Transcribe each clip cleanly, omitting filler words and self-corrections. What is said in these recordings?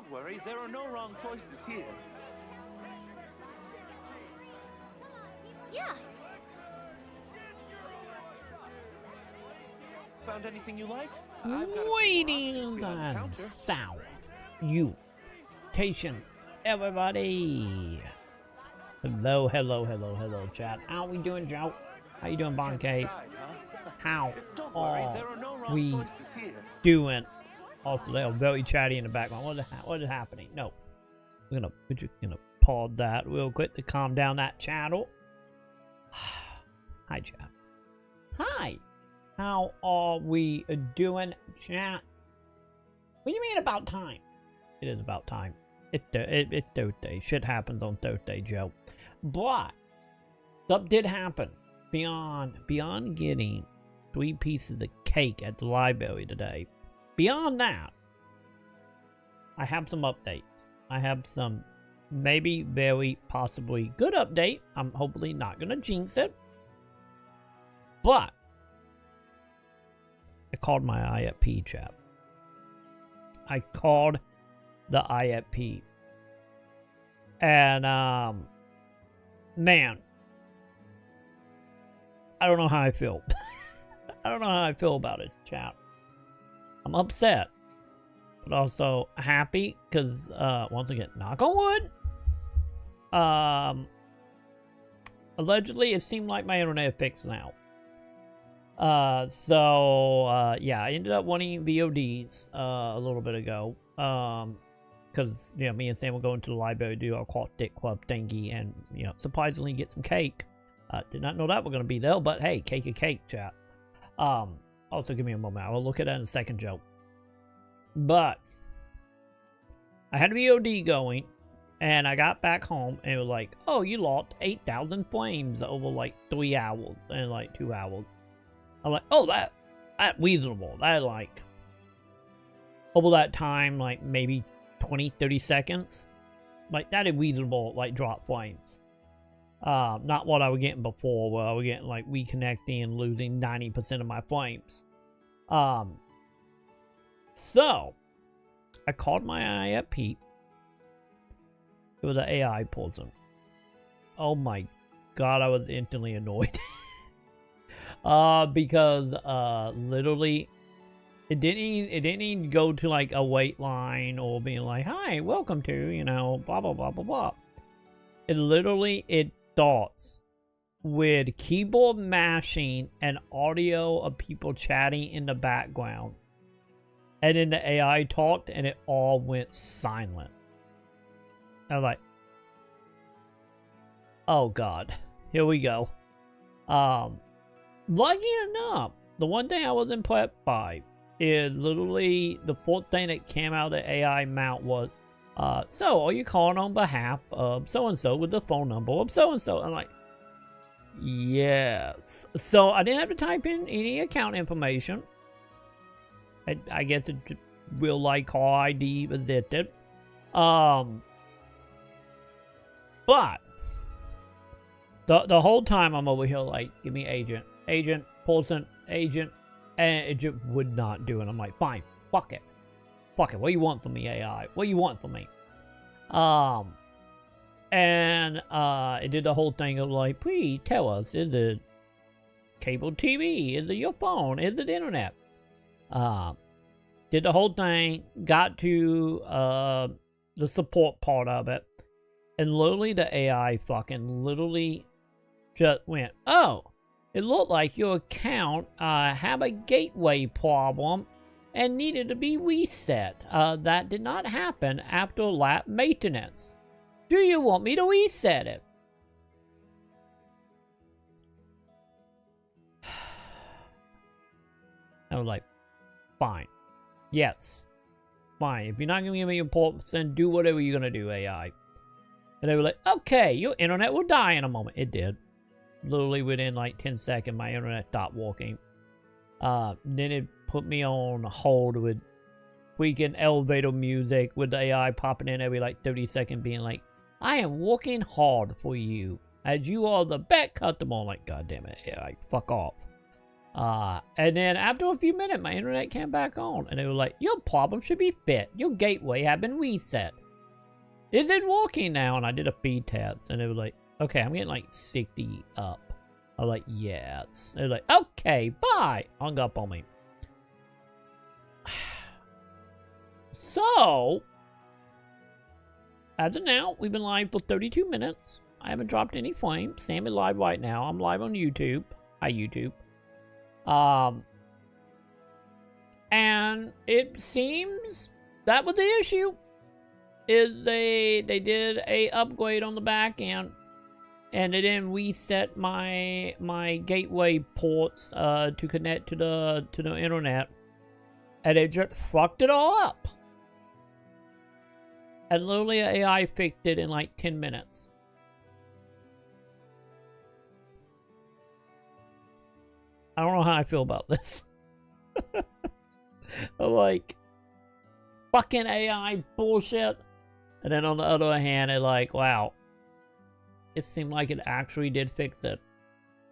Don't worry, there are no wrong choices here. Yeah. Found anything you like? Ladies and salutations, everybody. Hello, chat. How we doing, Joe? How you doing, Bonkay? How are we doing? Also, they're very chatty in the background. What is happening? No, we're just gonna pause that real quick to calm down that channel. Hi, chat. Hi. How are we doing, chat? What do you mean about time? It is about time. It's Thursday. Shit happens on Thursday, Joe. But stuff did happen. Beyond getting 3 pieces of cake at the library today. Beyond that, I have some updates. I have some maybe very possibly good update. I'm hopefully not gonna jinx it. But I called my IFP, chat. I called the IFP. And, man, I don't know how I feel. I don't know how I feel about it, chat. I'm upset, but also happy, because, once again, knock on wood, allegedly, it seemed like my internet fixed now. Yeah, I ended up wanting VODs, a little bit ago, because, you know, me and Sam were going to the library to do our Quartet Club thingy, and, you know, surprisingly get some cake. Did not know that we're going to be there, but hey, cake is cake, chat. Also give me a moment, I will look at that in a second, Joe. But, I had a VOD going, and I got back home, and it was like, oh, you lost 8,000 frames over, like, 3 hours, and, like, 2 hours. I'm like, oh, that's reasonable. That, like, over that time, like, maybe 20, 30 seconds. Like, that is reasonable, like, drop frames. Not what I was getting before, where I was getting, like, reconnecting and losing 90% of my frames. So, I called my IFP. It was an AI person. Oh my god, I was instantly annoyed. Because, literally, it didn't even go to, like, a wait line or being like, hi, welcome to, you know, blah, blah, blah, blah, blah. It starts with keyboard mashing and audio of people chatting in the background. And then the AI talked and it all went silent. I was like, oh god, here we go. Lucky enough, the one thing I wasn't prepped by is literally the fourth thing that came out of the AI mount was, so are you calling on behalf of so-and-so with the phone number of so-and-so? I'm like, yes. So I didn't have to type in any account information. I guess it will like call ID visited. But the whole time I'm over here like, give me agent, person, agent, and it just would not do it. I'm like, fine, fuck it. What do you want from me, AI? What do you want from me? It did the whole thing of like, please tell us, is it cable TV? Is it your phone? Is it internet? Did the whole thing, got to the support part of it, and literally the AI fucking literally just went, oh, it looked like your account had a gateway problem and needed to be reset. That did not happen after lab maintenance. Do you want me to reset it? I was like, fine. Yes. Fine. If you're not going to give me your reports, then do whatever you're going to do, AI. And they were like, okay, your internet will die in a moment. It did. Literally within like 10 seconds, my internet stopped working. Then it put me on hold with freaking elevator music with the AI popping in every like 30 seconds being like, I am working hard for you as you are the best customer. I'm like, god damn it, AI, fuck off. And then after a few minutes, my internet came back on, and they were like, "Your problem should be fixed. Your gateway have been reset. Is it working now?" And I did a speed test, and they were like, "Okay, I'm getting like 60 up." I was like, "Yes." They're like, "Okay, bye." Hung up on me. So, as of now, we've been live for 32 minutes. I haven't dropped any frames. Sam is live right now. I'm live on YouTube. Hi, YouTube. And it seems that was the issue. Is they did a upgrade on the back end, and they didn't reset my gateway ports to connect to the internet, and it just fucked it all up. And literally AI fixed it in like 10 minutes. I don't know how I feel about this. Like, fucking AI bullshit. And then on the other hand, it's like, wow, it seemed like it actually did fix it.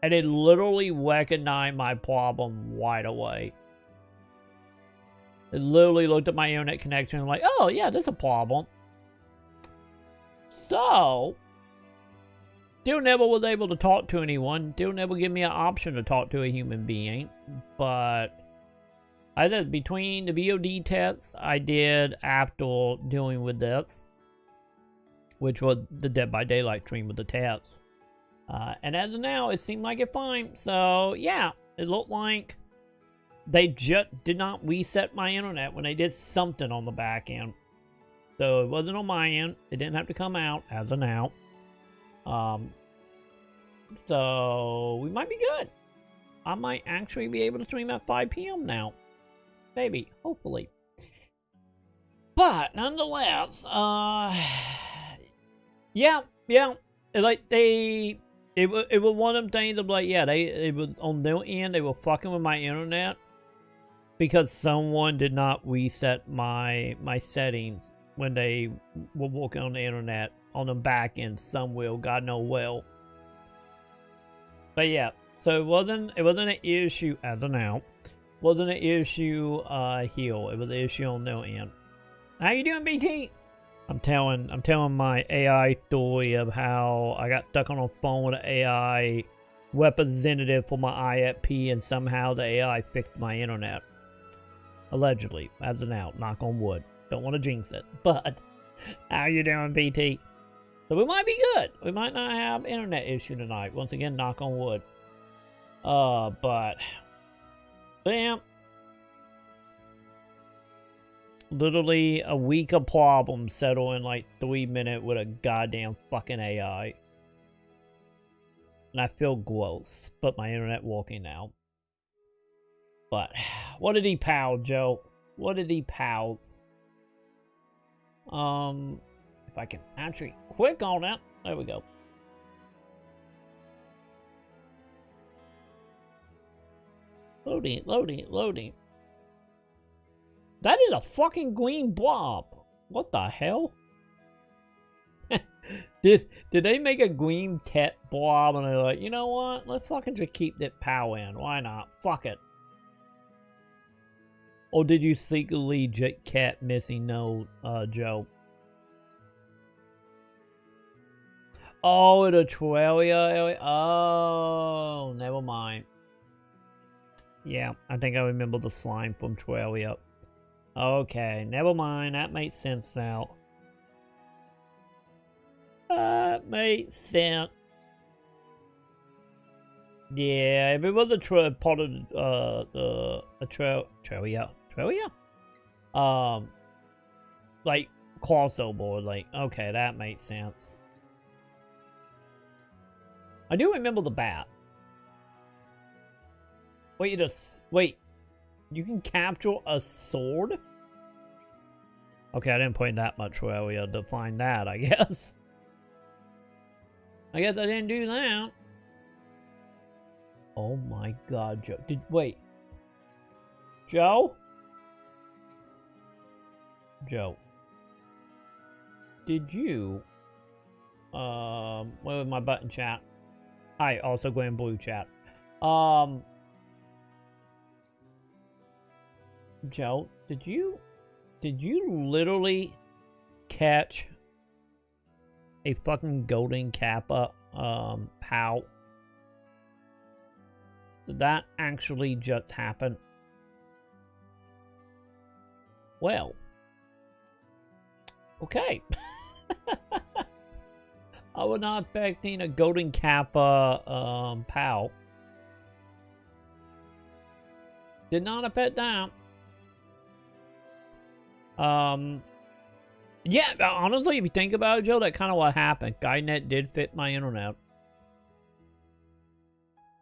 And it literally recognized my problem right away. It literally looked at my internet connection and like, oh yeah, there's a problem. So, still never was able to talk to anyone. Still never give me an option to talk to a human being. But I said, between the VOD tests I did after dealing with this, which was the Dead by Daylight stream with the tests, and as of now, it seemed like it's fine. So, yeah, it looked like they just did not reset my internet when they did something on the back end. So, it wasn't on my end. It didn't have to come out as of now. So, we might be good. I might actually be able to stream at 5 p.m. now. Maybe. Hopefully. But, nonetheless, yeah. Like, it was one of them things of like, yeah, it was on their end, they were fucking with my internet because someone did not reset my settings when they were working on the internet on the back end somewhere, God knows well. But yeah, so it wasn't an issue as of now. Wasn't an issue here. It was an issue on their end. How you doing, BT? I'm telling my AI story of how I got stuck on a phone with an AI representative for my IFP, and somehow the AI fixed my internet. Allegedly, as of now, knock on wood. Don't want to jinx it, but how you doing, BT? So we might be good. We might not have internet issue tonight. Once again, knock on wood. But bam. Literally a week of problems settle in like 3 minutes with a goddamn fucking AI. And I feel gross, but my internet working now. But what did he pow, Joe? What did he pows? If I can actually click on it. There we go. Loading. That is a fucking green blob. What the hell? Did they make a green tet blob and they're like, you know what? Let's fucking just keep that power in. Why not? Fuck it. Or did you secretly get cat missing node, Joe? Oh, the Australia. Oh, never mind. Yeah, I think I remember the slime from Australia. Okay, never mind. That makes sense now. That makes sense. Yeah, if it was a part of the Australia, like crossover, like okay, that makes sense. I do remember the bat. Wait, you can capture a sword? Okay, I didn't put in that much area to find that, I guess. I guess I didn't do that. Oh my god, Joe. Wait. Joe? Joe. Did you... where was my button chat? Hi, also Granblue chat. Joe, did you literally catch a fucking golden kappa POW? Did that actually just happen? Well, okay. I was not expecting a golden kappa POW. Did not expect that. Yeah, honestly, if you think about it, Joe, that's kind of what happened. Skynet did fit my internet.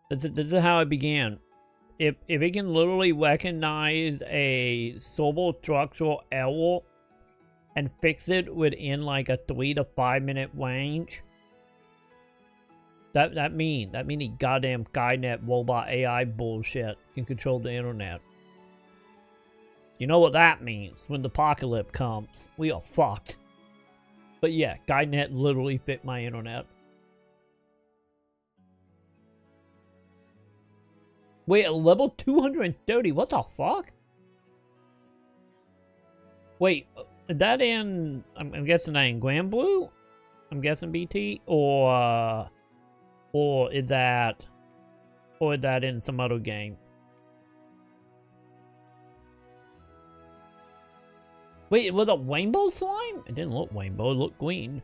This is how it began. If it can literally recognize a servo structural error and fix it within like a 3 to 5 minute range, that mean the goddamn Skynet robot AI bullshit can control the internet. You know what that means? When the apocalypse comes, we are fucked. But yeah, Skynet literally fit my internet. Wait, at level 230? What the fuck? Wait, is that in... I'm guessing that in Granblue? I'm guessing BT? Or is that in some other game? Wait, was it rainbow slime? It didn't look rainbow, it looked green.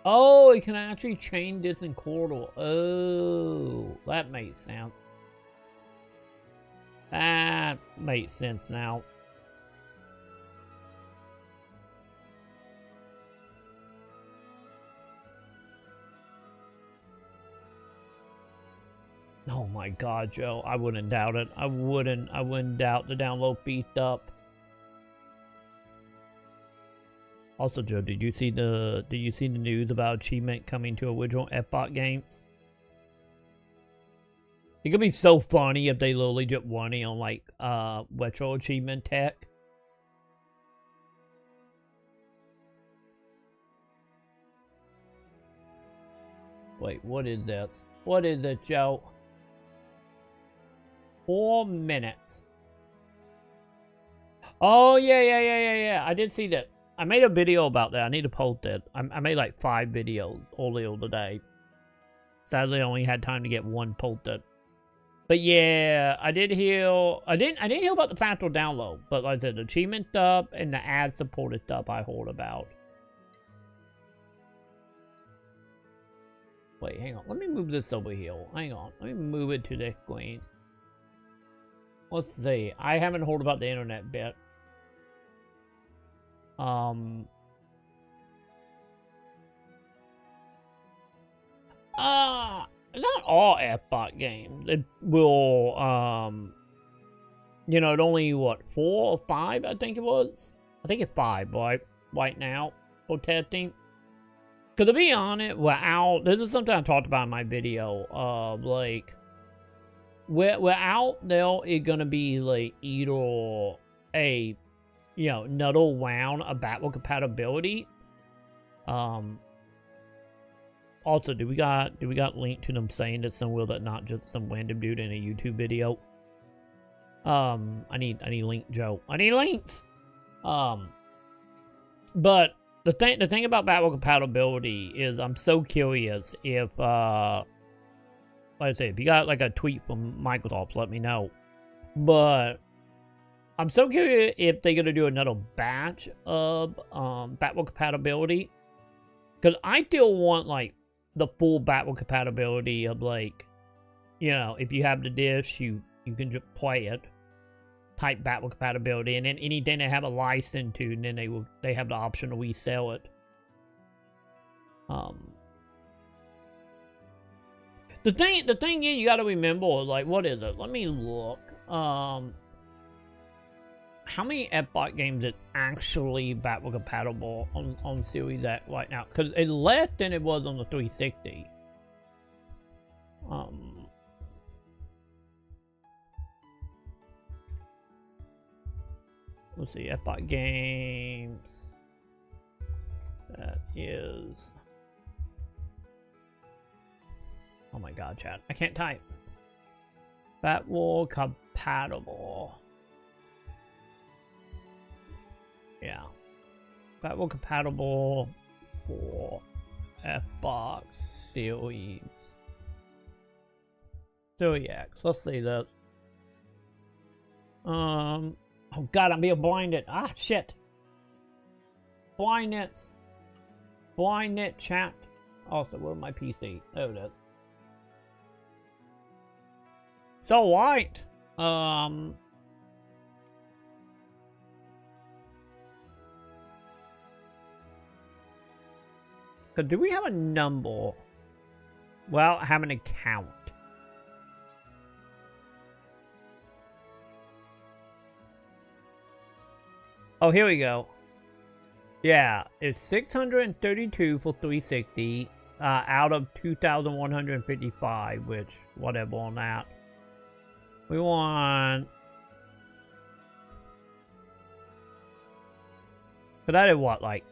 Oh, it can actually change this in corridor. Oh, that makes sense. That makes sense now. Oh my god, Joe, I wouldn't doubt it. I wouldn't doubt the download beefed up. Also, Joe, did you see the news about achievement coming to original F-Bot games? It could be so funny if they literally just running on like retro achievement tech. Wait, what is this? What is it, Joe? 4 minutes. Oh, yeah. I did see that. I made a video about that. I need to post it. I made like 5 videos earlier today. Sadly, I only had time to get one posted. But yeah, I didn't hear about the factual download. But like I said, the achievement stuff and the ad-supported stuff I heard about. Wait, hang on. Let me move this over here. Hang on. Let me move it to the screen. Let's see. I haven't heard about the internet bit. Not all F-Bot games. It will, you know, it only, what, 4 or 5, I think it was? I think it's 5, right now, for testing. Because to be honest, this is something I talked about in my video, like, without there is gonna be, like, either a, you know, another round of backward compatibility. Also, do we got link to them saying that somewhere that not just some random dude in a YouTube video? I need link, Joe. I need links. But the thing about backward compatibility is I'm so curious if like I say, if you got like a tweet from Microsoft, let me know. But I'm so curious if they're gonna do another batch of backward compatibility. Cause I still want like the full backward compatibility of, like, you know, if you have the disc, you can just play it, type backward compatibility, and then anything they have a license to, and then they have the option to resell it. The thing is, you got to remember, like, what is it? Let me look. How many F-Bot games is actually backward compatible on Series X right now? Because it's less than it was on the 360. Let's see, F-Bot games. That is... Oh my god, chat. I can't type. Batwall compatible. Yeah. Batwall compatible for Xbox Series. Series X. Let's see that. Oh god, I'm being blinded. Ah, shit. Blindness. Blindness, chat. Also, where's my PC? There it is. So white. Cause do we have a number? Well, I have an account. Oh, here we go. Yeah, it's 632 for 360 out of 2,155, which, whatever on that. We want... But that is what, like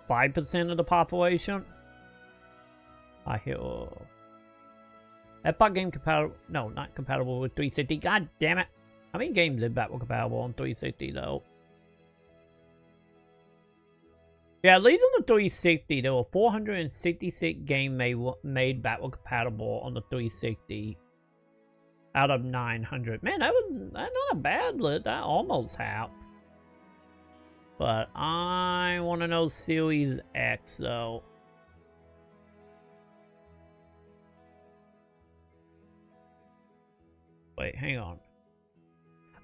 5% of the population? I hear... Xbox game compatible... No, not compatible with 360. God damn it! How many games is that were compatible on 360 though? Yeah, at least on the 360, there were 466 games made backward compatible on the 360 out of 900. Man, that's not a bad list. That almost half. But I want to know Series X though. Wait, hang on.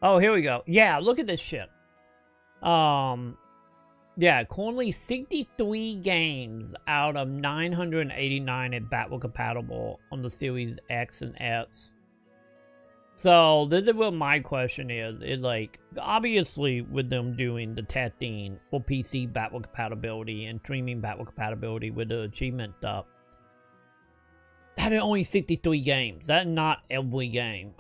Oh, here we go. Yeah, look at this shit. Yeah, currently 63 games out of 989 are backward compatible on the Series X and S. So, this is what my question is. It's like, obviously, with them doing the testing for PC backward compatibility and streaming backward compatibility with the achievement stuff, that is only 63 games. That's not every game.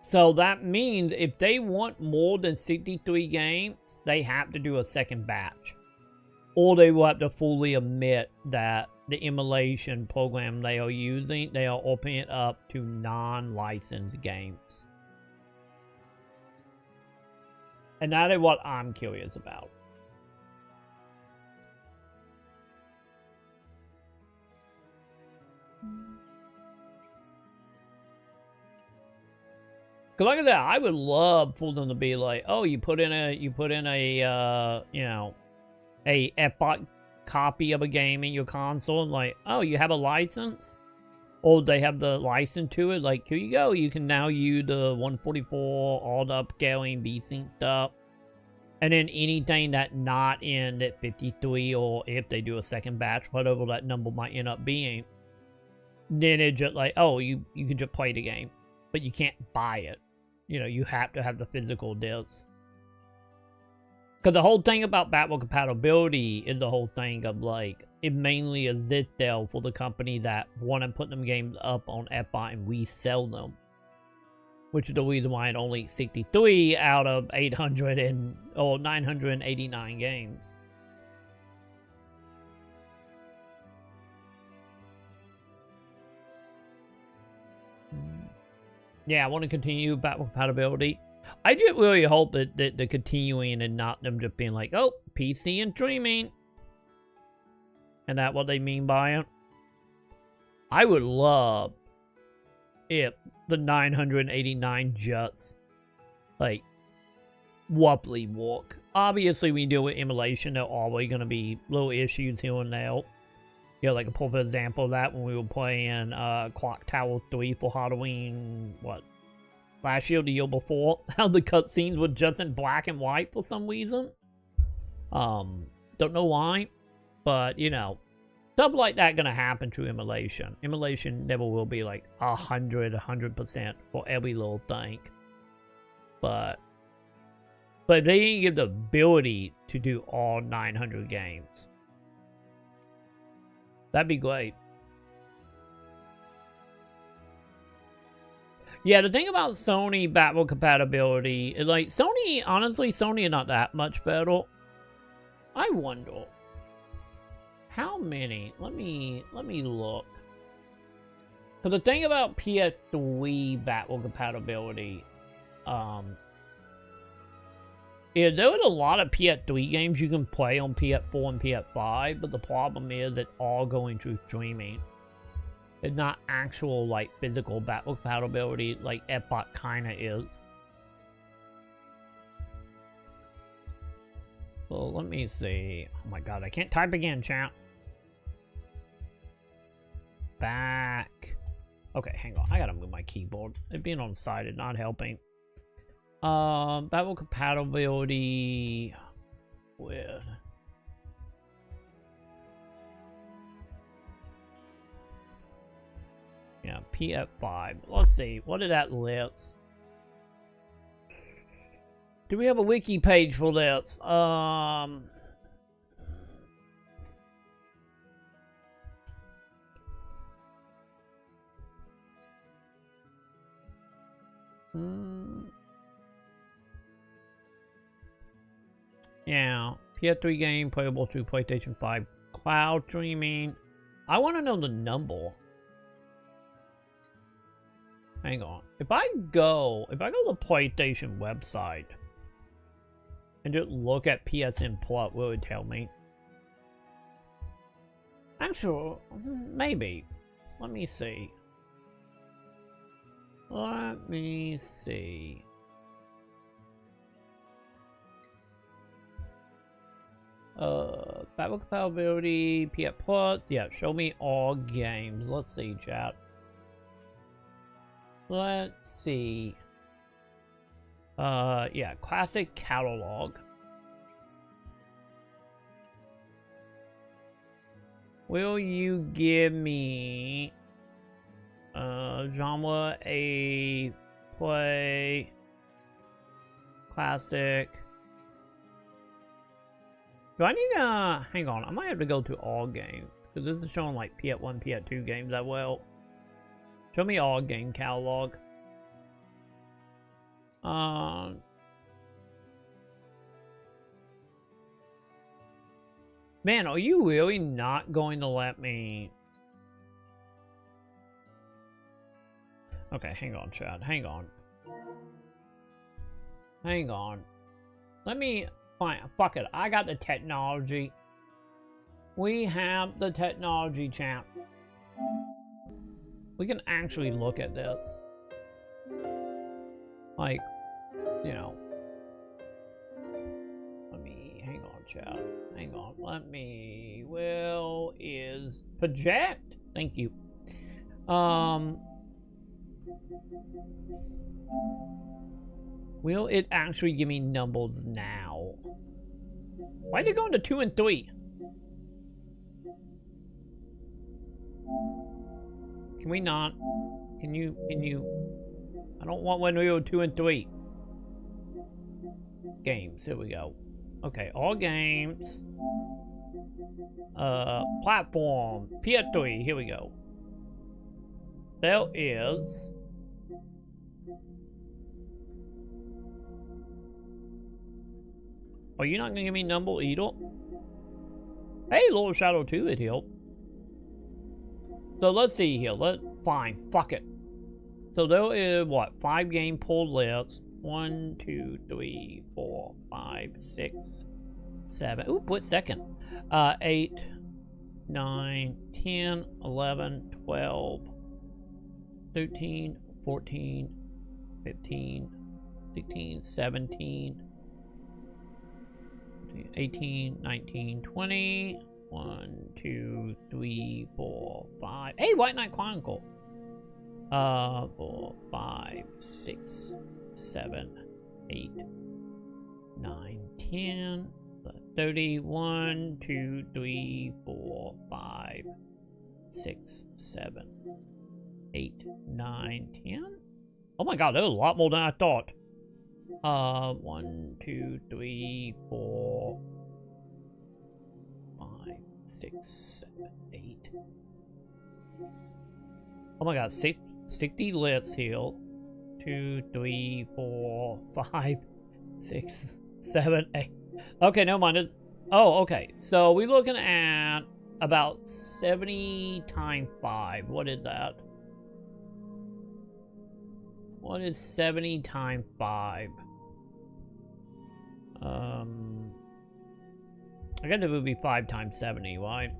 So that means if they want more than 63 games, they have to do a second batch. Or they will have to fully admit that the emulation program they are using, they are opening it up to non-licensed games. And that is what I'm curious about. Cause like I said, I would love for them to be like, oh, you put in a you know, a Xbox copy of a game in your console, and like, oh, you have a license, or they have the license to it. Like, here you go, you can now use the 144 all the upscaling VSync stuff, and then anything that not in at 53, or if they do a second batch, whatever that number might end up being, then it just like, oh, you can just play the game. But you can't buy it. You know, you have to have the physical discs. Because the whole thing about backward compatibility is the whole thing of, like, it mainly exists there for the company that want to put them games up on Xbox and resell them. Which is the reason why it's only 63 out of 989 games. Yeah, I want to continue backward compatibility. I do really hope that they're continuing and not them just being like, oh, PC and streaming. And that's what they mean by it. I would love if the 989 just, like, wobbly walk. Obviously, when you deal with emulation, there are always going to be little issues here and there. You know, like a perfect example of that when we were playing Clock Tower 3 for Halloween, what, last year or the year before? How the cutscenes were just in black and white for some reason. Don't know why, but, you know, stuff like that gonna happen through emulation. Emulation never will be like 100% for every little thing. But they didn't give the ability to do all 900 games. That'd be great. Yeah, the thing about Sony backward compatibility is, like, Sony, honestly, Sony is not that much better. I wonder how many. Let me look. So the thing about PS3 backward compatibility, is there was a lot of PS3 games you can play on PS4 and PS5, but the problem is it's all going through streaming. It's not actual, like, physical backward compatibility like Xbox kinda is. So let me see. Oh my god, I can't type again, chat. Back. Okay, hang on. I gotta move my keyboard. It being on the side is not helping. Backward compatibility with... Yeah, PS5. Let's see. What did that list? Do we have a wiki page for this? Yeah, PS3 game playable through PlayStation 5 cloud streaming. I want to know the number. Hang on. If I go to the PlayStation website and just look at PSN Plus, will it tell me? Actually, maybe. Let me see. Let me see. Backward compatibility, PS Plus. Yeah, show me all games. Let's see, chat. Let's see. Yeah, classic catalog. Will you give me genre a play classic? Do I need to hang on? I might have to go to all games because this is showing like PS1, PS2 games that well. Show me all game catalog. Man, are you really not going to let me? Okay, hang on, Chad. Hang on. Hang on. Let me fine. Fuck it. I got the technology. We have the technology, champ. We can actually look at this. Like, you know. Let me, hang on, chat. Hang on. Let me, well, is project. Thank you. Will it actually give me numbers now? Why'd it go into 2 and 3? Can we not? Can you? I don't want when we go 2 and 3. Games, here we go. Okay, all games. Platform, PS3, here we go. There is... Are you not gonna give me number either? Hey, Lord Shadow 2, it helped. So let's see here. Fine, fuck it. So there is what? 5 game pulled lists. 1, 2, 3, 4, 5, 6, 7. Ooh, put second. 8, 9, 10, 11, 12, 13, 14, 15, 16, 17, 18, 19, 20. 1, 2, 3, 4, 5. Hey, White Knight Chronicle. 4, 5, 6, 7, 8, 9, 10, 31, 2, 3, 4, 5, 6, 7, 8, 9, 10. Oh my god, there's a lot more than I thought. 1, 2, 3, 4, 5, 6, 7, 8. Oh my god, 60 lists here. 2, 3, 4, 5, 6, 7, 8. Okay, never mind. Oh, okay. So we're looking at about 70 times 5. What is that? What is 70 times 5? I guess it would be 5 times 70, right?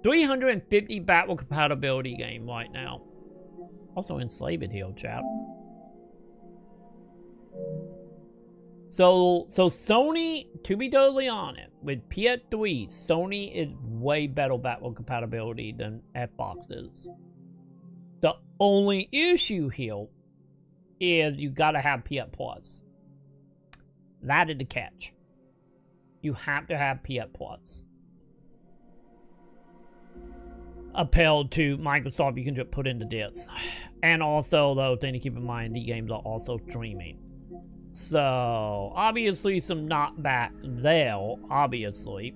350 battle compatibility game right now. Also enslaved here, chat. So Sony, to be totally honest, with PS3, Sony is way better battle compatibility than Xbox is. The only issue here is you gotta have PS Plus. That is the catch. You have to have PS Plus. Appeal to Microsoft, you can just put into this. And also, though, thing to keep in mind, the games are also streaming. So, obviously, some knockback there, obviously.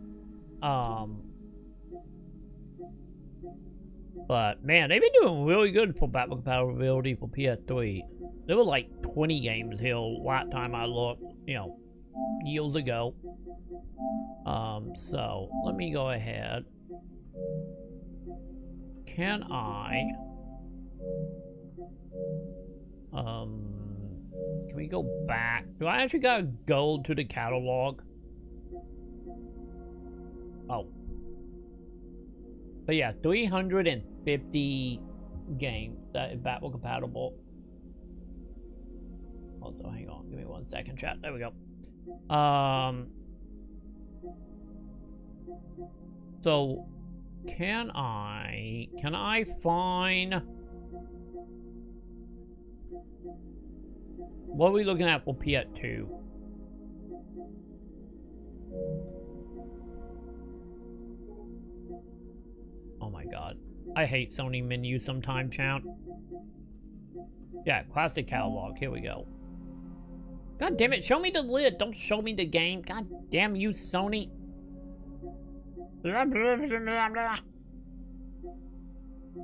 But, man, they've been doing really good for battle compatibility for PS3. There were like 20 games here last time I looked, you know, years ago. So, let me go ahead. Can I... Can we go back? Do I actually gotta go to the catalog? Oh. But yeah, 350 games that is battle compatible. Also, hang on, give me 1 second, chat. There we go. So can I find... What are we looking at for PS2? Oh my god. I hate Sony menus sometimes, chat. Yeah, classic catalog. Here we go. God damn it, show me the lid. Don't show me the game. God damn you, Sony. Blah, blah, blah, blah, blah.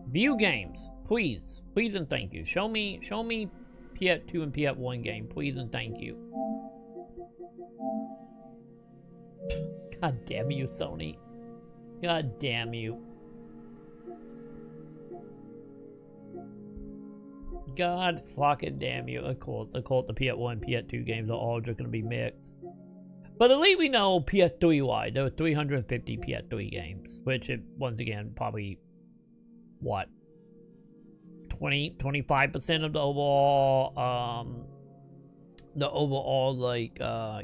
View games. Please. Please and thank you. Show me PS2 and PS1 game, please and thank you. God damn you, Sony. God damn you. God fucking damn you. Of course, the PS1 and PS2 games are all just gonna be mixed. But at least we know PS3-wide, there were 350 PS3 games, which, once again, probably, what? 25% of the overall, like,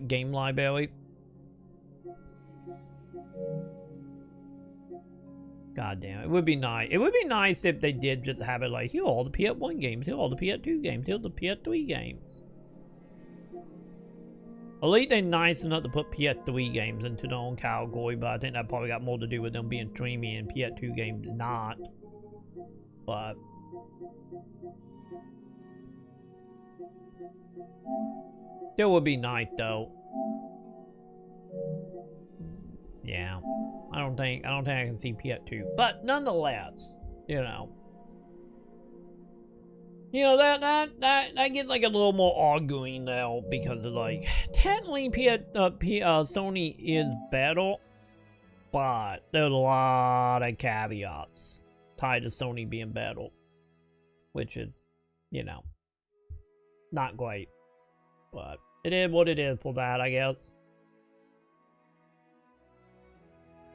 game library. God damn, it would be nice. It would be nice if they did just have it like, here are all the PS1 games, here are all the PS2 games, here are the PS3 games. At least they're nice enough to put PS3 games into their own category, but I think that probably got more to do with them being streaming and PS2 games not. But... Still would be nice though. Yeah. I don't think I can see PS2. But nonetheless, you know. You know, that gets like a little more arguing now because of like technically Sony is better, but there's a lot of caveats tied to Sony being better. Which is, you know, not great. But it is what it is for that, I guess.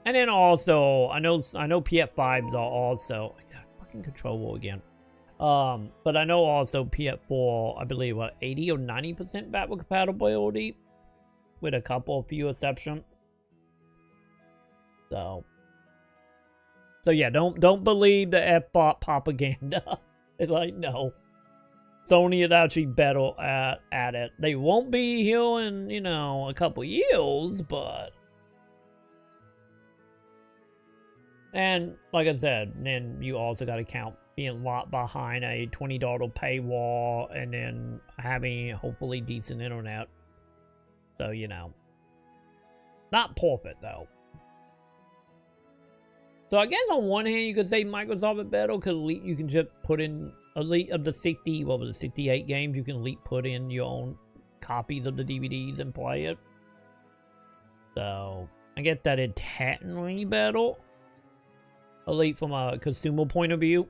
And then also, I know PS5s are also... I got fucking controller again. But I know also PS4, I believe, what, 80 or 90% backward compatibility? With a few exceptions. So yeah, don't believe the F-bot propaganda. It's like, no. Sony is actually better at it. They won't be here in, you know, a couple years, but... And, like I said, then you also got to count being locked behind a $20 paywall and then having, hopefully, decent internet. So, you know. Not perfect, though. So, I guess on one hand, you could say Microsoft is better because you can just put in... Elite of the 68 games, you can put in your own copies of the DVDs and play it. So, I guess that is technically better. Elite from a consumer point of view.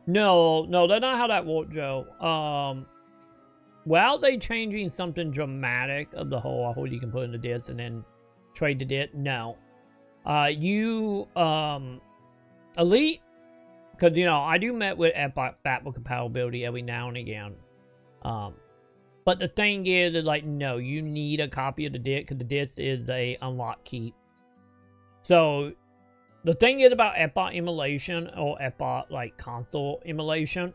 No, that's not how that worked, Joe. While they changing something dramatic of the whole, I hope you can put in the disc and then trade the disc, no. Elite, because, you know, I do met with backward compatibility every now and again. But the thing is, like, no, you need a copy of the disc, because the disc is a unlock key. So, the thing is about FBOT emulation, or FBOT, like, console emulation,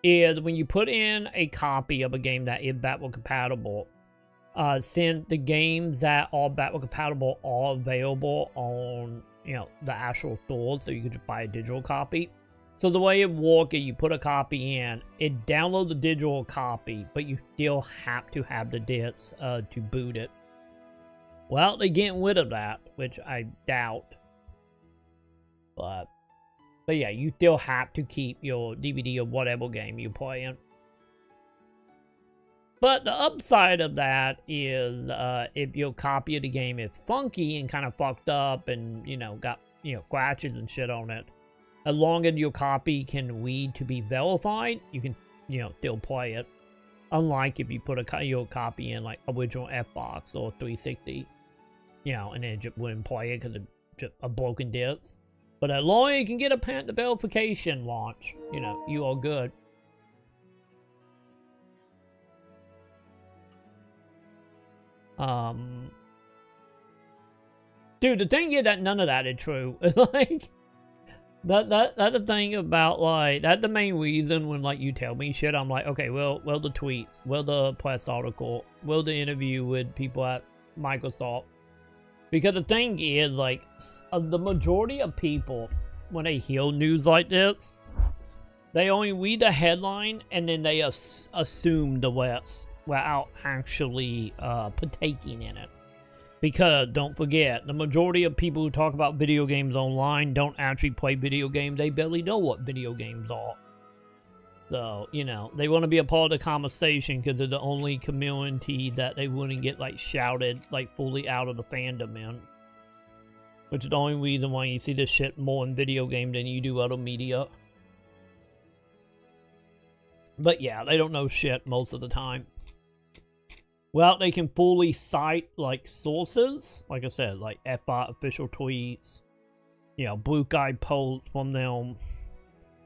is when you put in a copy of a game that is backward compatible, since the games that are backward compatible are available on, you know, the actual stores, so you can just buy a digital copy. So the way it works is you put a copy in, it downloads the digital copy, but you still have to have the disc to boot it. Well, they're getting rid of that, which I doubt. But yeah, you still have to keep your DVD of whatever game you're playing. But the upside of that is if your copy of the game is funky and kind of fucked up and, you know, got, you know, scratches and shit on it, as long as your copy can read to be verified, you can, you know, still play it. Unlike if you put your copy in, like, original Xbox or 360, you know, and then it just wouldn't play it because it's just a broken disc. But as long as you can get the verification launch, you know, you are good. Dude, the thing is that none of that is true. Like, that's the thing about, like, that's the main reason when, like, you tell me shit, I'm like, okay, well, the tweets, well, the press article, well, the interview with people at Microsoft. Because the thing is, like, the majority of people, when they hear news like this, they only read the headline and then they assume the rest without actually partaking in it. Because, don't forget, the majority of people who talk about video games online don't actually play video games. They barely know what video games are. So, you know, they want to be a part of the conversation because they're the only community that they wouldn't get, like, shouted, like, fully out of the fandom in. Which is the only reason why you see this shit more in video game than you do other media. But yeah, they don't know shit most of the time. Well, they can fully cite, like, sources. Like I said, like, FBOT official tweets. You know, blue sky posts from them.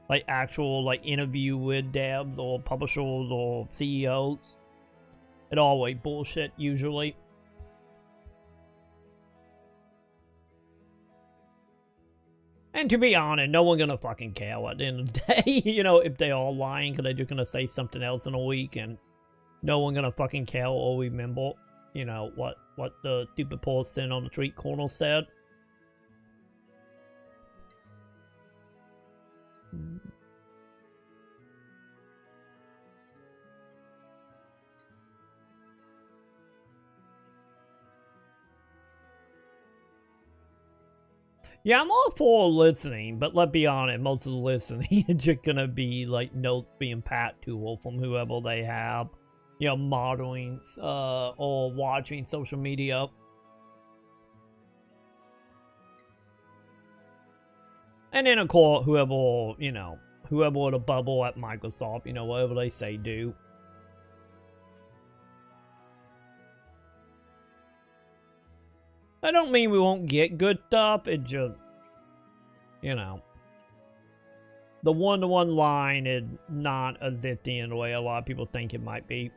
Like, actual, like, interview with devs or publishers or CEOs. It always bullshit, usually. And to be honest, no one gonna fucking care at the end of the day. You know, if they all lying, because they're just gonna say something else in a week, and no one gonna fucking care or remember, you know, what the stupid person on the street corner said. Yeah, I'm all for listening, but let's be honest, most of the listening is just gonna be like notes being pat to from whoever they have, you know, modeling or watching social media. And then, of course, whoever, you know, whoever at a bubble at Microsoft, you know, whatever they say do. I don't mean we won't get good stuff, it just, you know, the one-to-one line is not as zippy in the way a lot of people think it might be.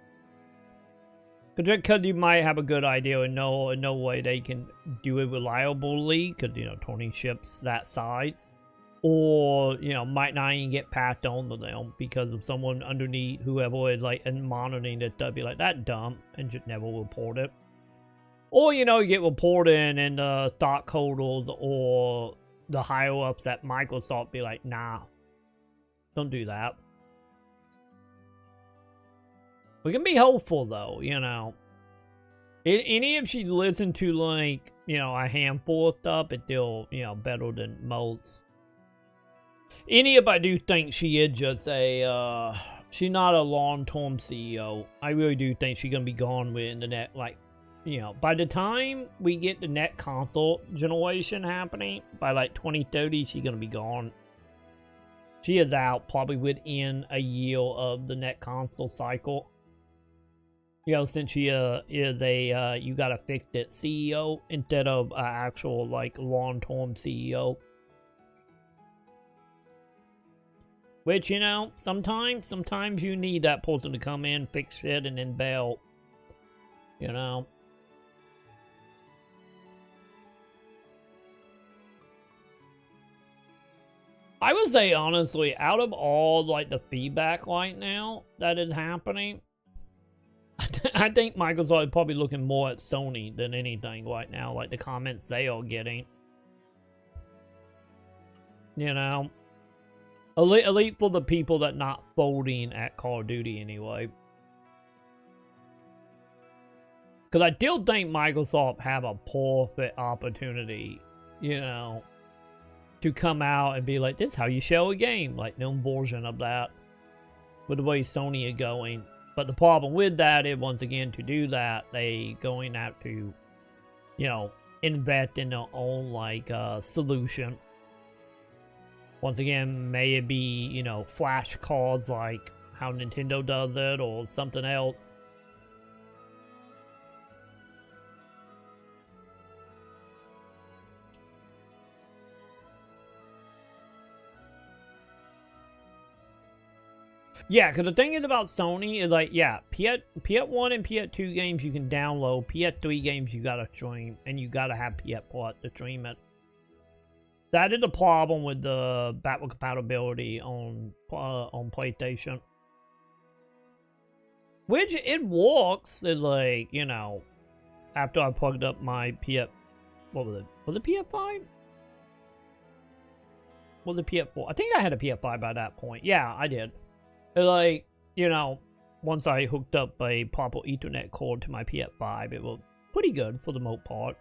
Because you might have a good idea and know in no way they can do it reliably, because, you know, Tony ships that size. Or, you know, might not even get passed on to them because of someone underneath whoever is, like, and monitoring it, they'll be like, that dumb, and just never report it. Or, you know, you get reported and the stockholders or the higher-ups at Microsoft be like, nah, don't do that. We can be hopeful, though, you know. Any if she listened to, like, you know, a handful of stuff, it's still, you know, better than most. Any if I do think she is just a, she's not a long-term CEO. I really do think she's gonna be gone with the net, like, you know, by the time we get the net console generation happening, by like 2030, she's gonna be gone. She is out probably within a year of the next console cycle. You know, since she is a you gotta fix it CEO instead of actual like long-term CEO. Which, you know, sometimes you need that person to come in, fix shit, and then bail. You know. I would say, honestly, out of all, like, the feedback right now that is happening, I think Microsoft is probably looking more at Sony than anything right now, like the comments they are getting. You know? At least for the people that not folding at Call of Duty anyway. Because I still think Microsoft have a perfect opportunity, you know, to come out and be like, this is how you show a game. Like, no version of that. With the way Sony is going. But the problem with that is, once again, to do that, they going to have to, you know, invest in their own, like, solution. Once again, may it be, you know, flashcards like how Nintendo does it, or something else. Yeah, because the thing is about Sony is like, yeah, PS1 and PS2 games you can download, PS3 games you gotta stream, and you gotta have PS Plus to stream it. That is the problem with the backward compatibility on PlayStation. Which, it works, it's like, you know, after I plugged up my PS... What was it? Was it PS5? Was it PS4? I think I had a PS5 by that point. Yeah, I did. Like, you know, once I hooked up a proper Ethernet cord to my PS5, it was pretty good for the most part.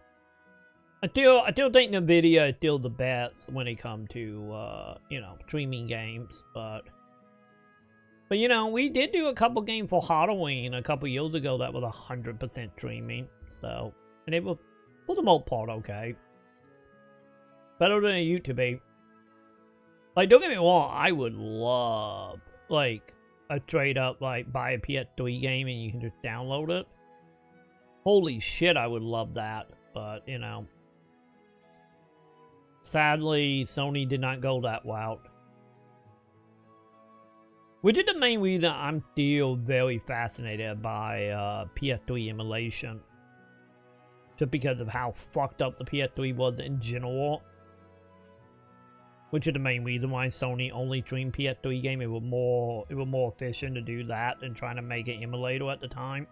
I still think NVIDIA is still the best when it comes to, you know, streaming games, but you know, we did do a couple games for Halloween a couple years ago that was 100% streaming, so, and it was, for the most part, okay. Better than it used to be. Like, don't get me wrong, I would love, like, a straight up, like, buy a PS3 game and you can just download it. Holy shit, I would love that, but, you know. Sadly, Sony did not go that route. Which is the main reason I'm still very fascinated by PS3 emulation. Just because of how fucked up the PS3 was in general. Which is the main reason why Sony only streamed PS3 game. It was more efficient to do that than trying to make an emulator at the time.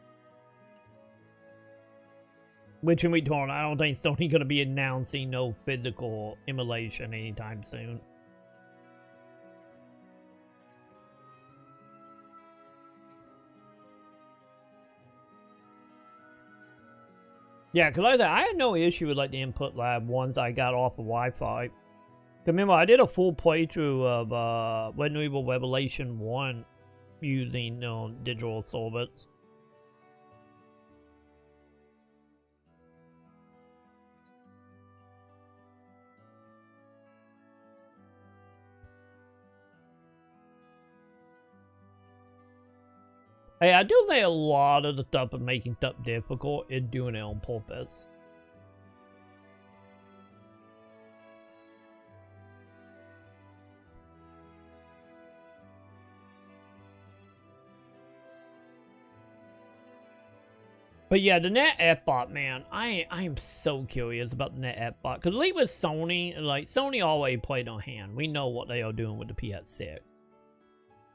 Which in return, I don't think Sony gonna be announcing no physical emulation anytime soon. Yeah, because like I had no issue with like the input lag once I got off of Wi-Fi. Remember, I did a full playthrough of Resident Evil Revelation 1 using digital servers. Hey, I do think a lot of the stuff of making stuff difficult is doing it on purpose. But yeah, the Net F-Bot, man, I am so curious about the Net F-Bot. Because at least with Sony, like, Sony always played on hand. We know what they are doing with the PS6.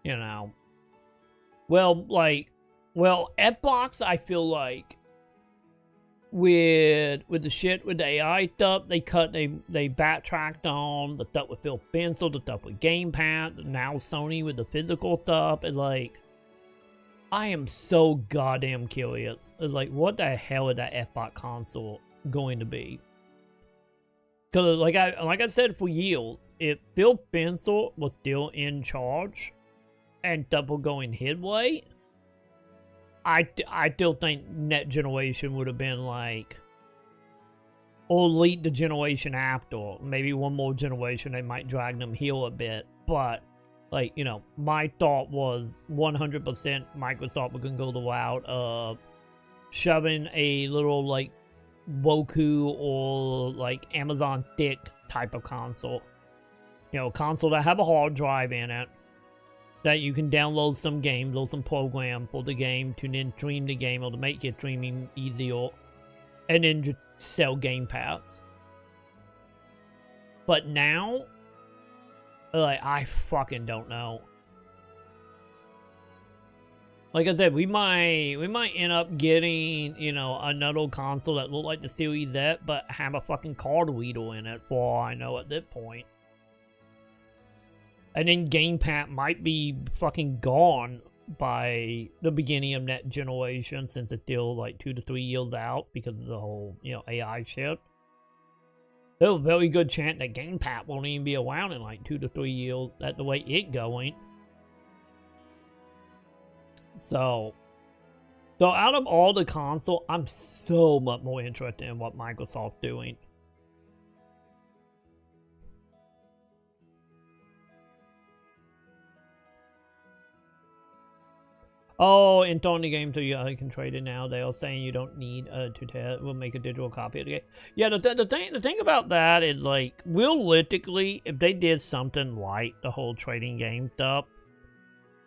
You know. Well, like, F-Box, I feel like, with the shit with the AI stuff, they backtracked on the stuff with Phil Spencer, the stuff with Game Pass, now Sony with the physical stuff, and like, I am so goddamn curious. Like, what the hell is that F-Bot console going to be? Because, like I said for years, if Phil Spencer was still in charge and double going his way, I still think next generation would have been like, or the generation after. Maybe one more generation, they might drag them here a bit. But Like, you know, my thought was 100% Microsoft was gonna go the route of shoving a little, like, Roku or, like, Amazon Thick type of console. You know, a console that have a hard drive in it, that you can download some games or some program for the game to then stream the game or to make your streaming easier, and then just sell Game Pass. But now, like, I fucking don't know. Like I said, we might end up getting, you know, another console that look like the Series X, but have a fucking card reader in it, for all I know at this point. And then Game Pass might be fucking gone by the beginning of next generation, since it's still like 2 to 3 years out because of the whole, you know, AI shit. There's a very good chance that Game Pass won't even be around in like 2 to 3 years. That's the way it going. So out of all the console, I'm so much more interested in what Microsoft's doing. Oh, in Tony Game 2, you can trade it now. They are saying you don't need to we'll make a digital copy of the game. Yeah, the thing about that is, like, realistically, if they did something like the whole trading game stuff,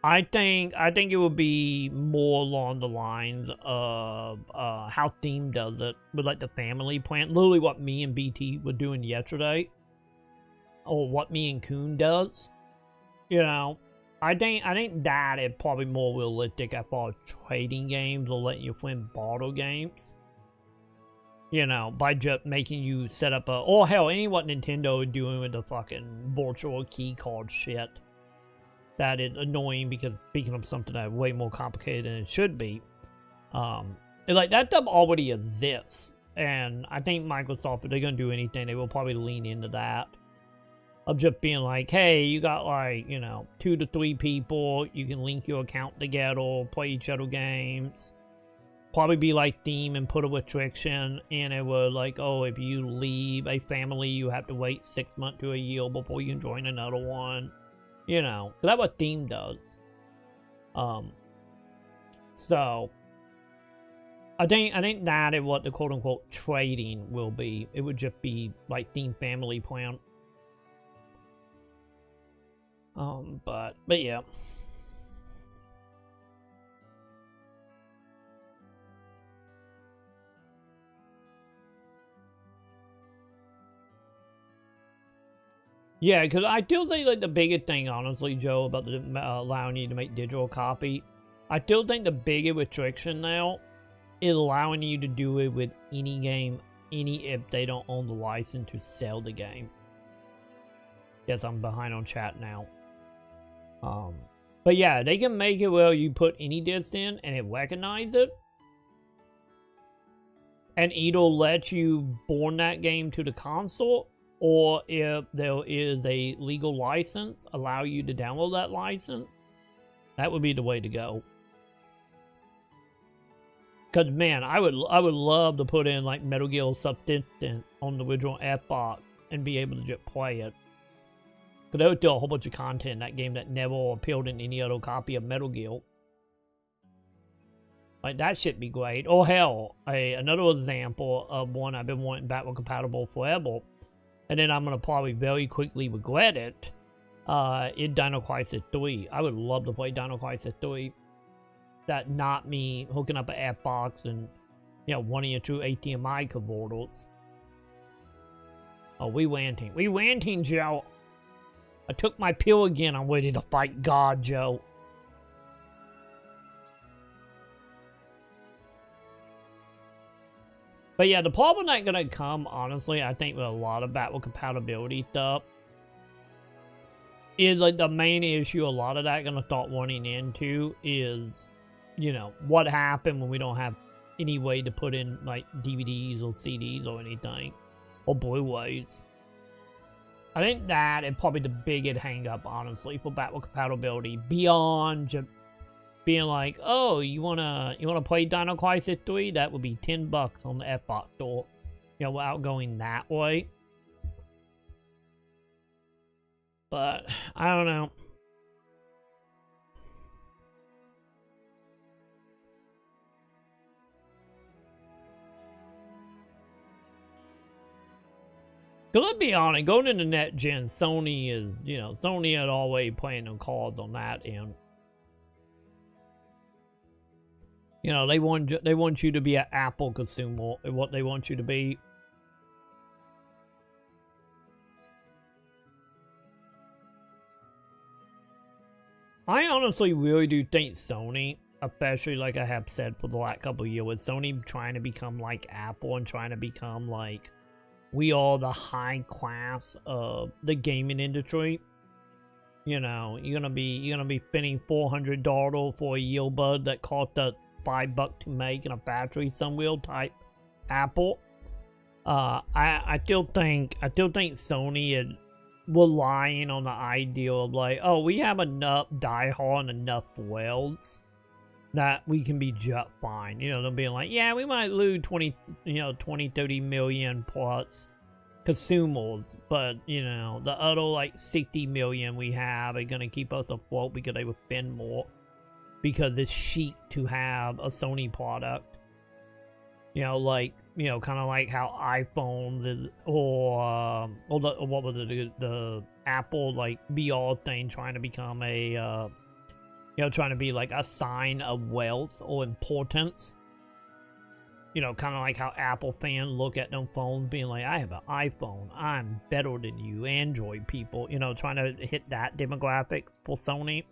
I think it would be more along the lines of how Steam does it with, like, the family plan. Literally what me and BT were doing yesterday, or what me and Coon does. You know, I think that is probably more realistic as far as trading games or letting your friend borrow games. You know, by just making you set up a, or hell, any what Nintendo is doing with the fucking virtual key card shit. That is annoying because speaking of something that is way more complicated than it should be. Like, that stuff already exists. And I think Microsoft, if they're going to do anything, they will probably lean into that. Of just being like, hey, you got, like, you know, 2 to 3 people, you can link your account together, play each other games. Probably be like Steam and put a restriction in it where, like, oh, if you leave a family, you have to wait 6 months to a year before you can join another one. You know, that's what Steam does. So I think that is what the quote-unquote trading will be. It would just be like Steam Family Plan. But yeah. Yeah, because I still think, like, the biggest thing, honestly, Joe, about the, allowing you to make digital copy, I still think the biggest restriction now is allowing you to do it with any game, if they don't own the license to sell the game. Yes, I'm behind on chat now. But yeah, they can make it where you put any disc in and it recognizes it. And it'll let you born that game to the console. Or if there is a legal license, allow you to download that license. That would be the way to go. Because, man, I would love to put in, like, Metal Gear Subsistence on the original Xbox and be able to just play it. Because there was still a whole bunch of content in that game that never appeared in any other copy of Metal Gear. Like, that should be great. Or hell, another example of one I've been wanting backward compatible forever, and then I'm going to probably very quickly regret it, is Dino Crisis 3. I would love to play Dino Crisis 3. That not me hooking up an Xbox and, you know, one of your 2 HDMI converters. Oh, we ranting. We ranting, Joe. I took my pill again. I'm ready to fight God, Joe. But yeah, the problem that's gonna come, honestly, I think with a lot of backward compatibility stuff, is like the main issue a lot of that gonna start running into is, you know, what happened when we don't have any way to put in like DVDs or CDs or anything, or Blu-rays. I think that is probably the biggest hang-up, honestly, for backward compatibility, beyond just being like, oh, you wanna play Dino Crisis 3? That would be $10 on the Xbox store. You know, without going that way. But I don't know. Cause let's be honest, going into net gen, Sony is, you know, Sony had always playing them cards on that end. You know, they want you to be an Apple consumer, and what they want you to be. I honestly really do think Sony, especially like I have said for the last couple of years, with Sony trying to become like Apple and trying to become like we are the high class of the gaming industry. You know, you're gonna be spending $400 for a earbud that cost us $5 to make and a battery somewhere type Apple. I still think Sony is relying on the idea of like, oh, we have enough diehard and enough wells that we can be just fine. You know, them being like, yeah, we might lose 20, 30 million plus consumers, but you know, the other like 60 million we have are gonna keep us afloat because they will spend more because it's chic to have a Sony product. You know, like, you know, kind of like how iPhones is, or what was it, the Apple like VR thing trying to become a, you know, trying to be like a sign of wealth or importance. You know, kind of like how Apple fans look at them phones being like, I have an iPhone, I'm better than you, Android people. You know, trying to hit that demographic for Sony.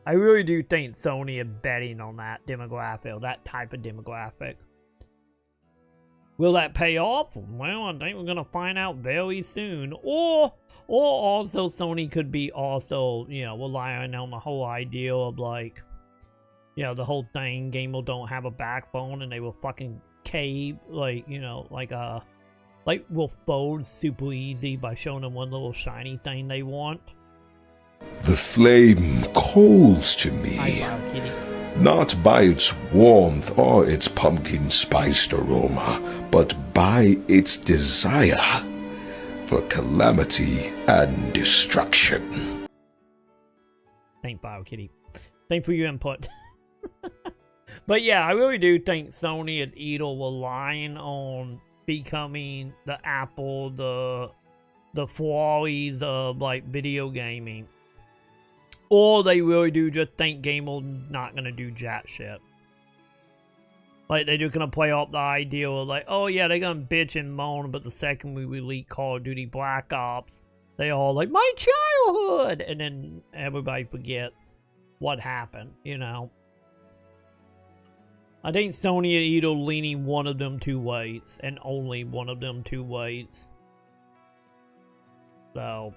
I really do think Sony is betting on that demographic, or that type of demographic. Will that pay off? Well, I think we're gonna find out very soon. Or also Sony could be also, you know, relying on the whole idea of like, you know, the whole thing, gamers don't have a backbone and they will fucking cave, like, you know, like will fold super easy by showing them one little shiny thing they want. The flame calls to me, not by its warmth or its pumpkin-spiced aroma, but by its desire for calamity and destruction. Thank BioKitty. Thanks for your input. But yeah, I really do think Sony and either relying on becoming the Apple, the Ferraris of like video gaming. Or they really do just think gamers not gonna do jack shit. Like, they're just gonna play off the idea of like, oh yeah, they're gonna bitch and moan, but the second we release Call of Duty Black Ops, they all like, my childhood! And then everybody forgets what happened, you know? I think Sony is either leaning one of them two ways, and only one of them two ways. So...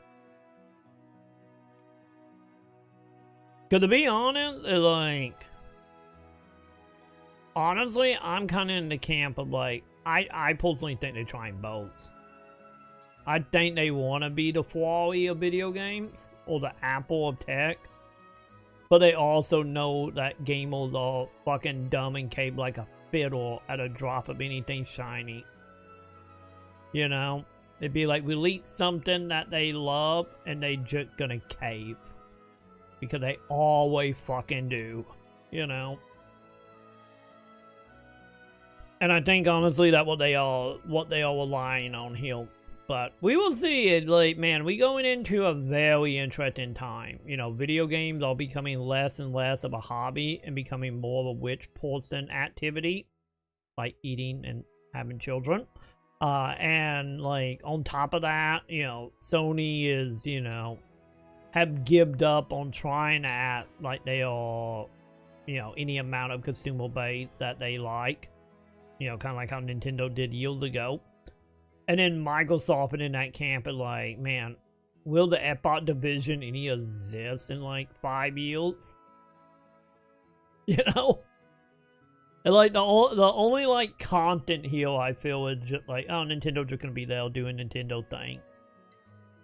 Cause to be honest, like, honestly, I'm kind of in the camp of like, I personally think they're trying both. I think they want to be the Ferrari of video games, or the Apple of tech, but they also know that gamers are fucking dumb and cave like a fiddle at a drop of anything shiny. You know, it'd be like release something that they love, and they just gonna cave. Because they always fucking do, you know. And I think honestly that what they are relying on here. But we will see it. Like, man, we going into a very interesting time. You know, video games are becoming less and less of a hobby and becoming more of a rich person activity, like eating and having children. And like on top of that, you know, Sony is, you know, have given up on trying to act like they are, you know, any amount of consumer base that they like. You know, kind of like how Nintendo did years ago. And then Microsoft in that camp is like, man, will the Xbox division any exist in like 5 years? You know? And like the only like content here I feel is just like, oh, Nintendo's just gonna be there doing Nintendo things.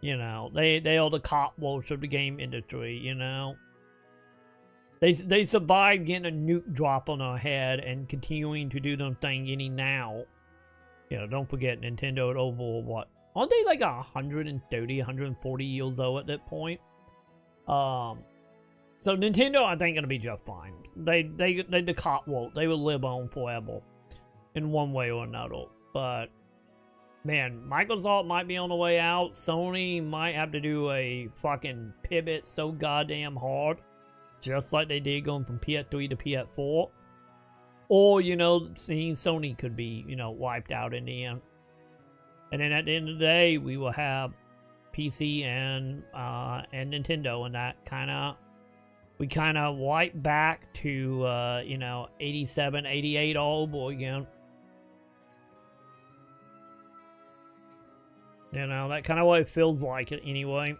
You know, they are the cockroach of the game industry, you know. They survived getting a nuke drop on our head and continuing to do them thing any now. You know, don't forget Nintendo at over what? Aren't they like 130, 140 years old at that point? So Nintendo, I think, gonna be just fine. They the cockroach. They will live on forever, in one way or another. But man, Microsoft might be on the way out. Sony might have to do a fucking pivot so goddamn hard, just like they did going from PS3 to PS4. Or, you know, seeing Sony could be, you know, wiped out in the end. And then at the end of the day, we will have PC and Nintendo, and that we kind of wipe back to, you know, 87, 88 all over again. You know, that kind of what it feels like anyway.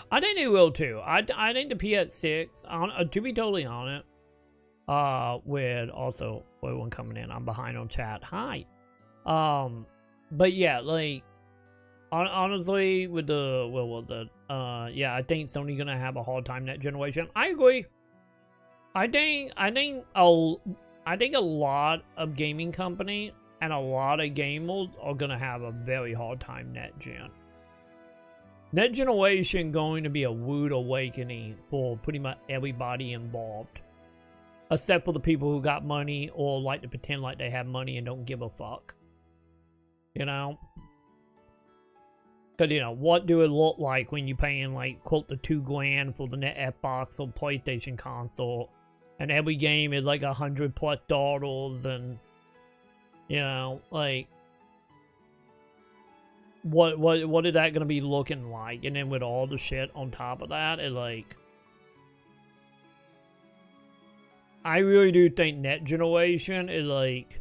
I think they will too. I think the PS6, to be totally honest, with also everyone coming in, I'm behind on chat. Hi. But yeah, like honestly, with the what was it? Yeah, I think Sony's gonna have a hard time that generation. I agree. I think a lot of gaming companies and a lot of gamers are gonna have a very hard time net gen. That generation going to be a rude awakening for pretty much everybody involved. Except for the people who got money or like to pretend like they have money and don't give a fuck. You know? Because, you know, what do it look like when you're paying, like, quote, the $2,000 for the net Xbox or PlayStation console, and every game is like $100+ and, you know, like, what is that gonna be looking like? And then with all the shit on top of that, it like, I really do think net generation is like,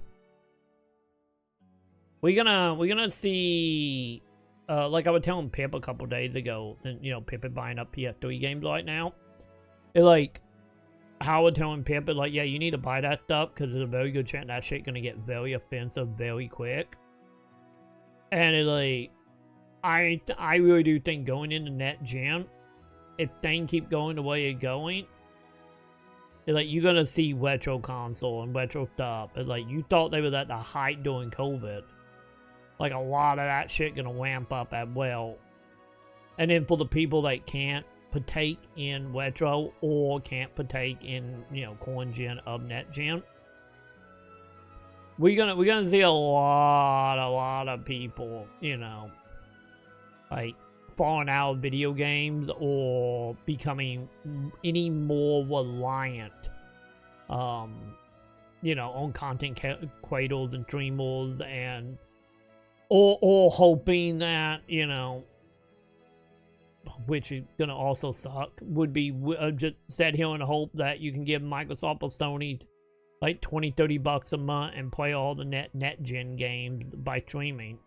we're gonna see, like I was telling Pip a couple days ago, since, you know, Pip is buying up PS3 games right now. It like, how I was telling Pip, it like, yeah, you need to buy that stuff, because there's a very good chance that shit gonna get very offensive very quick. And it like, I really do think going into net gen, if things keep going the way it's going, it's like you're gonna see retro console and retro stuff. It's like you thought they was at the height during COVID. Like a lot of that shit gonna ramp up as well. And then for the people that can't partake in retro or can't partake in, you know, current gen of net gen, we're gonna see a lot of people, you know, like falling out of video games or becoming any more reliant, you know, on content creators and streamers, and or hoping that, you know, which is gonna also suck, would be just sit here and hope that you can give Microsoft or Sony like $20-$30 a month and play all the net gen games by streaming.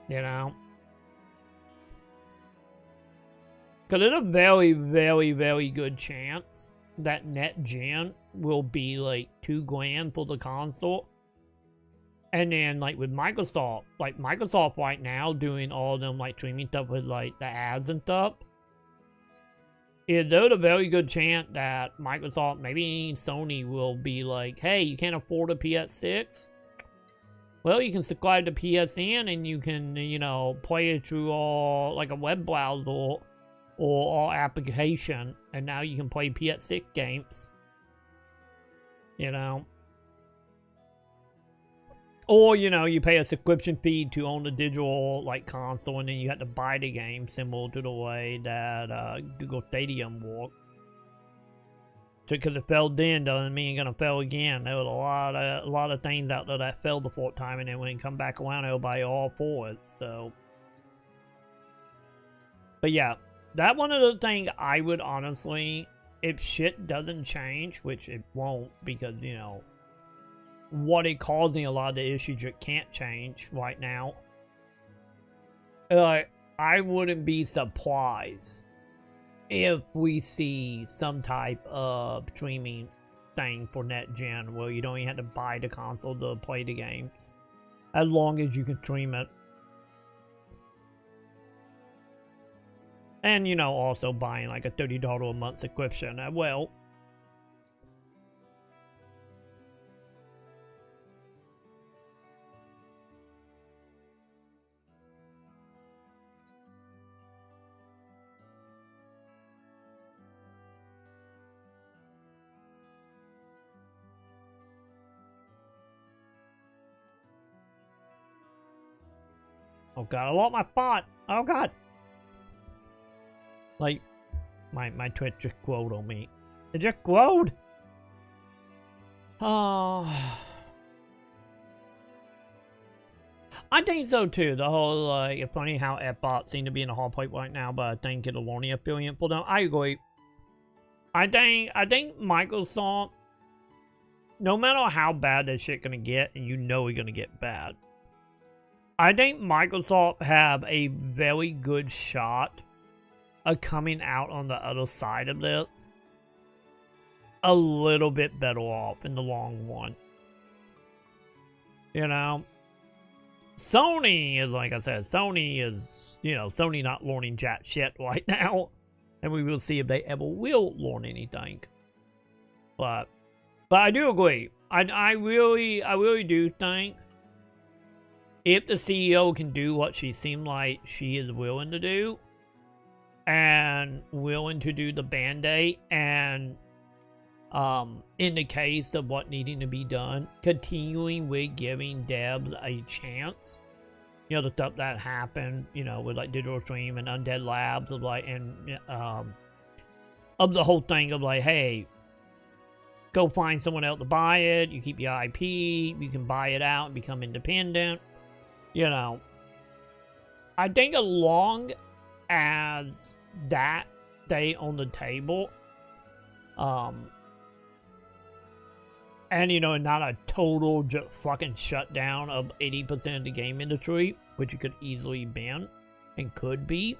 You know? Because there's a very good chance that net gen will be like $2,000 for the console. And then like with Microsoft, like Microsoft right now doing all them like streaming stuff with like the ads and stuff, there's a very good chance that Microsoft, maybe Sony, will be like, hey, you can't afford a PS6? Well, you can subscribe to PSN and you can, you know, play it through all, like a web browser or all application, and now you can play PS6 games. You know? Or, you know, you pay a subscription fee to own the digital, like, console, and then you have to buy the game, similar to the way that Google Stadium worked. Because it failed then doesn't mean it's gonna fail again. There was a lot of things out there that failed the fourth time, and then when it come back around, everybody all for it. So, but yeah, that one of the things I would honestly, if shit doesn't change, which it won't, because, you know, what is causing a lot of the issues that can't change right now. I wouldn't be surprised if we see some type of streaming thing for net gen where you don't even have to buy the console to play the games, as long as you can stream it. And, you know, also buying like a $30 a month subscription as well. Oh god, I lost my spot. Oh god. Like, my Twitch just glowed on me. It just glowed. Oh. I think so too. The whole, like, it's funny how F-Bot seem to be in a hard place right now, but I think it'll only affiliate for them. I agree. I think Microsoft, no matter how bad that shit gonna get, and you know it's gonna get bad, I think Microsoft have a very good shot of coming out on the other side of this a little bit better off in the long run. You know? Sony is, like I said, Sony is, you know, Sony not learning jack shit right now. And we will see if they ever will learn anything. But I do agree. I really do think if the CEO can do what she seemed like she is willing to do, and willing to do the Band-Aid, and in the case of what needing to be done, continuing with giving devs a chance. You know, the stuff that happened, you know, with like Digital Stream and Undead Labs, of like, and of the whole thing of like, hey, go find someone else to buy it. You keep your IP. You can buy it out and become independent. You know, I think as long as that stay on the table, and, you know, not a total just fucking shutdown of 80% of the game industry, which it could easily been and could be.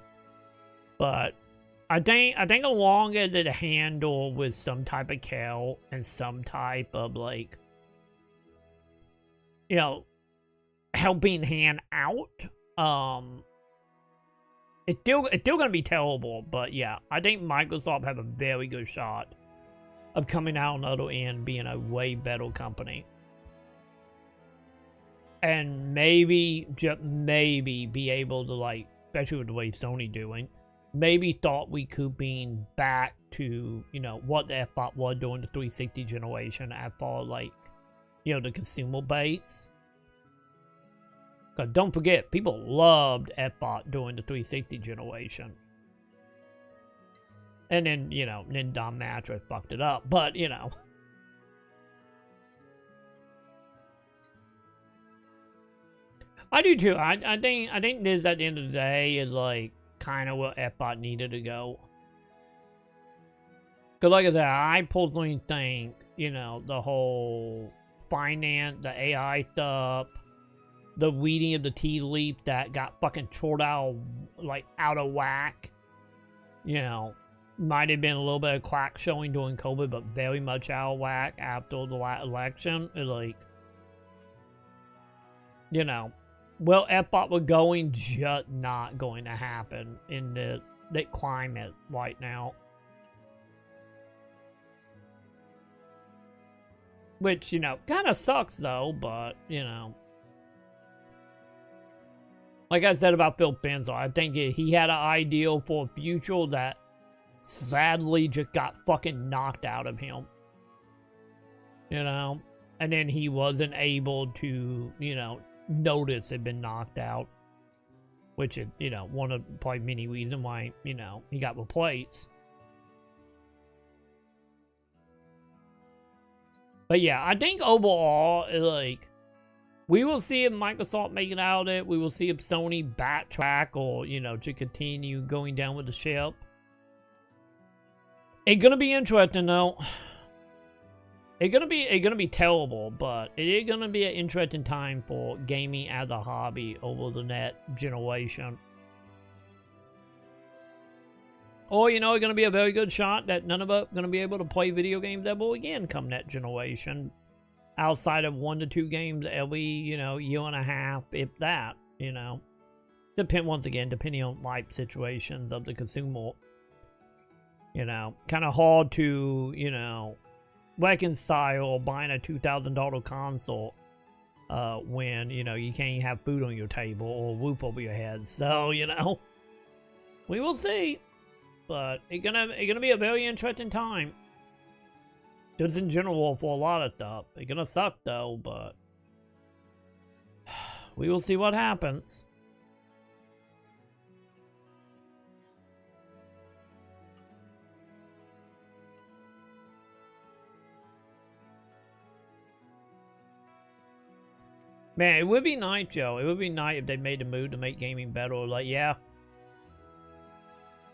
But I think as long as it handled with some type of care and some type of, like, you know, helping hand out, it's still gonna be terrible. But yeah, I think Microsoft have a very good shot of coming out on the other end being a way better company. And maybe, just maybe, be able to, like, especially with the way Sony doing, maybe thought we could be back to, you know, what the F-Bot was during the 360 generation as far as, like, you know, the consumer base. Because don't forget, people loved F-Bot during the 360 generation. And then, you know, then Dom Mattress fucked it up. But, you know. I do too. I think this, at the end of the day, is, like, kind of where F-Bot needed to go. Because, like I said, I personally think, you know, the whole finance, the AI stuff, the reading of the tea leaf that got fucking trolled out, like, out of whack, you know, might have been a little bit of quack showing during COVID, but very much out of whack after the last election. It's like, you know, well, F-Bot was going, just not going to happen in the climate right now. Which, you know, kind of sucks though, but, you know. Like I said about Phil Spencer, I think he had an ideal for a future that sadly just got fucking knocked out of him. You know? And then he wasn't able to, you know, notice had been knocked out. Which is, you know, one of probably many reasons why, you know, he got replaced. But yeah, I think overall, like, we will see if Microsoft make it out of it. We will see if Sony backtrack or, you know, to continue going down with the ship. It's gonna be interesting though. It's gonna be terrible, but it is gonna be an interesting time for gaming as a hobby over the next generation. Or, you know, it's gonna be a very good shot that none of us are gonna be able to play video games ever again come that generation. Outside of 1 to 2 games every, you know, year and a half, if that, you know. Once again, depending on life situations of the consumer. You know, kind of hard to, you know, reconcile buying a $2,000 console when, you know, you can't have food on your table or a roof over your head. So, you know, we will see. But it's gonna be a very interesting time. Just in general for a lot of stuff. It's gonna suck though, but we will see what happens. Man, it would be nice, Joe. It would be nice if they made the move to make gaming better. Like, yeah.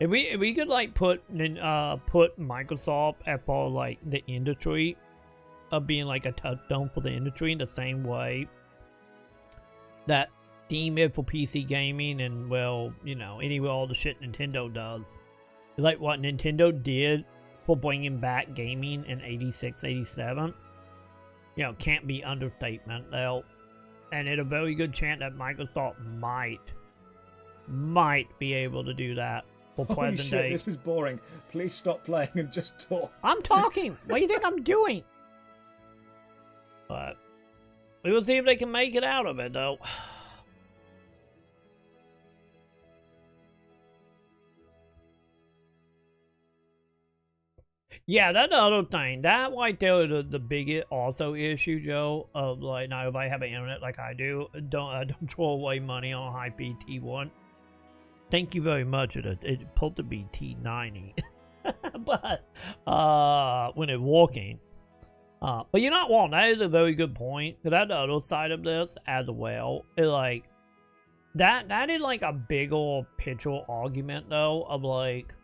If we could like put Microsoft at part of like the industry of being like a touchstone for the industry in the same way that Steam is for PC gaming, and well, you know, anyway, all the shit Nintendo does. Like what Nintendo did for bringing back gaming in 86, 87, you know, can't be understatement. They'll, and it's a very good chance that Microsoft might be able to do that for Holy present shit, day. this is boring. Please stop playing and just talk. I'm talking. What do you think I'm doing? But we will see if they can make it out of it, though. Yeah, that's the other thing. That right there is the biggest also issue, Joe, of like, now if I have an internet like I do, don't throw away money on high-speed T1. Thank you very much. It's supposed to be T90. But when it's working. But you're not wrong. That is a very good point. Because that's the other side of this as well. It's like, that is like a bigger picture argument, though, of like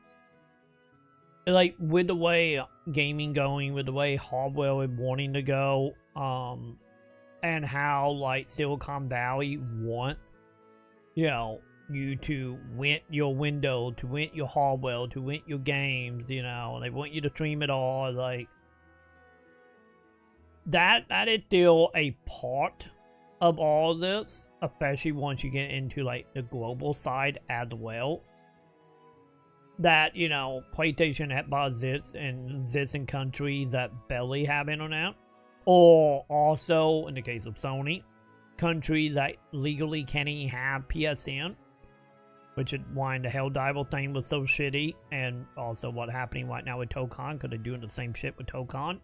with the way gaming going, with the way hardware is wanting to go, and how like Silicon Valley want, you know, you to rent your window, to rent your hardware, to rent your games, you know, and they want you to stream it all, like that is still a part of all of this, especially once you get into like the global side as well. That, you know, PlayStation exists in countries that barely have internet, or also, in the case of Sony, countries that legally can't even have PSN, which is why the Helldiver thing was so shitty, and also what's happening right now with Tokon, because they're doing the same shit with Tokon.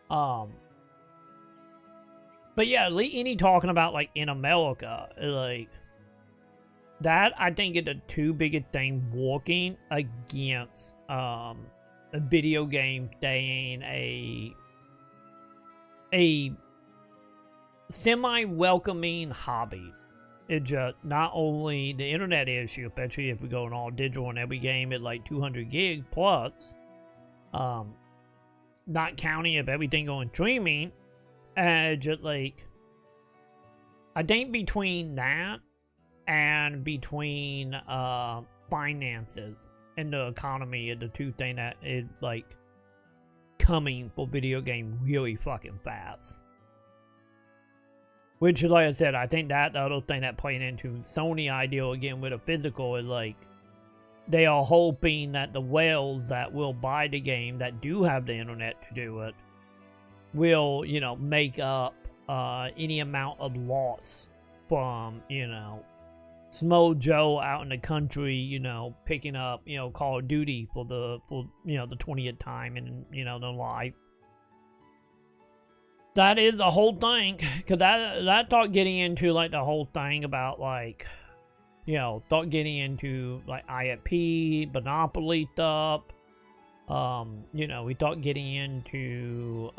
But yeah, any talking about, like, in America, like, that, I think, is the two biggest things working against a video game staying a semi-welcoming hobby. It's just not only the internet issue, especially if we go in all digital and every game at like 200 gig plus, not counting if everything going streaming, and just like, I think between that and between finances and the economy are the two things that is like coming for video game really fucking fast. Which, like I said, I think that the other thing that playing into Sony ideal again with a physical is like they are hoping that the whales that will buy the game that do have the internet to do it will, you know, make up any amount of loss from, you know, Smo Joe out in the country, you know, picking up, you know, Call of Duty for you know, the 20th time and, you know, the live. That is the whole thing, because that start getting into, like, the whole thing about, like, you know, start getting into, like, IFP, Monopoly stuff. You know, we start getting into,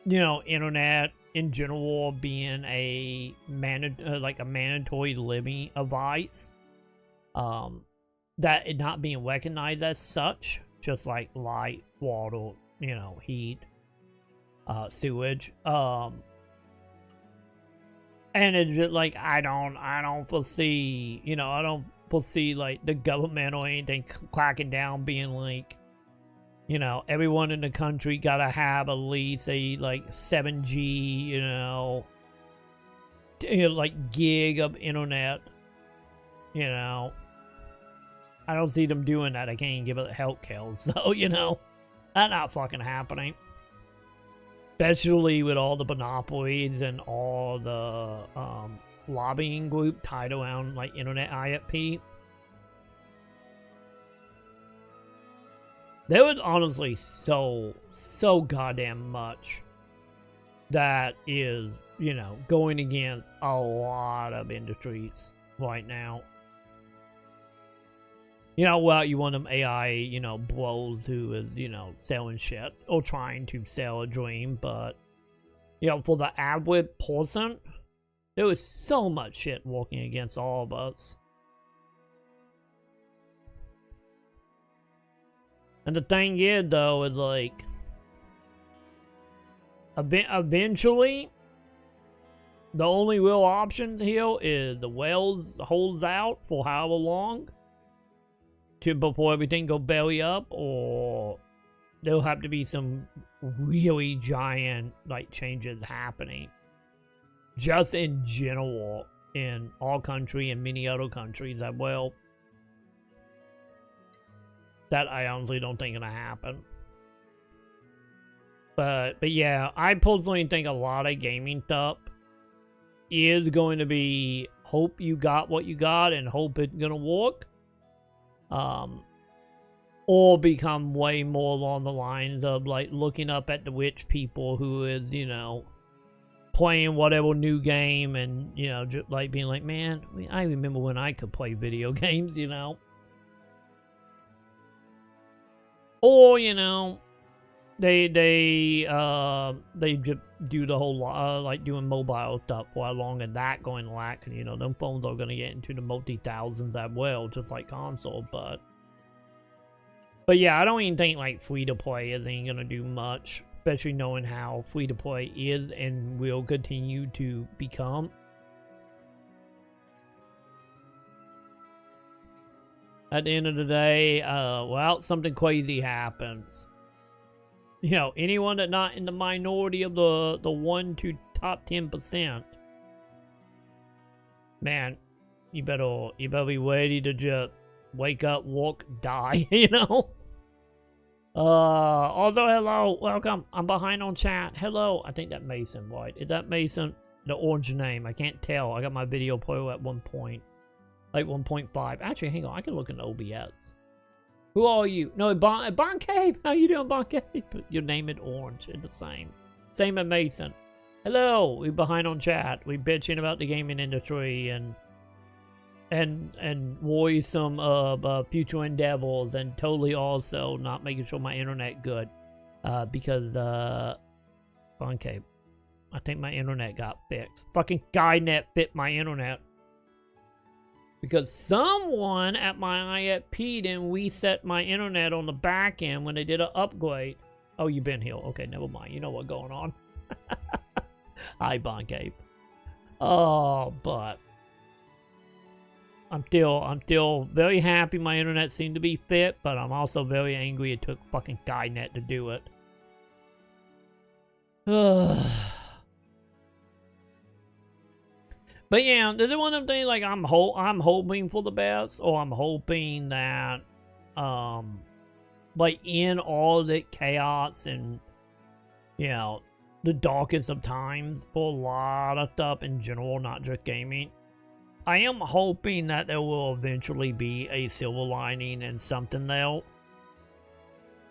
you know, internet in general being a mandatory living advice, that it not being recognized as such, just like light, water, you know, heat, sewage, and it's just like I don't foresee, you know, I don't foresee like the government or anything clacking down, being like, you know, everyone in the country gotta have at least a, like, 7G, you know, like, gig of internet, you know. I don't see them doing that. I can't even give it health care, so, you know, that's not fucking happening. Especially with all the monopolies and all the lobbying group tied around, like, internet IFP. There was honestly so goddamn much that is, you know, going against a lot of industries right now. You know, well, you want them AI, you know, bros who is, you know, selling shit or trying to sell a dream, but, you know, for the average person, There was so much shit working against all of us. And the thing is, though, is like, eventually, the only real option here is the Wales holds out for however long before everything go belly up, or there'll have to be some really giant like changes happening. Just in general, in our country and many other countries as well. That I honestly don't think gonna happen. But yeah, I personally think a lot of gaming stuff is going to be hope you got what you got and hope it's gonna work. Or become way more along the lines of like looking up at the rich people who is, you know, playing whatever new game and, you know, just like being like, man, I remember when I could play video games, you know. Or, you know, they just do the whole like doing mobile stuff for how long and that going to last. And, you know, them phones are going to get into the multi-thousands as well, just like console. But yeah, I don't even think like free-to-play isn't going to do much. Especially knowing how free-to-play is and will continue to become. At the end of the day, well, something crazy happens. You know, anyone that's not in the minority of the 1 to top 10%, man, you better be ready to just wake up, walk, die, you know? Also, hello, welcome. I'm behind on chat. Hello, I think that Mason, right? Is that Mason? The orange name, I can't tell. I got my video player at 1 point, like 1.5. Actually, hang on, I can look in OBS. Who are you? No, Bon Cave. How you doing, Bon Cave? Your name is orange. It's the same. Same as Mason. Hello, we behind on chat. We bitching about the gaming industry and worrisome future endeavors, and totally also not making sure my internet good, because okay, I think my internet got fixed. Fucking Skynet fit my internet because someone at my ISP didn't reset my internet on the back end when they did an upgrade. Oh, you been here? Okay, never mind. You know what's going on. Hi, Bon Cape. Oh, but I'm still very happy my internet seemed to be fit, but I'm also very angry it took fucking Skynet to do it. But yeah, this is one of them things, like, I'm hoping for the best, or I'm hoping that, like, in all the chaos and, you know, the darkest of times for a lot of stuff in general, not just gaming, I am hoping that there will eventually be a silver lining and something there,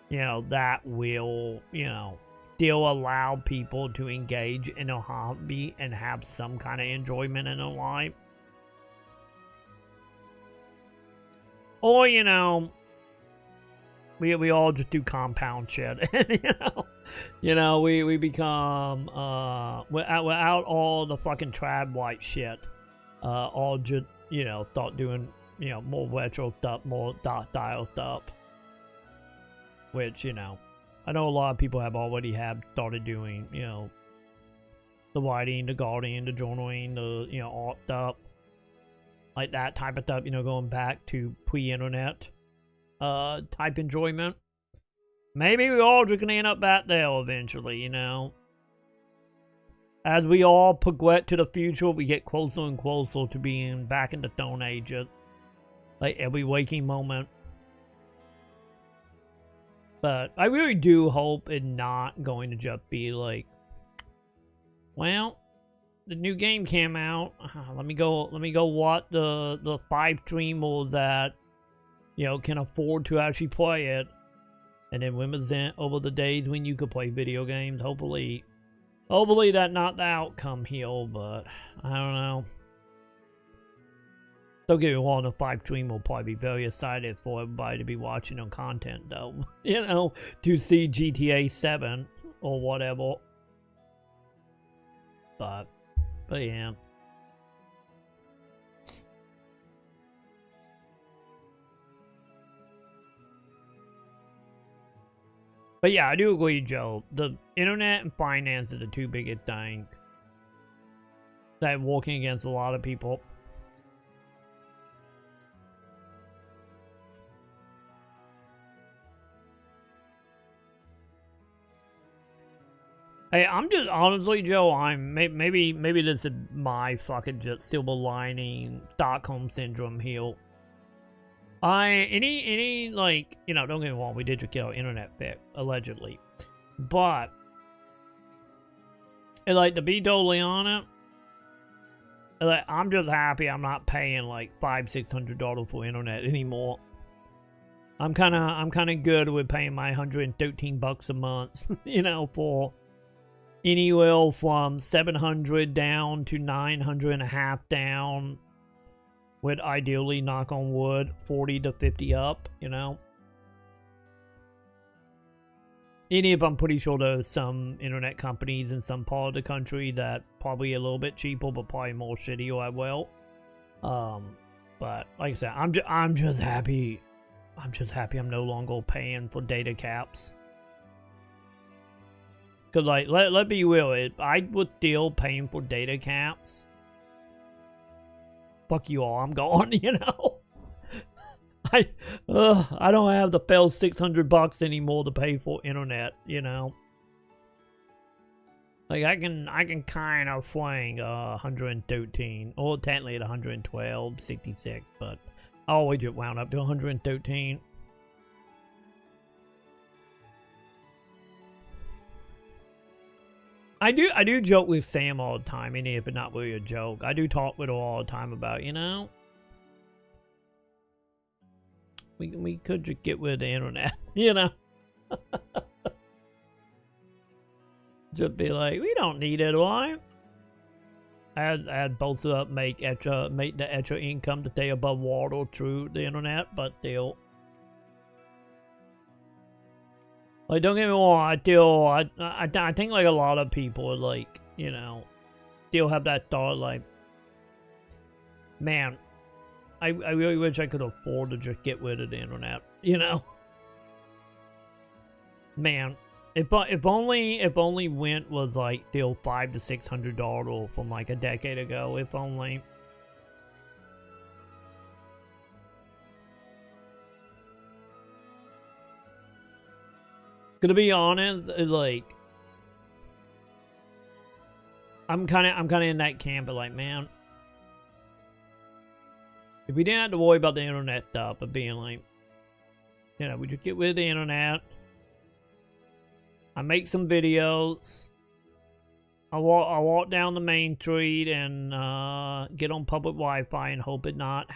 you know, that will, you know, still allow people to engage in a hobby and have some kind of enjoyment in their life. Or, you know, we all just do compound shit, and you know, we become without all the fucking trad white shit. All just, you know, start doing, you know, more retro stuff, more style stuff. Which, you know, I know a lot of people have already started doing, you know, the writing, the gardening, the journaling, the, you know, art stuff. Like that type of stuff, you know, going back to pre-internet type enjoyment. Maybe we're all just gonna end up back there eventually, you know. As we all progress to the future, we get closer and closer to being back in the Stone Ages. Like every waking moment. But I really do hope it's not going to just be like, well, the new game came out. Let me go watch the 5 streamers that, you know, can afford to actually play it. And then represent over the days when you could play video games. Hopefully that's not the outcome here, but I don't know. Don't get me wrong, the 5 stream will probably be very excited for everybody to be watching on content, though. You know, to see GTA 7 or whatever. But yeah. But yeah, I do agree, Joe. The internet and finance are the two biggest things that are working against a lot of people. Hey, I'm just honestly, Joe. Maybe this is my fucking just silver lining Stockholm syndrome here. Any like, you know, don't get me wrong, we did just get our internet fixed, allegedly, but and, like, to be totally honest, like, I'm just happy I'm not paying like $500-600 for internet anymore. I'm kind of good with paying my $113 a month, you know, for anywhere from 700 down to 900 and a half down, with ideally, knock on wood, 40 to 50 up, you know. Even if I'm pretty sure there's some internet companies in some part of the country that probably a little bit cheaper, but probably more shitty as well. But like I said, I'm just happy. I'm just happy I'm no longer paying for data caps. Cause like, let's be real, if I was still paying for data caps, fuck you all, I'm gone, you know? I don't have the fell $600 anymore to pay for internet, you know? Like, I can kind of fling 113, or technically at 112, 66, but I always just wound up to 113. I do joke with Sam all the time, and if it's not really a joke, I do talk with her all the time about, you know, we could just get rid of the internet, you know. Just be like, we don't need it, why? I'd both of us make the extra income to stay above water through the internet, but still. Like, don't get me wrong, I think, like, a lot of people are, like, you know, still have that thought, like, man, I really wish I could afford to just get rid of the internet, you know? Man, if only Wint was, like, still $500 to $600 from, like, a decade ago, if only. To be honest, like, I'm kind of in that camp of, like, man, if we didn't have to worry about the internet stuff, of being like, you know, we just get rid of the internet, I make some videos, I walk down the main street and get on public Wi-Fi and hope it not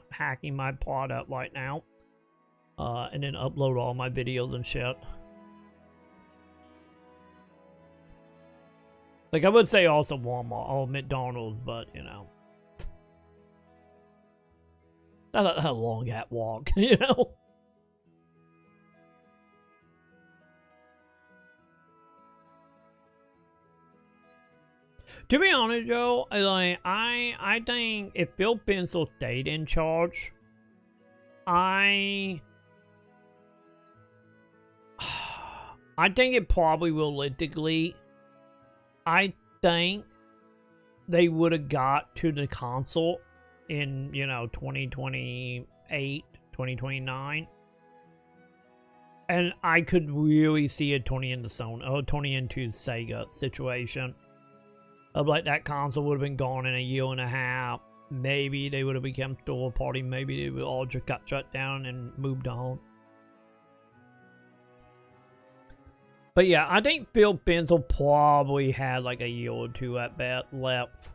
hacking my plot up right now, and then upload all my videos and shit. Like, I would say also Walmart or McDonald's, but, you know. That's a long at walk, you know? To be honest, Joe, like, I think if Phil Pencil stayed in charge, I think it probably realistically, I think they would have got to the console in, you know, 2028, 2029. And I could really see it turning into Sony, or turning into Sega situation. Of like, that console would have been gone in a year and a half. Maybe they would have become third party. Maybe they would all just got shut down and moved on. But yeah, I think Phil Pencil probably had like a year or two at bat left.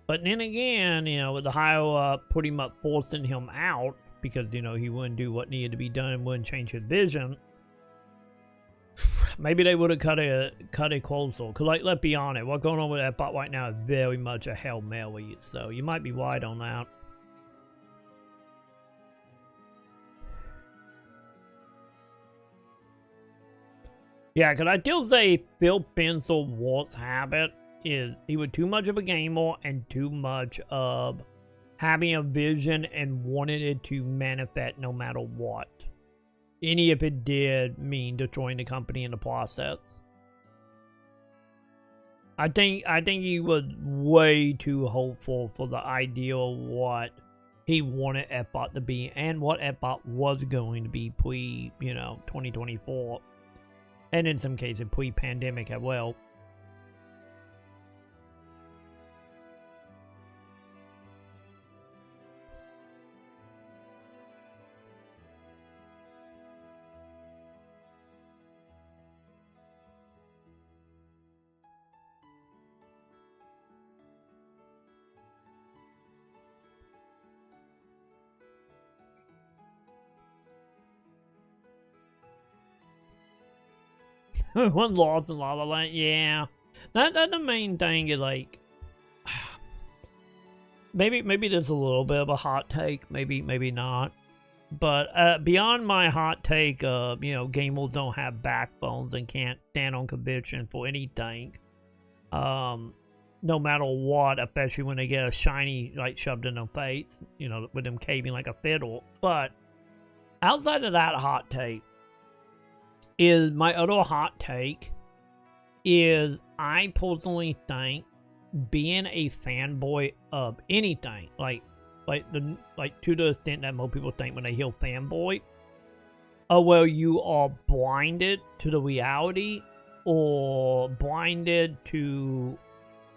But then again, you know, with the higher up pretty much forcing him out because, you know, he wouldn't do what needed to be done and wouldn't change his vision. Maybe they would have cut it closer. Because, like, let's be honest, what's going on with that bot right now is very much a Hail Mary. So you might be right on that. Yeah, because I still say Phil Pencil's worst habit is he was too much of a gamer and too much of having a vision and wanted it to manifest no matter what. any if it did mean destroying the company in the process. I think he was way too hopeful for the ideal of what he wanted Epbot to be and what Epbot was going to be pre, 2024. And in some cases pre-pandemic as well. One loss in La La Land, yeah. That's the main thing is like, maybe there's a little bit of a hot take, maybe not. But beyond my hot take of, gamers don't have backbones and can't stand on conviction for anything. No matter what, especially when they get a shiny like shoved in their face, with them caving like a fiddle. But outside of that hot take, is my other hot take is I personally think being a fanboy of anything, like to the extent that most people think when they hear fanboy, well, you are blinded to the reality or blinded to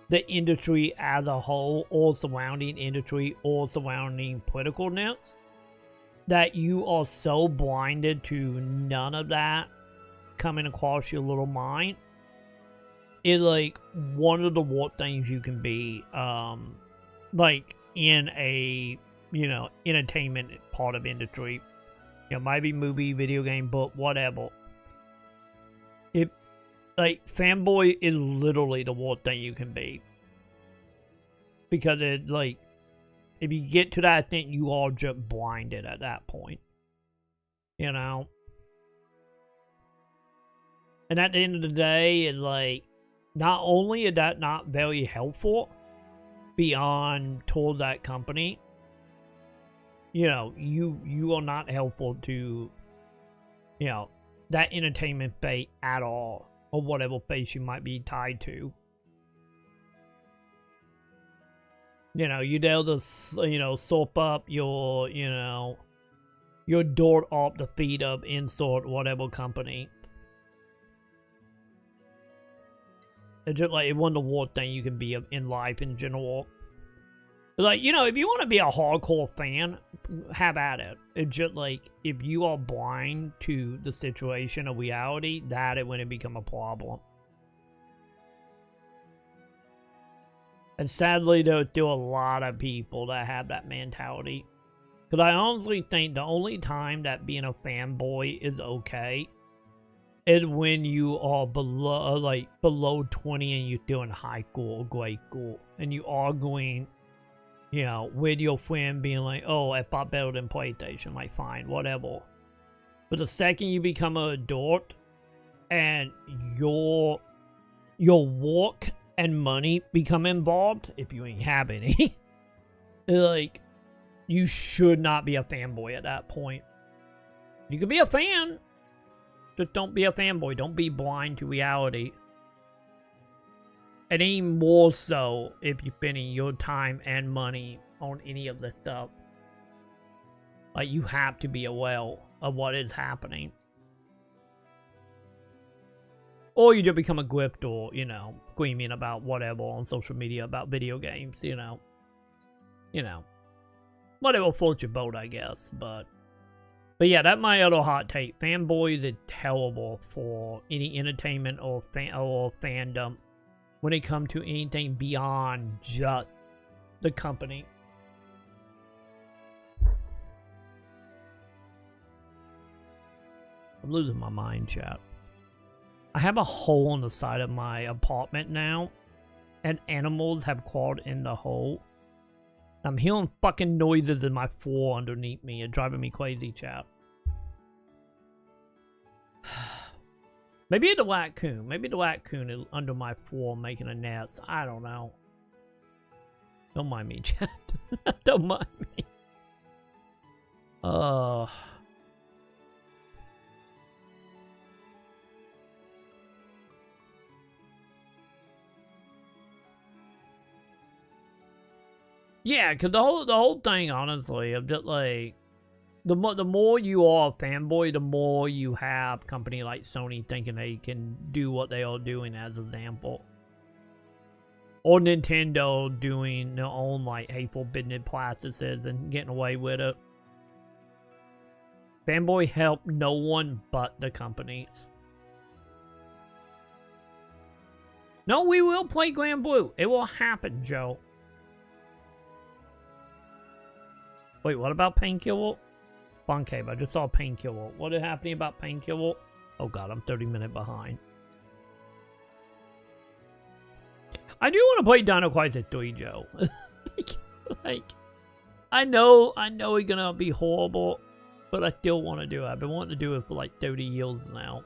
the industry as a whole or surrounding industry or surrounding politicalness, that you are so blinded to none of that coming across your little mind is like one of the worst things you can be, like in a entertainment part of industry. Might be movie, video game, book, whatever. If like fanboy is literally the worst thing you can be, because it like if you get to that extent, you are just blinded at that point. And at the end of the day, it's like, not only is that not very helpful beyond towards that company, you are not helpful to, that entertainment fate at all, or whatever face you might be tied to. You'd able to, soap up your, your dirt off the feet of insert whatever company. It's just like one of the worst thing you can be in life in general. Like, if you want to be a hardcore fan, have at it. It's just like, if you are blind to the situation of reality, that is when it become a problem. And sadly, there's still a lot of people that have that mentality. Because I honestly think the only time that being a fanboy is okay is when you are below 20 and you're still in high school or grade school. And you are going, with your friend being like, oh, I thought better than PlayStation. Like, fine, whatever. But the second you become an adult and your work and money become involved, if you ain't have any, like, you should not be a fanboy at that point. You can be a fan, just don't be a fanboy. Don't be blind to reality. And even more so if you're spending your time and money on any of this stuff. Like, you have to be aware of what is happening. Or you just become a grifter, screaming about whatever on social media about video games, Whatever floats your boat, I guess, but yeah, that's my other hot take. Fanboys are terrible for any entertainment or fandom when it comes to anything beyond just the company. I'm losing my mind, chat. I have a hole in the side of my apartment now, and animals have crawled in the hole. I'm hearing fucking noises in my floor underneath me. It's driving me crazy, chat. Maybe the raccoon. Maybe the raccoon is under my floor making a nest. I don't know. Don't mind me, chat. Don't mind me. Yeah, because the whole thing, honestly, of just like the more you are a fanboy, the more you have company like Sony thinking they can do what they are doing, as example, or Nintendo doing their own like hateful business practices and getting away with it. Fanboy help no one but the companies. No, we will play Granblue. It will happen, Joe. Wait, what about Painkiller? Fun Cave, I just saw Painkiller. What is happening about Painkiller? Oh god, I'm 30 minutes behind. I do want to play Dino Crisis 3, Joe. like, I know it's gonna be horrible, but I still want to do it. I've been wanting to do it for like 30 years now.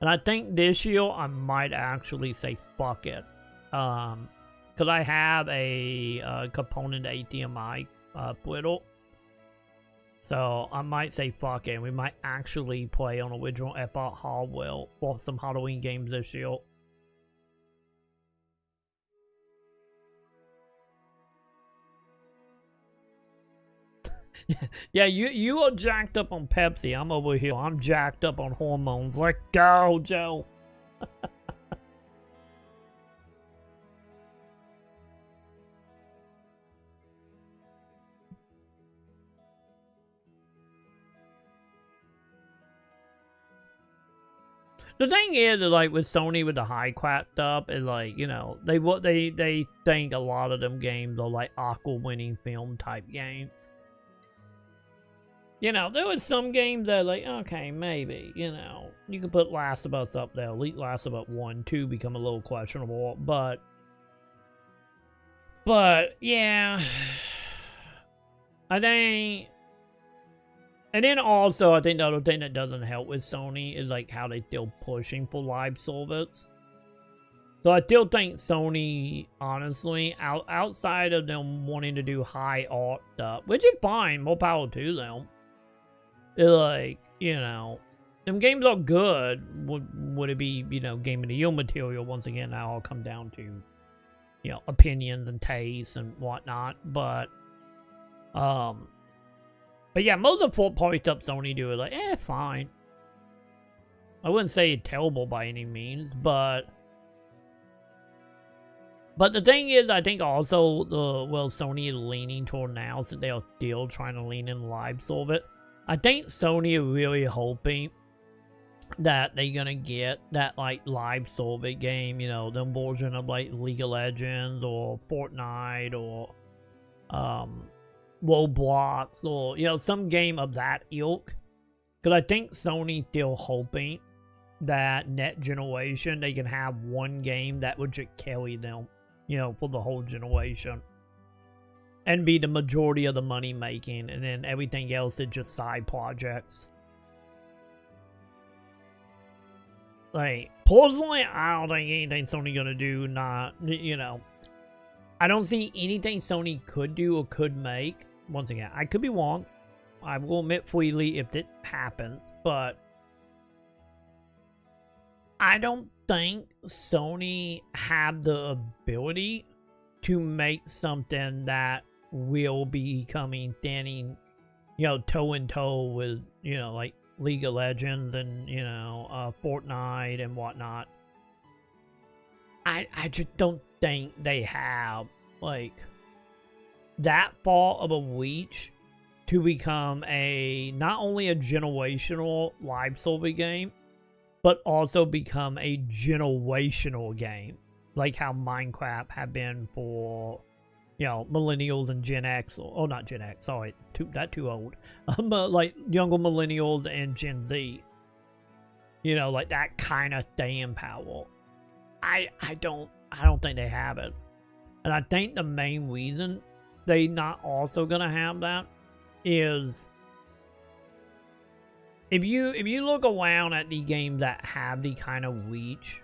And I think this year I might actually say fuck it. Because I have a component HDMI Twiddle. So I might say fuck it, and we might actually play on original Epoch hardware for some Halloween games this year. Yeah, you are jacked up on Pepsi. I'm over here. I'm jacked up on hormones. Let go, Joe. The thing is, like, with Sony with the high crap stuff, is like, you know, they think a lot of them games are like Oscar-winning film type games. You know, there was some games that are like, okay, maybe, you know, you can put Last of Us up there. Elite Last of Us 1, 2 become a little questionable, but yeah, I think. And then also, I think the other thing that doesn't help with Sony is like how they still pushing for live service. So I still think Sony, honestly, outside of them wanting to do high art stuff, which is fine, more power to them. They're like, you know, them games are good. Would it be, you know, game of the year material? Once again, that all come down to, you know, opinions and tastes and whatnot. But yeah, most of the fourth-party stuff Sony do is like, fine. I wouldn't say terrible by any means, but the thing is, I think also Sony is leaning toward now, since they are still trying to lean in live service. I think Sony is really hoping that they're gonna get that like live service game, you know, them version of like League of Legends or Fortnite or Roblox, or, you know, some game of that ilk. Because I think Sony's still hoping that next generation they can have one game that would just carry them, you know, for the whole generation. And be the majority of the money making, and then everything else is just side projects. Like, personally, I don't think anything Sony gonna do, you know, I don't see anything Sony could do or could make. Once again, I could be wrong. I will admit freely if it happens, but I don't think Sony have the ability to make something that will be standing, you know, toe in toe with, you know, like League of Legends and, you know, Fortnite and whatnot. I just don't think they have, like, that far of a reach to become not only a generational live service game, but also become a generational game, like how Minecraft have been for, you know, millennials and Gen X, or not Gen X, sorry, too old, like younger millennials and Gen Z. You know, like that kind of staying power. I don't think they have it, and I think the main reason they not also gonna have that is if you look around at the games that have the kind of reach,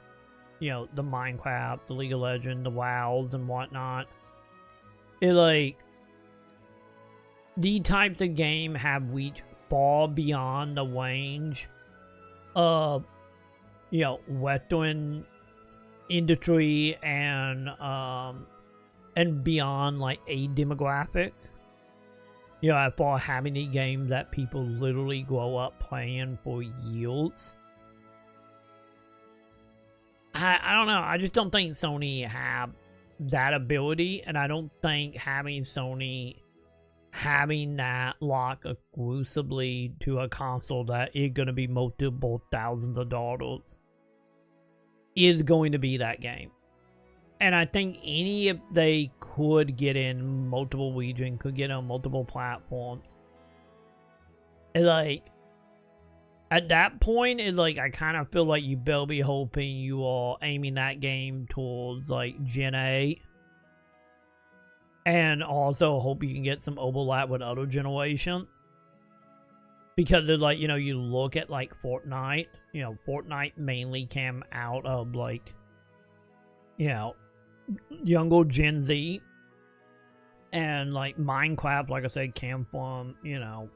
you know, the Minecraft, the League of Legends, the WoWs and whatnot, it like the types of game have reached far beyond the range of, you know, Western industry and and beyond like a demographic. You know, for having a game that people literally grow up playing for years. I don't know. I just don't think Sony have that ability, and I don't think having Sony having that lock exclusively to a console that is going to be multiple thousands of dollars is going to be that game. And I think if they could get in multiple regions, could get on multiple platforms, and like, at that point, it's like, I kind of feel like you better be hoping you are aiming that game towards, like, Gen A. And also hope you can get some overlap with other generations. Because, it's like, you know, you look at, like, Fortnite. You know, Fortnite mainly came out of, like, you know, younger Gen Z. And, like, Minecraft, like I said, came from, you know,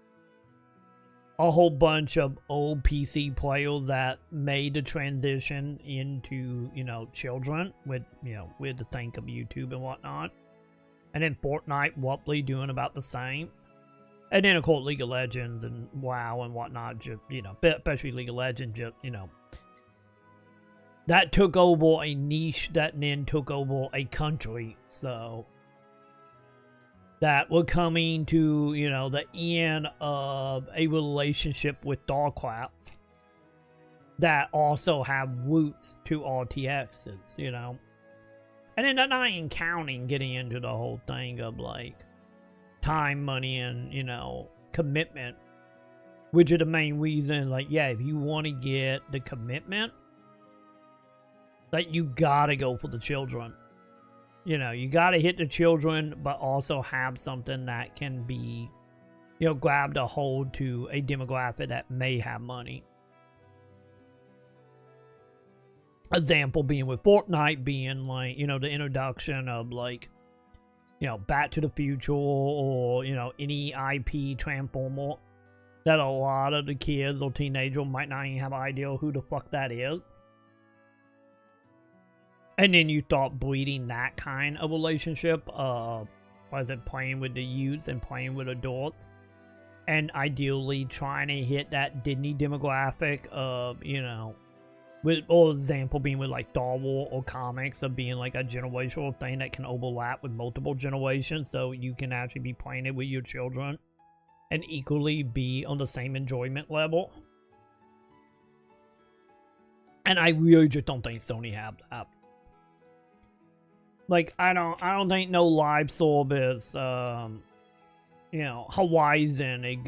a whole bunch of old PC players that made the transition into, you know, children with, you know, with the think of YouTube and whatnot. And then Fortnite roughly doing about the same. And then, of course, League of Legends and WoW and whatnot, just, you know, especially League of Legends, just, you know, that took over a niche that then took over a country, so that we're coming to, you know, the end of a relationship with StarCraft that also have roots to RTXs, you know. And then that not even counting getting into the whole thing of, like, time, money, and, you know, commitment. Which are the main reason, like, yeah, if you want to get the commitment, like, you gotta go for the children. You know, you gotta hit the children, but also have something that can be, you know, grabbed a hold to a demographic that may have money. Example being with Fortnite being, like, you know, the introduction of, like, you know, Back to the Future or, you know, any IP Transformer that a lot of the kids or teenagers might not even have an idea who the fuck that is. And then you start breeding that kind of relationship, playing with the youths and playing with adults. And ideally trying to hit that Disney demographic of, you know, with, or example being with like Star Wars or comics of being like a generational thing that can overlap with multiple generations. So you can actually be playing it with your children and equally be on the same enjoyment level. And I really just don't think Sony have that. Like, I don't think no live service, you know, Horizon is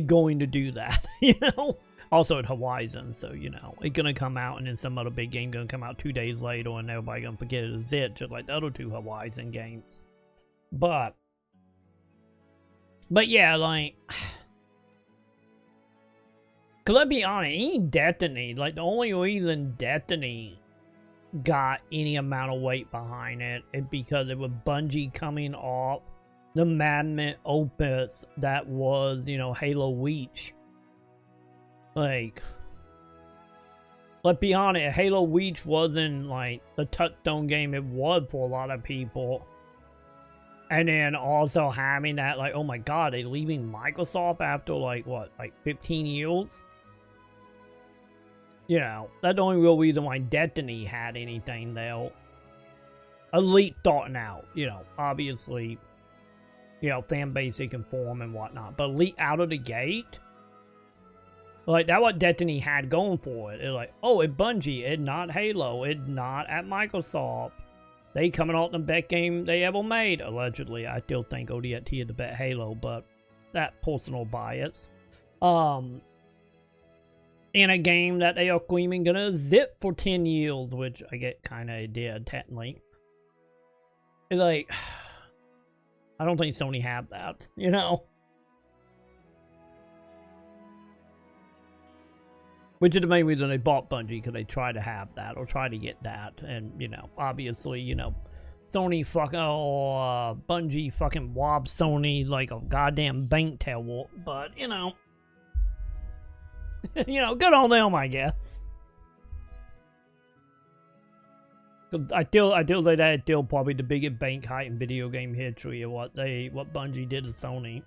going to do that, you know? Also at Horizon, so, you know, it's gonna come out and then some other big game gonna come out 2 days later and everybody gonna forget it is it, just like the other two Horizon games. But yeah, like, cause let's be honest, ain't Destiny, like, the only reason Destiny got any amount of weight behind it is because it was Bungie coming off the Madden opus that was, you know, Halo Reach. Like, let's be honest, Halo Reach wasn't like the touchstone game it was for a lot of people. And then also having that, like, oh my god, they're leaving Microsoft after, like, what, like 15 years? You know, that's the only real reason why Destiny had anything there. Elite starting out, you know, obviously, you know, fan base they can form and whatnot. But Elite out of the gate, like, that's what Destiny had going for it. It's like, oh, it's Bungie, it's not Halo, it's not at Microsoft. They coming off the best game they ever made, allegedly. I still think ODST is the best Halo, but that personal bias. In a game that they are claiming gonna zip for 10 years, which I get kinda did, technically. It's like, I don't think Sony have that, you know? Which is the main reason they bought Bungie, because they tried to have that, or try to get that, and, you know, obviously, you know, Sony fucking, Bungie fucking robbed Sony like a goddamn bank teller, but, you know, you know, good on them, I guess. 'Cause I still say that's still probably the biggest bank heist in video game history of what Bungie did to Sony.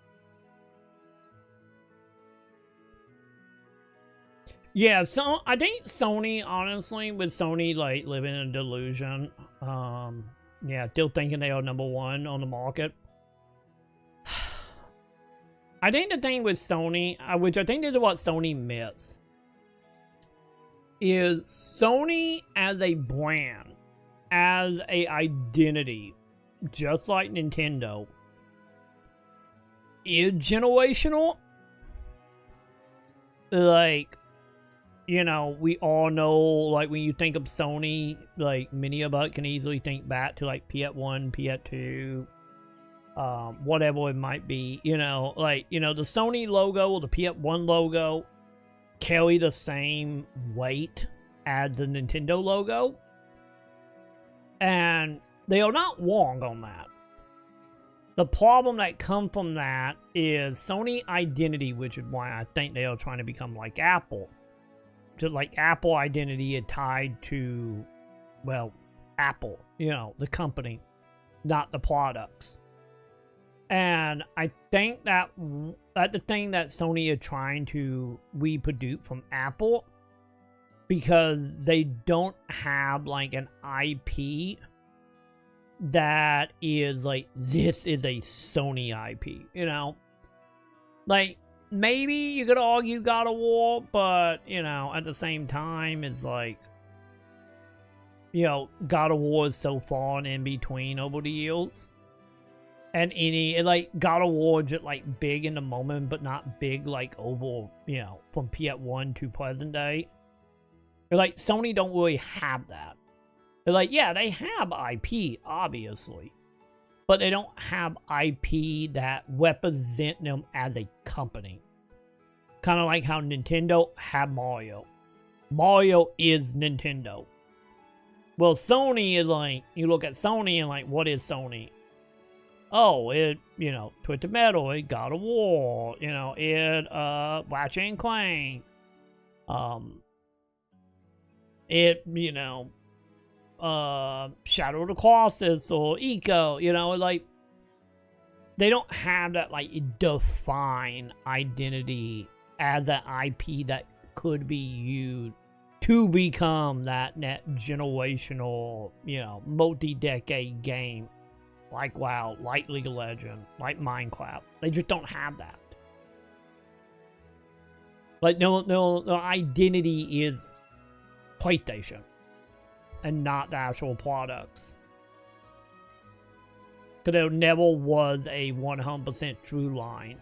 Yeah, so I think Sony, honestly, with Sony like living in a delusion, yeah, still thinking they are #1 on the market. I think the thing with Sony, which I think is what Sony missed, is Sony as a brand, as a identity, just like Nintendo, is generational. Like, you know, we all know, like, when you think of Sony, like, many of us can easily think back to, like, PS1, PS2, whatever it might be, you know, like, you know, the Sony logo or the PS1 logo carry the same weight as the Nintendo logo, and they are not wrong on that. The problem that comes from that is Sony identity, which is why I think they are trying to become like Apple. Just like Apple identity is tied to, well, Apple, you know, the company, not the products. And I think that's the thing that Sony is trying to reproduce from Apple, because they don't have like an IP that is like, this is a Sony IP, you know? Like, maybe you could argue God of War, but, you know, at the same time, it's like, you know, God of War is so far and in between over the years. And like, God of War just, like, big in the moment, but not big, like, over, you know, from PS1 to present day. Like, Sony don't really have that. They're like, yeah, they have IP, obviously. But they don't have IP that represent them as a company. Kind of like how Nintendo had Mario. Mario is Nintendo. Well, Sony is like, you look at Sony and like, what is Sony? Oh, it, you know, Twisted Metal, it God of War, you know, it, Ratchet and Clank. It, you know, Shadow of the Colossus or Eco, you know, like, they don't have that, like, defined identity as an IP that could be used to become that generational, you know, multi-decade game, like WoW, like League of Legends, like Minecraft. They just don't have that. Like, no identity is PlayStation and not the actual products. Because there never was a 100% true line.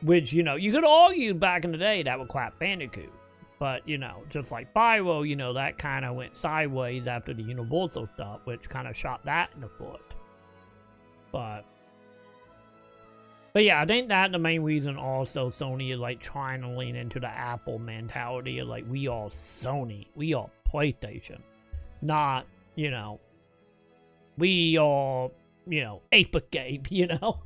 Which, you know, you could argue back in the day that was Crash Bandicoot. But, you know, just like Pyro, you know, that kind of went sideways after the Universal stuff, which kind of shot that in the foot. But yeah, I think that's the main reason also Sony is, like, trying to lean into the Apple mentality of, like, we are Sony. We are PlayStation. Not, you know, we are, you know, Ape Game, you know?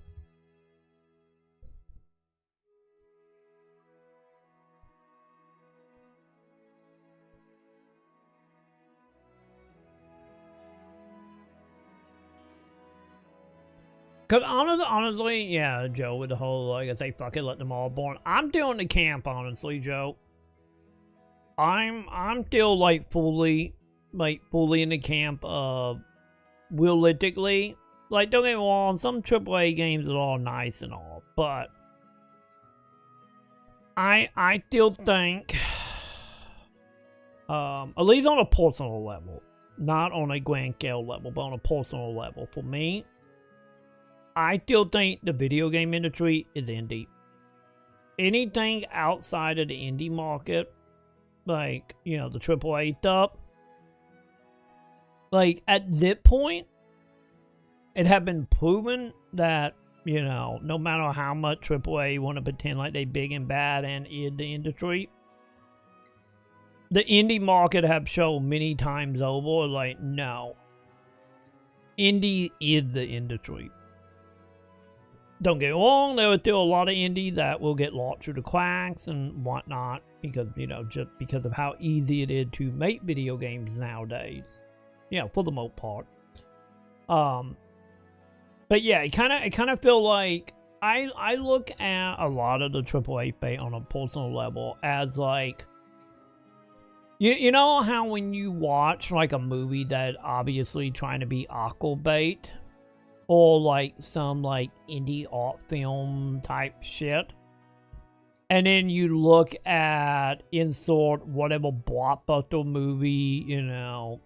Because honestly, yeah, Joe, with the whole, like, I say, fuck it, let them all born. I'm doing the camp, honestly, Joe. I'm still, like, fully in the camp of, realistically, like, don't get me wrong, some AAA games are all nice and all, but I still think, at least on a personal level, not on a grand scale level, but on a personal level, for me, I still think the video game industry is indie. Anything outside of the indie market, like, you know, the AAA stuff, like, at this point, it have been proven that, you know, no matter how much AAA want to pretend like they big and bad and in the industry, the indie market have shown many times over, like, no. Indie is the industry. Don't get me wrong, there are still a lot of indie that will get locked through the cracks and whatnot, because, you know, just because of how easy it is to make video games nowadays. you know, for the most part. But yeah, it kind of feel like I look at a lot of the AAA bait on a personal level as like, you know how when you watch like a movie that obviously trying to be aqua bait, or like some like indie art film type shit, and then you look at insert whatever blockbuster movie, you know,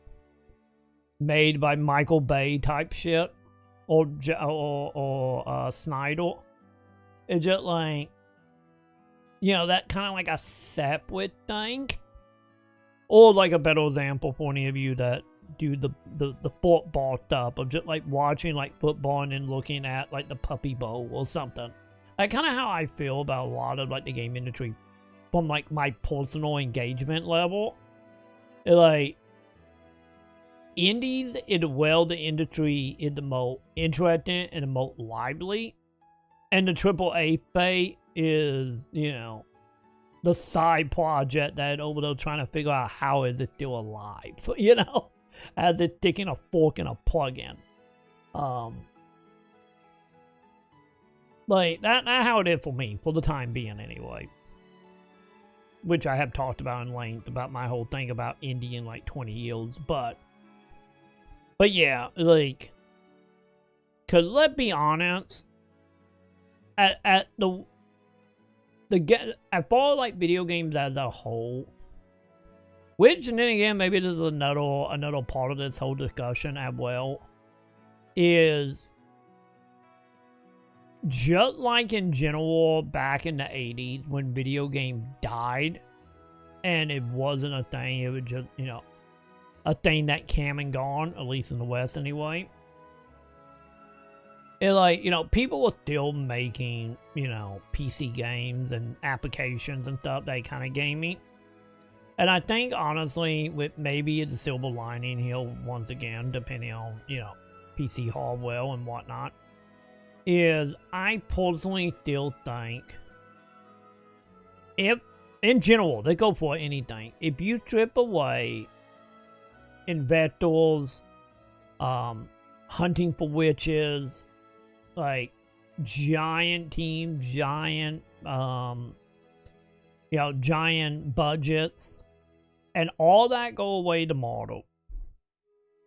made by Michael Bay type shit, or Snyder. It's just like, you know, that kind of like a separate thing. Or like a better example for any of you that do the football stuff of just like watching like football and then looking at like the Puppy Bowl or something. That's kind of how I feel about a lot of like the game industry from like my personal engagement level. Like, indies is well the industry is the most interesting and the most lively, and the AAA bait is, you know, the side project that over there trying to figure out how is it still alive, you know, as it's sticking a fork in a plug-in. Like that's how it is for me for the time being, anyway. Which I have talked about in length about my whole thing about indie in like 20 years, but yeah, like, cause let's be honest, at as far as like video games as a whole, which, and then again, maybe this is another part of this whole discussion as well, is just like in general back in the 80s when video game died and it wasn't a thing, it was just, you know, a thing that came and gone, at least in the West anyway. It like, you know, people were still making, you know, PC games and applications and stuff, that kind of gaming. And I think, honestly, with maybe the silver lining here, once again, depending on, you know, PC hardware and whatnot, is I personally still think, if, in general, they go for anything, if you strip away investors, hunting for witches, like giant teams, giant, you know, giant budgets, and all that go away tomorrow,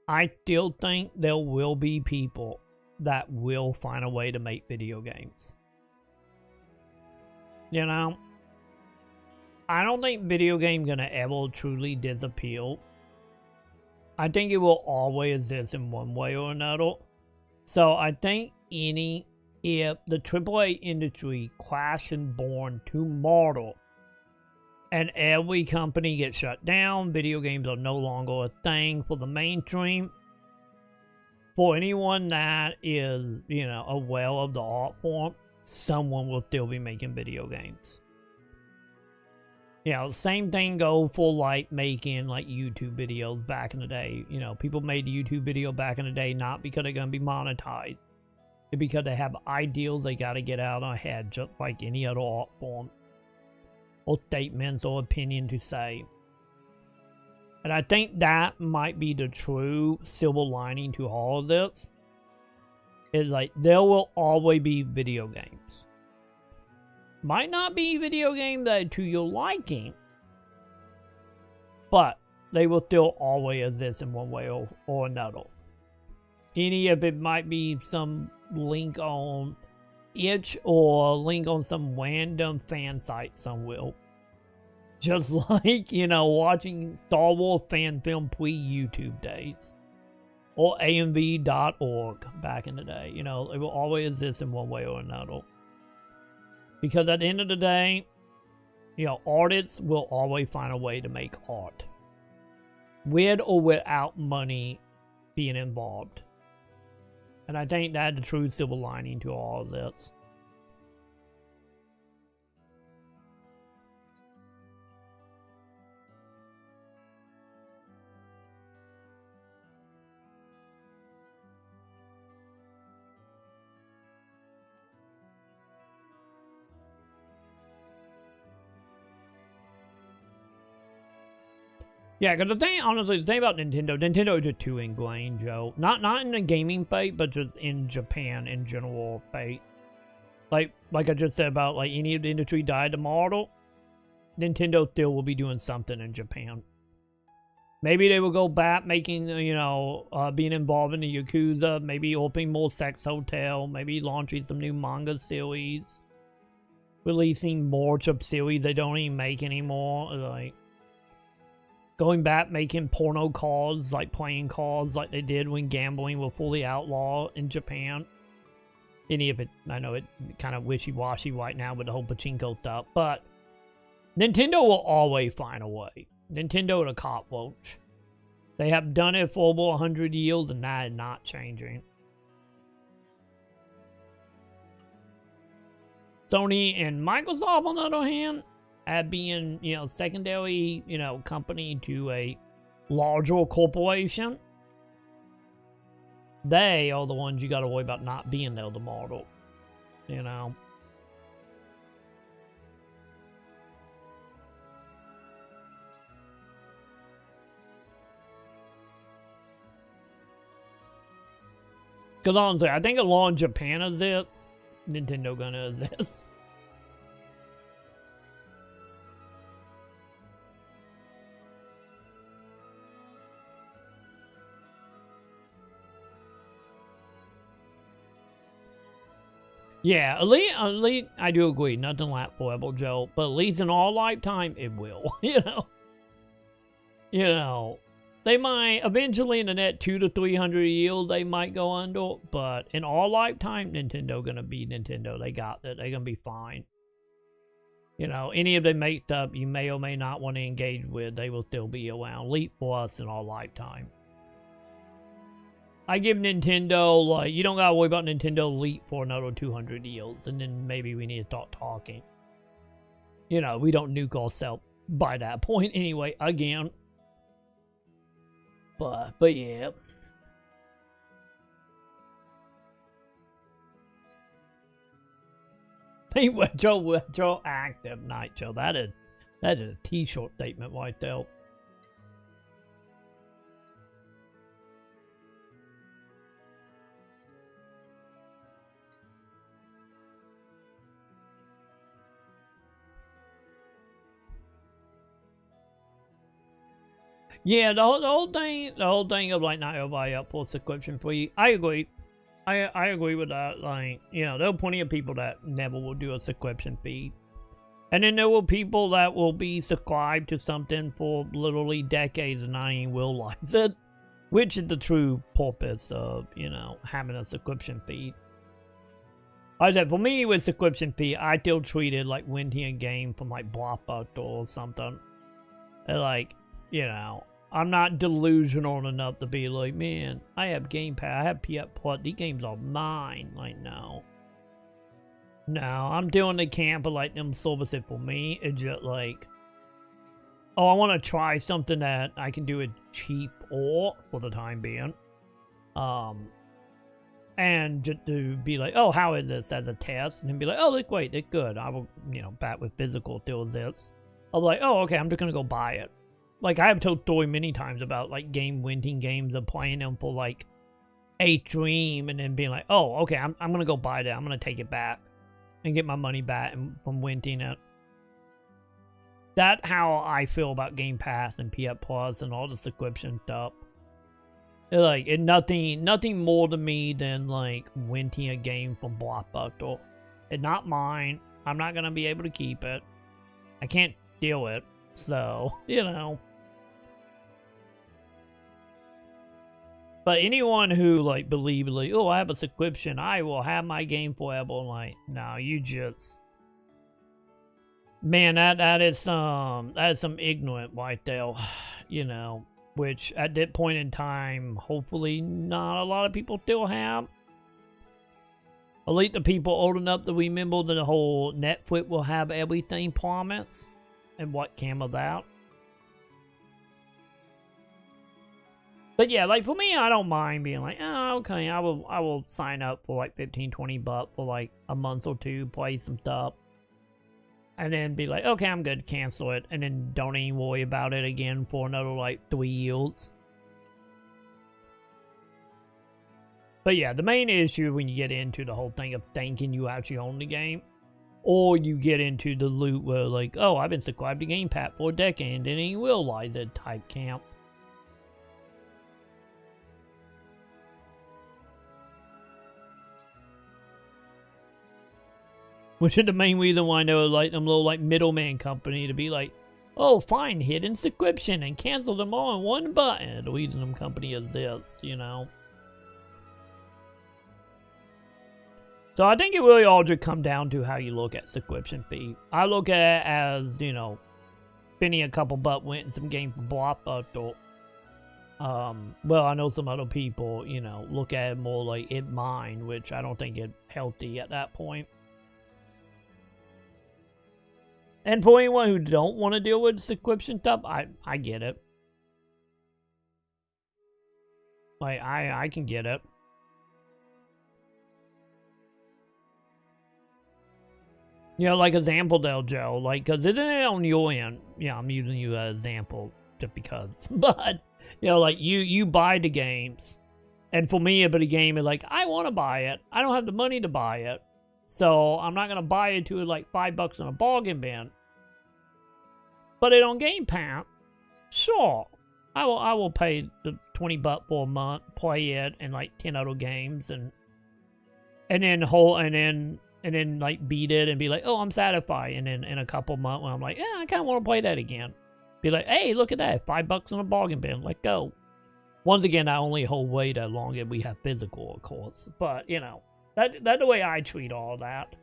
I still think there will be people that will find a way to make video games. You know, I don't think video games gonna ever truly disappear. I think it will always exist in one way or another. So I think if the AAA industry crash and burn tomorrow and every company gets shut down, video games are no longer a thing for the mainstream, for anyone that is, you know, aware of the art form, someone will still be making video games. You know, same thing go for like making like YouTube videos back in the day. You know, people made YouTube video back in the day not because they're gonna be monetized. It's because they have ideals they gotta get out ahead, just like any other art form, or statements or opinion to say. And I think that might be the true silver lining to all of this. Is like, there will always be video games. Might not be video games that are to your liking, but they will still always exist in one way or another. Any of it might be some link on itch or link on some random fan site somewhere. Just like, you know, watching Star Wars fan film pre-YouTube days. Or AMV.org back in the day. You know, it will always exist in one way or another. Because at the end of the day, you know, artists will always find a way to make art. With or without money being involved. And I think that's the true silver lining to all of this. Yeah, because the thing, honestly, the thing about Nintendo is just too ingrained, Joe. Not in the gaming fate, but just in Japan in general fate. Like I just said about, like, any of the industry died tomorrow, Nintendo still will be doing something in Japan. Maybe they will go back making, you know, being involved in the Yakuza, maybe opening more sex hotel, maybe launching some new manga series, releasing more series they don't even make anymore, like, going back making porno calls, like playing calls like they did when gambling was fully outlawed in Japan. Any of it, I know it kind of wishy-washy right now with the whole pachinko stuff, but Nintendo will always find a way. Nintendo and a cockroach. They have done it for over 100 years, and that is not changing. Sony and Microsoft, on the other hand, at being, you know, secondary, you know, company to a larger corporation, they are the ones you got to worry about not being there tomorrow, you know. Because honestly, I think as long as Japan exists, Nintendo gonna exist. Yeah, at least I do agree. Nothing lasts forever, Joe. But at least in our lifetime, it will. You know, they might eventually in the next 200 to 300 years they might go under. But in our lifetime, Nintendo gonna be Nintendo. They got that. They gonna be fine. You know, any of them make stuff you may or may not want to engage with, they will still be around. Leap for us in our lifetime. I give Nintendo, like, you don't gotta worry about Nintendo Elite for another 200 years, and then maybe we need to start talking. You know, we don't nuke ourselves by that point anyway, again. But yeah. Think retro active night, Joe. That is a t-shirt statement right there. Yeah, the whole thing of, like, not everybody up for subscription fee, I agree. I agree with that. Like, you know, there are plenty of people that never will do a subscription fee. And then there will people that will be subscribed to something for literally decades and not even realize it. Which is the true purpose of, you know, having a subscription fee. Like I said, for me with subscription fee, I still treat it like renting a game from, like, Blockbuster or something. And, like, you know, I'm not delusional enough to be like, man, I have Game Pass, I have PS Plus, these games are mine. Like, no. No, I'm doing the camp of, like, them services for me. It's just like, oh, I want to try something that I can do it cheap or for the time being. And just to be like, oh, how is this as a test? And then be like, oh, look, wait, it's good. I will, you know, back with physical still exists. I'll be like, oh, okay, I'm just going to go buy it. Like, I have told story many times about, like, renting games and playing them for, like, a stream and then being like, oh, okay, I'm going to go buy that. I'm going to take it back and get my money back from renting it. That's how I feel about Game Pass and PS Plus and all the subscription stuff. It's like, it's nothing more to me than, like, renting a game from Blockbuster. It's not mine. I'm not going to be able to keep it. I can't steal it. So, you know. But anyone who, like, believes, like, oh, I have a subscription, I will have my game forever. Like, no, you just, man, that is some ignorant right there, you know, which at that point in time, hopefully not a lot of people still have. At least the people old enough to remember the whole Netflix will have everything promise and what came of that. But yeah, like, for me, I don't mind being like, oh, okay, I will sign up for like $15-20 for like a month or two, play some stuff. and then be like, okay, I'm good, cancel it, and then don't even worry about it again for another like 3 years. But yeah, the main issue when you get into the whole thing of thinking you actually own the game, or you get into the loop where like, oh, I've been subscribed to Game Pass for a decade and didn't even realize it type camp. Which is the main reason why I know like them little like middleman company to be like, oh, find hidden subscription and cancel them all in one button. The reason them company is this, you know. So I think it really all just come down to how you look at subscription fee. I look at it as, you know, spending a couple bucks renting some game for Blockbuster. Well, I know some other people, you know, look at it more like it mine, which I don't think it's healthy at that point. And for anyone who don't want to deal with subscription stuff, I get it. Like, I can get it. You know, like example though, Joe, like, because isn't it on your end? Yeah, I'm using you as an example just because. But, you know, like, you buy the games. And for me, if the game is like, I want to buy it. I don't have the money to buy it. So, I'm not going to buy it to like $5 in a bargain bin. But it on Game Pass, sure. I will pay the $20 for a month, play it, and like 10 other games, and then like beat it and be like, oh, I'm satisfied. And then in a couple months when I'm like, yeah, I kind of want to play that again. Be like, hey, look at that, $5 in a bargain bin, let go. Once again, I only hold way that long if we have physical, of course. But, you know, that's the way I treat all that.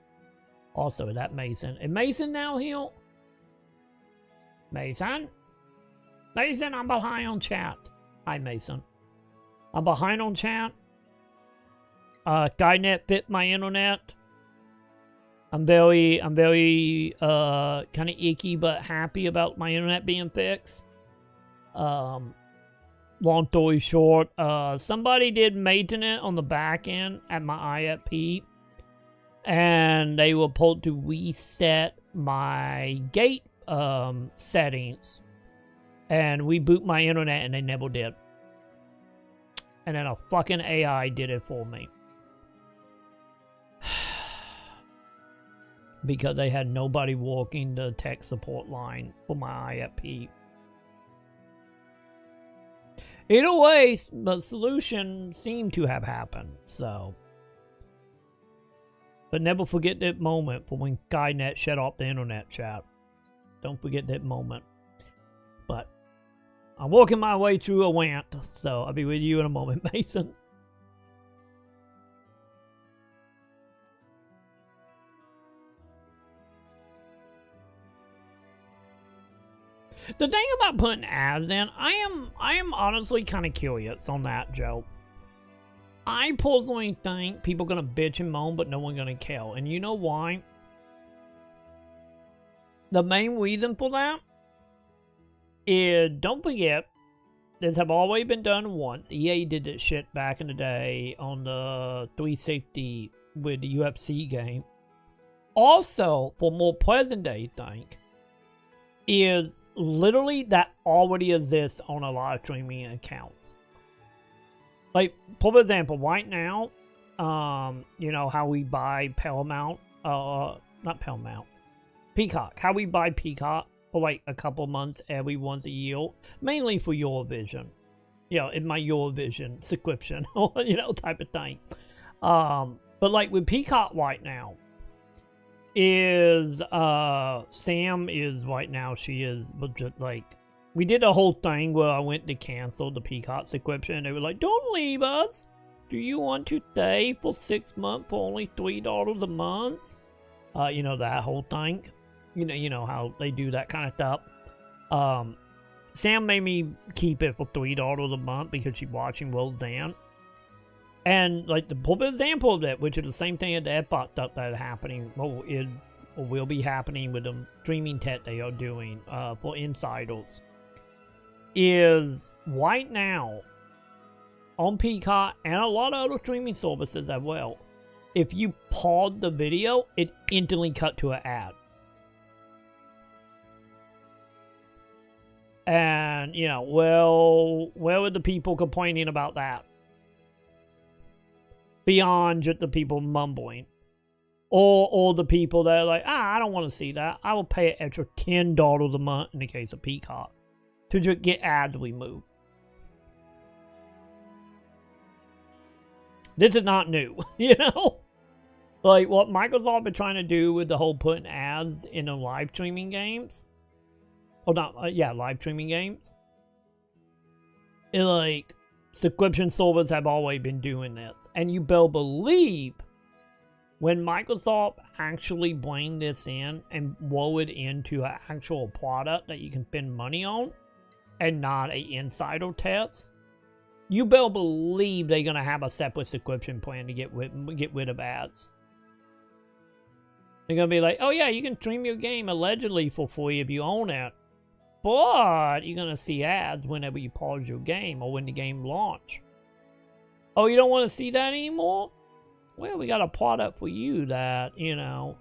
Also, that Mason. Is Mason now here? Mason? Mason, I'm behind on chat. Hi, Mason. I'm behind on chat. Skynet fit my internet. I'm very kind of icky but happy about my internet being fixed. Long story short, somebody did maintenance on the back end at my IFP, and they were supposed to reset my gate settings, and reboot my internet, and they never did. And then a fucking AI did it for me. Because they had nobody walking the tech support line for my IFP. Either way, the solution seemed to have happened, so. But never forget that moment for when Skynet shut off the internet, chat. Don't forget that moment. But I'm working my way through a rant, so I'll be with you in a moment, Mason. The thing about putting ads in, I am honestly kind of curious on that, Joe. I personally think people are gonna bitch and moan, but no one's gonna care. And you know why? The main reason for that is, don't forget, this have always been done once. EA did this shit back in the day on the 360 with the UFC game. Also, for more present day thing, is literally that already exists on a lot of streaming accounts. Like, for example, right now, you know how we buy Paramount, not Paramount, Peacock. How we buy Peacock for like a couple months every once a year, mainly for Eurovision. You know, in my Eurovision subscription, or, you know, type of thing. But like with Peacock right now, is Sam is right now, she is legit, like, we did a whole thing where I went to cancel the Peacock subscription, and they were like, don't leave us, do you want to stay for 6 months for only $3 a month? You know, that whole thing, you know how they do that kind of stuff. Sam made me keep it for $3 a month because she's watching Roseanne. And, like, the perfect example of that, which is the same thing that fucked up that is happening, or will be happening with the streaming tech they are doing for insiders, is right now, on Peacock and a lot of other streaming services as well, if you pause the video, it instantly cut to an ad. And, you know, well, where were the people complaining about that? Beyond just the people mumbling. Or the people that are like, I don't want to see that. I will pay an extra $10 a month in the case of Peacock to just get ads removed. This is not new, you know? Like, what Microsoft been trying to do with the whole putting ads in the live streaming games. Oh, not, yeah, live streaming games. And, like, subscription servers have always been doing this. And you better believe when Microsoft actually bring this in and roll it into an actual product that you can spend money on and not an insider test, you better believe they're going to have a separate subscription plan to get rid of ads. They're going to be like, oh yeah, you can stream your game allegedly for free if you own it. But you're going to see ads whenever you pause your game or when the game launch. Oh, you don't want to see that anymore? Well, we got a product for you that, you know,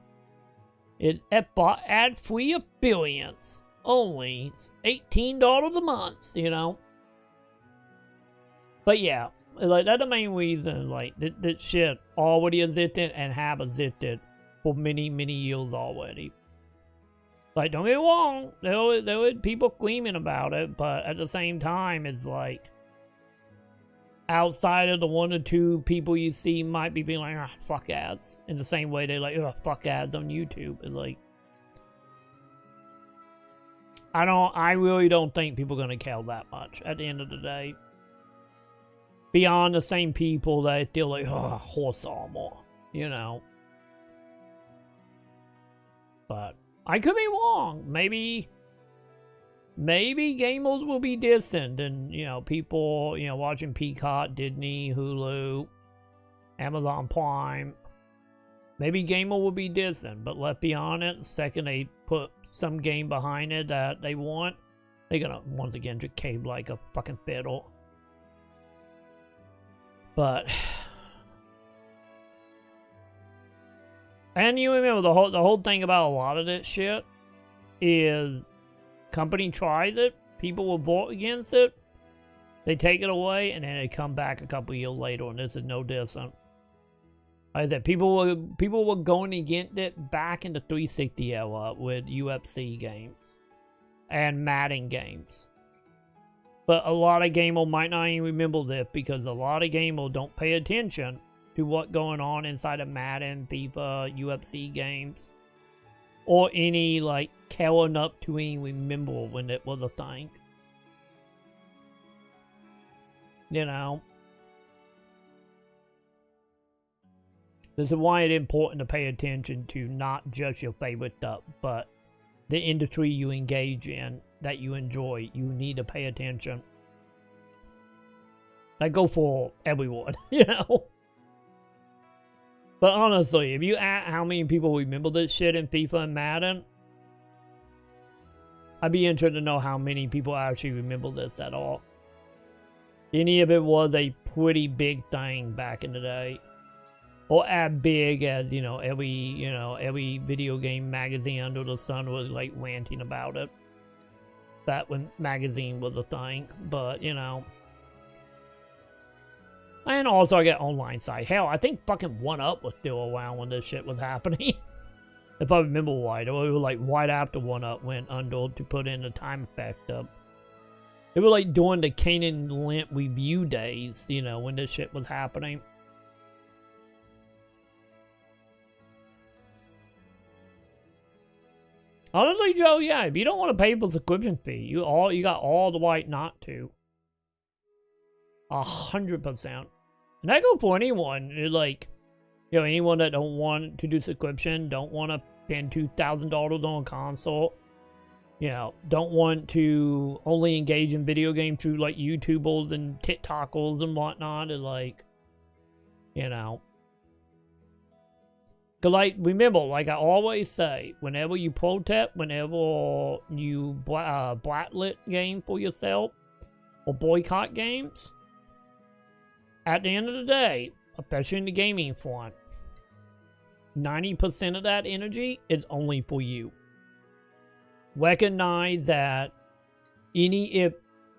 is ad-free experience. Only $18 a month, you know. But yeah, like, that's the main reason, like, that shit already existed and have existed for many, many years already. Like, don't get me wrong, there were people screaming about it, but at the same time, it's like, outside of the one or two people you see might be being like, fuck ads. In the same way they like, fuck ads on YouTube. It's like, I really don't think people are going to care that much at the end of the day. Beyond the same people that feel like, horse armor, you know. But I could be wrong. Maybe gamers will be distant, and, you know, people, you know, watching Peacock, Disney, Hulu, Amazon Prime. Maybe gamer will be distant, but let's be honest, the second they put some game behind it that they want, they're gonna once again just cave like a fucking fiddle. But, and you remember the whole thing about a lot of this shit is, company tries it, people will vote against it, they take it away, and then they come back a couple years later, and this is no different. Like I said, people were going against it back in the 360 era with UFC games and Madden games. But a lot of gamers might not even remember this because a lot of gamers don't pay attention to what's going on inside of Madden, FIFA, UFC games. Or any, like, care enough to even remember when it was a thing. You know? This is why it's important to pay attention to not just your favorite stuff, but the industry you engage in that you enjoy. You need to pay attention. That go for everyone, you know? But honestly, if you ask how many people remember this shit in FIFA and Madden, I'd be interested to know how many people actually remember this at all. Any of it was a pretty big thing back in the day. Or as big as, you know, every video game magazine under the sun was like ranting about it. Back when magazine was a thing, but, you know. And also I get online site. Hell, I think fucking 1UP was still around when this shit was happening. If I remember right. It was like right after 1UP went under to put in the time effect up. It was like during the Kanan Lint review days, you know, when this shit was happening. Honestly, Joe, yeah, if you don't want to pay for the subscription fee, you got all the right not to. 100%. And that goes for anyone. Like, you know, anyone that don't want to do subscription, don't want to spend $2,000 on a console, you know, don't want to only engage in video games through like YouTubers and TikTokers and whatnot, and like, you know. Cause like, remember, like I always say, whenever you protest, whenever you blacklit game for yourself, or boycott games, at the end of the day, especially in the gaming front, 90% of that energy is only for you. Recognize that if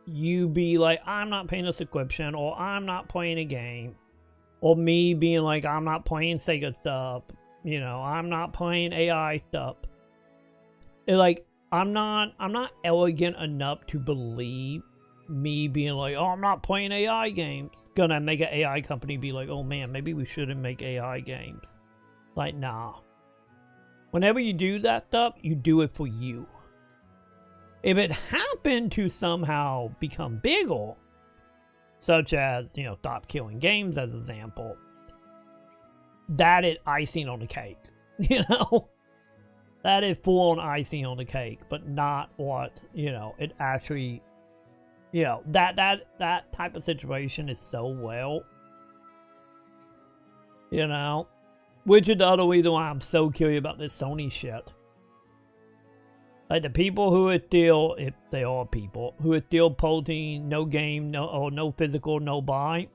you be like, I'm not paying a subscription, or I'm not playing a game, or me being like, I'm not playing Sega stuff, you know, I'm not playing AI stuff. Like, I'm not elegant enough to believe me being like, oh, I'm not playing AI games. Gonna make an AI company be like, oh man, maybe we shouldn't make AI games. Like, nah. Whenever you do that stuff, you do it for you. If it happened to somehow become bigger, such as, you know, Stop Killing Games as example, that is icing on the cake. You know? That is full on icing on the cake, but not what, you know, it actually, you know, that type of situation is so well, you know, which is the other reason why I'm so curious about this Sony shit. Like, the people who are still, if they are people, who are still posting no game, no physical, no buy,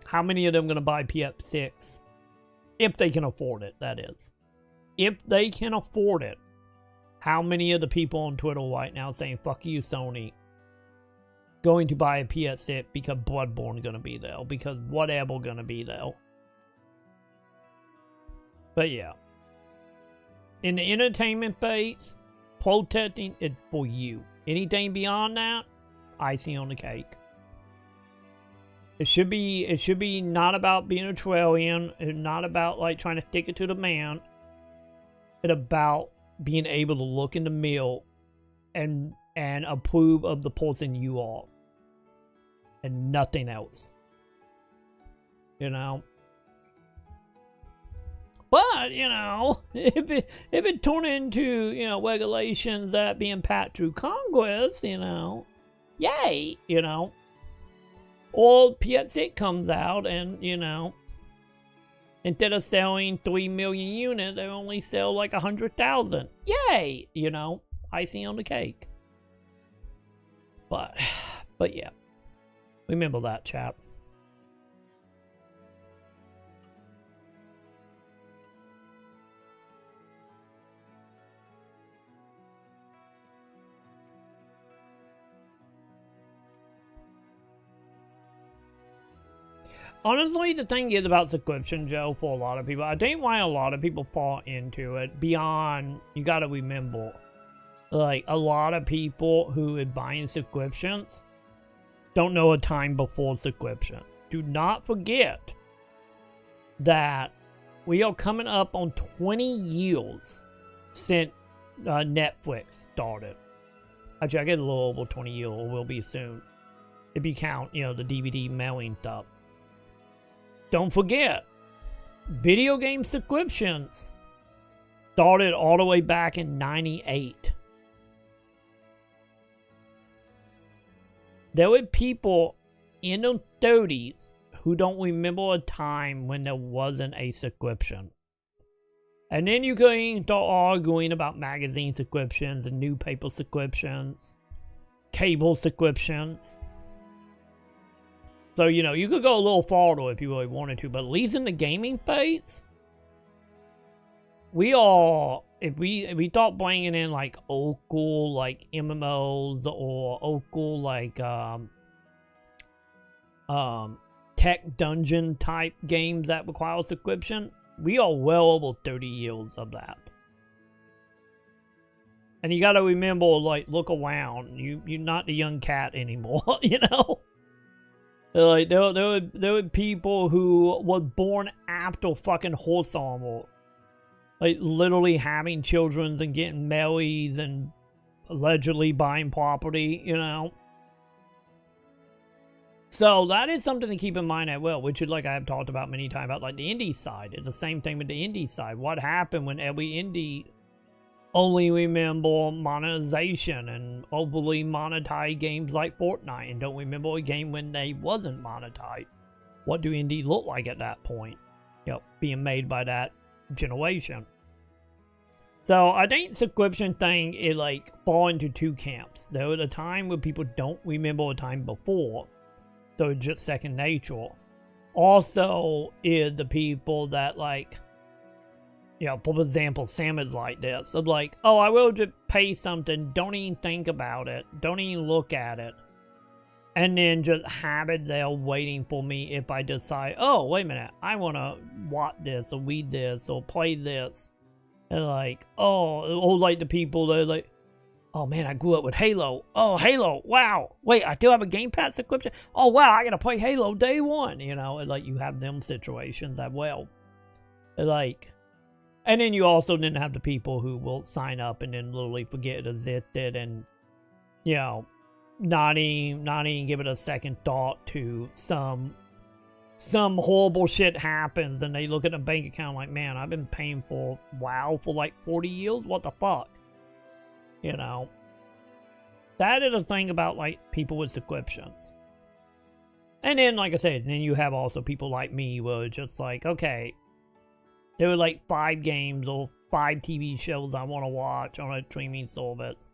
how many of them going to buy PS6? If they can afford it, that is. If they can afford it, how many of the people on Twitter right now saying, fuck you, Sony, going to buy a PS6 because Bloodborne going to be there, because whatever going to be there? But yeah. In the entertainment phase, protesting is for you. Anything beyond that, icing on the cake. It should be not about being a Trellian. It's not about like trying to stick it to the man. It's about being able to look in the mirror and approve of the person you are. And nothing else. You know? But, you know, if it turned into, you know, regulations that being passed through Congress, you know, yay, you know. Or PS6 comes out and, you know, instead of selling 3 million units, they only sell like 100,000. Yay, you know, icing on the cake. But yeah, remember that, chap. Honestly, the thing is about subscription, Joe, for a lot of people, I think why a lot of people fall into it, beyond, you gotta remember, like, a lot of people who are buying subscriptions don't know a time before subscription. Do not forget that we are coming up on 20 years since Netflix started. Actually, I get a little over 20 years, or will be soon, if you count, you know, the DVD mailing stuff. Don't forget, video game subscriptions started all the way back in '98. There were people in their 30s who don't remember a time when there wasn't a subscription. And then you can start arguing about magazine subscriptions and newspaper subscriptions, cable subscriptions. So, you know, you could go a little farther if you really wanted to, but at least in the gaming phase, we are, if we start bringing in like old school like MMOs or old school like tech dungeon type games that require a subscription, we are well over 30 years of that. And you gotta remember, like, look around. You're not the young cat anymore, you know? Like, there were people who were born after fucking horse armor. Like, literally having children and getting married and allegedly buying property, you know? So, that is something to keep in mind as well, which is like I have talked about many times about, like, the indie side. It's the same thing with the indie side. What happened when every indie only remember monetization and overly monetized games like Fortnite and don't remember a game when they wasn't monetized? What do indie look like at that point? You know, being made by that generation. So I think subscription thing is like fall into two camps. There was a time where people don't remember a time before, so it's just second nature. Also is the people that like you know, for example, Sam is like this. I'm like, oh, I will just pay something, don't even think about it, don't even look at it. And then just have it there waiting for me if I decide, oh, wait a minute, I want to watch this or read this or play this. And like, oh, like the people, they're like, oh man, I grew up with Halo. Oh, Halo, wow. Wait, I still have a Game Pass subscription? Oh, wow, I got to play Halo day one, you know? And like, you have them situations as well. And like, and then you also then have the people who will sign up and then literally forget to exist it and, you know, not even give it a second thought to some horrible shit happens and they look at the bank account like, man, I've been paying for WoW for like 40 years? What the fuck? You know? That is a thing about like people with subscriptions. And then, like I said, then you have also people like me who are just like, okay, there were like 5 games or 5 TV shows I want to watch on a streaming service.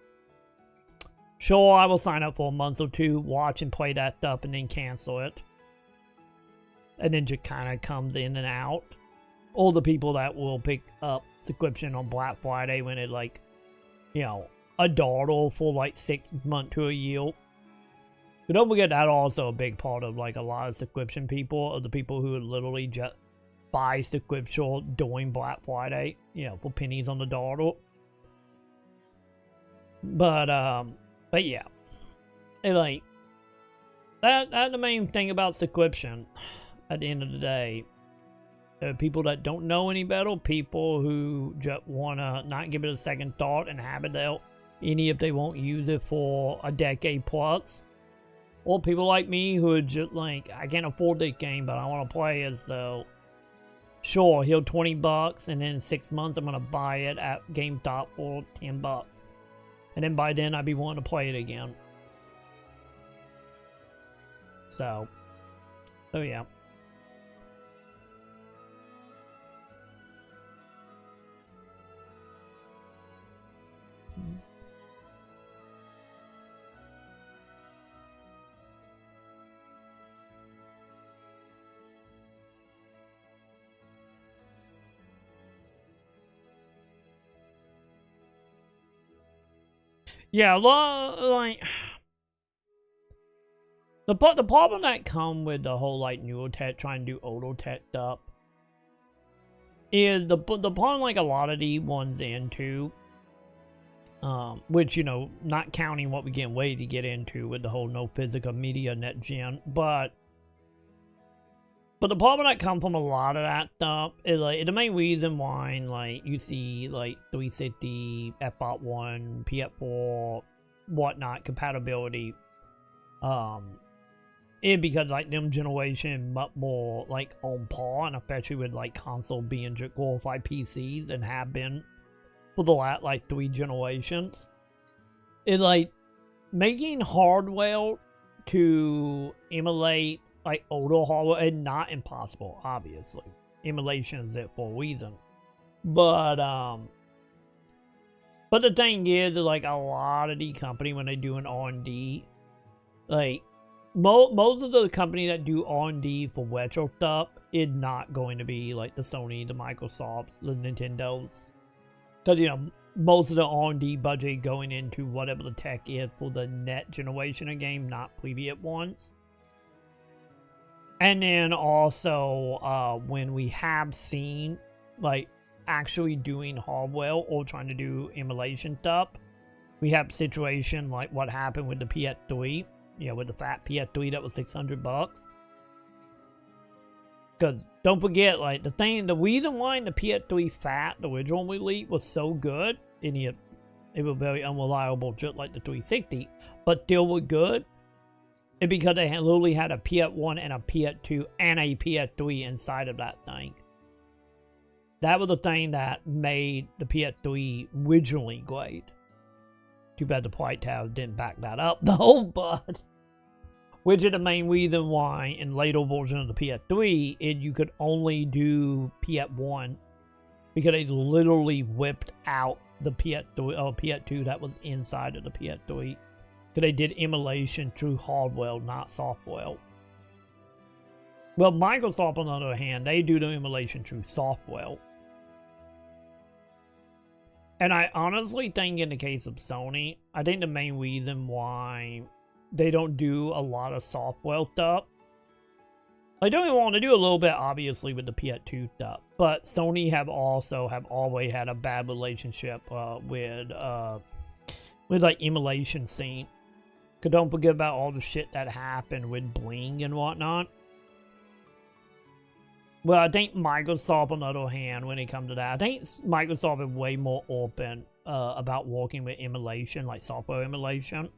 Sure, I will sign up for a month or 2, watch and play that stuff, and then cancel it. And then just kind of comes in and out. Or the people that will pick up subscription on Black Friday when it like, you know, $1 for like 6 months to a year. But don't forget that also a big part of like a lot of subscription people are the people who literally just buy subscription during Black Friday, you know, for pennies on the dollar. But yeah, it like that's the main thing about subscription. At the end of the day, there are people that don't know any better, people who just wanna not give it a second thought and have it out, any if they won't use it for a decade plus, or people like me who are just like, I can't afford this game, but I want to play it, so sure, here's $20, and then in 6 months I'm gonna buy it at GameStop for $10. And then by then, I'd be wanting to play it again. So yeah. Yeah, like the problem that come with the whole like newer tech trying to do older tech stuff is the problem like a lot of the ones into, which, you know, not counting what we get ready to get into with the whole no physical media net gen, but the problem that come from a lot of that stuff is like the main reason why like you see like 360, F1, PS4, whatnot compatibility, is because like them generation much more like on par, and especially with like console being glorified PCs and have been for the last like 3 generations. It's like making hardware to emulate like older hardware is not impossible, obviously. Emulation is it for a reason. But the thing is, like a lot of the company when they do an R&D, like most of the company that do R&D for retro stuff is not going to be like the Sony, the Microsofts, the Nintendos. Because, you know, most of the R&D budget going into whatever the tech is for the next generation of game, not previous ones. And then also, when we have seen, like, actually doing hardware or trying to do emulation stuff, we have a situation like what happened with the PS3, you know, with the fat PS3 that was $600. Because don't forget, like, the reason why the PS3 fat, the original release, was so good, and it was very unreliable, just like the 360, but still was good, is because they literally had a PS1 and a PS2 and a PS3 inside of that thing. That was the thing that made the PS3 originally great. Too bad the White House didn't back that up, though, but which is the main reason why in later versions of the PS3, you could only do PS1 because they literally whipped out the PS3 or PS2 that was inside of the PS3. Because they did emulation through hardware, not software. Well, Microsoft, on the other hand, they do the emulation through software. And I honestly think in the case of Sony, I think the main reason why they don't do a lot of software stuff, I don't even want to do a little bit, obviously, with the PS2 stuff, but Sony have always had a bad relationship with like emulation scene. Cause don't forget about all the shit that happened with Bling and whatnot. Well, I think Microsoft, on the other hand, when it comes to that, I think Microsoft is way more open about working with emulation, like software emulation,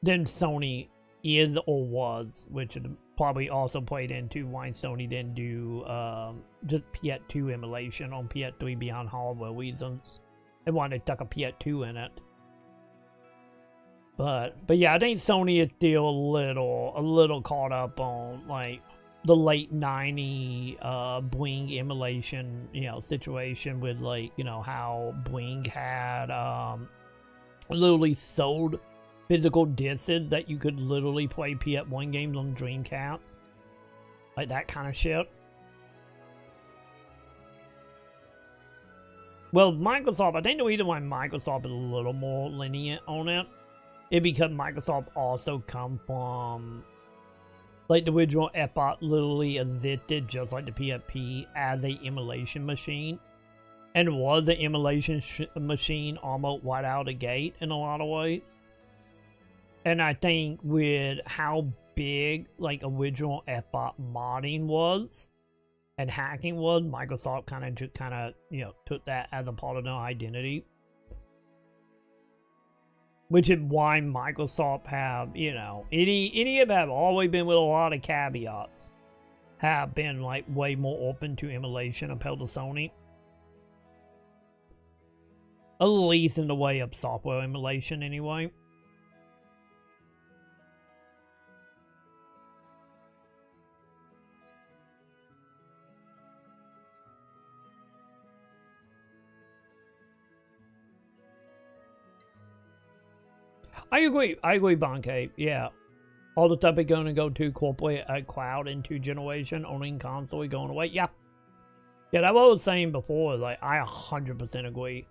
than Sony is or was, which probably also played into why Sony didn't do just PS2 emulation on PS3 beyond hardware reasons. They wanted to tuck a PS2 in it. But yeah, I think Sony is still a little caught up on like the late 90 Bling emulation, situation with like, how Bling had literally sold physical discs that you could literally play PS1 games on Dreamcast. Like that kind of shit. Well, Microsoft, I think the reason why Microsoft is a little more lenient on it is because Microsoft also come from like the original Epoch literally existed just like the PSP as a emulation machine. And was an emulation machine almost right out of the gate in a lot of ways. And I think with how big like original Epoch modding was and hacking was, Microsoft kind of took that as a part of their identity. Which is why Microsoft have, any of them have always been with a lot of caveats, have been like way more open to emulation compared to Sony. At least in the way of software emulation anyway. I agree, Bonke. Yeah. All the stuff is going to go to corporate cloud in 2 generation, owning console going away. Yeah. Yeah, that's what I was saying before. Like, I 100% agree.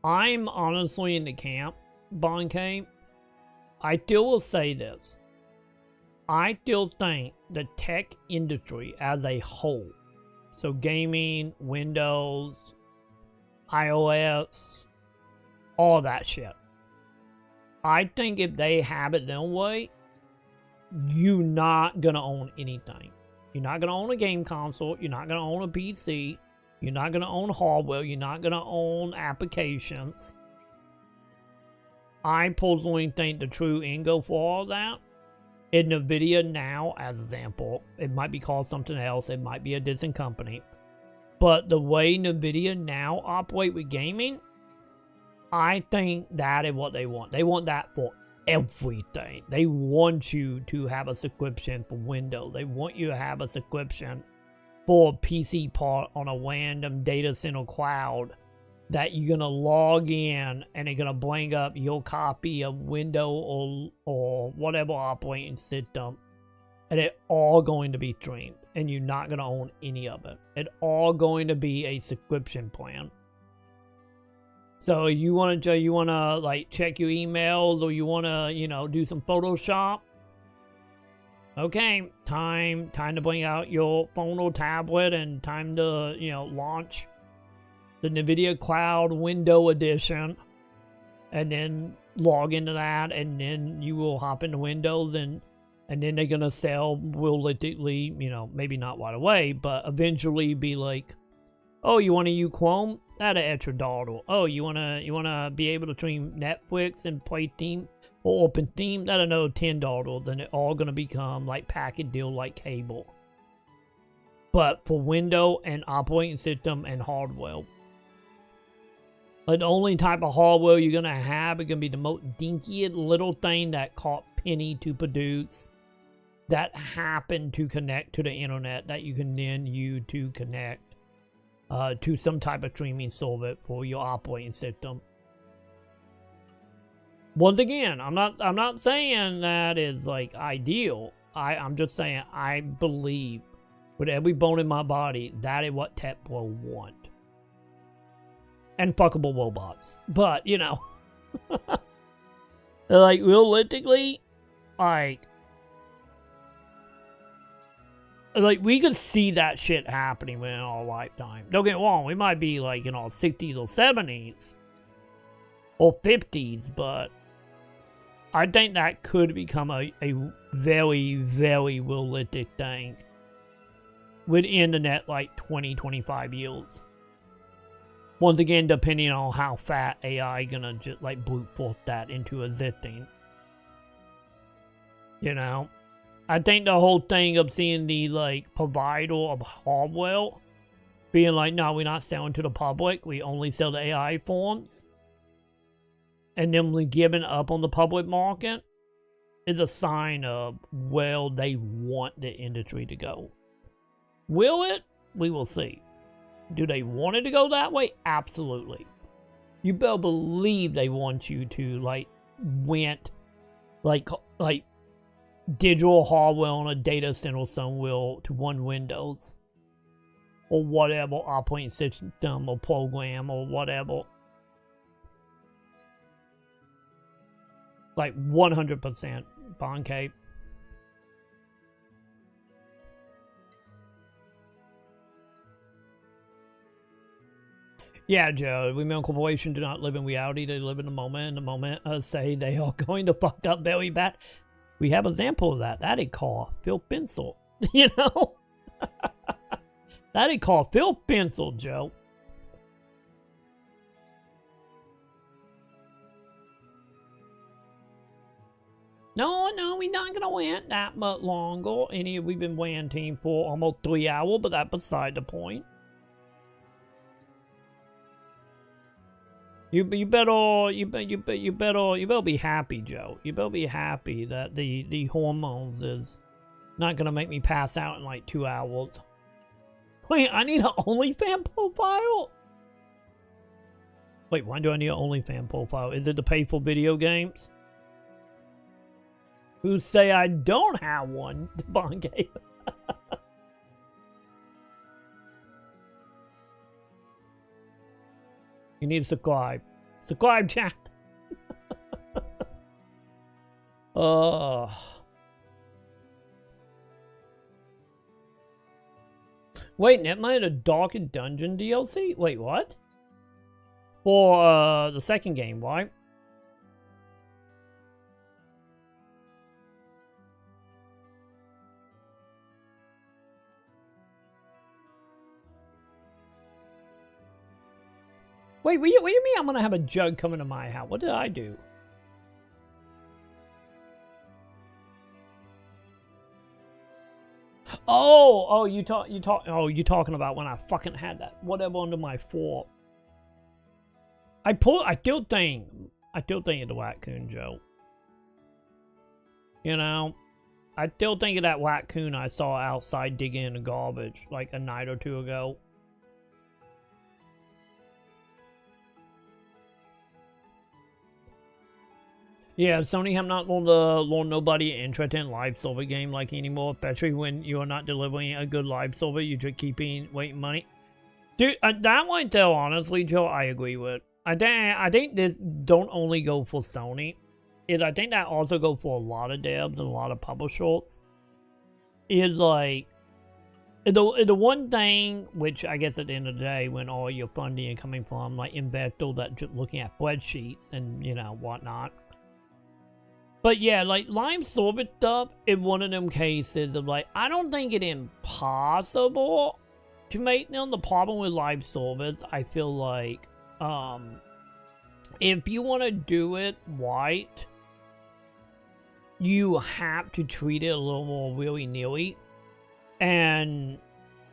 I'm honestly in the camp, Bonke. I still will say this. I still think the tech industry as a whole, so gaming, Windows, iOS, all that shit, I think if they have it their way, you're not going to own anything. You're not going to own a game console. You're not going to own a PC. You're not going to own hardware. You're not going to own applications. I personally think the true end goal for all that, in NVIDIA now, as an example, it might be called something else. It might be a different company. But the way NVIDIA now operate with gaming, I think that is what they want. They want that for everything. They want you to have a subscription for Windows. They want you to have a subscription for a PC part on a random data center cloud that you're going to log in and it's going to bring up your copy of Windows or whatever operating system. And it's all going to be streamed. And you're not going to own any of it. It's all going to be a subscription plan. So you want to like check your emails, or you want to, do some Photoshop. Okay, time to bring out your phone or tablet, and time to, launch the NVIDIA Cloud Window Edition, and then log into that, and then you will hop into Windows, and then they're gonna sell realistically, maybe not right away, but eventually be like, oh, you want to use Chrome? That's an extra $1. Oh, you wanna be able to stream Netflix and play Steam or open Steam? That's another $10, and it's all gonna become like package deal like cable. But for Windows and operating system and hardware, like the only type of hardware you're gonna have is gonna be the most dinky little thing that cost penny to produce, that happen to connect to the internet, that you can then use to connect to some type of streaming service for your operating system. Once again, I'm not saying that is like ideal. I'm just saying I believe with every bone in my body that is what tech will want. and fuckable robots. But, you know, like, realistically, like, we could see that shit happening within our lifetime. Don't get me wrong, we might be, like, in our 60s or 70s, or 50s, but I think that could become a very, very realistic thing within the next, like, 20, 25 years. Once again, depending on how fat AI gonna just, like, brute force that into existing. You know? I think the whole thing of seeing the, like, provider of hardware being like, no, we're not selling to the public, we only sell the AI forms, and them giving up on the public market is a sign of where they want the industry to go. Will it? We will see. Do they want it to go that way? Absolutely. You better believe they want you to, like, rent, like digital hardware on a data center somewhere to run Windows or whatever operating system or program or whatever. Like 100% Bond Cape. Yeah, Joe, women corporations do not live in reality, they live in the moment. In the moment, say they are going to fuck up very bad. We have an example of that. That is called Phil Pencil. You know? That is called Phil Pencil, Joe. No, we're not going to wait that much longer. We've been waiting for almost 3 hours, but that's beside the point. You better be happy, Joe. You better be happy that the hormones is not gonna make me pass out in like 2 hours. Wait, I need an OnlyFans profile? Wait, why do I need an OnlyFans profile? Is it to pay for video games? Who say I don't have one? The Bond game. You need to subscribe. Subscribe, chat. Wait, Net made a Darkened Dungeon DLC? Wait, what? For the second game, right? Wait, what do you mean I'm gonna have a jug coming to my house? What did I do? Oh, you talking about when I fucking had that whatever under my fork. I still think of the raccoon, Joe. You know, I still think of that raccoon I saw outside digging in the garbage like a night or two ago. Yeah, Sony have not loaned nobody interested in live server game like anymore, especially when you are not delivering a good live server, you're just keeping waiting money. Dude, that one though, honestly, Joe, I agree with. I think this don't only go for Sony, I think that also go for a lot of devs and a lot of publishers. Is like the one thing which I guess at the end of the day, when all your funding is coming from like investors that just looking at spreadsheets and you know whatnot. But yeah, like live server stuff in one of them cases of like, I don't think it's impossible to make them. The problem with live servers, I feel like, if you want to do it right, you have to treat it a little more willy-nilly. And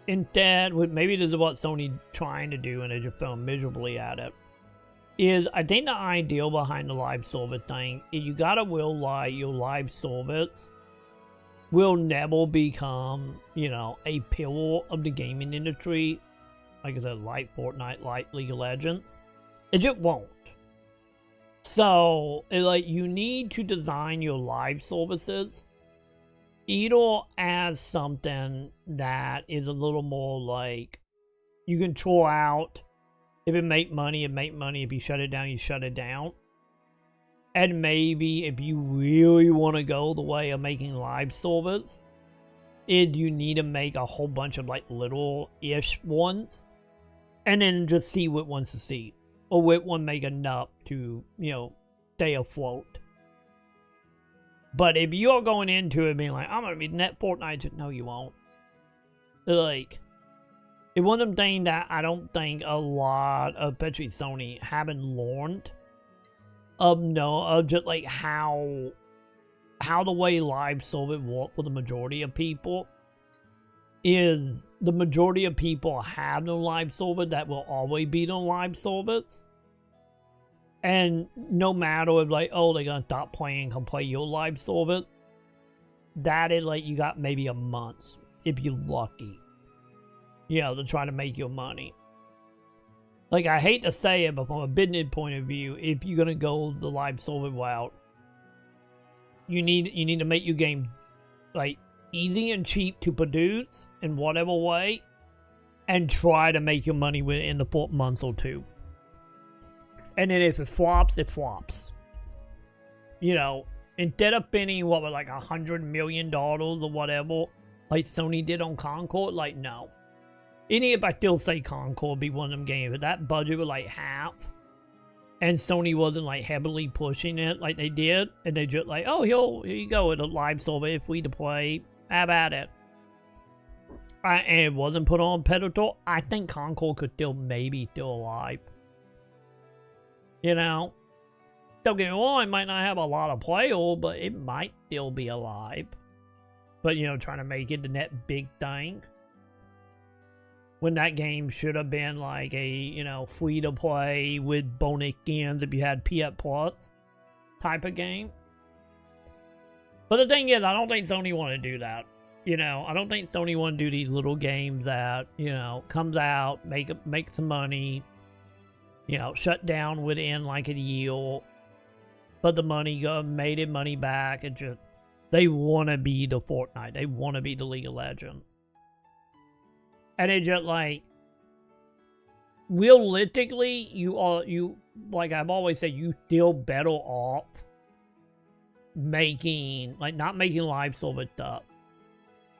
instead, maybe this is what Sony trying to do and they just fell miserably at it. I think the idea behind the live server thing is you gotta realize your live servers will never become, you know, a pillar of the gaming industry. Like I said, like Fortnite, like League of Legends. It just won't. So, like, you need to design your live services either as something that is a little more like you can throw out If it make money, it make money. If you shut it down, you shut it down. And maybe if you really want to go the way of making live servers, you need to make a whole bunch of like little-ish ones, and then just see what ones to see, or what one make enough to, you know, stay afloat. But if you're going into it being like, I'm gonna be net Fortnite, no, you won't. Like, it's one of them things that I don't think a lot of, especially Sony, haven't learned of just like how the way live server work for the majority of people is the majority of people have no live server that will always be no live servers. And no matter if like, oh, they're gonna stop playing, come play your live server, that is like, you got maybe a month, if you're lucky, you know, to try to make your money. Like, I hate to say it, but from a business point of view, if you're gonna go the live server route, you need to make your game like easy and cheap to produce in whatever way, and try to make your money within the 4 months or 2. And then if it flops, it flops. You know, instead of spending what was like $100 million or whatever, like Sony did on Concord, like no. Even if I still say Concord be one of them games, but that budget was like half, and Sony wasn't like heavily pushing it like they did, and they just like, oh, here you go, it's a live server, it's free to play, have at it. And it wasn't put on pedestal, I think Concord could still maybe still alive. You know, don't get me wrong, it might not have a lot of players, but it might still be alive. But you know, trying to make it the net big thing, when that game should have been like a, you know, free to play with bonus skins if you had PS Plus type of game. But the thing is, I don't think Sony want to do that. You know, I don't think Sony want to do these little games that, you know, comes out, make some money, you know, shut down within like a year, but the money made it money back. It just, they want to be the Fortnite. They want to be the League of Legends. And it just like, realistically, you like I've always said, you still better off making, like, not making live server stuff,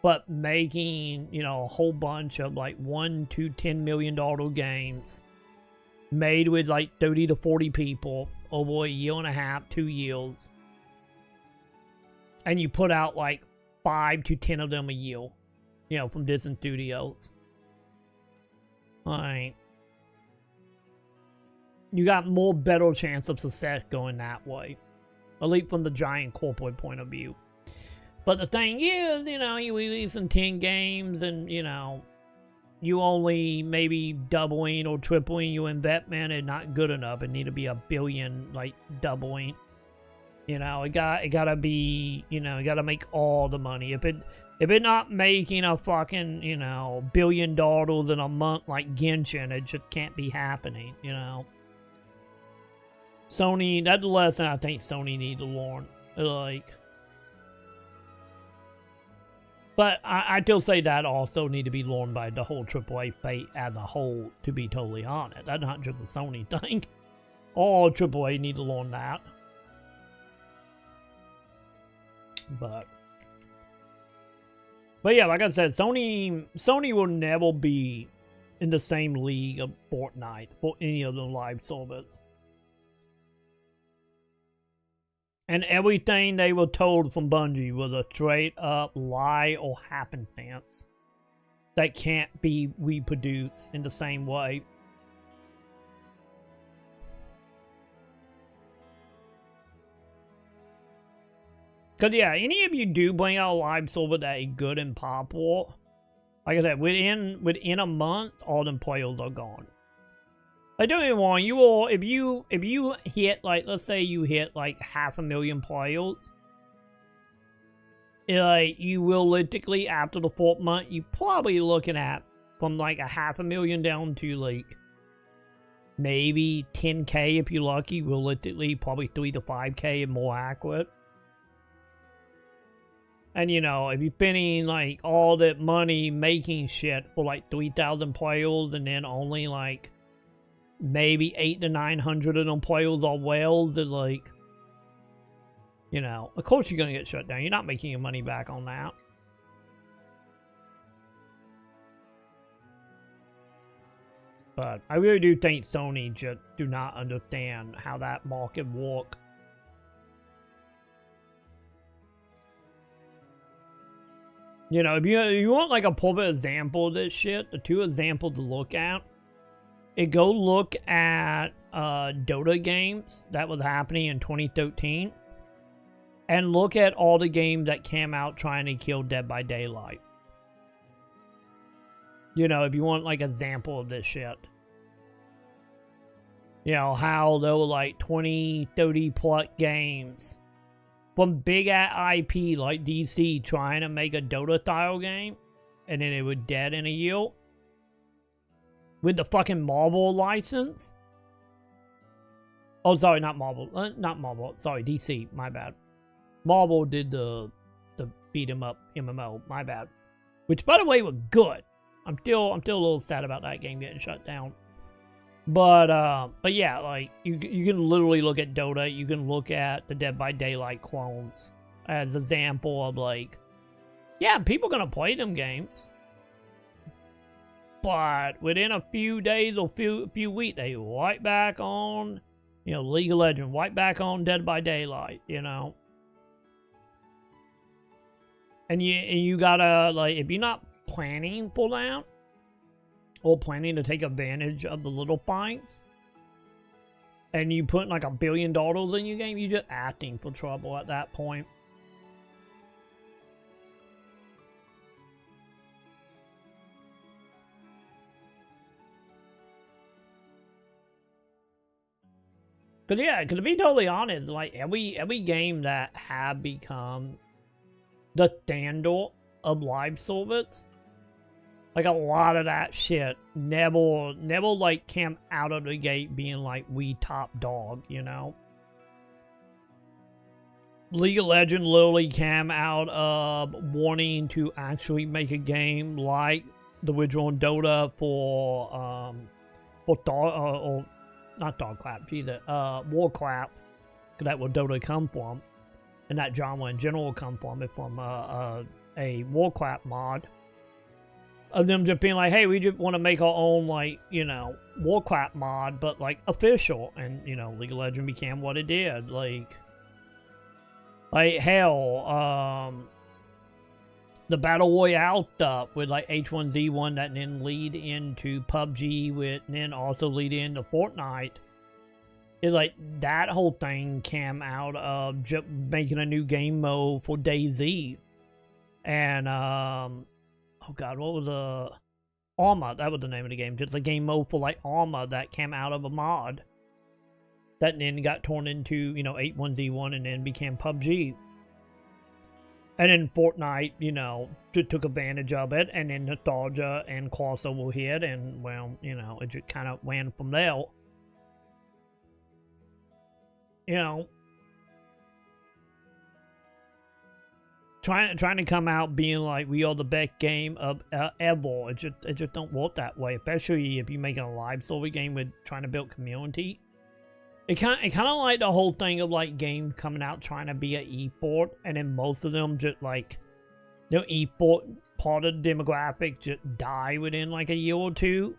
but making, you know, a whole bunch of like $1 to $10 million games made with like 30 to 40 people over a year and a half, 2 years, and you put out like 5 to 10 of them a year, you know, from different studios. Like, you got more better chance of success going that way, at least from the giant corporate point of view. But the thing is, you know, you release in 10 games, and you know, you only maybe doubling or tripling your investment is not good enough. It need to be $1 billion, like doubling. You know, it gotta be, you know, you gotta make all the money. If it not making a fucking, you know, $1 billion in a month like Genshin, it just can't be happening, you know. Sony, that's the lesson I think Sony need to learn. Like, but I still say that also need to be learned by the whole AAA fate as a whole, to be totally honest. That's not just a Sony thing. All AAA need to learn that. But yeah, like I said, Sony will never be in the same league of Fortnite for any of the live servers. And everything they were told from Bungie was a straight up lie or happenstance that can't be reproduced in the same way. Because, yeah, any of you do bring out a live server that is good and popular, like I said, within a month, all them players are gone. Like, don't get me wrong, you will, if you hit, like, let's say you hit, like, 500,000 players, like, you realistically, after the 4th month, you probably looking at, from, like, 500,000 down to, like, maybe 10K if you're lucky, realistically, probably 3 to 5K and more accurate. And, you know, if you're spending, like, all that money making shit for, like, 3,000 players and then only, like, maybe 800 to 900 of them players or whales is like, you know, of course you're gonna get shut down. You're not making your money back on that. But I really do think Sony just do not understand how that market works. You know, if you want like a perfect example of this shit, the two examples to look at, go look at Dota games that was happening in 2013, and look at all the games that came out trying to kill Dead by Daylight. You know, if you want like an example of this shit. You know, how there were like 20, 30 plus games from big at IP like DC trying to make a Dota style game, and then it was dead in a year. With the fucking Marvel license. Oh, sorry, not Marvel. Not Marvel. Sorry, DC. My bad. Marvel did the beat 'em up MMO. My bad. Which, by the way, was good. I'm still a little sad about that game getting shut down. But yeah, like you can literally look at Dota. You can look at the Dead by Daylight clones as an example of like, yeah, people gonna play them games. But within a few days or few weeks, they right back on, you know, League of Legends, right back on Dead by Daylight, you know. And you gotta, like, if you're not planning for that, or planning to take advantage of the little fights, and you put like $1 billion in your game, you're just acting for trouble at that point. Cause yeah, to be totally honest, like every game that have become the standard of live service, like a lot of that shit never like came out of the gate being like we top dog, you know. League of Legends literally came out of wanting to actually make a game like the original Dota for not Dogclap, Jesus, Warcraft, because that where Dota come from, and that genre in general come from it from a Warcraft mod. Of them just being like, hey, we just want to make our own, like, you know, Warcraft mod, but like official, and you know, League of Legends became what it did, like hell, the Battle Royale stuff with like H1Z1 that then lead into PUBG, with and then also lead into Fortnite. It's like that whole thing came out of just making a new game mode for DayZ. And oh god, what was Arma? That was the name of the game. Just a game mode for like Arma that came out of a mod that then got torn into, you know, H1Z1 and then became PUBG. And then Fortnite, you know, took advantage of it, and then nostalgia and crossover hit, and, well, you know, it just kind of went from there. You know, trying to come out being like we are the best game of ever, it just don't work that way, especially if you're making a live server game with trying to build community. It kind of like the whole thing of like games coming out trying to be an e-sport, and then most of them just like, you know, e-sport part of the demographic just die within like a year or two,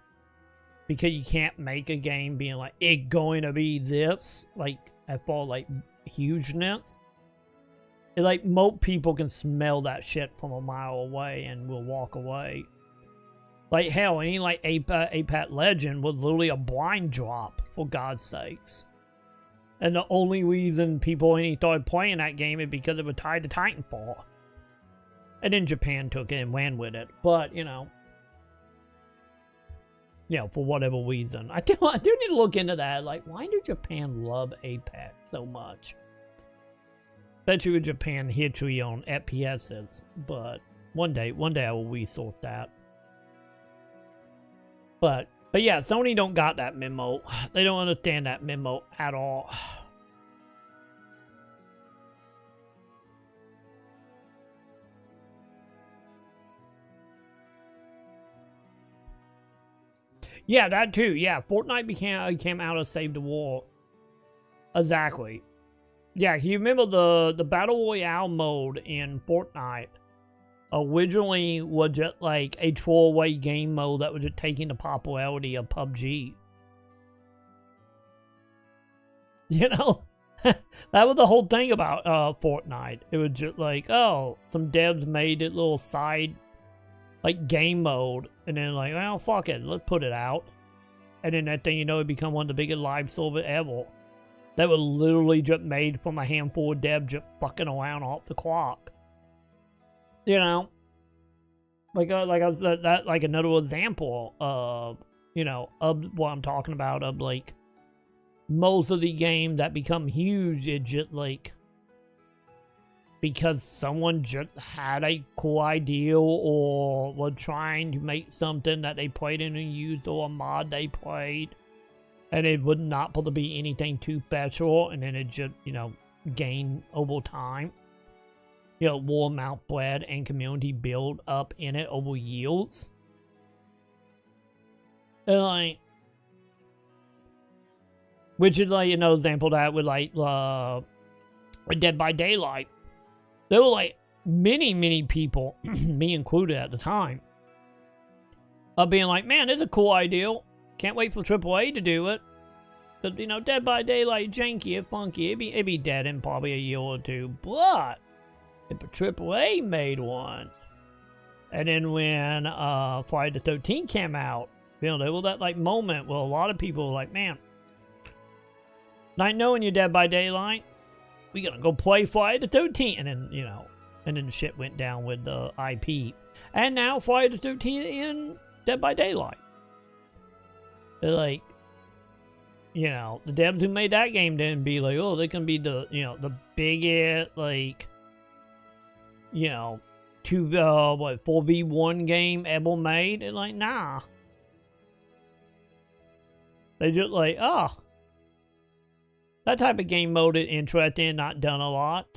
because you can't make a game being like it's going to be this, like at all, like hugeness. It's like most people can smell that shit from a mile away and will walk away. Like hell, any like Apex Legend was literally a blind drop, for God's sakes. And the only reason people started playing that game is because it was tied to Titanfall. And then Japan took it and ran with it. But, you know, for whatever reason. I do need to look into that. Like, why did Japan love Apex so much? Especially with Japan history on FPSs. But one day I will resource that. But yeah, Sony don't got that memo. They don't understand that memo at all. Yeah, that too. Yeah, Fortnite came out of Save the World. Exactly. Yeah, you remember the Battle Royale mode in Fortnite originally was just like a throwaway game mode that was just taking the popularity of PUBG. You know? That was the whole thing about Fortnite. It was just like, oh, some devs made it little side like game mode, and then like, well, fuck it, let's put it out. And then that thing, you know, it become one of the biggest live servers ever. That was literally just made from a handful of devs just fucking around off the clock. You know, like I said, that like another example of, you know, of what I'm talking about, of like most of the games that become huge, it just like because someone just had a cool idea or was trying to make something that they played in and used, or a mod they played, and it would not supposed to be anything too special, and then it just, you know, gained over time. You know, word of mouth spread and community build up in it over years. And like, which is like, you know, example that with like Dead by Daylight. There were like many people, me included at the time, of being like, man, it's a cool idea. Can't wait for AAA to do it. But, you know, Dead by Daylight, janky, funky, it'd be dead in probably a year or two. But if a AAA made one, and then when Friday the 13th came out, you know, there was that like moment where a lot of people were like, man, not knowing you're Dead by Daylight, we gonna go play Friday the 13th, and then, you know, and then the shit went down with the IP, and now Friday the 13th in Dead by Daylight. They're like, you know, the devs who made that game didn't be like, oh, they can be the, you know, the biggest, like, you know, 4v1 game ever made. And like, nah. They just like, oh, that type of game mode is interesting, not done a lot.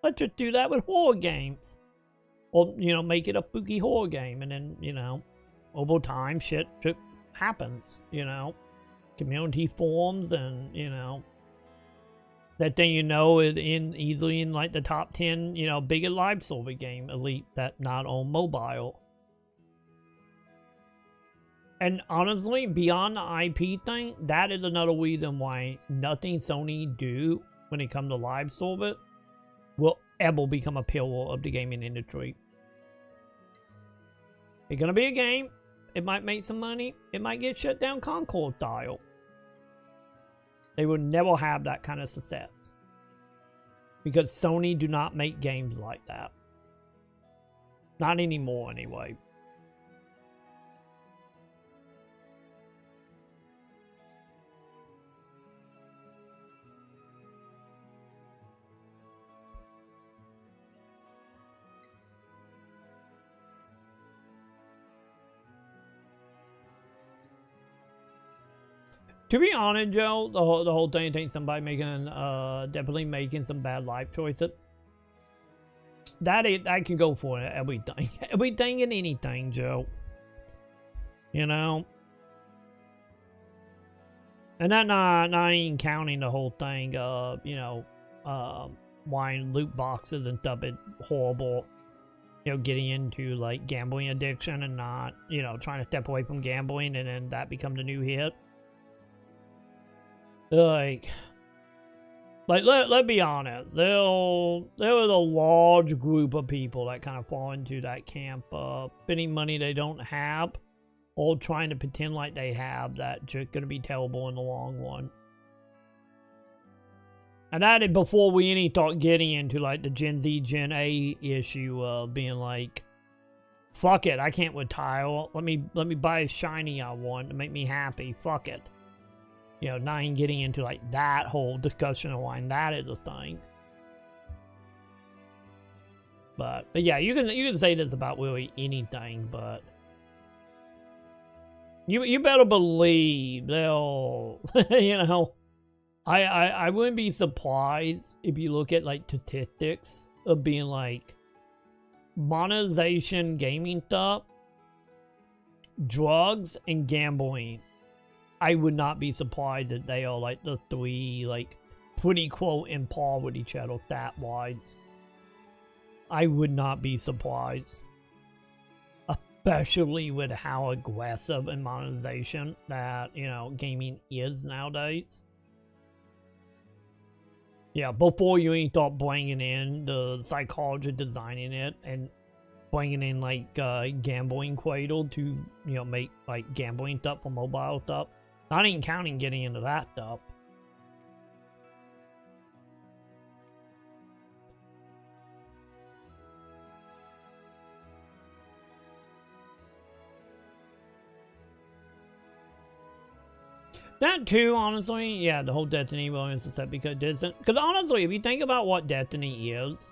Let's just do that with horror games. Or, you know, make it a spooky horror game. And then, you know, over time, shit happens, you know. Community forms, and, you know, that thing, you know, is easily in like the top 10, you know, biggest live server game elite that not on mobile. And honestly, beyond the IP thing, that is another reason why nothing Sony do when it comes to live server will ever become a pillar of the gaming industry. It's gonna be a game. It might make some money. It might get shut down Concord style. They will never have that kind of success. Because Sony do not make games like that. Not anymore, anyway. To be honest, Joe, the whole thing, I think somebody making, definitely making some bad life choices. I can go for everything. Everything and anything, Joe. You know? And that not even counting the whole thing of, you know, wine loot boxes and stuff. It's horrible. You know, getting into, like, gambling addiction and not, you know, trying to step away from gambling, and then that becomes a new hit. Like, let's be honest, there was a large group of people that kind of fall into that camp of spending money they don't have, or trying to pretend like they have, that's just going to be terrible in the long run. And that is before we any start getting into like the Gen Z, Gen A issue of being like, fuck it, I can't retire, let me buy a shiny I want to make me happy, fuck it. You know, not even getting into like that whole discussion of why that is a thing. But yeah, you can say this about really anything, but you better believe they'll you know, I wouldn't be surprised if you look at like statistics of being like monetization gaming stuff drugs and gambling, I would not be surprised if they are like the three, like, pretty quote in par with each other stat-wise. I would not be surprised. Especially with how aggressive in monetization that, you know, gaming is nowadays. Yeah, before you even start bringing in the psychology designing it and bringing in, like, gambling cradle to, you know, make, like, gambling stuff for mobile stuff. Not even counting getting into that stuff. That too, honestly, yeah, the whole Destiny Williams is set because honestly, if you think about what Destiny is,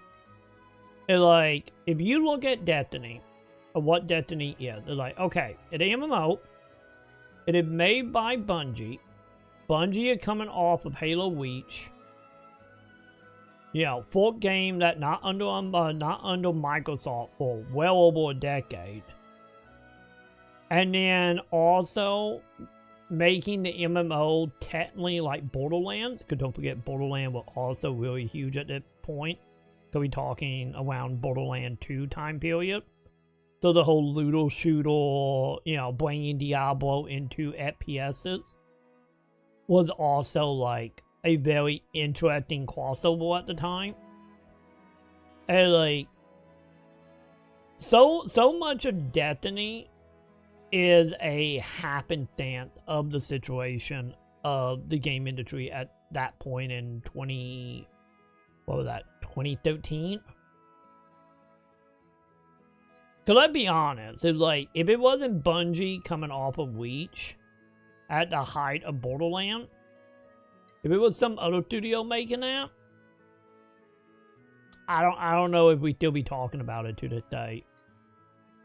it's like, if you look at Destiny, of what Destiny is, it's like, okay, it's an MMO, it is made by Bungie. Bungie are coming off of Halo Reach. You know, fork game that not under Microsoft for well over a decade. And then also making the MMO technically like Borderlands, because don't forget Borderlands was also really huge at that point. So we're talking around Borderlands 2 time period. So the whole looter shooter, you know, bringing Diablo into FPSs was also like a very interesting crossover at the time. And like, so much of Destiny is a happenstance of the situation of the game industry at that point in 2013? Because let's be honest, it's like, if it wasn't Bungie coming off of Reach at the height of Borderlands, if it was some other studio making that, I don't know if we'd still be talking about it to this day.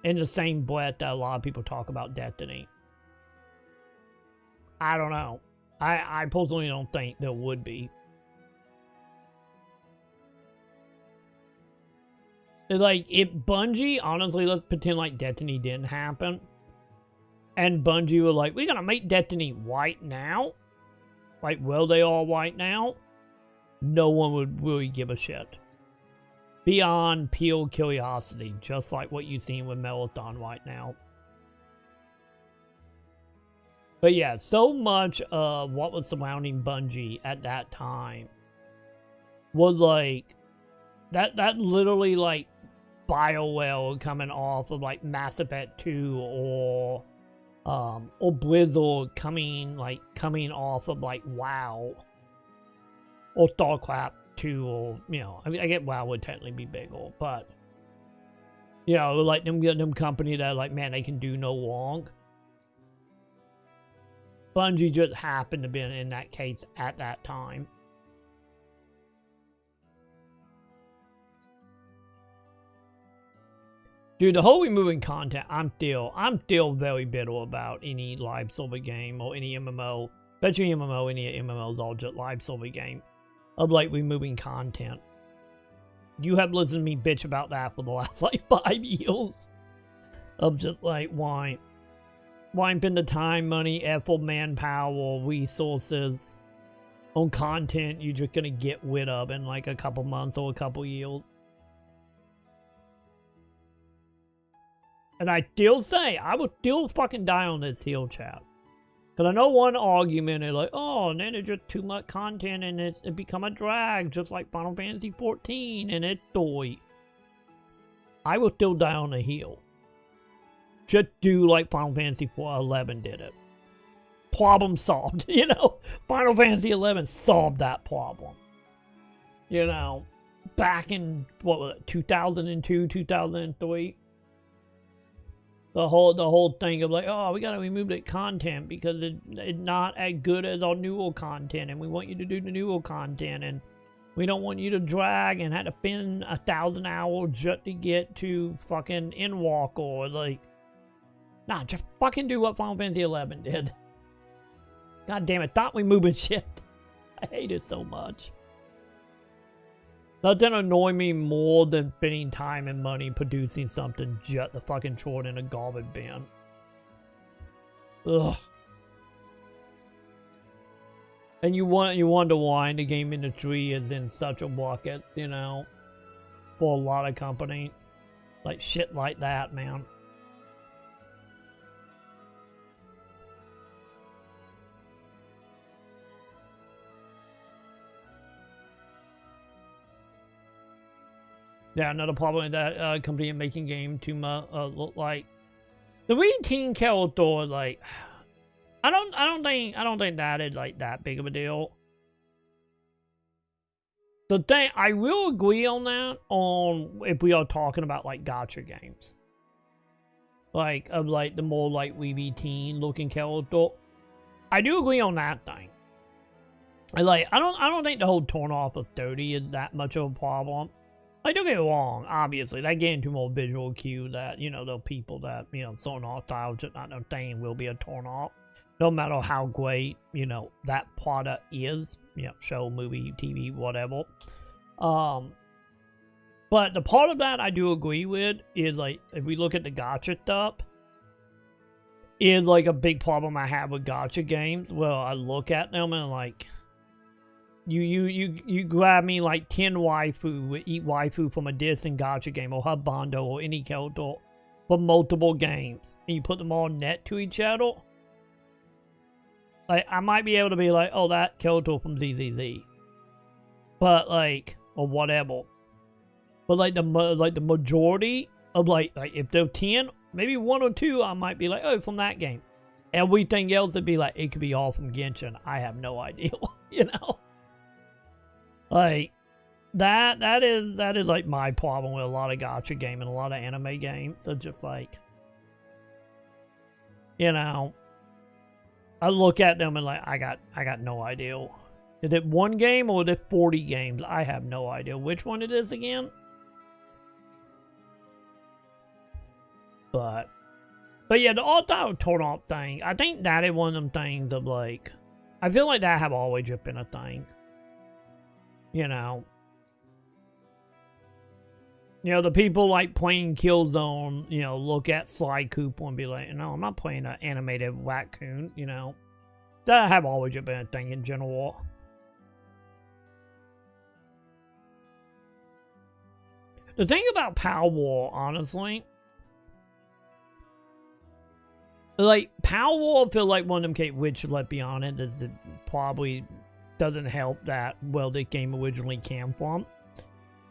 In the same breath that a lot of people talk about Destiny. I don't know. I personally don't think there would be. Like, if Bungie, honestly, let's pretend like Destiny didn't happen. And Bungie were like, we're gonna make Destiny right now. Like, will they all right now? No one would really give a shit. Beyond pure curiosity, just like what you've seen with Marathon right now. But yeah, so much of what was surrounding Bungie at that time was like, that literally like BioWare coming off of like Mass Effect 2 or Blizzard coming off of like WoW or StarCraft 2, or, you know, I mean, I get WoW would technically be bigger, but, you know, like them company that like, man, they can do no wrong. Bungie just happened to be in that case at that time. Dude, the whole removing content, I'm still very bitter about any live server game or any MMO, especially MMO, any MMOs all just live server game. Of like removing content. You have listened to me bitch about that for the last like 5 years. Of just like, why spend the time, money, effort, manpower, resources on content you're just gonna get rid of in like a couple months or a couple years? And I still say, I would still fucking die on this hill, chat. Because I know one argument is like, oh, and then it's just too much content and it become a drag, just like Final Fantasy 14 and its story. I will still die on the hill. Just do like Final Fantasy 11 did it. Problem solved, you know? Final Fantasy 11 solved that problem. You know, back in, what was it, 2002, 2003? The whole thing of like, oh, we gotta remove that content because it's not as good as our newer content, and we want you to do the newer content, and we don't want you to drag and have to spend 1,000 hours just to get to fucking Endwalker. Like, nah, just fucking do what Final Fantasy 11 did. God damn it, stop removing shit. I hate it so much. Nothing annoy me more than spending time and money producing something just to fucking throw it in a garbage bin. Ugh. And you wonder why the game industry is in such a bucket, you know, for a lot of companies. Like shit like that, man. Yeah, another problem with that company making game too much look like the teen character. Like, I don't think that is like that big of a deal. The thing I will agree on that on if we are talking about like gacha games, like of like the more like weeby teen looking character. I do agree on that thing. I don't think the whole turn off of 30 is that much of a problem. Like, don't get me wrong, obviously, that get into more visual cue that, you know, the people that, you know, certain art styles just not understand will be a turn off. No matter how great, you know, that product is, you know, show, movie, TV, whatever. But the part of that I do agree with is, like, if we look at the gacha stuff, is, like, a big problem I have with gacha games. Well, I look at them and, like, you grab me like 10 waifu, eat waifu from a Disney gacha game or Hubando or any character from multiple games, and you put them all net to each other. Like, I might be able to be like, oh, that character from ZZZ, but like, or whatever. But like the majority of like if they're 10, maybe 1 or 2, I might be like, oh, from that game. Everything else would be like, it could be all from Genshin. I have no idea, you know. Like, that is like my problem with a lot of gacha game and a lot of anime games. So just like, you know, I look at them and like, I got no idea. Is it one game or is it 40 games? I have no idea which one it is again. But yeah, the all-time turn-off thing, I think that is one of them things of like, I feel like that have always just been a thing. You know, the people like playing Killzone, you know, look at Sly Cooper and be like, no, I'm not playing an animated raccoon, you know. That have always been a thing in general. The thing about Power War, honestly, like, Power War, I feel like one of them came, which, let's be honest, is it probably doesn't help that well the game originally came from.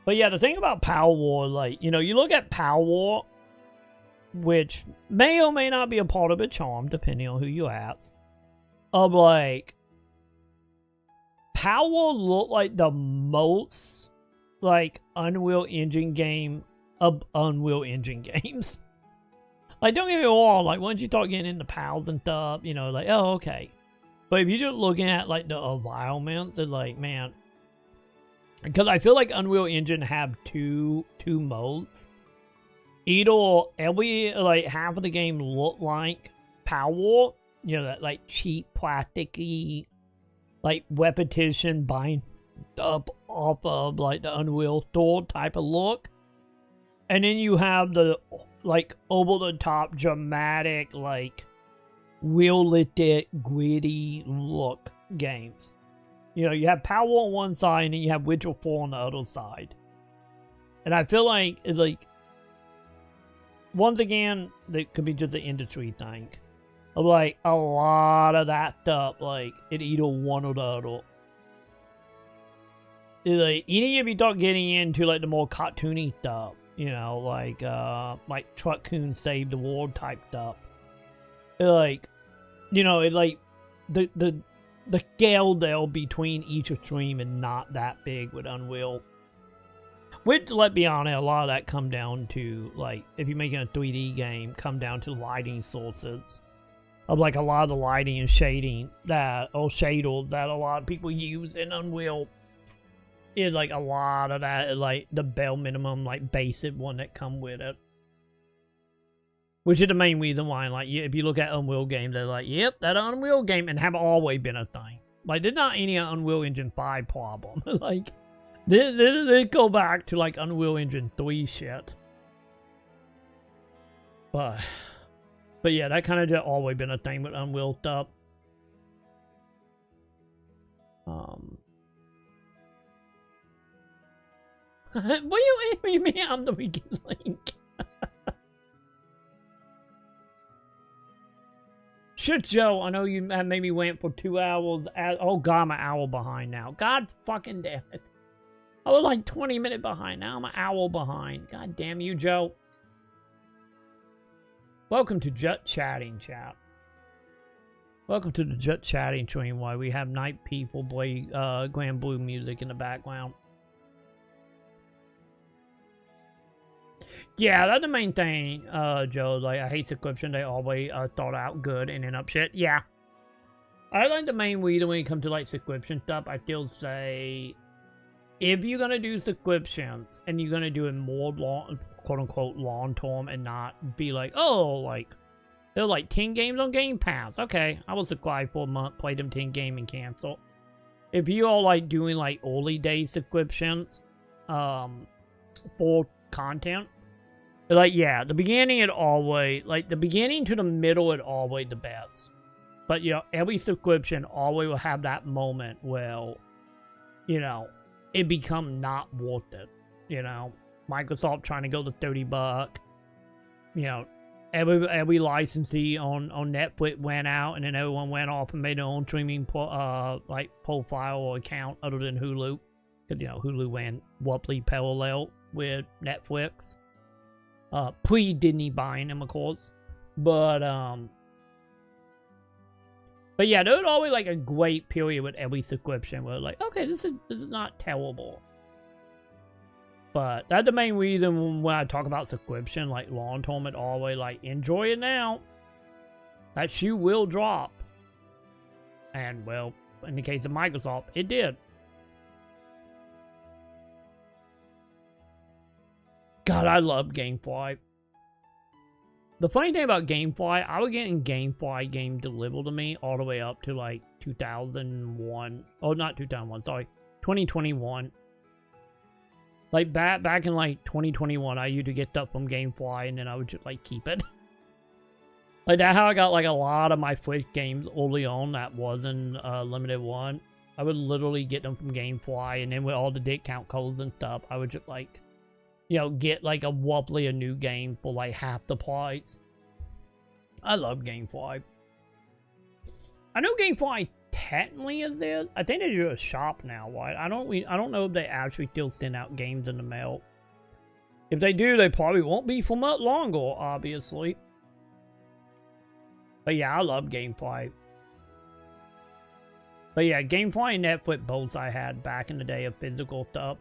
But yeah, the thing about Power War, like, you know, you look at Power War, which may or may not be a part of a charm, depending on who you ask, of like, Power War looked like the most, like, Unreal Engine game of Unreal Engine games. Like, don't get me wrong, like, once you start getting into pals and stuff, you know, like, oh, okay. But if you're just looking at, like, the environments, it's like, man, because I feel like Unreal Engine have two modes. Either every, like, half of the game look like Power War, you know, that, like, cheap, plasticky, like, repetition bind up off of, like, the Unreal Store type of look. And then you have the, like, over-the-top, dramatic, like, realistic, gritty look games. You know, you have Power War on one side and then you have Witcher 4 on the other side. And I feel like, it's like, once again, that could be just an industry thing. Like, a lot of that stuff, like, it either one or the other. It's like, even if you start getting into, like, the more cartoony stuff, you know, like Truck-kun Save the World type stuff. Like, you know, it like the scale there between each extreme is not that big with Unreal. Which, let's be honest, a lot of that come down to, like, if you're making a 3D game, come down to lighting sources. Of, like, a lot of the lighting and shading that, or shaders that a lot of people use in Unreal. Is, like, a lot of that, like, the bare minimum, like, basic one that come with it. Which is the main reason why, like, if you look at Unreal games, they're like, yep, that Unreal game, and have always been a thing. Like, there's not any Unreal Engine 5 problem. Like, they go back to, like, Unreal Engine 3 shit. But, But yeah, that kind of just always been a thing with Unwilked Up. What do you mean I'm the weakest link? Shit, Joe, I know you made me wait for 2 hours. Oh god, I'm an hour behind now. God fucking damn it. I was like 20 minutes behind. Now I'm an hour behind. God damn you, Joe. Welcome to Jut Chatting, chat. Welcome to the Jut Chatting stream where we have night people play Granblue music in the background. Yeah, that's the main thing, Joe. Like, I hate subscription. They always thought out good and end up shit. Yeah. I like the main reason when it comes to, like, subscription stuff. I still say, if you're going to do subscriptions and you're going to do it more long, quote-unquote, long-term and not be like, oh, like, there are, like, 10 games on Game Pass. Okay, I will subscribe for a month, play them 10 games, and cancel. If you are, like, doing, like, early day subscriptions for content, like, yeah, the beginning it always, like, the beginning to the middle it always the best. But, you know, every subscription always will have that moment where, you know, it become not worth it. You know, Microsoft trying to go to $30. You know, every licensee on Netflix went out, and then everyone went off and made their own streaming like profile or account other than Hulu. Because, you know, Hulu went wobbly parallel with Netflix. Pre-Disney buying them, of course. But yeah, there was always like a great period with every subscription where like, okay, this is not terrible. But that's the main reason when I talk about subscription, like long term, it always like enjoy it now. That shoe will drop. And well, in the case of Microsoft, it did. God, I love GameFly. The funny thing about GameFly, I was getting GameFly game delivered to me all the way up to like 2001. Oh, not 2001, sorry. 2021. Like back in like 2021, I used to get stuff from GameFly and then I would just like keep it. Like that's how I got like a lot of my Switch games early on that wasn't limited one. I would literally get them from GameFly, and then with all the discount codes and stuff, I would just like, you know, get like a new game for like half the price. I love GameFly. I know GameFly technically is there. I think they do a shop now, right? I don't know if they actually still send out games in the mail. If they do, they probably won't be for much longer, obviously. But yeah, I love GameFly. But yeah, GameFly and Netflix both I had back in the day of physical stuff.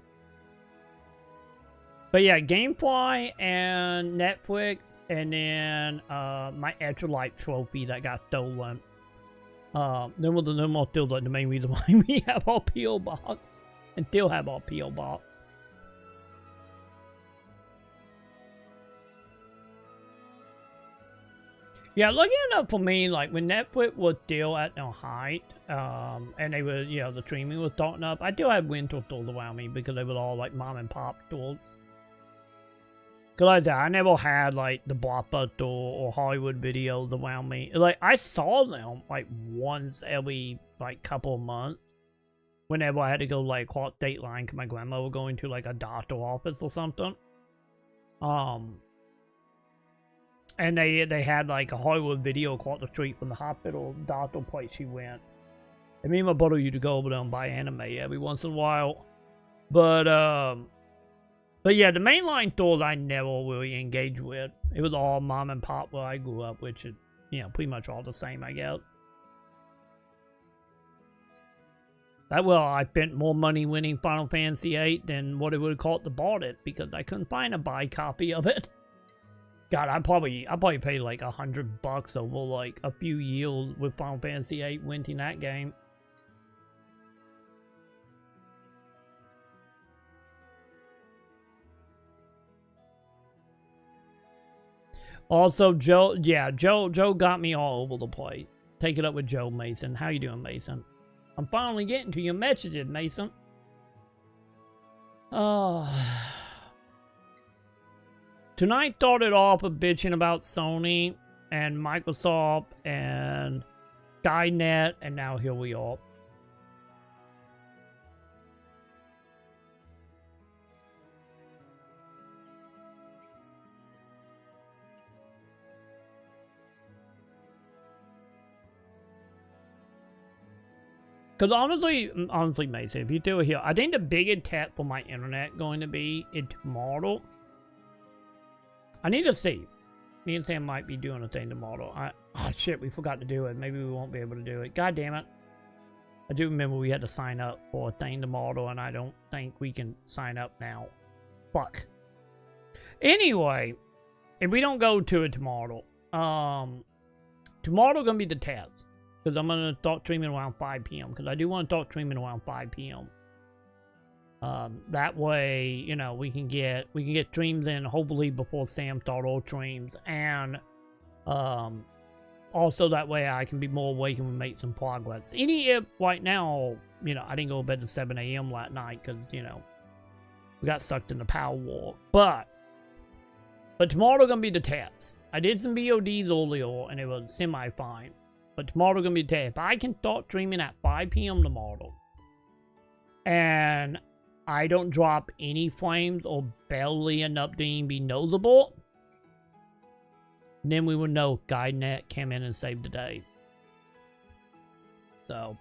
But yeah, GameFly and Netflix, and then my Extra Life trophy that got stolen. Then we'll still like the main reason why we have our P.O. box and still have our P.O. box. Yeah, looking up for me, like when Netflix was still at no height, and they were, you know, the streaming was starting up, I still had rental stores around me because they were all like mom and pop stores. Cause like I said, I never had like the Blockbuster or Hollywood videos around me. Like I saw them like once every like couple of months. Whenever I had to go like cross state line, cause my grandma was going to like a doctor office or something. And they had like a Hollywood video across the street from the hospital doctor place she went. And me and my brother used to go over there and buy anime every once in a while. But yeah, the mainline stores I never really engaged with. It was all mom and pop where I grew up, which is, you know, pretty much all the same, I guess. Well, I spent more money winning Final Fantasy VIII than what it would have cost to bought it, because I couldn't find a buy copy of it. God, I probably paid like $100 over like a few years with Final Fantasy VIII winning that game. Also, Joe got me all over the place. Take it up with Joe Mason. How you doing, Mason? I'm finally getting to your messages, Mason. Tonight started off with bitching about Sony. and Microsoft and Skynet, and now here we are. Because honestly, Mason, if you do it here, I think the big attack for my internet going to be tomorrow. I need to see. Me and Sam might be doing a thing tomorrow. Oh shit, we forgot to do it. Maybe we won't be able to do it. God damn it. I do remember we had to sign up for a thing tomorrow, and I don't think we can sign up now. Fuck. Anyway, if we don't go to it tomorrow, tomorrow gonna be the test. Because I'm going to start streaming around 5 p.m. Because I do want to start streaming around 5 p.m. That way, you know, we can get streams in hopefully before Sam starts all streams. And also that way I can be more awake and we make some progress. If right now, you know, I didn't go to bed at 7 a.m. last night because, you know, we got sucked in the power war. But tomorrow going to be the test. I did some VODs earlier and it was semi-fine. But tomorrow gonna be the day. If I can start streaming at 5 p.m. tomorrow, and I don't drop any frames or barely enough to even be noticeable, then we would know Skynet came in and saved the day. So,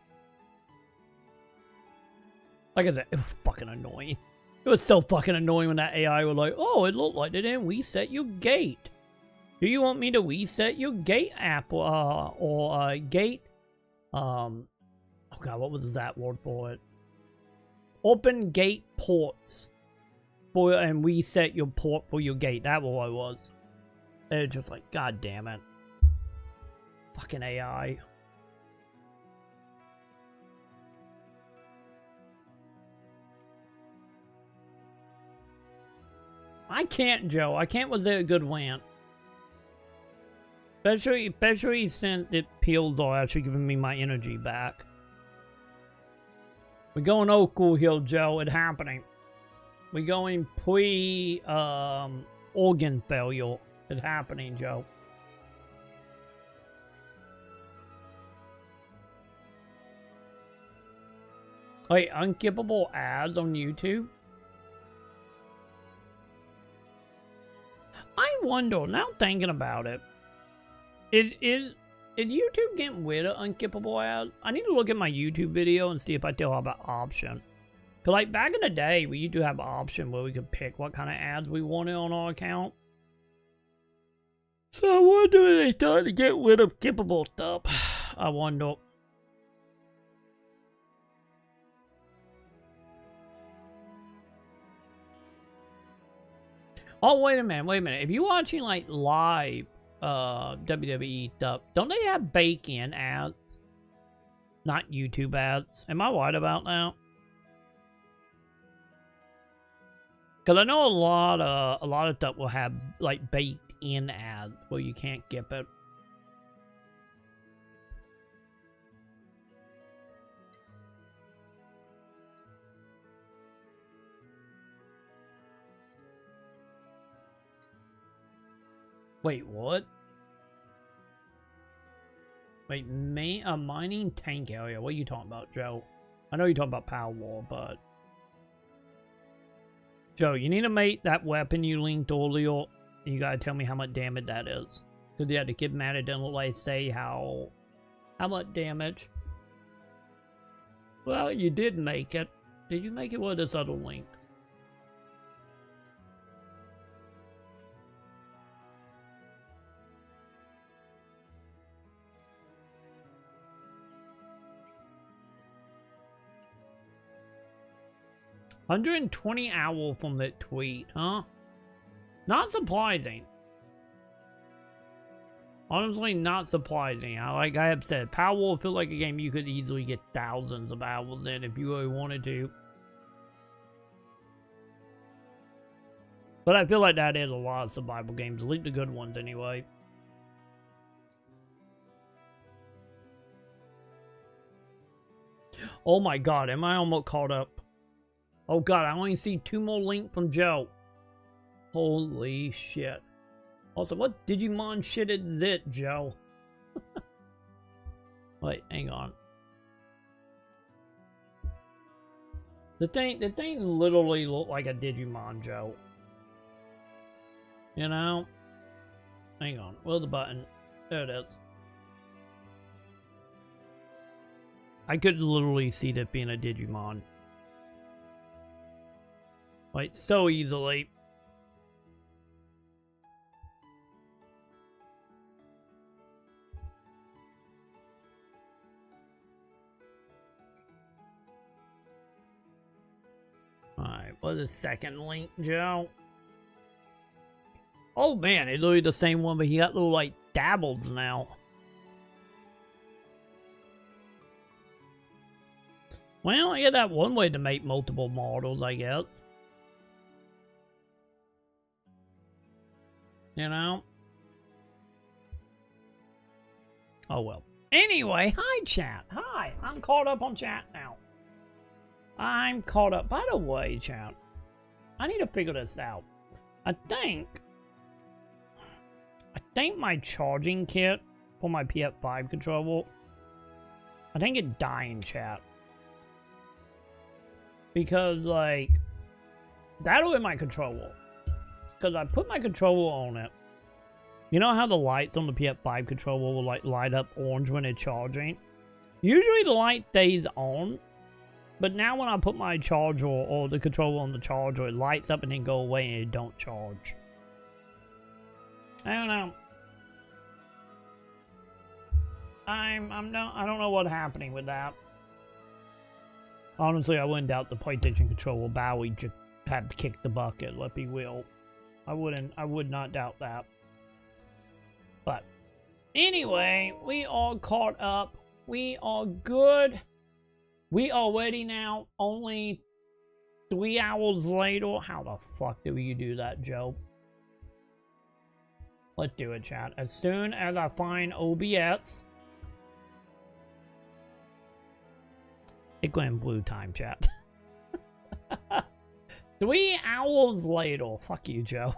like I said, it was fucking annoying. It was so fucking annoying when that AI was like, "Oh, it looked like they didn't reset your gate. Do you want me to reset your gate app or gate? Oh god, what was that word for it? Open gate ports and reset your port for your gate." That was what it was. It was just like, god damn it, fucking AI. I can't, Joe. I can't was a good rant. Especially since it peels are actually giving me my energy back. We're going old school here, Joe. It's happening. We're going organ failure. It's happening, Joe. Wait, unskippable ads on YouTube? I wonder, now thinking about it, is YouTube getting rid of unskippable ads? I need to look at my YouTube video and see if I still have an option. Cause like back in the day, we used to have an option where we could pick what kind of ads we wanted on our account. So I wonder if they started to get rid of skippable stuff. I wonder. Oh, wait a minute. If you're watching like live WWE stuff, don't they have bake-in ads? Not YouTube ads. Am I right about that? Because I know a lot of stuff will have like baked-in ads where you can't skip it. Wait, what? Wait, mining tank area. What are you talking about, Joe? I know you're talking about Power War, but... Joe, you need to make that weapon you linked earlier. You gotta tell me how much damage that is. Because yeah, the kid mad it didn't like say how much damage. Well, you did make it. Did you make it with this other link? $120 hours from that tweet, huh? Not surprising. Honestly, not surprising. Like I have said, Power War feels like a game you could easily get thousands of hours in if you really wanted to. But I feel like that is a lot of survival games, at least the good ones anyway. Oh my god, am I almost caught up? Oh god, I only see 2 more links from Joe. Holy shit. Also, what Digimon shit is it, Joe? Wait, hang on. The thing literally looked like a Digimon, Joe. You know? Hang on, where's the button? There it is. I could literally see that being a Digimon. Like, so easily. Alright, what's the second link, Joe? Oh man, it's literally the same one, but he got little, like, dabbles now. Well, I get that one way to make multiple models, I guess. You know? Oh well. Anyway, hi chat. Hi, I'm caught up on chat now. I'm caught up. By the way, chat, I need to figure this out. I think my charging kit for my PS5 controller, I think it's dying, chat. Because, like, that'll be my controller. Because I put my controller on it. You know how the lights on the PS5 controller will, like, light up orange when it's charging? Usually the light stays on. But now when I put my charger or the controller on the charger, it lights up and then go away and it don't charge. I don't know. I don't know what's happening with that. Honestly, I wouldn't doubt the PlayStation controller battery just had kicked the bucket, let me will. I would not doubt that. But anyway, we all caught up. We are good. We are ready now, only 3 hours later. How the fuck do you do that, Joe? Let's do it, chat. As soon as I find OBS. It's Granblue time, chat. 3 hours later. Fuck you, Joe.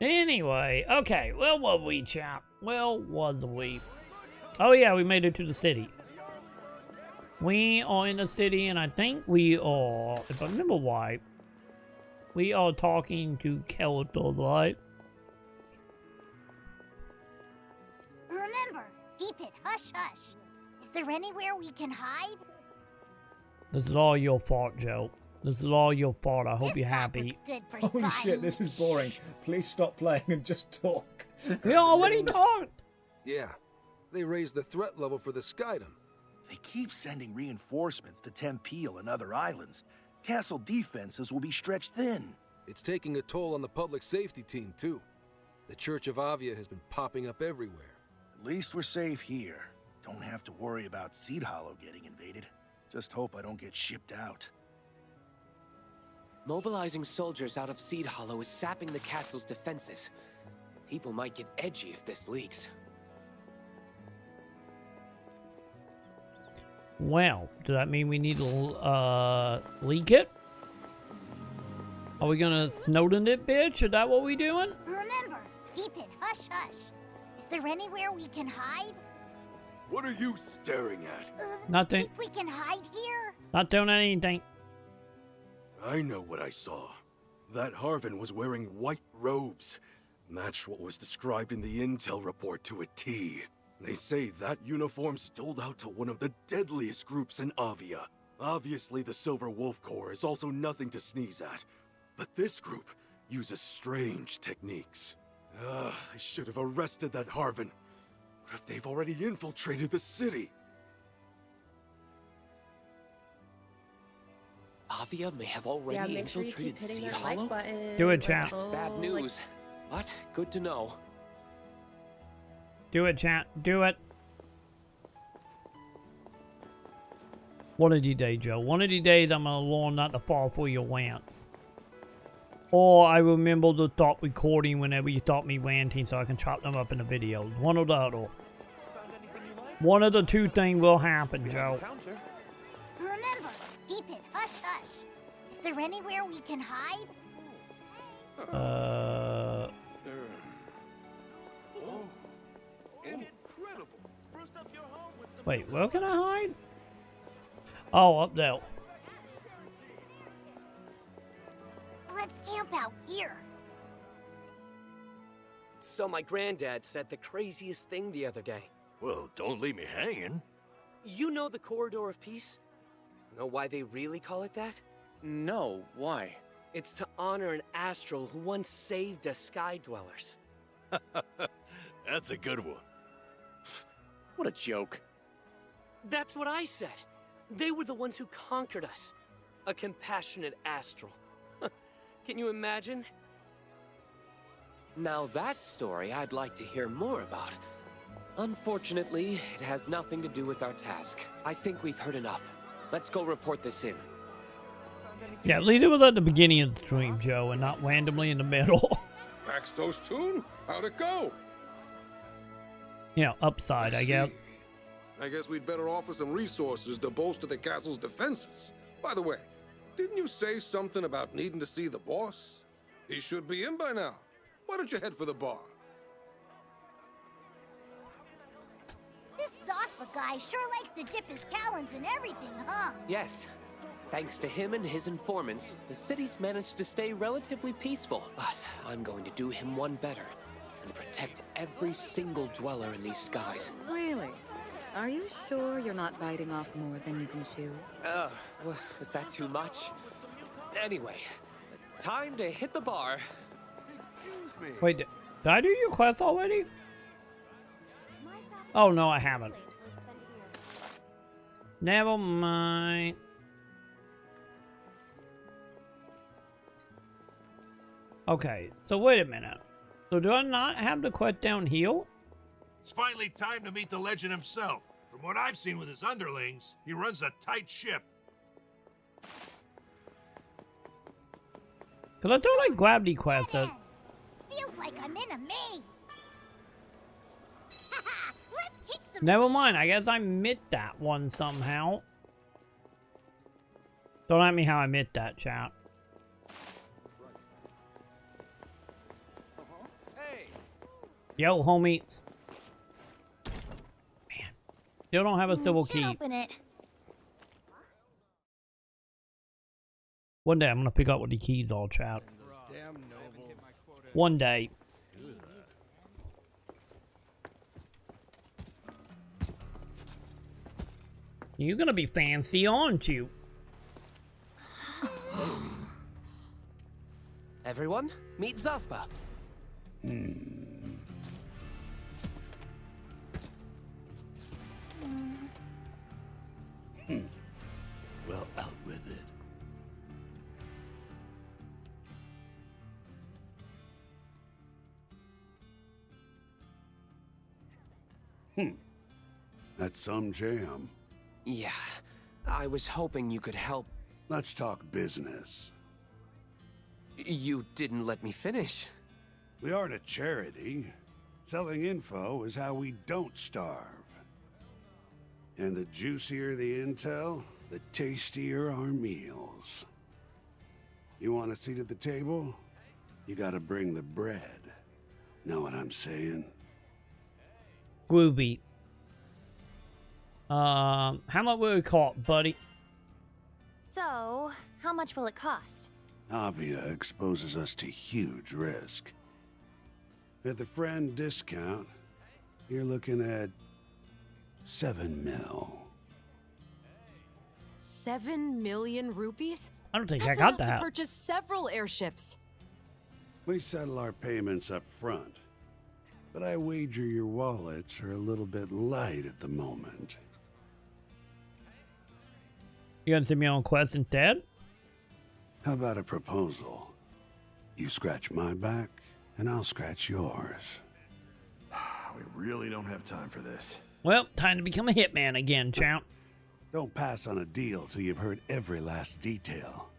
Anyway, okay. Where were we, chat? Where was we? Oh yeah, we made it to the city. We are in the city, and I think we are, if I remember right, we are talking to characters, right? Remember, keep it hush hush. Is there anywhere we can hide? This is all your fault, Joe. This is all your fault. I hope you're happy. Holy shit, this is boring. Please stop playing and just talk. We already talked. Yeah. They raised the threat level for the Skydom. They keep sending reinforcements to Tempeal and other islands. Castle defenses will be stretched thin. It's taking a toll on the public safety team, too. The Church of Avia has been popping up everywhere. At least we're safe here. Don't have to worry about Seed Hollow getting invaded. Just hope I don't get shipped out. Mobilizing soldiers out of Seed Hollow is sapping the castle's defenses. People might get edgy if this leaks. Well, does that mean we need to leak it? Are we gonna Snowden it, bitch? Is that what we doing? Remember, keep it hush hush. Is there anywhere we can hide? What are you staring at? Nothing. Think we can hide here? Not doing anything. I know what I saw. That Harvin was wearing white robes. Matched what was described in the intel report to a T. They say that uniform stole out to one of the deadliest groups in Avia. Obviously, the Silver Wolf Corps is also nothing to sneeze at. But this group uses strange techniques. I should have arrested that Harvin. What if they've already infiltrated the city? Avia may have already make sure you keep infiltrated hitting Seed that Hollow? like button. Do it, chat. That's bad news, but good to know. Do it, chat. Do it. One of these days, Joe. One of these days, I'm gonna learn not to fall for your rants. Or I remember to stop recording whenever you stop me ranting so I can chop them up in the videos. One or the other. One of the two things will happen, Joe. Remember, keep it hush hush. Is there anywhere we can hide? Wait, where can I hide? Oh, up there. Let's camp out here. So my granddad said the craziest thing the other day. Well, don't leave me hanging. You know the Corridor of Peace? Know why they really call it that? No, why? It's to honor an astral who once saved us Sky Dwellers. That's a good one. What a joke. That's what I said. They were the ones who conquered us. A compassionate astral. Can you imagine? Now that story I'd like to hear more about. Unfortunately, it has nothing to do with our task. I think we've heard enough. Let's go report this in. Yeah, leave it at the beginning of the stream, Joe, and not randomly in the middle. Paxtos tune? How'd it go? You know, upside, I guess. I guess we'd better offer some resources to bolster the castle's defenses. By the way, didn't you say something about needing to see the boss? He should be in by now. Why don't you head for the bar? This Zaffa guy sure likes to dip his talons in everything, huh? Yes. Thanks to him and his informants, the city's managed to stay relatively peaceful. But I'm going to do him one better and protect every single dweller in these skies. Really? Are you sure you're not biting off more than you can chew? Was that too much? Anyway, time to hit the bar. Excuse me. Wait, did I do your quest already? Oh, no, I haven't. Never mind. Okay, so wait a minute. So do I not have the quest down here? It's finally time to meet the legend himself. From what I've seen with his underlings, he runs a tight ship. Cause I thought I grabbed the quest. Feels like I'm in a maze. Let's kick some. Never mind, I guess I missed that one somehow. Don't ask me how I missed that, chat. Yo, homies. Man, still don't have a silver key. Open it. One day I'm gonna pick up what the keys all, chat. One day. You're gonna be fancy, aren't you? Everyone, meet Zafba. Well, out with it. That's some jam. Yeah, I was hoping you could help. Let's talk business. You didn't let me finish. We aren't a charity. Selling info is how we don't starve. And the juicier the intel, the tastier our meals. You want a seat at the table? You gotta bring the bread. Know what I'm saying? Groovy. How much will it cost, buddy? So, how much will it cost? Avia exposes us to huge risk. At the friend discount, you're looking at 7 mil. 7 million rupees? I don't think That's I got enough that. to purchase several airships. We settle our payments up front, but I wager your wallets are a little bit light at the moment. You gonna send me on quest instead? How about a proposal? You scratch my back, and I'll scratch yours. We really don't have time for this. Well, time to become a hitman again, champ. Don't pass on a deal till you've heard every last detail.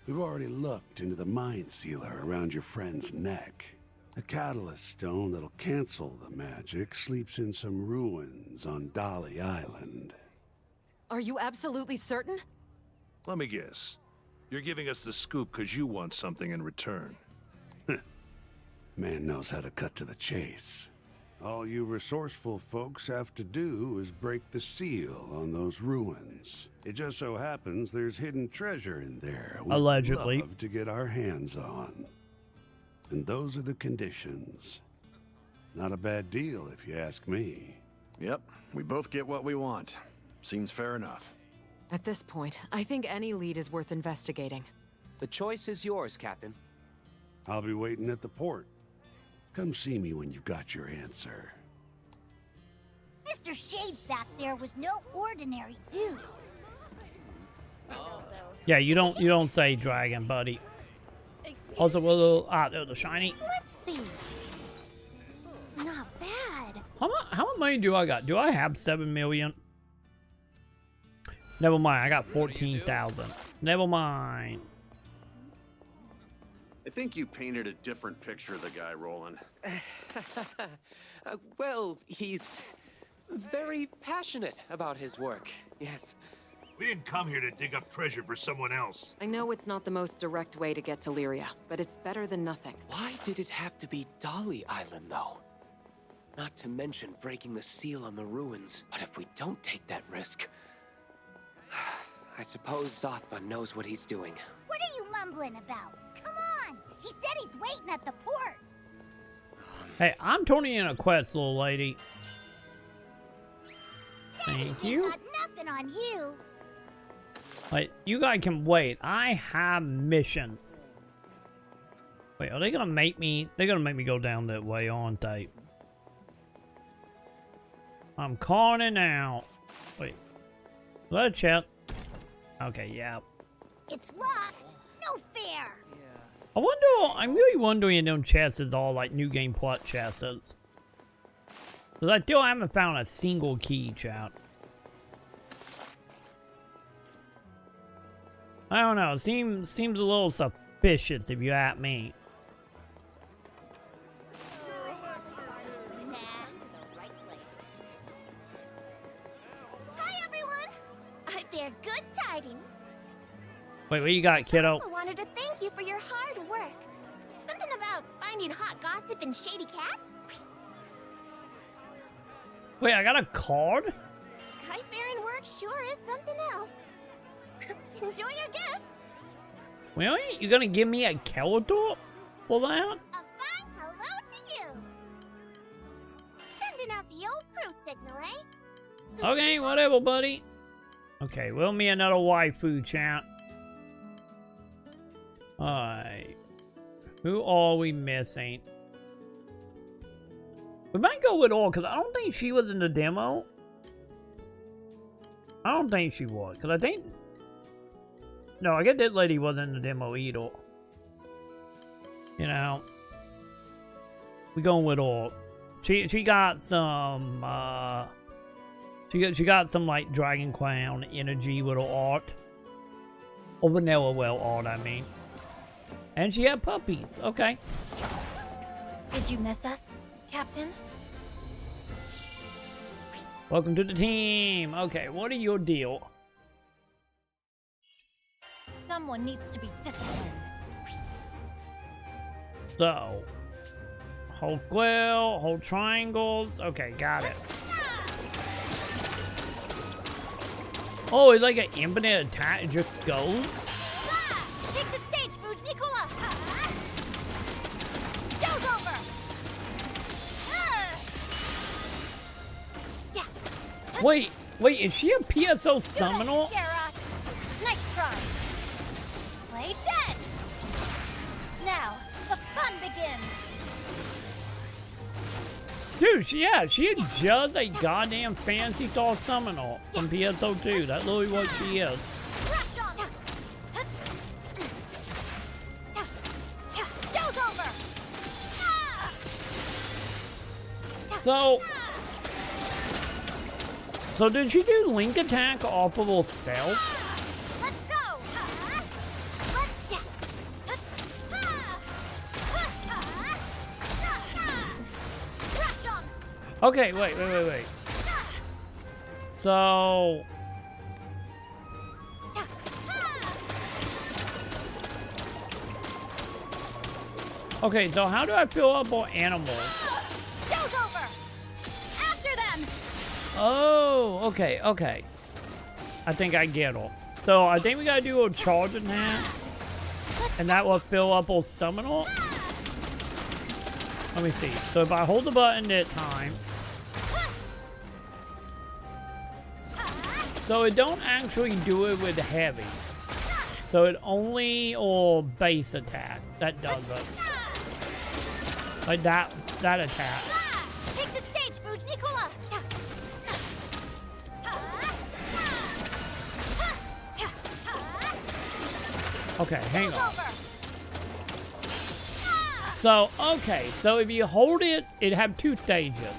We've already looked into the mind sealer around your friend's neck. A catalyst stone that'll cancel the magic sleeps in some ruins on Dolly Island. Are you absolutely certain? Let me guess. You're giving us the scoop because you want something in return. Man knows how to cut to the chase. All you resourceful folks have to do is break the seal on those ruins. It just so happens there's hidden treasure in there we'd Allegedly. love to get our hands on. And those are the conditions. Not a bad deal, if you ask me. Yep, we both get what we want. Seems fair enough. At this point, I think any lead is worth investigating. The choice is yours, Captain. I'll be waiting at the port. Come see me when you've got your answer. Mr. Shade back there was no ordinary dude. Yeah, you don't say dragon, buddy. Also, a little the shiny. Let's see. Not bad. How much money do I got? Do I have 7 million? Never mind, I got 14,000. Never mind. I think you painted a different picture of the guy, Roland. Well, he's very passionate about his work, yes. We didn't come here to dig up treasure for someone else. I know it's not the most direct way to get to Lyria, but it's better than nothing. Why did it have to be Dolly Island, though? Not to mention breaking the seal on the ruins. But if we don't take that risk... I suppose Zothma knows what he's doing. What are you mumbling about? Come on! He said he's waiting at the port. Hey, I'm turning in a quest, little lady. Thank you. Got nothing on you. Wait, you guys can wait. I have missions. Wait, are they gonna make me? They're gonna make me go down that way, aren't they? I'm calling out. Wait. Let's check. Okay, yeah. It's locked. No fair. I wonder. I'm really wondering if them chests is all like new game plot chests. Cause I still haven't found a single key, chat. I don't know. Seems a little suspicious if you ask me. Hi, everyone. I bear good tidings. Wait, what you got, kiddo? I wanted to thank you for your hard work. Something about finding hot gossip and shady cats? Wait, I got a card? High-faring work sure is something else. Enjoy your gift. Really? You gonna give me a Keldor for that? A fine hello to you. Sending out the old crew signal, eh? Okay, whatever, buddy. Okay, will me another waifu, chat. Alright. Who are we missing? We might go with all, because I don't think she was in the demo. I don't think she was, because I think... No, I guess that lady wasn't in the demo either. You know. We going with all. She got some, She got some, like, Dragon Crown energy with her art. Or Vanilla Well art, I mean. And she had puppies. Okay. Did you miss us, Captain? Welcome to the team. Okay, what are your deal? Someone needs to be disciplined. So, hold quill, hold triangles. Okay, got it. Oh, it's like an infinite attack. It just goes. Take the stage, Fujnikula. Show's over. Wait, is she a PSO summoner? Nice try. Play dead. Now, the fun begins. Dude, she is just a goddamn fancy star summoner from PSO2. That's literally what she is. Show's over. So did she do Link attack off of herself? Let's go. Okay, wait. So Okay, so how do I fill up on animals? Show's over! After them! Oh, okay, okay. I think I get it. So I think we gotta do a charge in that. And that will fill up on Seminole. Let me see. So if I hold the button that time. So it don't actually do it with heavy. So it only or base attack. That does it. Like that attack. Take the stage, Fuj Nicola! Okay, hang on. So, okay, so if you hold it, it have two stages.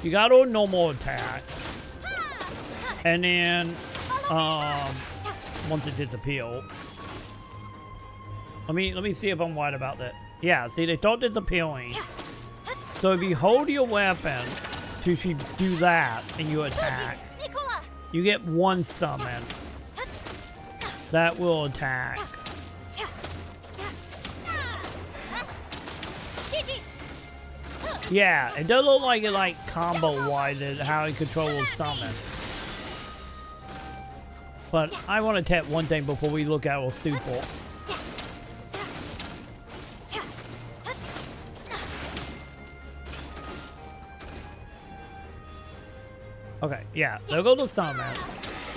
You got a normal attack. And then, once it disappears. Let me see if I'm right about that. Yeah, see, they start disappearing. So if you hold your weapon to do that and you attack, you get one summon. That will attack. Yeah, it does look like it combo-wise how it controls summon. But I want to test one thing before we look at our super. Okay, yeah, there goes the summon.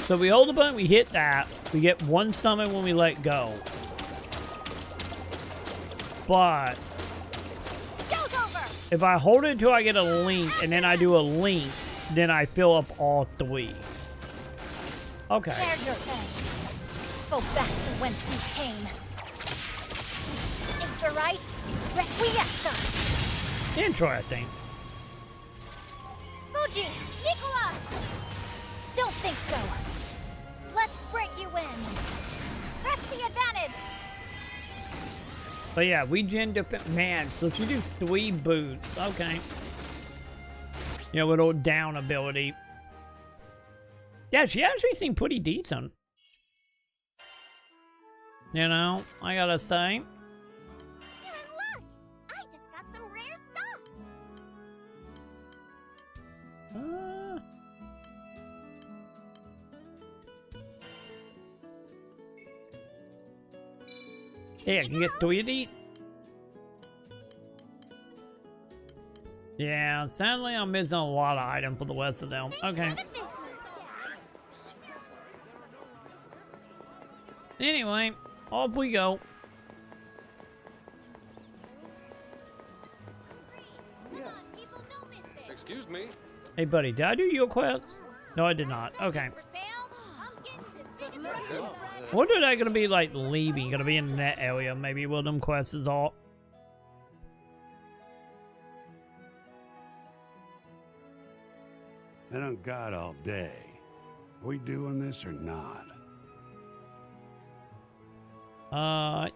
So we hold the button, we hit that. We get one summon when we let go. But if I hold it until I get a link, and then I do a link, then I fill up all three. Okay. Tear your thing. Go back to whence you came. Interite, Requiesca. Interesting. Fuji, Nicola! Don't think so. Let's break you in. Press the advantage. But yeah, we gen defense. Man, so she do 3 boots. Okay. You know, with old down ability. Yeah, she actually seemed pretty decent. You know, I gotta say. And look! I just got some rare stuff. Yeah, I can get 3 of these. Yeah, sadly I'm missing a lot of items for the rest of them. Okay. Anyway, off we go. Excuse me? Hey buddy, did I do your quests? No, I did not. Okay. What are they gonna be like leaving? Gonna be in that area, maybe where them quests is all. I don't got all day. Are we doing this or not?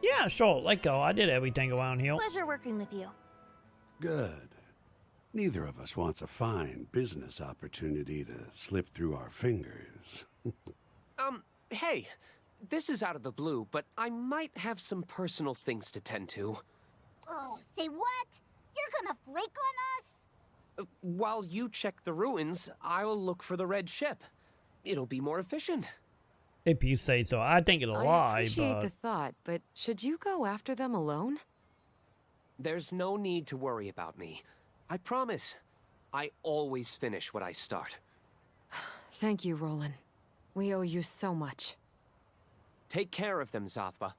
Yeah, sure, let go. I did everything around here. Pleasure working with you. Good. Neither of us wants a fine business opportunity to slip through our fingers. Hey, this is out of the blue, but I might have some personal things to tend to. Oh, say what? You're gonna flake on us? While you check the ruins, I'll look for the red ship. It'll be more efficient. If you say so. I think it'll lie, I appreciate but... the thought, but should you go after them alone? There's no need to worry about me. I promise. I always finish what I start. Thank you, Roland. We owe you so much. Take care of them, Zothba.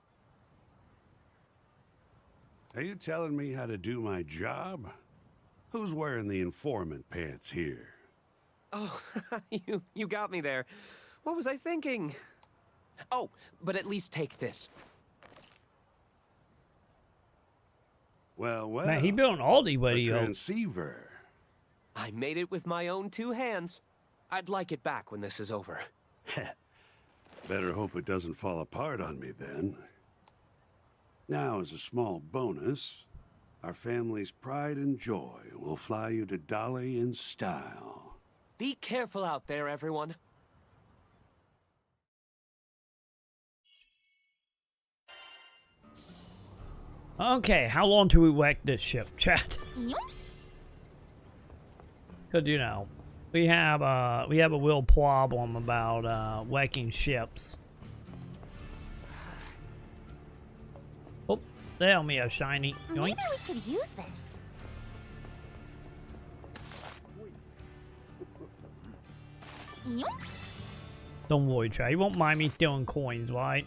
Are you telling me how to do my job? Who's wearing the informant pants here? Oh, you got me there. What was I thinking? Oh, but at least take this. Well, Man, he built an Aldi a radio. transceiver. I made it with my own 2 hands. I'd like it back when this is over. Better hope it doesn't fall apart on me then. Now, as a small bonus, our family's pride and joy will fly you to Dolly in style. Be careful out there, everyone. Okay, how long do we whack this ship, chat? Cause you know, we have a real problem about whacking ships. Oh, tell me a shiny. Yoink. Maybe we could use this. Yoink. Don't worry, chat. You won't mind me stealing coins, right?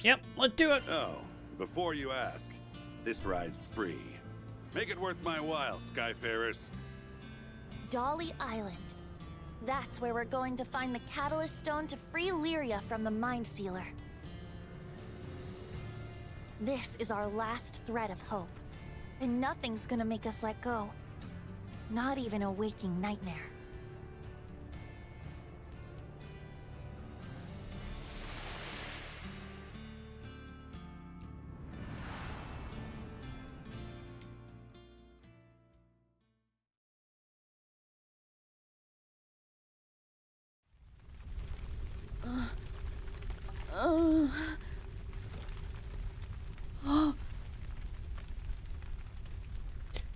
Yep, let's do it. Oh, before you ask, this ride's free. Make it worth my while, Skyfarers. Dolly Island. That's where we're going to find the Catalyst Stone to free Lyria from the Mind Sealer. This is our last thread of hope, and nothing's gonna make us let go. Not even a waking nightmare.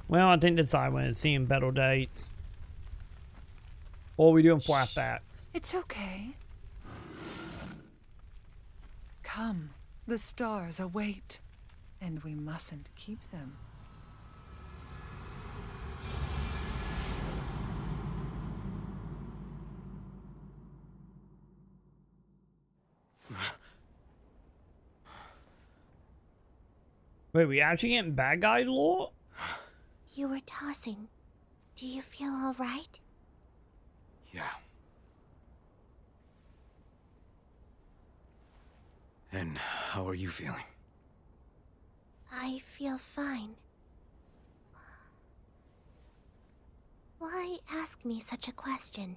Well, I think decide when it's seeing better dates. Or are we doing flashbacks? It's okay. Come, the stars await, and we mustn't keep them. Wait, we actually getting bad guy lore? You were tossing. Do you feel all right? Yeah. And how are you feeling? I feel fine. Why ask me such a question?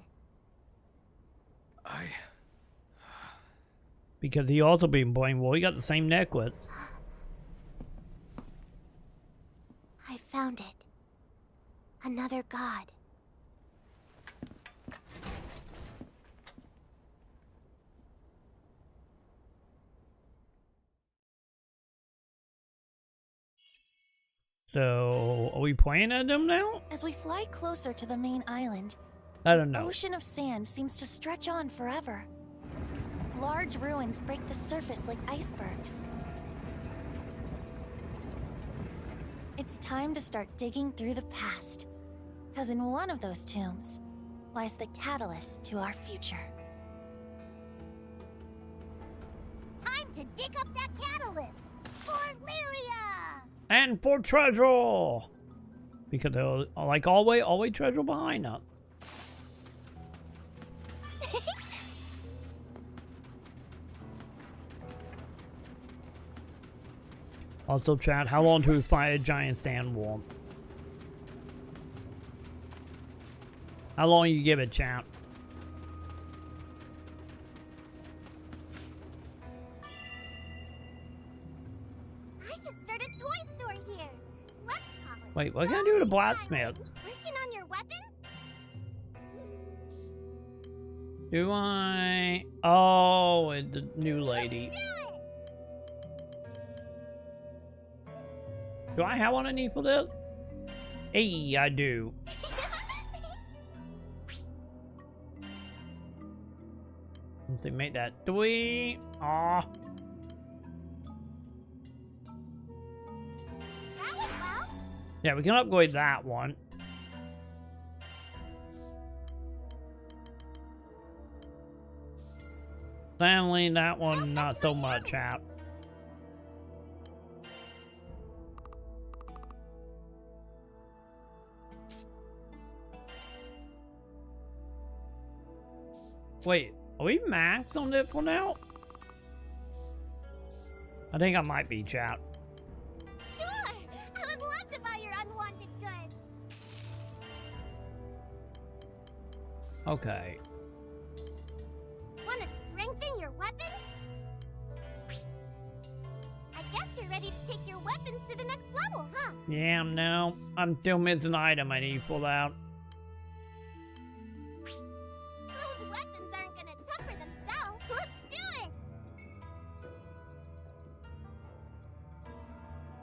Because he also being blamed. Well, he got the same necklace. I found it. Another god. So, are we playing at them now? As we fly closer to the main island, I don't the know. ocean of sand seems to stretch on forever. Large ruins break the surface like icebergs. It's time to start digging through the past, because in one of those tombs lies the catalyst to our future. Time to dig up that catalyst for Lyria! And for treasure! Because they're like always treasure behind us. Also, chat, how long do we fight a giant sandworm? How long you give it, chat? I should start a toy store here. Let's call it. Wait, what can I do with a blacksmith? Working on your weapons? Do I? Oh, it's the new lady. Do I have one I need for this? Hey, I do. Let's see, make that 3. Aw. Yeah, we can upgrade that one. Sadly, that one not so much, chap. Wait, are we max on it for now? I think I might be, chat. Sure! I would love to buy your unwanted goods! Okay. Want to strengthen your weapons? I guess you're ready to take your weapons to the next level, huh? Yeah, no. I'm still missing an item I need for that. Those weapons aren't gonna tough for themselves. Let's do it!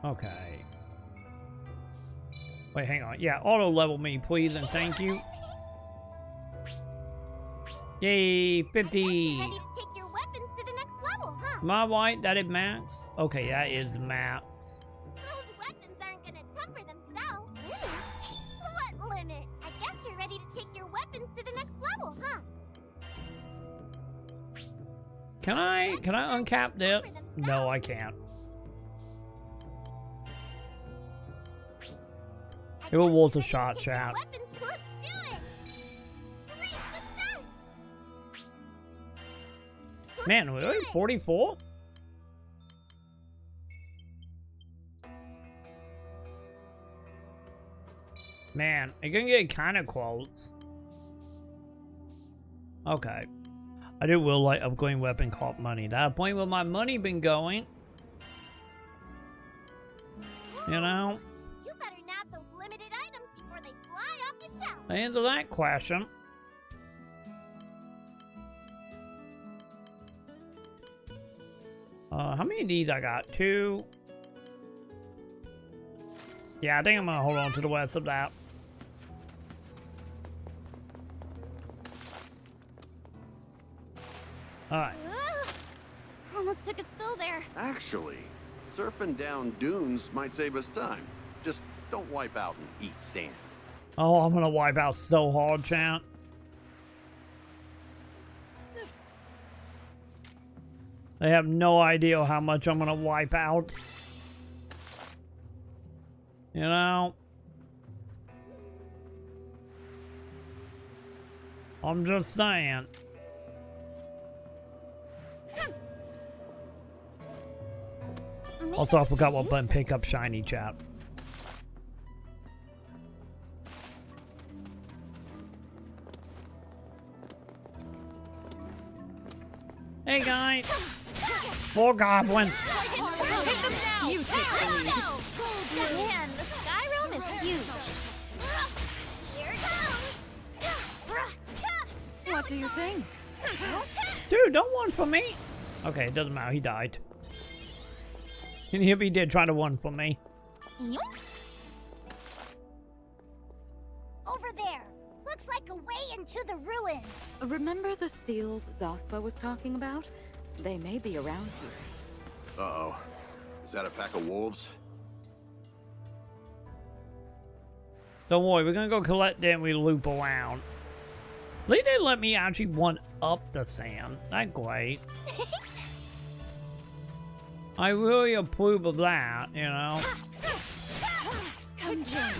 Okay. Wait, hang on. Yeah, auto level me, please, and thank you. Yay, 50. Ready to take your weapons to the next level, huh? Am I right? That is max? Okay, that is max. Those weapons aren't gonna temper themselves. What limit? I guess you're ready to take your weapons to the next level, huh? Can I uncap this? No, I can't. It was a shot, chat. Man, really? 44? Man, it's gonna get kind of close. Okay. I do will like upgrading weapon cost money. That point where my money been going. You know? You better nab those limited items before they fly off the shelf. Answer that question. How many of these I got? 2. Yeah, I think I'm gonna hold on to the rest of that. Alright. Almost took a spill there. Actually, surfing down dunes might save us time. Just don't wipe out and eat sand. Oh, I'm gonna wipe out so hard, chat. They have no idea how much I'm gonna wipe out. You know? I'm just saying. Also, I forgot what button pick up shiny, chat. Hey guys! 4 goblins! You take the lead. Man, the sky realm is huge. Here goes. What do you think? Dude, don't one for me! Okay, it doesn't matter, he died. And if he did try to one for me. Over there. Looks like a way into the ruins. Remember the seals Zothpa was talking about? They may be around here. Uh-oh. Is that a pack of wolves? Don't worry, we're gonna go collect them, we loop around. At least they let me actually one up the sand. That's great. I really approve of that, you know. Come join.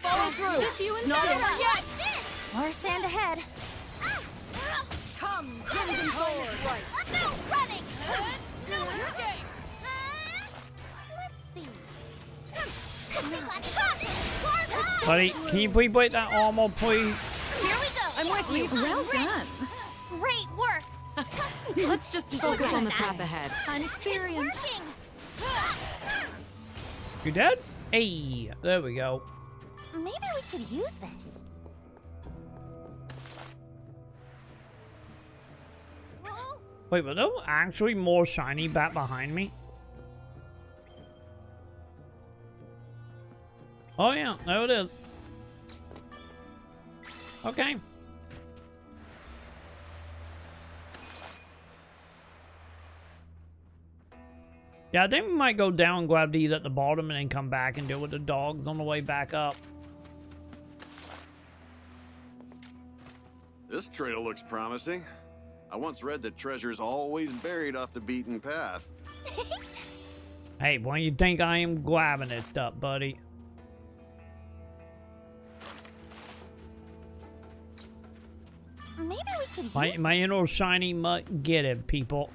Follow through. If you Not over yet. More sand ahead. Come, Crimson Flame is right. No running. No escape. Let's see. Buddy, can you please break that armor, please? Here we go. I'm with you. Well done. Great work. Let's just focus on the path ahead. I'm experienced. You dead? Hey, there we go. Maybe we could use this. Wait, were there actually more shiny back behind me? Oh yeah, there it is. Okay. Yeah, I think we might go down, grab these at the bottom, and then come back and deal with the dogs on the way back up. This trail looks promising. I once read that treasure's always buried off the beaten path. Hey, why do you think I am grabbing it up, buddy? Maybe we could use My inner shiny mutt, get it, people.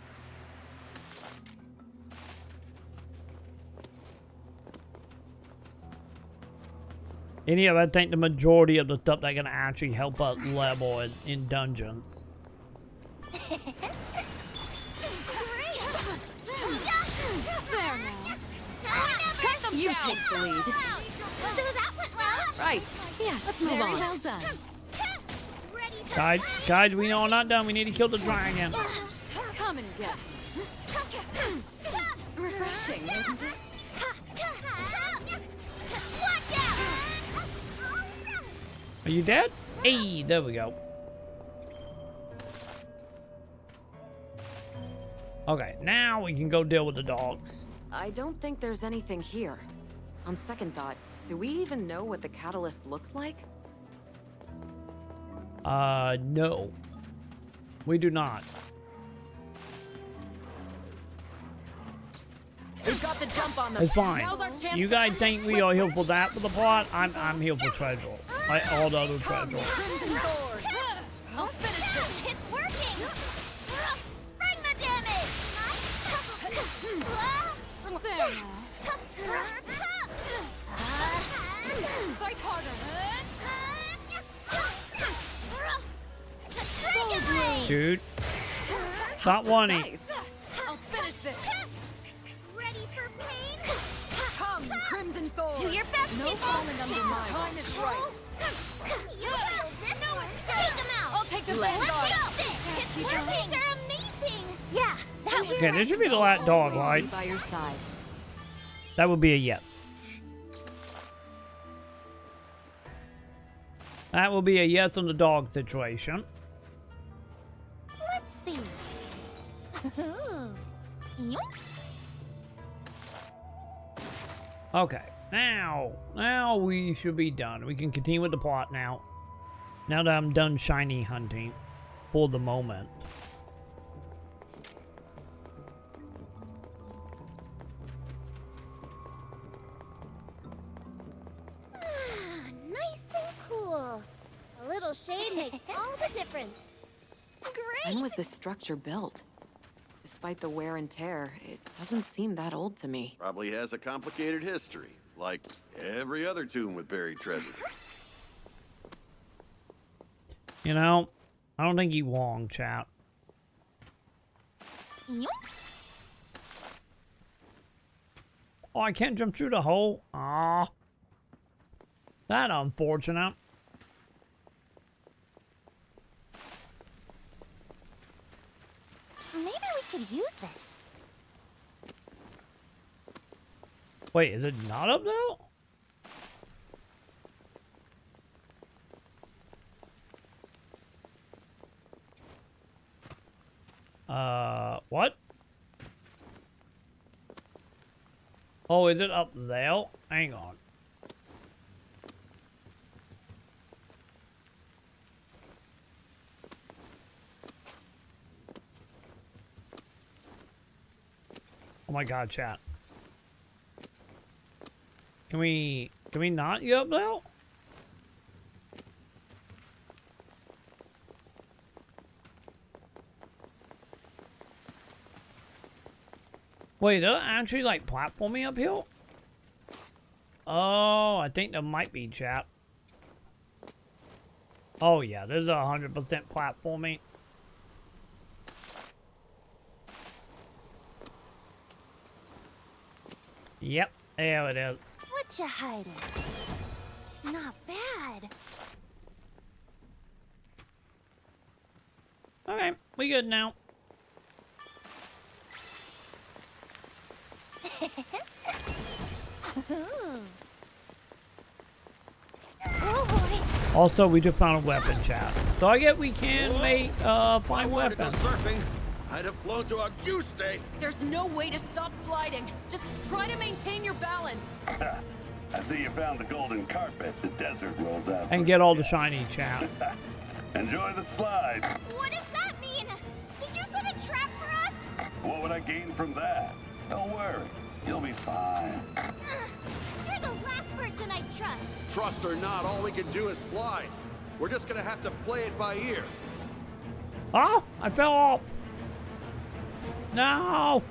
And yeah, I think the majority of the stuff that can actually help us level in dungeons. You take the lead. So that went well. Right. Yes, let's move on. Well done. Guys, we are not done. We need to kill the dragon. Come and get. Refreshing, isn't it? Are you dead? Hey, there we go. Okay, now we can go deal with the dogs. I don't think there's anything here. On second thought, do we even know what the catalyst looks like? No. We do not. We've got the jump on them. It's fine. Now's our chance. You guys think we are here for that for the plot? I'm here for treasure. Like all the other treasure. I'll finish this. It's working! Bring the damage! Fight harder. Dude. Stop wanting. I'll finish this. Ready for pain? Come, Crimson Thorn. Do your best, No people! falling under mine. Time is right. You will this take them out! I'll take the Let's vanguard. go! It's working! They're amazing! Yeah, that was Okay, this should be the last dog, right? By your side. That would be a yes. That will be a yes on the dog situation. Let's see. Okay, now we should be done. We can continue with the plot now. Now that I'm done shiny hunting for the moment. Nice and cool. A little shade makes all the difference. Great! When was this structure built? Despite the wear and tear, it doesn't seem that old to me. Probably has a complicated history, like every other tomb with buried treasure. You know, I don't think you wrong, chat. Oh, I can't jump through the hole. Ah, that unfortunate. Maybe we could use this. Wait, is it not up there? What? Oh, is it up there? Hang on. Oh my god, chat. Can we not get up there? Wait, they're actually like platforming up here? Oh, I think there might be, chat. Oh yeah, there's 100% platforming. Yep, there it is. What you hiding? Not bad. Okay, we good now. Oh boy. Also, we just found a weapon, chat. So I get we can make find weapons. Surfing, I'd have flown to a goose day. There's no way to stop sliding. Just try to maintain your balance. I see you found the golden carpet the desert rolls out. And get all the shiny, chat. Enjoy the slide. What does that mean? Did you set a trap for us? What would I gain from that? Don't worry, you'll be fine. You're the last person I trust. Trust or not, all we can do is slide. We're just gonna have to play it by ear. Oh, I fell off. No.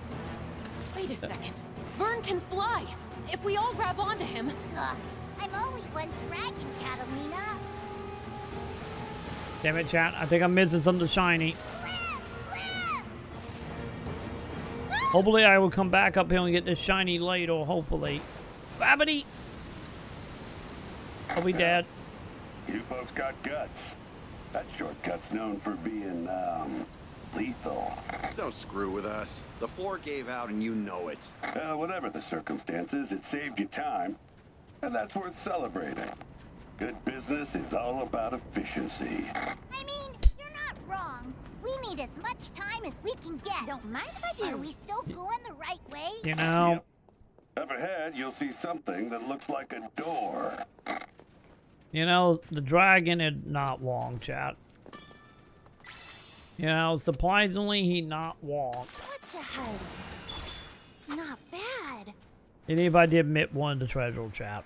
Wait a second. Vern can fly. If we all grab onto him. I'm only one dragon, Catalina. Damn it, chat. I think I'm missing something shiny. Hopefully I will come back up here and get this shiny later, hopefully. Babbity! Are we dead? You folks got guts. That shortcut's known for being, lethal. Don't screw with us. The floor gave out and you know it. Whatever the circumstances, it saved you time. And that's worth celebrating. Good business is all about efficiency. I mean, you're not wrong. We need as much time as we can get. Don't mind if I do. Are we still going the right way? You know. Up ahead, you'll see something that looks like a door. You know, the dragon is not wrong, chat. You know, surprisingly, he not wrong. What's ahead? Not bad. And if I did admit one of the treasure, chat.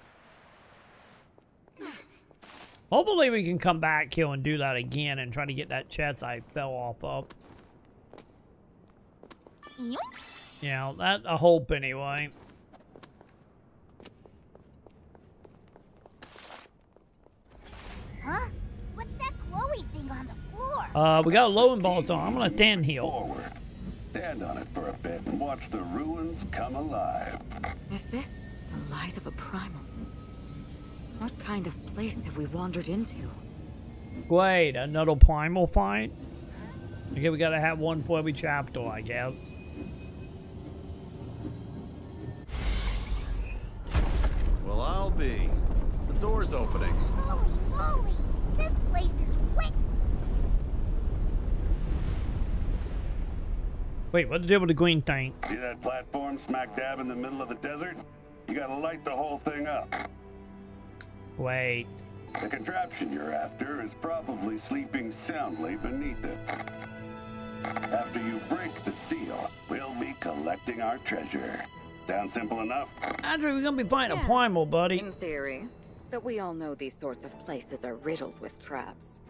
Hopefully we can come back here and do that again and try to get that chest I fell off of. Yoink. You know, that's a hope anyway. Huh? What's that glowy thing on the floor? We got a loading ball, so I'm gonna stand here. Forward. Stand on it for a bit and watch the ruins come alive. Is this the light of a primal? What kind of place have we wandered into? Wait, another primal fight? Okay, we gotta have one for every chapter, I guess. Well, I'll be. The door's opening. Holy moly! This place is wicked. Wait, what's the deal with the green thing? See that platform smack dab in the middle of the desert? You gotta light the whole thing up. Wait. The contraption you're after is probably sleeping soundly beneath it. After you break the seal, we'll be collecting our treasure. Sound simple enough? Andrew, we're gonna be fighting a primal, buddy. In theory. But we all know these sorts of places are riddled with traps.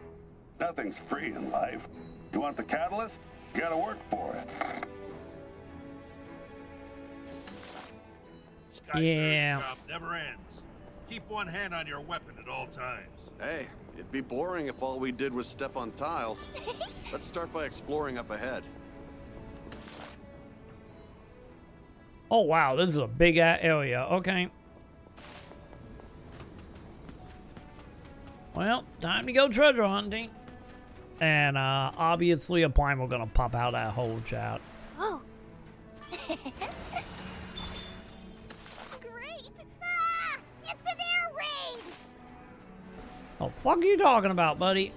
Nothing's free in life. You want the catalyst? You gotta work for it. Skyfarer's job never ends. Keep one hand on your weapon at all times. Hey, it'd be boring if all we did was step on tiles. Let's start by exploring up ahead. Oh wow, this is a big area. Okay. Well, time to go treasure hunting. And obviously a primal gonna pop out that hole, chat. Oh. Great! Ah! It's an air raid! Oh, fuck are you talking about, buddy?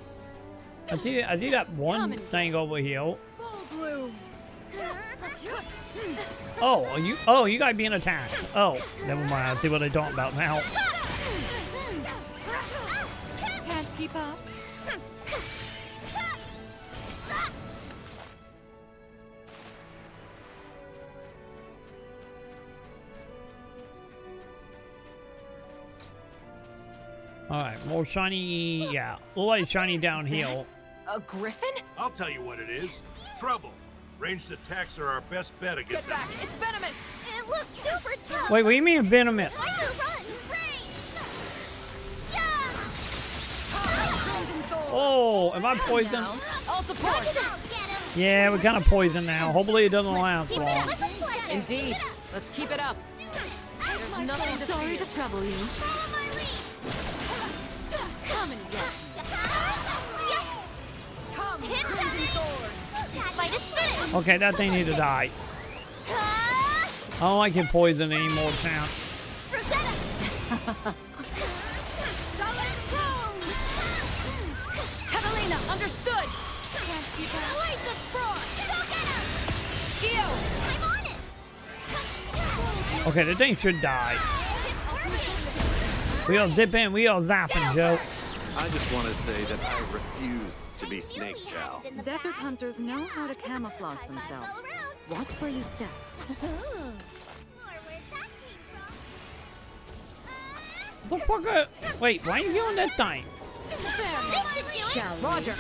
I see that one thing over here. Oh, you guys being attacked. Oh, never mind. I see what they're talking about now. Can't keep up. Alright, more shiny, yeah. A little like shiny downhill. A griffin? I'll tell you what it is. Trouble. Ranged attacks are our best bet against Get back! It's venomous! It looks super tough! Wait, what do you mean venomous? Try to run! Oh, am I poisoned? I'll support! Yeah, we're kind of poisoned now. Hopefully it doesn't last long. Indeed. Let's keep it up. There's nothing to Sorry fear. to trouble you. Come and get me. Come, Crimson Sword! Fight is finished! Okay, that thing need to die. I don't like it poison anymore, champ. Catalina, understood! Light the frost! Eo! I'm on it! Okay, the thing should die. We all zip in, we all zapping, Joe. I just want to say that I refuse to be Snake Chow. Desert hunters know how to camouflage themselves. Watch where you step. The fuck? Wait, why are you doing that thing? Roger.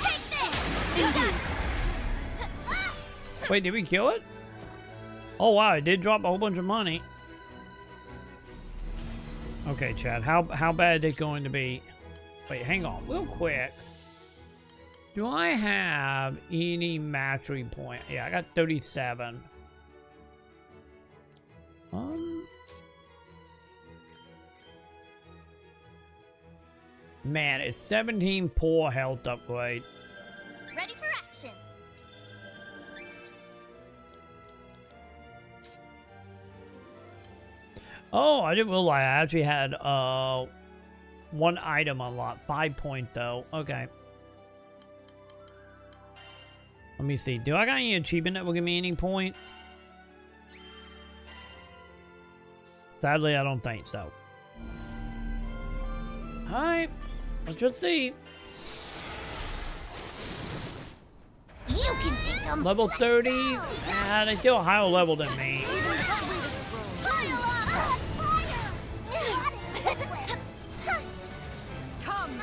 Wait, did we kill it? Oh wow, it did drop a whole bunch of money. Okay, Chad, how bad is it going to be? Wait, hang on, real quick. Do I have any mastery point? Yeah, I got 37. Man, it's 17 poor health upgrade. Ready for action. Oh, I didn't realize I actually had 1 item unlocked. 5 point though. Okay. Let me see. Do I got any achievement that will give me any points? Sadly, I don't think so. Alright. Let's just see. You can take them. Level 30. Ah, they still a higher level than me. Come,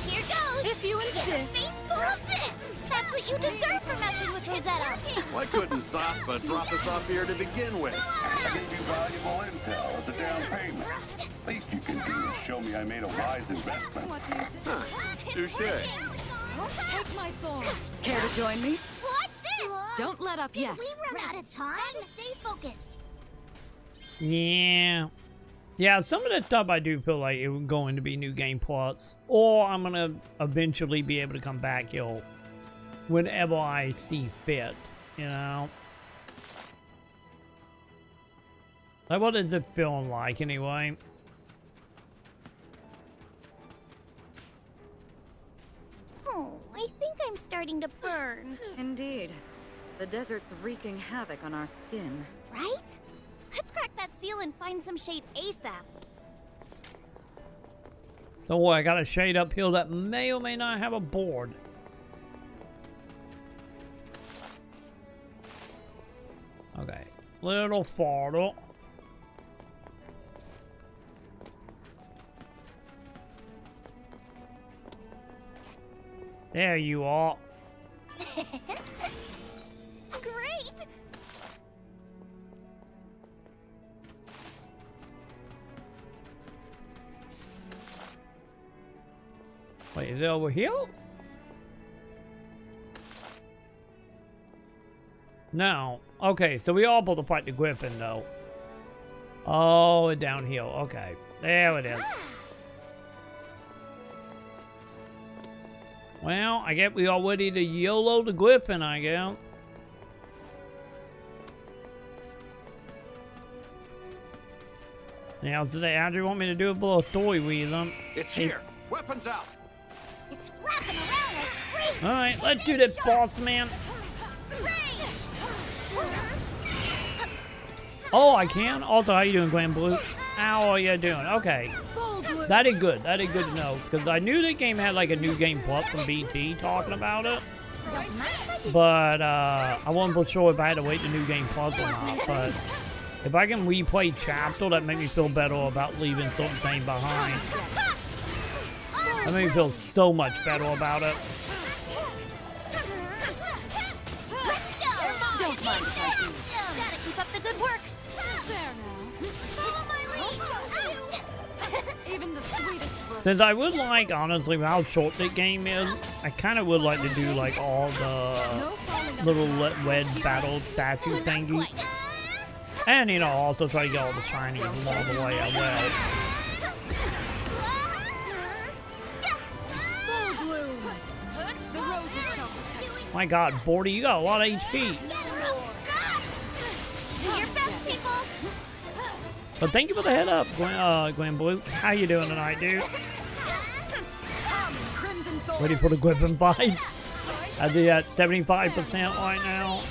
here goes. If you insist. Face full of this. That's what you deserve for messing with Rosetta. Why couldn't Sothba drop us off here to begin with? I gave you valuable intel as a down payment. Least you can do is show me I made a wise investment. Touche. Take my thorn. Care to join me? Watch this. Don't let up yet. We run out of time. Gotta stay focused. Yeah. Yeah, some of the stuff I do feel like it was going to be new game plots. Or I'm going to eventually be able to come back here whenever I see fit, you know? Like, what is it feeling like anyway? Oh, I think I'm starting to burn. Indeed. The desert's wreaking havoc on our skin. Right? Let's crack that seal and find some shade ASAP. Don't worry, I got a shade uphill that may or may not have a board. Okay, little farther. There you are. Great! Wait, is it over here? No. Okay, so we all able to fight the Griffin, though. Oh, downhill. Okay. There it is. Well, I guess we all ready to YOLO the Griffin, I guess. Now, so they actually want me to do a little story with them. It's here. Weapons out. It's wrapping around like crazy. Alright, let's do this, boss man. Oh, I can? Also, how you doing, Granblue? How are you doing? Okay. That is good. That is good to know. Because I knew the game had like a new game plus from BT talking about it. But I wasn't sure if I had to wait the new game plus or not. But if I can replay Chapter, that makes me feel better about leaving certain things behind. That makes me feel so much better about it. Don't mind if I do. Gotta keep up the good work. There now. Follow my lead. Even the sweetest book. Since I would like, honestly, how short the game is, I kind of would like to do like all the little red battle statue thingies. And, you know, also try to get all the shinies along the way as well. My god, Bordy, you got a lot of HP. Do your best, people. But thank you for the head up, Granblue. How you doing tonight, dude? Ready for the Griffin fight? I do at 75% right now.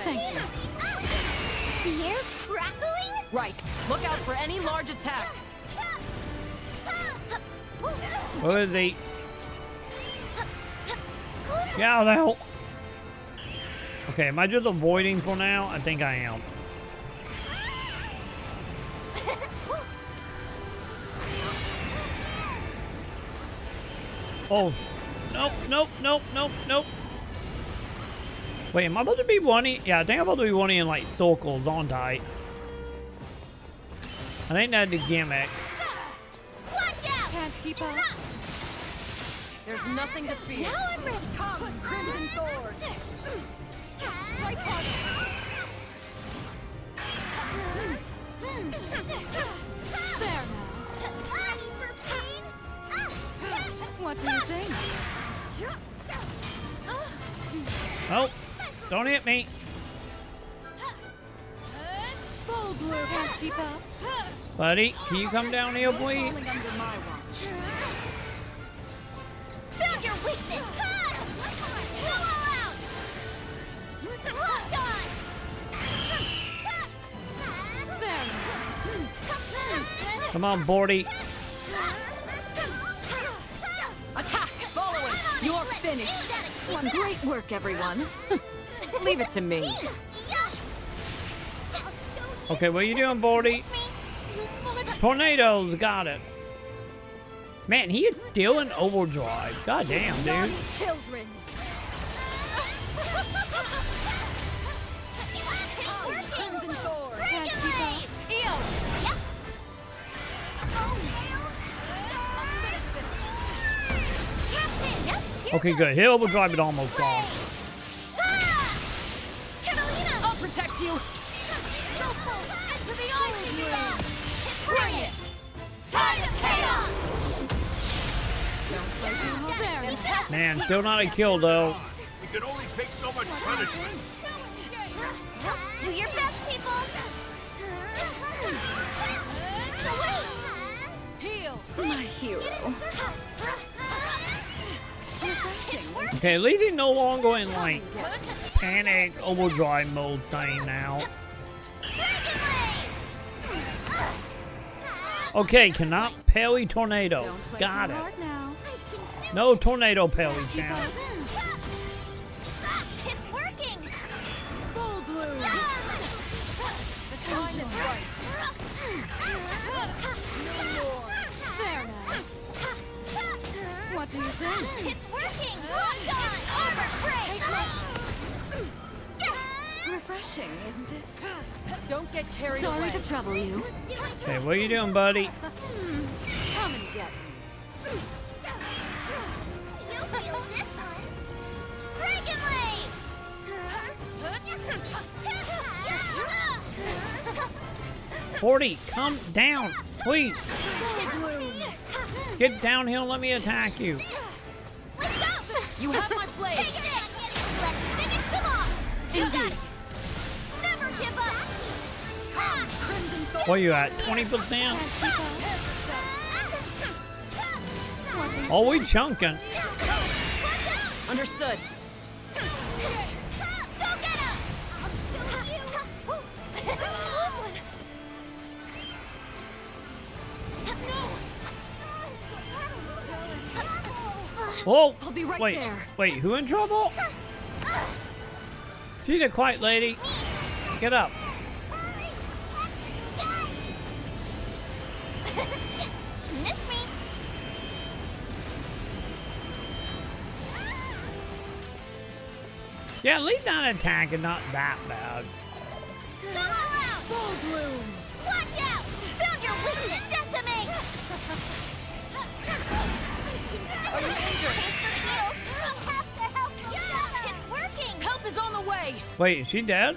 Thank you. The air crackling? Right. Look out for any large attacks. Where is he? Get out of the hell. Okay, am I just avoiding for now? I think I am. Oh. Nope, nope, nope, nope, nope. Wait, am I about to be running? Yeah, I think I'm about to be running in like circles, aren't I? I think that's the gimmick. Can't keep up. There's nothing to fear. Now I'm ready. Come, Crimson Thorns. Right on. There now. What do you think? Oh, don't hit me. Full blue can't keep up. Buddy, can you come down here, please? Falling under my watch. Found your weakness! Go all out! Locked on! Come on, Bordy. Attack! Following! You're finished! One great work, everyone. Leave it to me. Okay, what are you doing, Bordy? Tornadoes, got it. Man, he is still in overdrive. God damn, dude. Children. Crimson sword. Can't keep up. Heal. Okay, good. Hit overdrive, but almost gone. I'll protect you. Bring it. Time of chaos! Man, still not a kill, though. We can only take so much punishment. Do your best, people! Heal. My hero. Okay, at least he's no longer in, like, panic overdrive mode thing now. Okay, cannot parry tornadoes. Got it. No tornado parry challenge. It's working! Full blue. The time is right. No more. There now. What do you think? It's working! Locked on! Overbreak! Refreshing, isn't it? Don't get carried away. Sorry to trouble you. Okay, what are you doing, buddy? Come and get me. You'll feel this one! Dragon Blade! 40, come down, please. Get downhill, let me attack you. Let's go! You have my blade. Let's finish them off! Indeed. Never give up! Crimson sword. What are you at, 20%? Oh, we chunking. Understood. Go get him! I'll show you! Close one! Oh, I'll be right wait, there. wait, who in trouble? She's a quiet lady. Get up. Miss me! Yeah, at least not attacking, not that bad. Go all out! Full bloom. Watch out! Found your weakness! Decimate! Are you injured? It's working! Help is on the way. Wait, is she dead?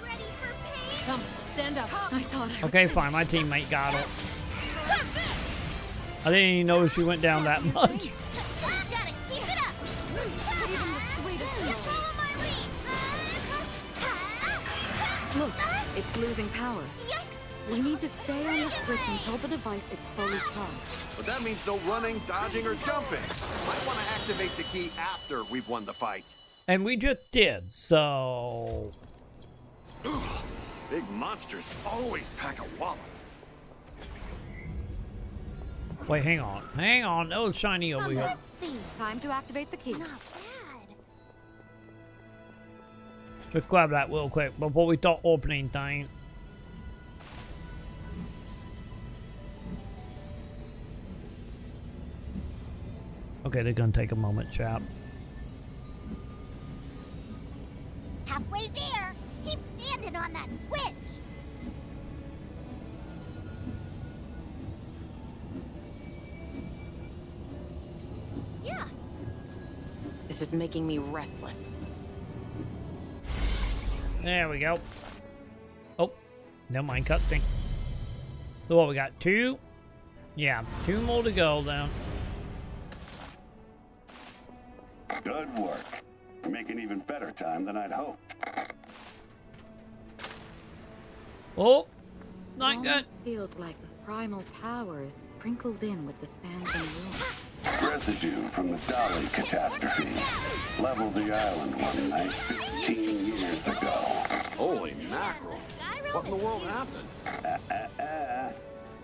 Come, stand up. I thought I Okay, fine, my teammate got her. I didn't even know she went down that much. Gotta keep it up! Even the sweetest You soul. follow my lead! Look, it's losing power. We need to stay on this switch until the device is fully charged. But that means no running, dodging, or jumping. Might want to activate the key after we've won the fight. And we just did, so... Big monsters always pack a wallop. Wait, hang on. Hang on, that was shiny over here. Let's see. Time to activate the key. Not bad. Just grab that real quick before we start opening things. Okay, they're gonna take a moment, chap. Halfway there. Keep standing on that switch. Yeah. This is making me restless. There we go. Oh, never mind, cutscene. So what, we got two? Yeah, two more to go then. Good work. You're making even better time than I'd hoped. Oh, Not good. Almost feels like the primal power is sprinkled in with the sands and ruins. Residue from the Dolly catastrophe leveled the island one night 15 years ago. Holy mackerel. What in the world happened?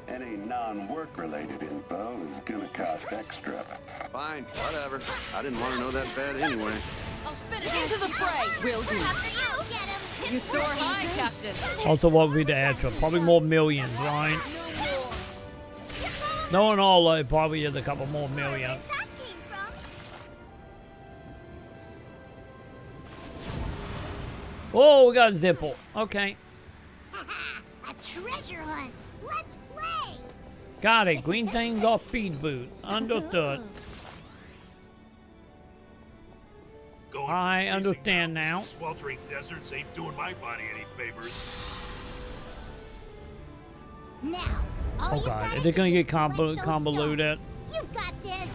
Any non-work-related info is gonna cost extra. Fine, whatever. I didn't want to know that bad anyway. Into the fray! Will do. You soar high, Captain. Also, what would be the extra? Probably more millions, right? Knowing all that, it probably is a couple more million. Oh, we got a zipple. Okay. A treasure hunt. Let's play. Got it. Green things are feed boots. Understood. I understand now. Sweltering deserts ain't doing my body any favors. Now, all Oh god, is it gonna get convoluted? You've got this.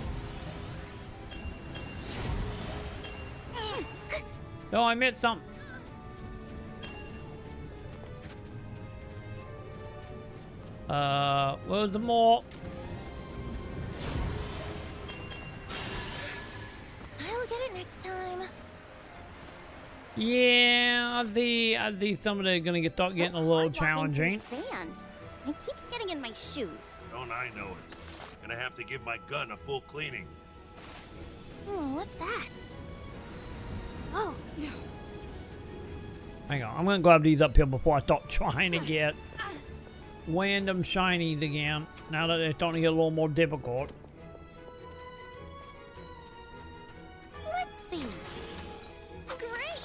Oh, I missed something. Where's the more? I'll get it next time. Yeah, I see some of it gonna start getting a little challenging. Sand. It keeps getting in my shoes. Don't I know it? Gonna have to give my gun a full cleaning. What's that? Oh, no. Hang on, I'm gonna grab these up here before I start trying to get random shinies again. Now that they're starting to get a little more difficult. Let's see. Great.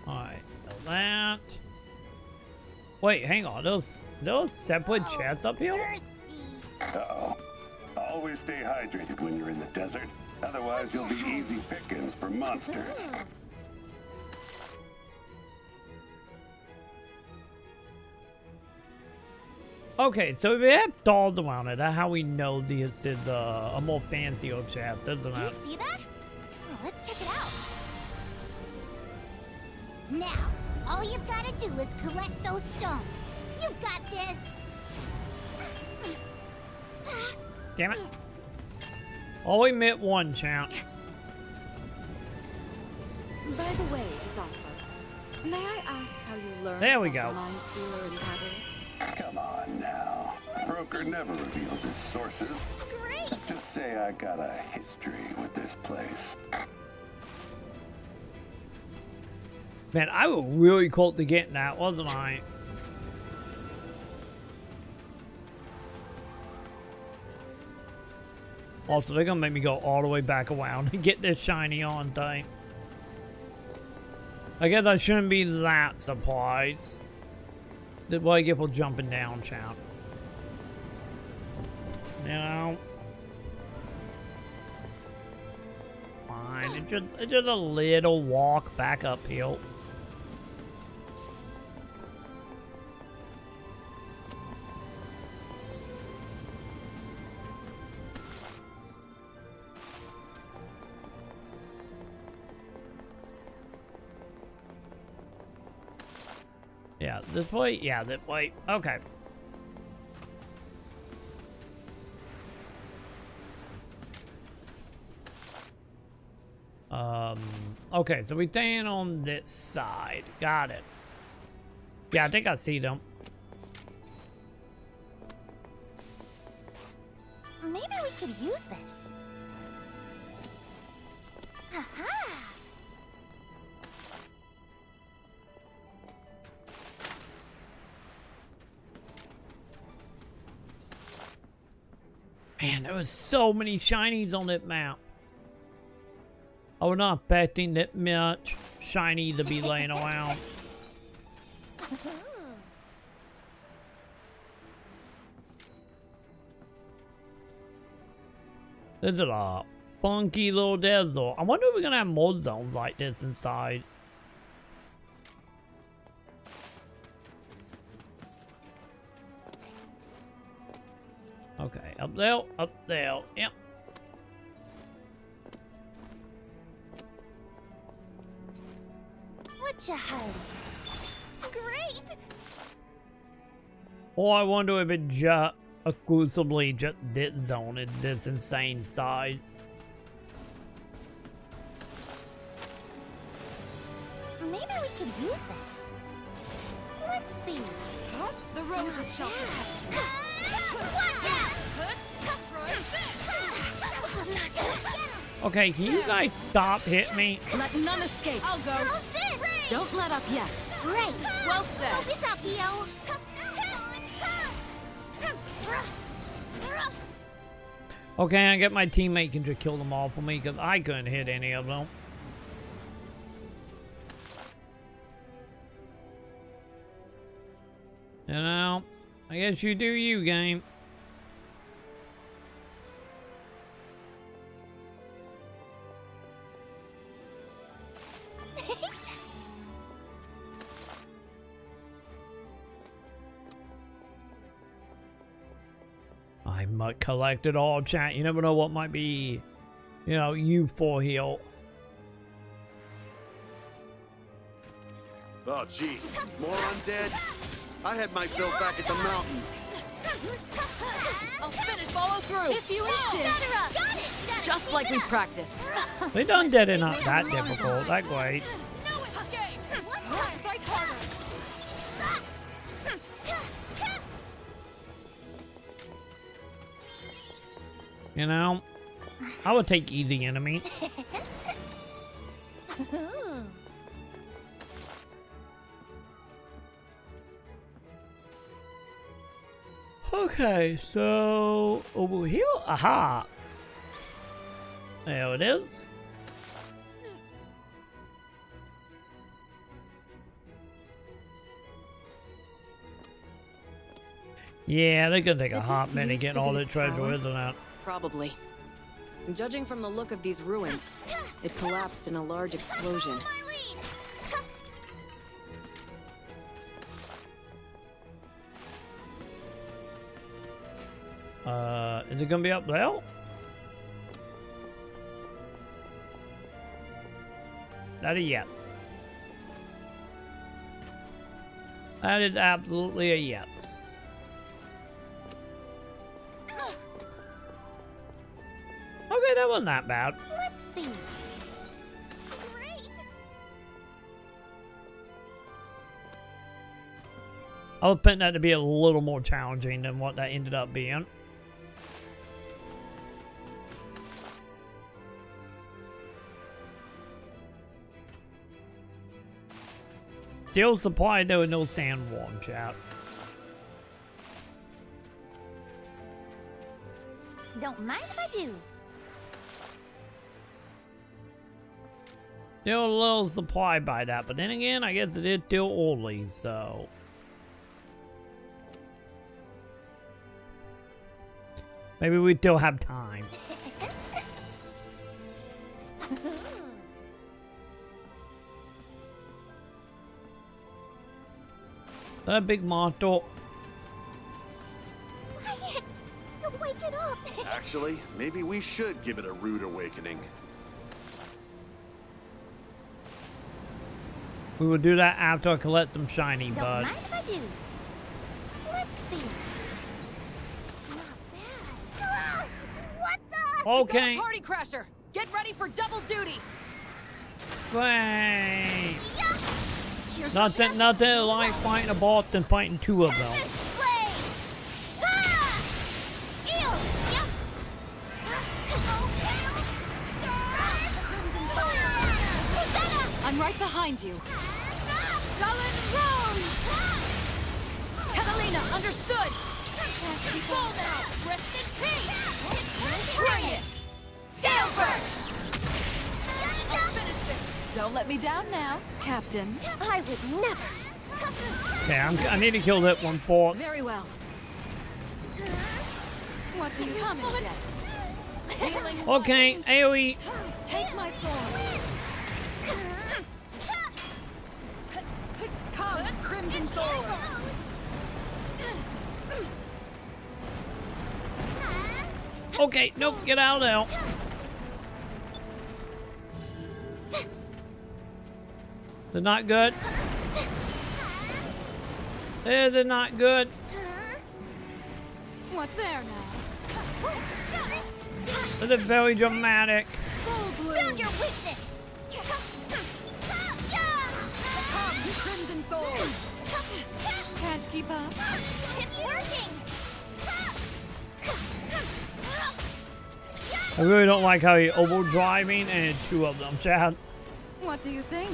Alright, that. Wait, hang on. Those separate chests up here? Uh-oh. Always stay hydrated when you're in the desert. Otherwise, you'll be easy pickings for monsters. Okay, so if we have dolls around it, that's how we know this is a more fancier chest, isn't it? You see that? Oh, let's check it out. Now, all you've got to do is collect those stones. You've got this. Damn it. Only met one, champ. By the way, Zothra, may I ask how you learned There we about go. the Mind Stealer and Pattern? Come on now. Broker never reveals his sources. Great. Just say I got a history with this place. Man, I was really close to getting that, wasn't I? Also, they're gonna make me go all the way back around and get this shiny on thing. I guess I shouldn't be that surprised. That's what I get for jumping down, champ. You know? Fine, it's just a little walk back uphill. Yeah, this way? Yeah, that way. Okay. Okay, so we stand on this side. Got it. Yeah, I think I see them. Maybe we could use this. Aha! Man, there was so many shinies on that map. I was not expecting that much shiny to be laying around. This is a funky little desert. I wonder if we're gonna have more zones like this inside. Okay, up there, yep. Gotcha, Heidi. Great! Or I wonder if it just exclusively just this zone is this insane size. Maybe we could use this. Let's see. The roses shall protect you. Watch out! Okay, can you guys stop hitting me? Let none escape. I'll go. How's this? Don't let up yet. Great! Well said. Help us out, Theo! Okay, I get my teammate can just kill them all for me because I couldn't hit any of them. You know, I guess you do you, game. I might collect it all, chat. You never know what might be, you know, useful here. Oh, jeez. More undead? I had my fill back at the mountain. I'll finish follow through. If you insist. Just like we practiced. They done dead it not that difficult. That great. Fight harder. You know, I would take easy enemy. Okay, so over here, aha, there it is. Yeah, they're gonna take a hot minute getting all the treasure, isn't it? Probably. Judging from the look of these ruins, it collapsed in a large explosion. Is it gonna be up there? That is yes. That is absolutely a yes. Okay, that wasn't that bad. Let's see. I was expecting that to be a little more challenging than what that ended up being. Still supplied though with no sandworm, chat. Don't mind if I do. Still a little supplied by that, but then again, I guess it is still early, so. Maybe we still have time. That big monster. Quiet! You'll wake it up! Actually, maybe we should give it a rude awakening. We will do that after I collect some shiny, Don't bud. mind if I do. Let's see. Not bad. What the? Okay. Party crasher, get ready for double duty. Wait. Nothing like fighting a boss than fighting two of them. I'm right behind you. Sullen Rose! Catalina, understood! Fall now! Rest in peace! Bring it! Gale burst! I'll finish this! Don't let me down now, Captain. I would never. Okay, I need to kill that one for. Very well. What do you come in get? Healing Okay, AoE. Take my form. Come, Crimson Thorn. Okay, nope, get out now. Is it not good? Is it not good? What there now? Is it very dramatic? Found your weakness. Crimson Thorn. Can't keep up. It's working. I really don't like how he overdriving and it's two of them, Chad. What do you think?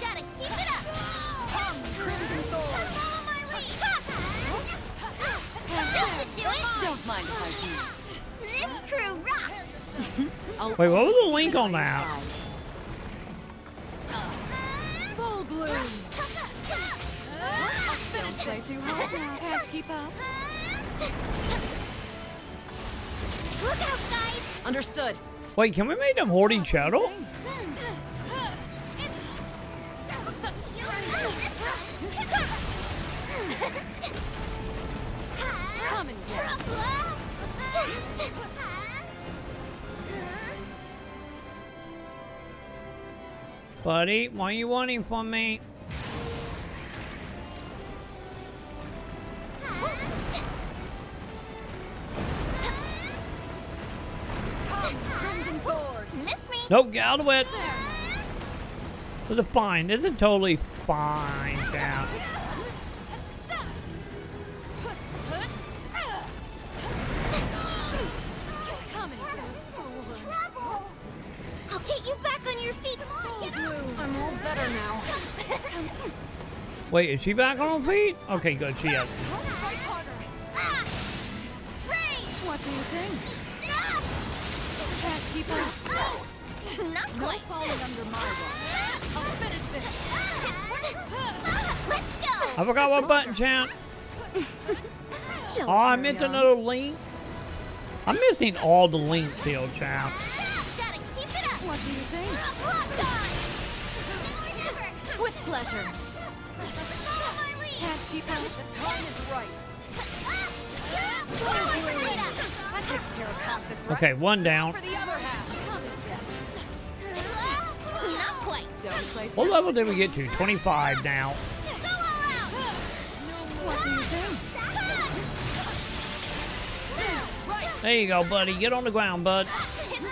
Gotta keep it up. Crimson Thorn. Follow my lead. That should do it. Don't mind if I do. This crew rocks. Wait, what was the link on that? Full bloom. Don't play too hard now. Can't keep up. Look out, guys. Understood. Wait, can we make them hoarding shadow? Come and get. Buddy, what are you wanting from me? Crimson Thorn. Miss me. Nope, get out of it. This is fine. This is totally fine, Chad. Trouble. I'll get you back on your feet. Come on, get up. I'm all better now. Wait, is she back on her feet? Okay, good. She is. Fight harder. What do you think? Can't keep up. Not No quite. falling under my watch. I'll finish this. Let's go. I forgot what button, Chad. Oh, I missed another link. I'm missing all the links here, Chad. Gotta keep it up. What do you think? Lock on. With pleasure. Follow my lead. Can't keep up. The time is right. Forward, Rita. That takes care of half the threat. Okay, one down. For the other half. Come and get. Not quite. Don't play too What level did we get to? 25 now. Go all out. What do you think? There you go, buddy. Get on the ground, bud. It's working.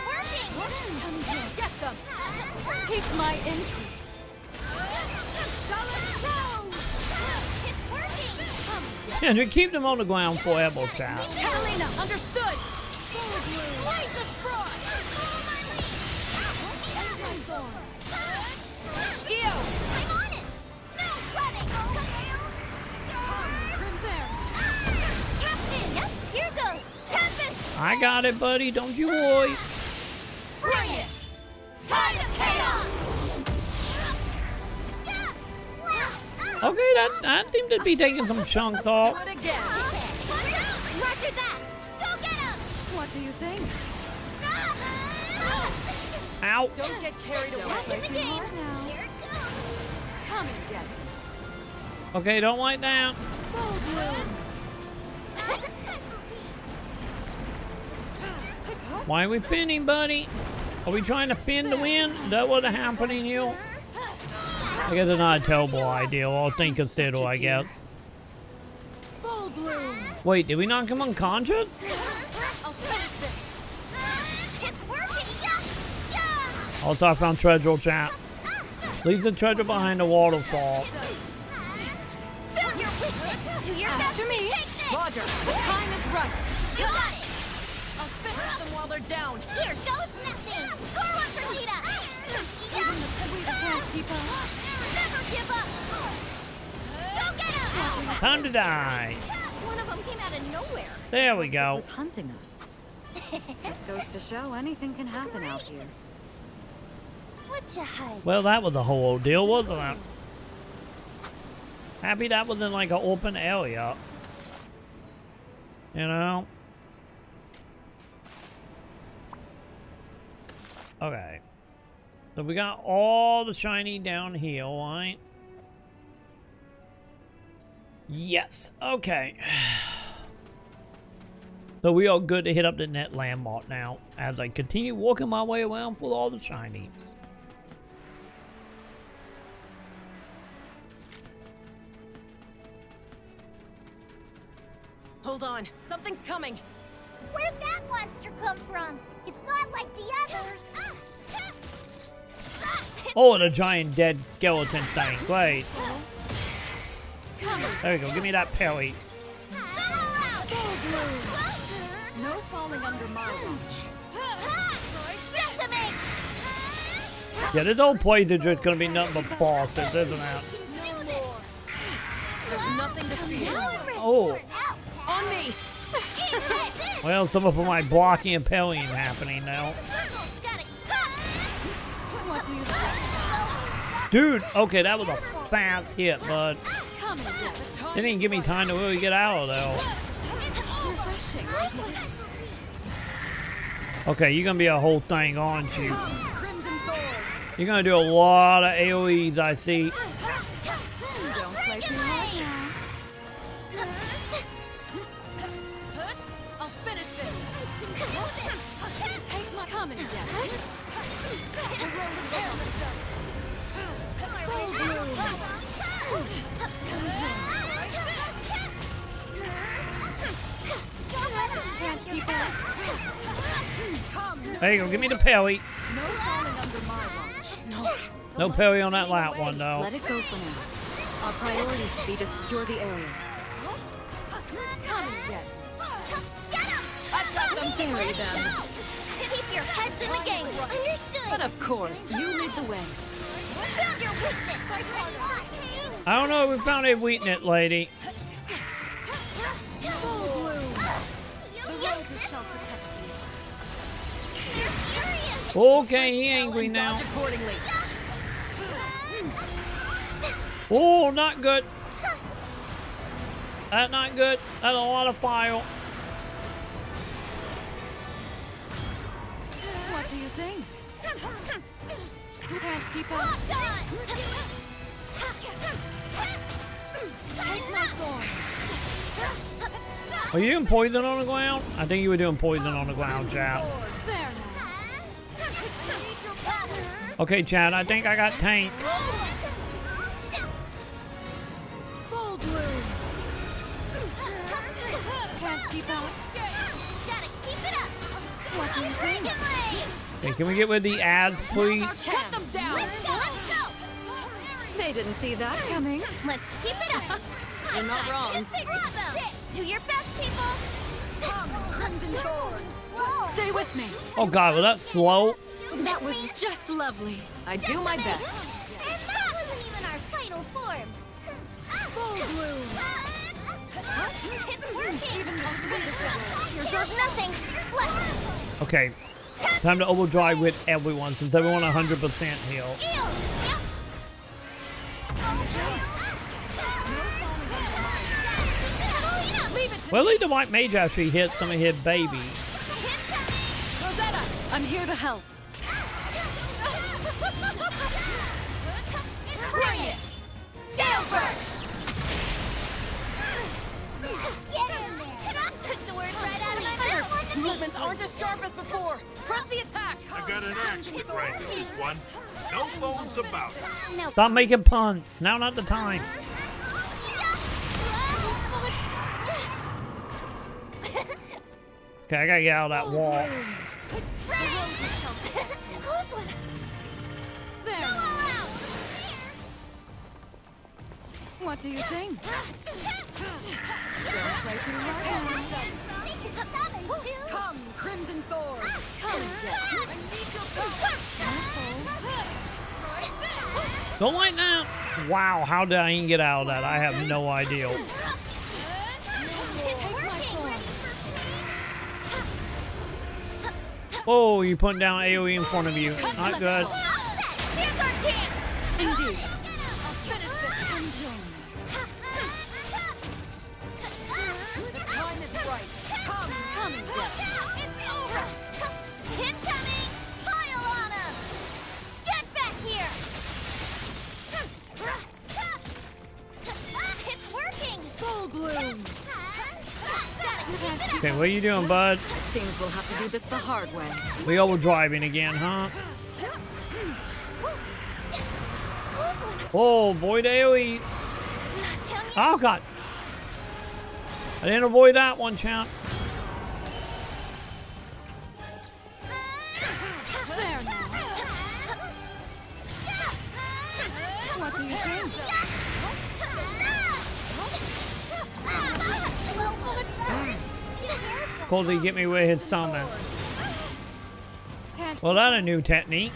Come here. Get them. Pique my interest. Solid go. It's working. And you keep them on the ground forever, Chad. Catalina, understood. Blaze the fraud. Eo. I'm on it. No running. There. Captain. Yep. Here goes. Tempest. I got it, buddy. Don't you worry. Bring it. Time of chaos. Okay, that seemed to be taking some chunks off. Do it again. Roger that. Go get him. What do you think? Ow. Don't get carried away. Back in the Too game. hard now. Here it goes. Come and get it. Okay, don't like that. Full bloom. Specialty. Why are we pinning, buddy? Are we trying to pin to win? Is that what's happening here? I guess it's not a terrible idea. All things considered, I guess. Full bloom. Wait, did we knock him unconscious? I'll finish this. It's working. Yeah. Also, I found treasure, chat. Leaves the treasure behind the waterfall. Found your weakness. Do your best to me. Take this. Roger. The time is right. You got it. I'll finish them while they're down. Here goes nothing. Score one for Rita. Even the sweet can't keep up. Never give up. Go get him. Time to die. One of them came out of nowhere. There we go. Was hunting us. Just goes to show anything can happen out here. What'd you hide? Well, that was a whole ordeal, wasn't it? Happy that was in like an open area. You know? Okay. So we got all the shiny down here, right? Yes. Okay. So we are good to hit up the net landmark now as I continue walking my way around for all the shinies. Hold on, something's coming. Where'd that monster come from? It's not like the others. Oh, the giant dead skeleton thing. Great. There we go. Give me that parry. No falling under my watch. Yeah, this whole place is just gonna be nothing but bosses, isn't it? There's nothing to fear. Oh. On me. Well, some of my blocking and parrying happening now. What do you think? Dude, okay, that was a fast hit, but it didn't give me time to really get out of there. Okay, you're gonna be a whole thing, aren't you? You're gonna do a lot of AoEs, I see. Don't play too hard now. I'll finish this. Take my coming down. There you go, give me the parry. No falling under my watch. No parry on that last one, though. Let it go for now. Our priority is to be to secure the area. Come and get me. I've got them. Bury them. Keep your heads in the game. Understood. But of course, You lead the way. Found your weakness. I don't know if we found a weakness, lady. the roses shall protect you. Okay, he angry now. Oh, not good. That's not good. That's a lot of fire. What do you think? Can't keep up. Take my thorn. Are you doing poison on the ground? I think you were doing poison on the ground, Chad. There now. Okay, Chad, I think I got tanked. Full bloom. Can't keep up. Gotta keep it up. What do you think? Okay, can we get rid of the ads, please? Cut them down. Let's go. They didn't see that coming. Let's keep it up. You're not wrong. Do your best, people. Crimson thorns. Stay with me. Oh god, was that slow? That was just lovely. I do my best. And that wasn't even our final form. Full bloom. It's working. Here goes nothing. Left. Okay, time to overdrive with everyone since everyone 100% heal. Well, at least the white mage actually hit some of his babies. Rosetta, I'm here to help. Bring it! Gale burst! Get in there. Took the words right out of my mouth. Movements aren't as sharp as before. Press the attack. I got an axe to grind with this one. No bones about it. No. Stop making puns. Now not the time. Okay, I gotta get out of that wall. Close one. There. What do you think? Don't play too hard. Come, Crimson Thorn. Come and get. Don't like that. Wow, how did I even get out of that? I have no idea. Oh, you putting down AoE in front of you. Not good. Here's our chance. Indeed. I'll finish this. Enjoy me. The time is right. Come and get. It's over. Incoming. Pile on him. Get back here. It's working. Full bloom. Gotta Okay, what are you doing, bud? Seems we'll have to do this the hard way. We overdriving again, huh? Oh, avoid AoE. Oh, God. I didn't avoid that one, champ. There now. What do you think? Cozy, get me with his summon. Well, that's a new technique.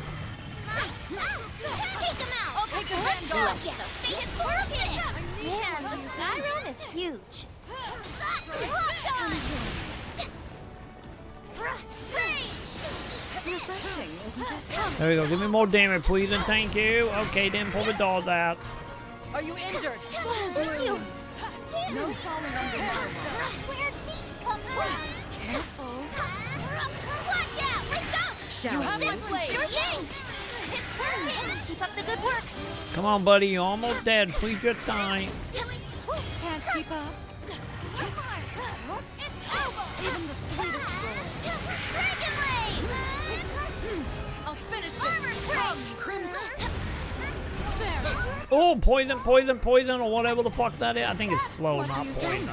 I'll take the vanguard. Man, the sky room is huge. Refreshing, isn't it? There we go. Give me more damage, please, and thank you. Okay, then pull the dolls out. Are you injured? Thank you. No falling under yourself. Where'd these come from? Careful. Watch out! Let's go! You have my blade. Sure thing! It's working! Keep up the good work! Come on, buddy. You're almost dead. Please just die. Can't keep up. Even the sweetest roll. Dragon Blade! I'll finish this. Come, Crimson. There. Oh, poison, poison, poison, or whatever the fuck that is. I think it's slow, What not do you poison. think?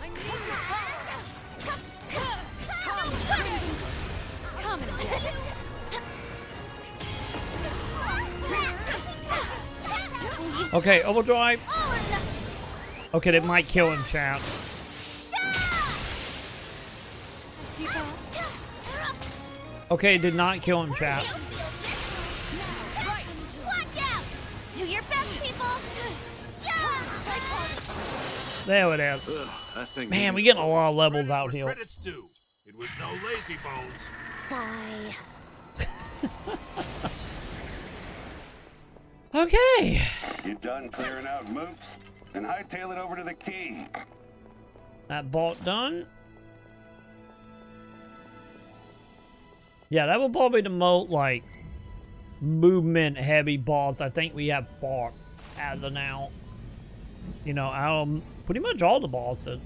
I need your Come, Crimson. Come and get it. Okay, overdrive. Okay, that might kill him, champ. Keep up. Okay, it did not kill him, chap. Watch out! Do your best, people! There it is. I think Man, we getting a lot of levels out here. Credits due. It was no lazy bones. Sigh. Okay. You done clearing out mooks? Then hightail it over to the key. That bolt done. Yeah, that will probably the most, like, movement heavy boss I think we have fought as of now. You know, out of pretty much all the bosses.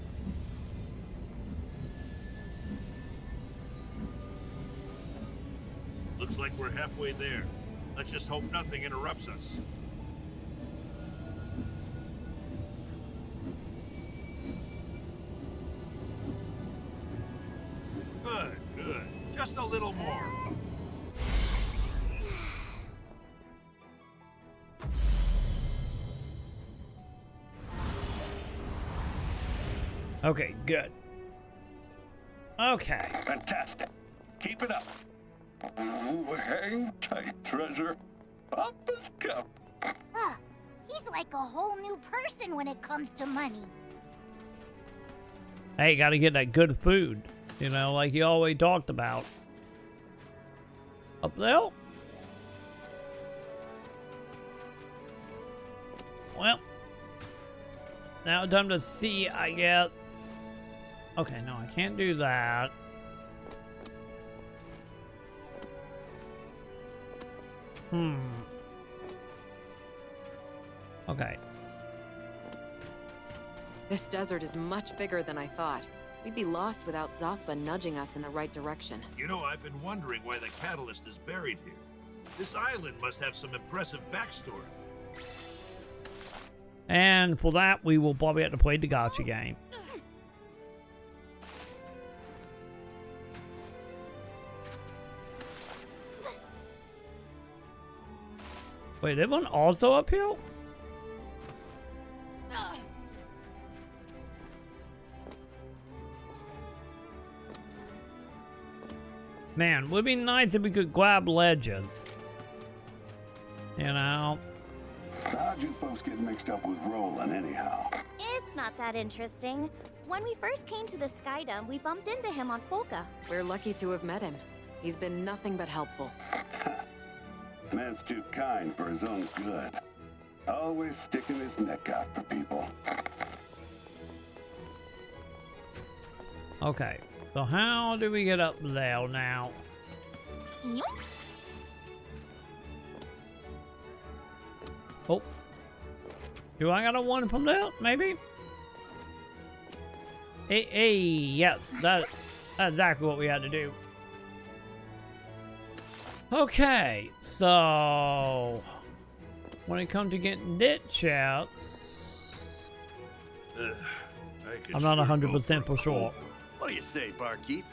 Looks like we're halfway there. Let's just hope nothing interrupts us. Good, good. Just a little more. Okay, good. Okay. Fantastic. Keep it up. Ooh, hang tight, treasure. Papa's cup. He's like a whole new person when it comes to money. Hey, gotta get that good food. You know, like you always talked about. Up there? Well. Now time to see, I guess. Okay, no, I can't do that. Okay. This desert is much bigger than I thought. We'd be lost without Zothba nudging us in the right direction. You know, I've been wondering why the catalyst is buried here. This island must have some impressive backstory. And for that, we will probably have to play the gacha game. Wait, that one also uphill? Man, would be nice if we could grab legends. You know? How'd you folks get mixed up with Roland anyhow? It's not that interesting. When we first came to the Skydome, we bumped into him on Folka. We're lucky to have met him. He's been nothing but helpful. Man's too kind for his own good. Always sticking his neck out for people. Okay, so how do we get up there now? Oh. Do I got a one from there? Maybe? Hey, yes, that's exactly what we had to do. Okay, so when it comes to getting dit shouts, I'm not 100% for sure. What do you say, barkeep?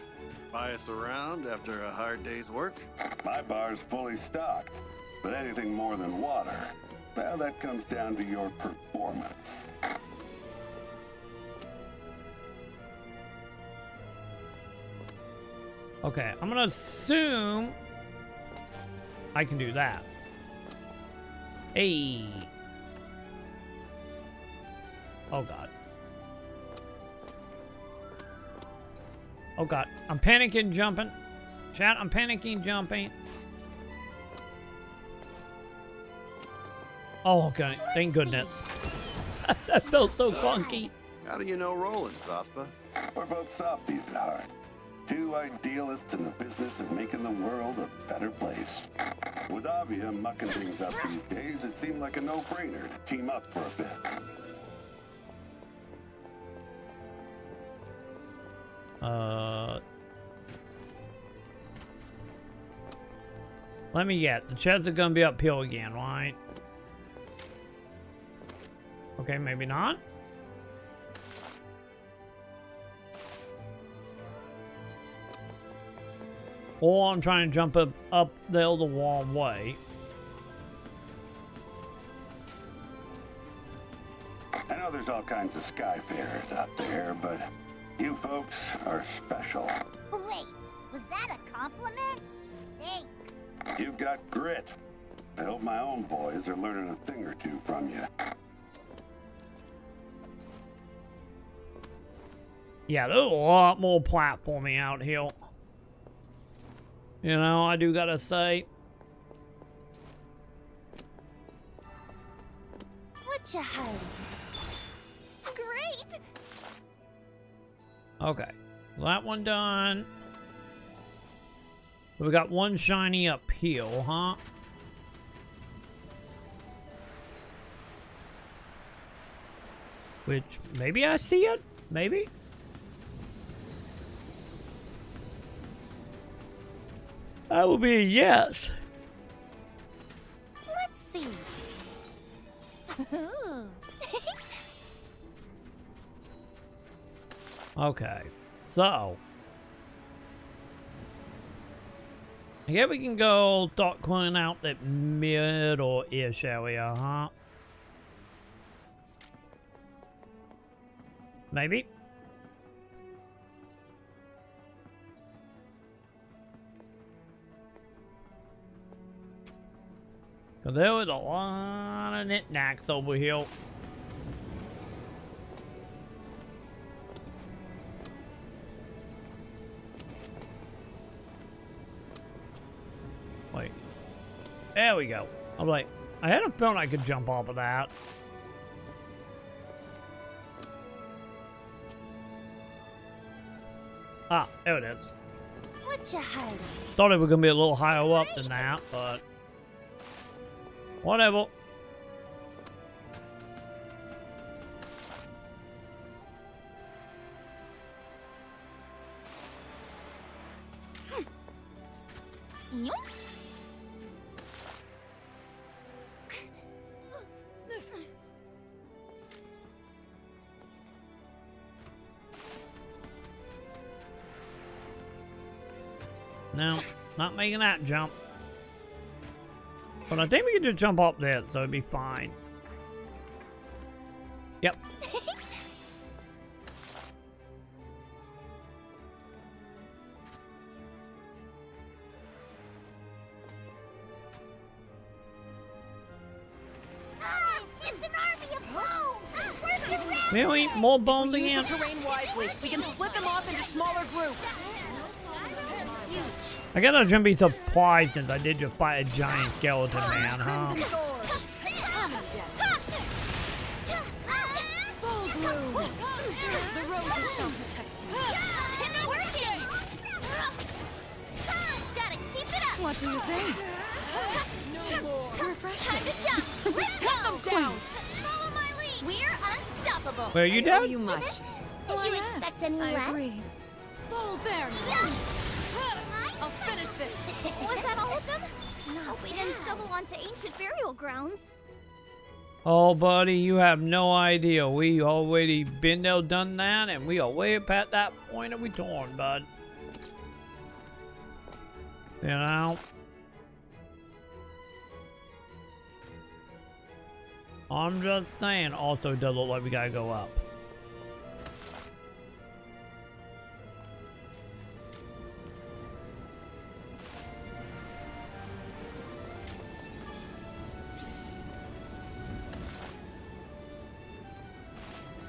Buy us around after a hard day's work? My bar's fully stocked, but anything more than water, well, that comes down to your performance. Okay, I'm gonna assume I can do that. Hey. Oh god. Oh god. I'm panicking, jumping. Chat, I'm panicking, jumping. Oh, okay. Thank goodness. That felt so funky. How do you know Roland, Zothpa? We're both softies at heart. Two idealists in the business of making the world a better place. With Avia mucking things up these days, it seemed like a no-brainer to team up for a bit. Let me get. The chests are gonna be uphill again, right? Okay, maybe not. Or I'm trying to jump up the other wall way. I know there's all kinds of skyfarers out there, but you folks are special. Wait, was that a compliment? Thanks. You've got grit. I hope my own boys are learning a thing or two from you. Yeah, there's a lot more platforming out here. You know, I do gotta say. What you hiding? Great! Okay, that one done. We got one shiny uphill, huh? Which, maybe I see it? Maybe? That would be a yes. Let's see. Okay, so I guess we can go start clearing out that middle-ish area, huh? Maybe. Cause there was a lot of knickknacks over here. Wait. There we go. I'm like, I had a feeling I could jump off of that. Ah, there it is. What you hiding? Thought it was gonna be a little higher up than that, but whatever. No, not making that jump. But I think we can just jump up there, so it'd be fine. Yep. It's an army of bones! Where's the rest? Really? More bones Use again? the terrain wisely. We can split them off into smaller groups. I guess I shouldn't be surprised since I did just fight a giant skeleton man, huh? The roses shall protect you. It's working! Gotta keep it up! What do you think? No more. Refreshing. Time to jump! Let's Cut them down. Follow my lead! We're unstoppable! Where are you I owe down? you much. Did you expect any I less? agree. Fall there! Yeah. I'll finish this! Was that all of them? Hope we didn't stumble onto ancient burial grounds. Oh, buddy, you have no idea. We already been there, done that, and we are way past that point of return, bud. You know? I'm just saying, also it does look like we gotta go up.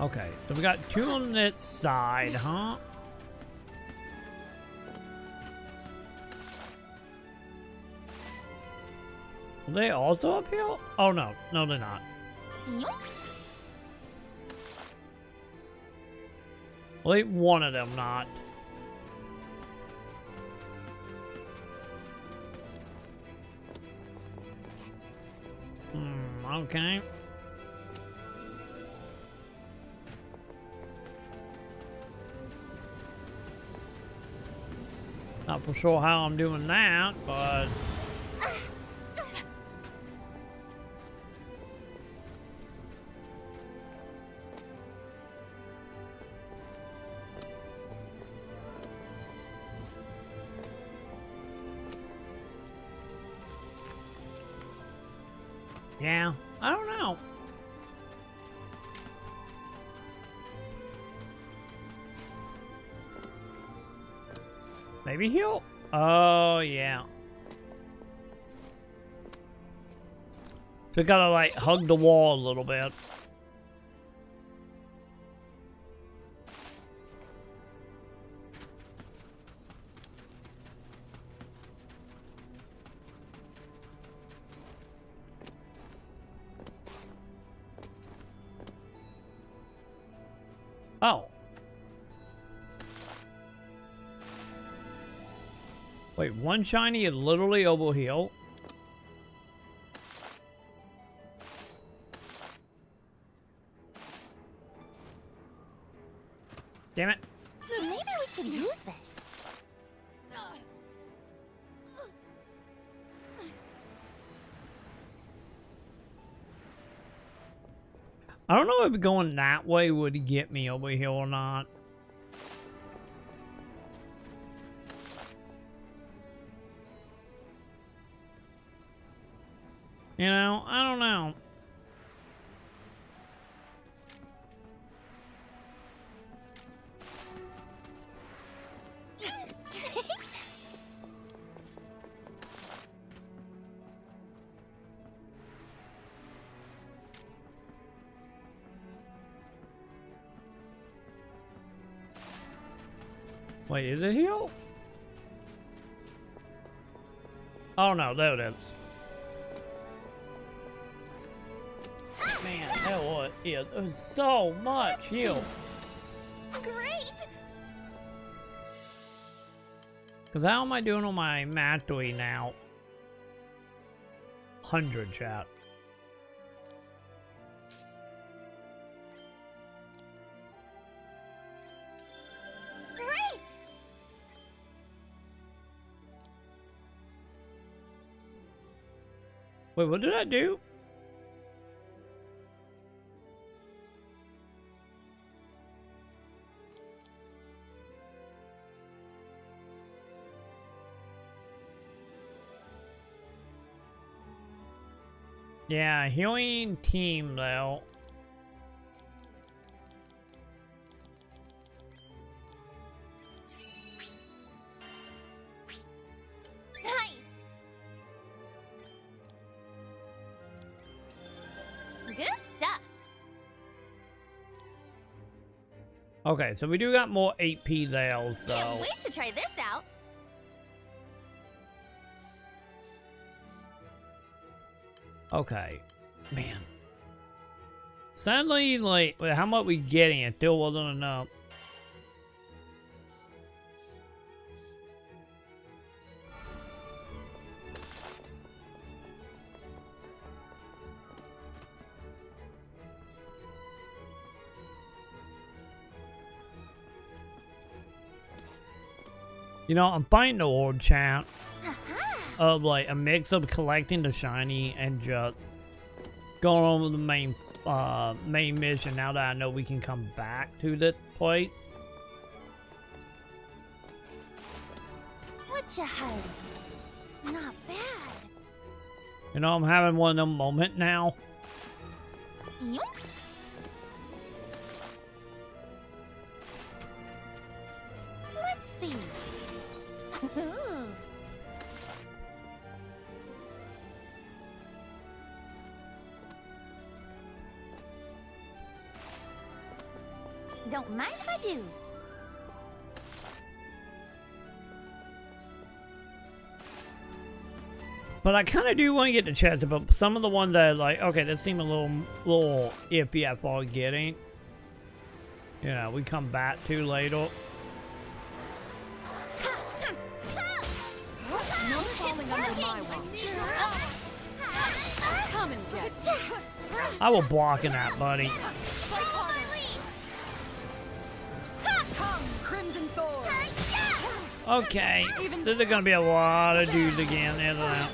Okay, so we got two on this side, huh? Are they also up here? Oh no, no they're not. Well, ain't one of them not. Okay. Not for sure how I'm doing that, but... yeah, I don't know. Maybe he'll... oh, yeah. So we gotta, like, hug the wall a little bit. Oh. Wait, one shiny is literally over here. Damn it. Maybe we can use this. I don't know if going that way would get me over here or not. You know, I don't know. Wait, is it here? Oh no, there it is. Man, that was it. There's so much here. Great. Cause how am I doing on my mastery now? 100 chat. Great. Wait, what did I do? Yeah, healing team though. Nice. Good stuff. Okay, so we do got more 8p there, so. Can't wait to try this out. Okay, man. Sadly, like, how much we getting? It still wasn't enough. You know, I'm finding the old chat of like a mix of collecting the shiny and just going over the main mission now that I know we can come back to the place. What you hiding? Not bad. You know, I'm having one of them moments now. Yep. Let's see. Ooh. Don't mind if I do. But I kind of do want to get the chest, but some of the ones that are like, okay, that seem a little iffy at far getting. You know, we come back to later. No falling under my watch. Come and get it. I will blocking that, buddy. Come, Crimson Thorn. Okay, there's gonna be a lot of dudes again, isn't there?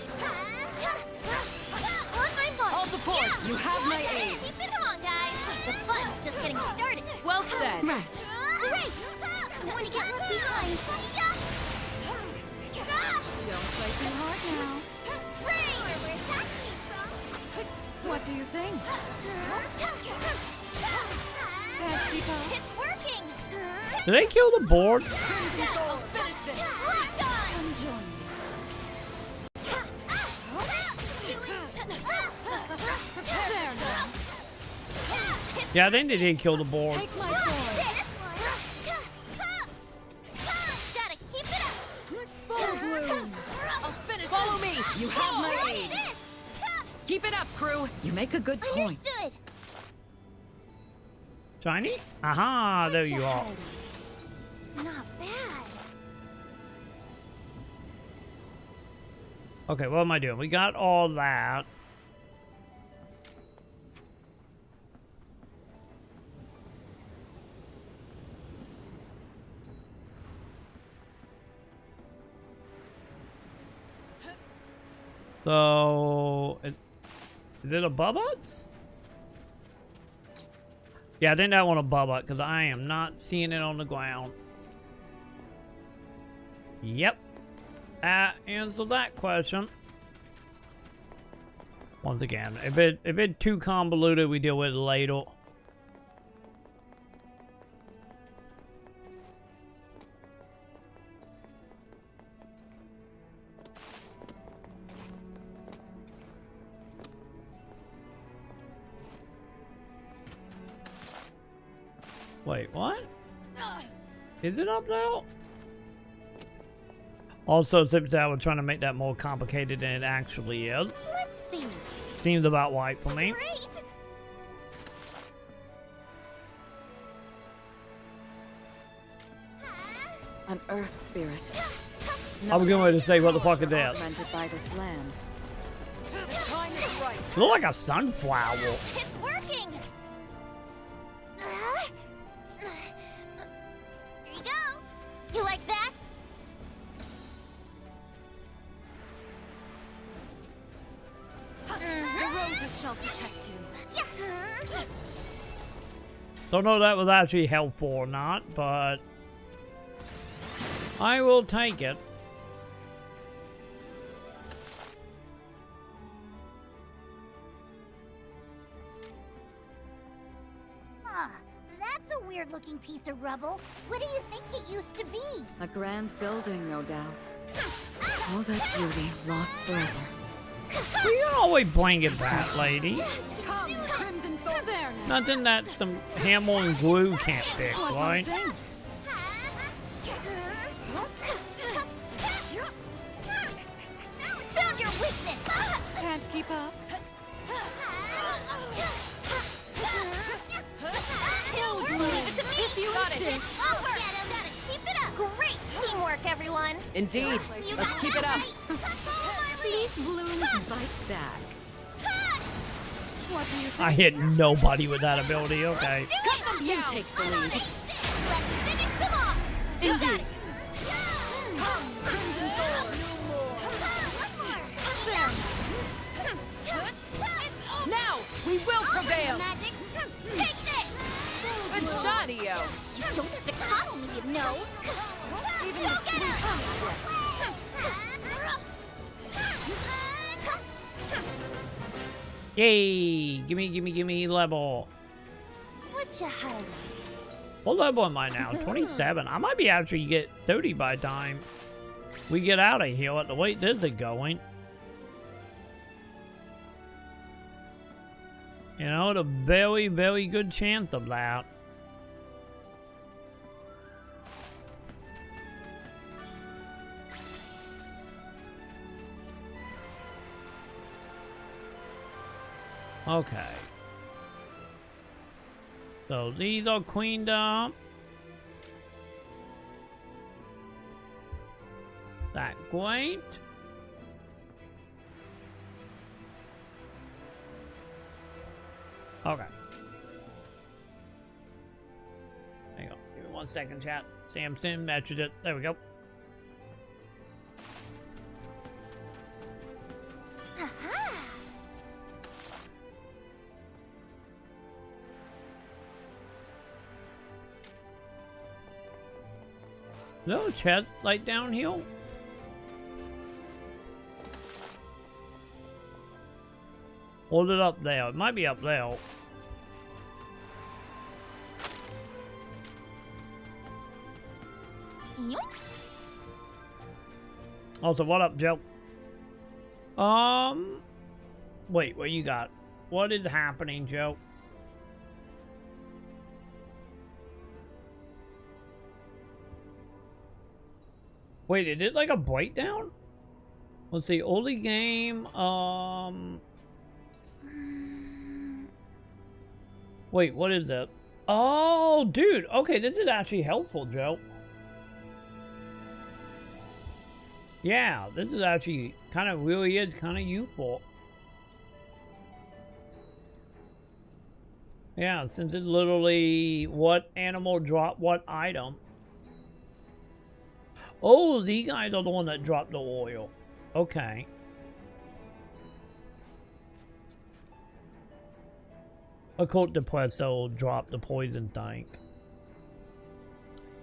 All support. You have my aid. Keep it on, guys. The fun's just getting started. Well said. Right. Great. I want to get left behind. Don't play too hard now. Where's that came from? What do you think? Can't keep up. It's working. Did they kill the board? Finish this. Come join me. There now. Yeah, I think they did kill the board. Take my sword. Gotta keep it up. Full bloom. I'll finish. Follow me. You have my aid. Keep it up, crew. You make a good point. Understood. Shiny? Aha, there you are. Not bad. Okay, what am I doing? We got all that. So, is it above us? Yeah, I think that one above us because I am not seeing it on the ground. Yep. That answers that question. Once again, if it's too convoluted, we deal with it later. Wait, what? Is it up now? Also, since I was trying to make that more complicated than it actually is. Let's see. Seems about right for me. Great. An earth spirit. I was going to say, what the fuck is that? Augmented by this land. The time is right. Look like a sunflower. It's working. Here you go. You like that? The roses shall protect you. Don't know if that was actually helpful or not, but I will take it. That's a weird-looking piece of rubble. What do you think it used to be? A grand building, no doubt. All that beauty lost forever. We don't always blanket that, lady. Come, Crimson Thorn. There now. Nothing that some hammer and glue can't fix, right? Found your weakness. Can't keep up. If you got it. I'll get him. Gotta keep it up. Great teamwork, everyone. Indeed. You Let's got keep it it up. right. These blooms bite back. What do you think? I hit nobody with that ability, okay. You take the lead. Let's finish them off. Indeed. Now we will prevail. Magic. Take this. Good shot, EO. You don't have to coddle me, you know. Even Go the get sweet her. Yay! Gimme level. What you hiding? What level am I now? 27. I might be actually get 30 by the time we get out of here at the way this is going. You know, a very, very good chance of that. Okay. So these are cleaned up. That's great. Okay. Hang on. Give me 1 second, chat. Samson matched it. There we go. No chest like downhill. Hold it up there. It might be up there. Also, what up, Joe? Wait, what you got? What is happening, Joe? Wait, it did like a breakdown? Let's see, only game, wait, what is that? Oh, dude, okay, this is actually helpful, Joe. Yeah, this is actually kind of really is kind of useful. Yeah, since it's literally what animal dropped what item. Oh, these guys are the one that dropped the oil. Okay. Occult Depresso dropped the poison tank.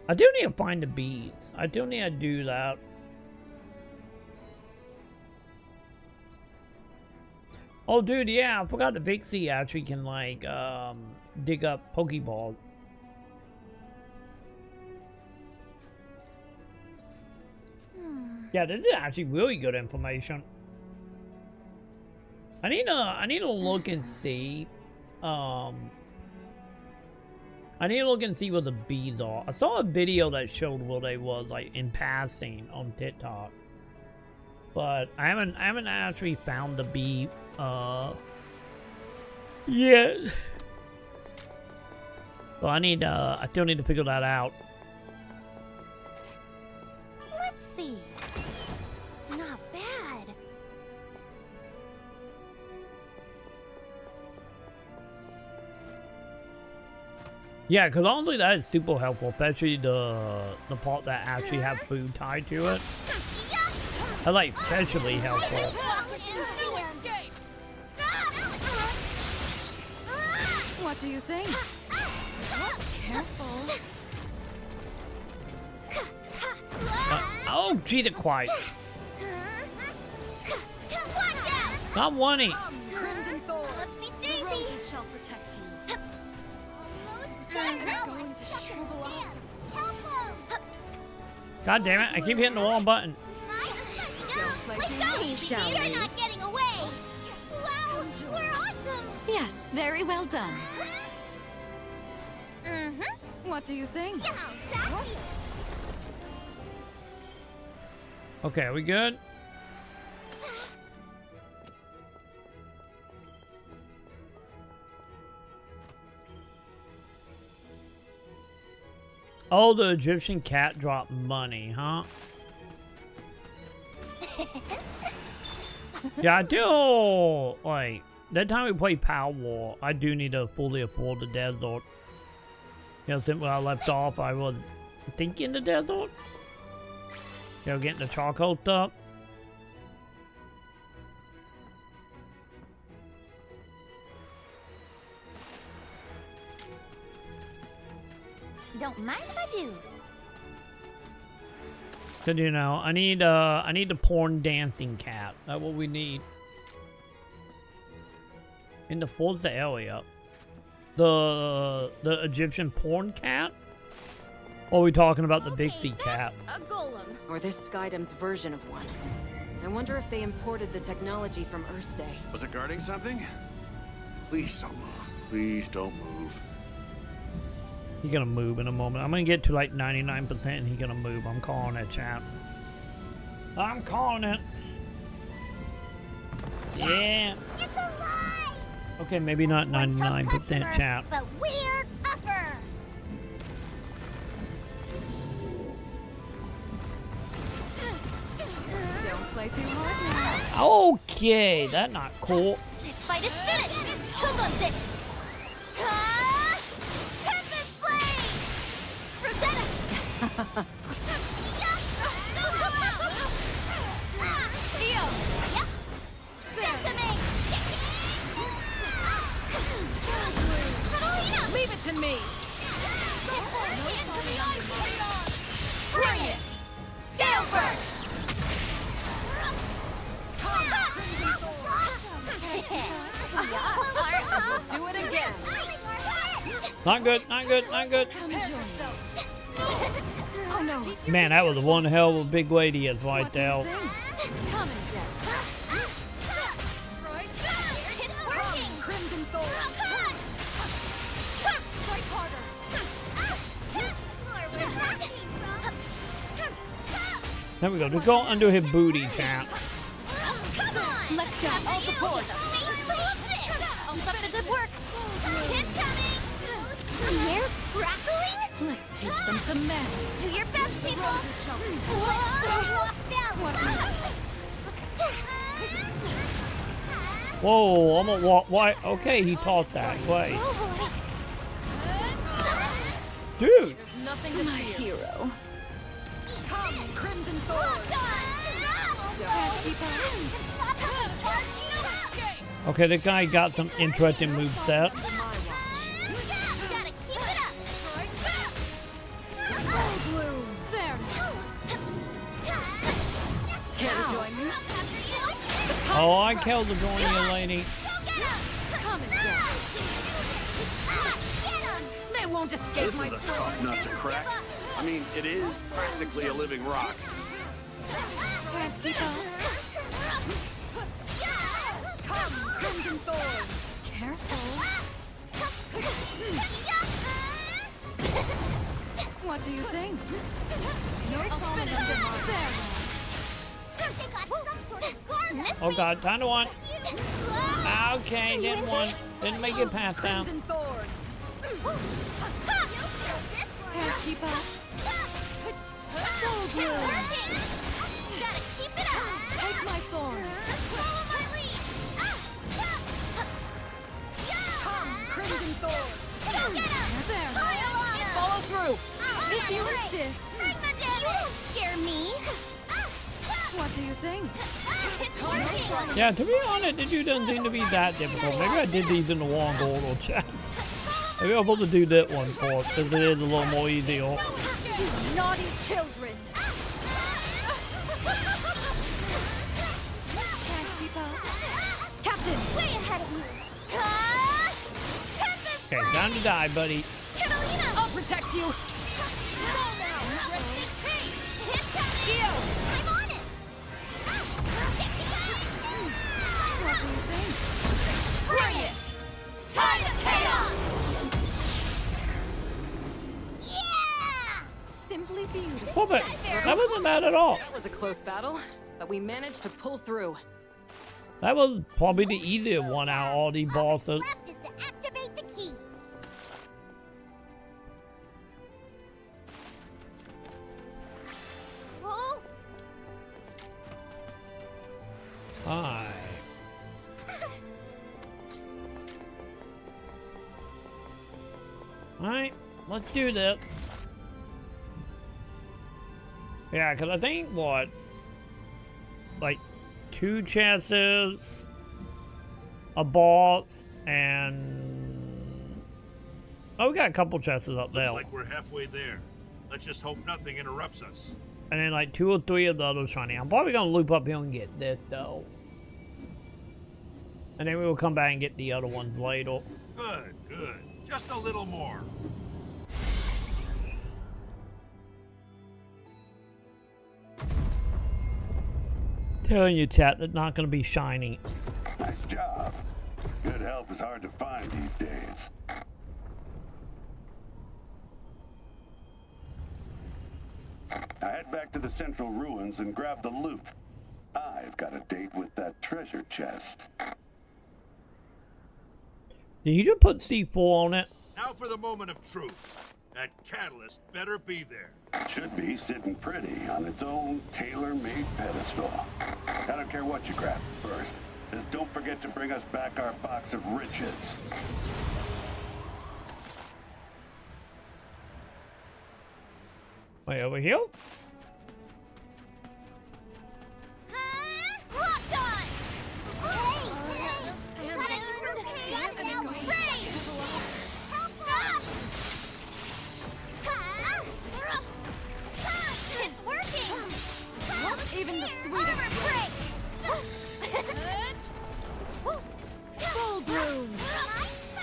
I do need to find the beads. I do need to do that. Oh, dude, yeah, I forgot the Vixie actually can, like, dig up Pokeballs. Yeah, this is actually really good information. I need to look and see. I need to look and see where the beads are. I saw a video that showed where they was, like, in passing on TikTok. But I haven't actually found the bead yet. So I still need to figure that out. Let's see. Not bad. Yeah, because honestly that is super helpful, especially the part that actually have food tied to it. That's like especially helpful. What do you think? Careful. Oh, Jesus Christ. Not wanting. Crimson Thorn. The roses shall protect you. I'm going to shrivel up. God damn it, I keep hitting the wrong button. Shall we? You're not getting away. Wow, we're awesome. Yes, very well done. What do you think? Okay, are we good? Oh, the Egyptian cat dropped money, huh? Yeah, I do. Like, that time we played Power War, I do need to fully afford the desert. You know, since when I left off, I was thinking the desert. Go get the charcoal stuff. Don't mind if I do. Cause you know, I need the porn dancing cat. That's what we need. In the Forza area. The Egyptian porn cat? Or are we talking about the Big C cat? A golem. Or this Skydam's version of one. I wonder if they imported the technology from Earthday. Was it guarding something? Please don't move. Please don't move. He's gonna move in a moment. I'm gonna get to like 99% and he's gonna move. I'm calling it, chap. I'm calling it. Yeah. It's alive! Okay, maybe not 99%, chap. But we're tougher! Don't play too hard now. Okay, that's not cool. This fight is finished! Choke on this! Tempest Blade! Rosetta! Theo! Yep! Decimate! Catalina! Leave it to me. Bring it! Gale Burst! We'll do it again. Not good, not good, not good. Oh no. Man, that was one hell of a big lady is right there. Come and get. It's working! Crimson Thorn. Fight harder. There we go. Just go under his booty, champ. Let's go. All support. Keep up the good work! Incoming! Hair crackling? Let's teach them some manners. Do your best, people! Whoa, I'm gonna walk. Why? Okay, he tossed that. Wait. Dude! There's nothing to fear. Hero. Come, Crimson Thorn. Can't keep up. Okay, the guy got some interesting moveset. Granblue. There. Care to join me? Oh, I killed the join you, lady. Come and get. They won't escape This my is a sword. tough nut to crack. I mean, it is practically a living rock. Can't keep up. Come, Crimson Thorn. Careful. What do you think? You're falling under my Oh god, time to one. Okay, didn't one. Didn't make it past down. Crimson Thorn. Can't keep up. Soul Blue. Take my thorn. Come, Crimson Thorn. There. Follow through. If you insist. You won't scare me! What do you think? It's working! Yeah, to be honest, it doesn't seem to be that difficult. Maybe I did these in the wrong order, chat. Maybe I'm supposed to do that one for because it is a little more easier. You naughty children. Can't keep up. Captain! Way ahead of you! Okay, time to die, buddy. Catalina! I'll protect you. I'm on it! What do you think? Bring it! Time of chaos! Yeah! Simply beautiful. Well, but that wasn't bad at all. That was a close battle, but we managed to pull through. That was probably the easier one out of all these bosses. Left is to activate the key. Oh! Hi. Alright, let's do this. Yeah, because I think, what, like 2 chances, a boss, and... Oh, we got a couple chances up there. Looks like we're halfway there. Let's just hope nothing interrupts us. And then like 2 or 3 of the other shiny. I'm probably going to loop up here and get this, though. And then we will come back and get the other ones later. Good, good. Just a little more. Telling you, chat, that's not going to be shiny. Nice job. Good help is hard to find these days. I head back to the central ruins and grab the loot. I've got a date with that treasure chest. Did you just put C4 on it? Now for the moment of truth. That catalyst better be there. It should be sitting pretty on its own tailor-made pedestal. I don't care what you grab first. Just don't forget to bring us back our box of riches. Wait, over here? Even the sweetest full bloom.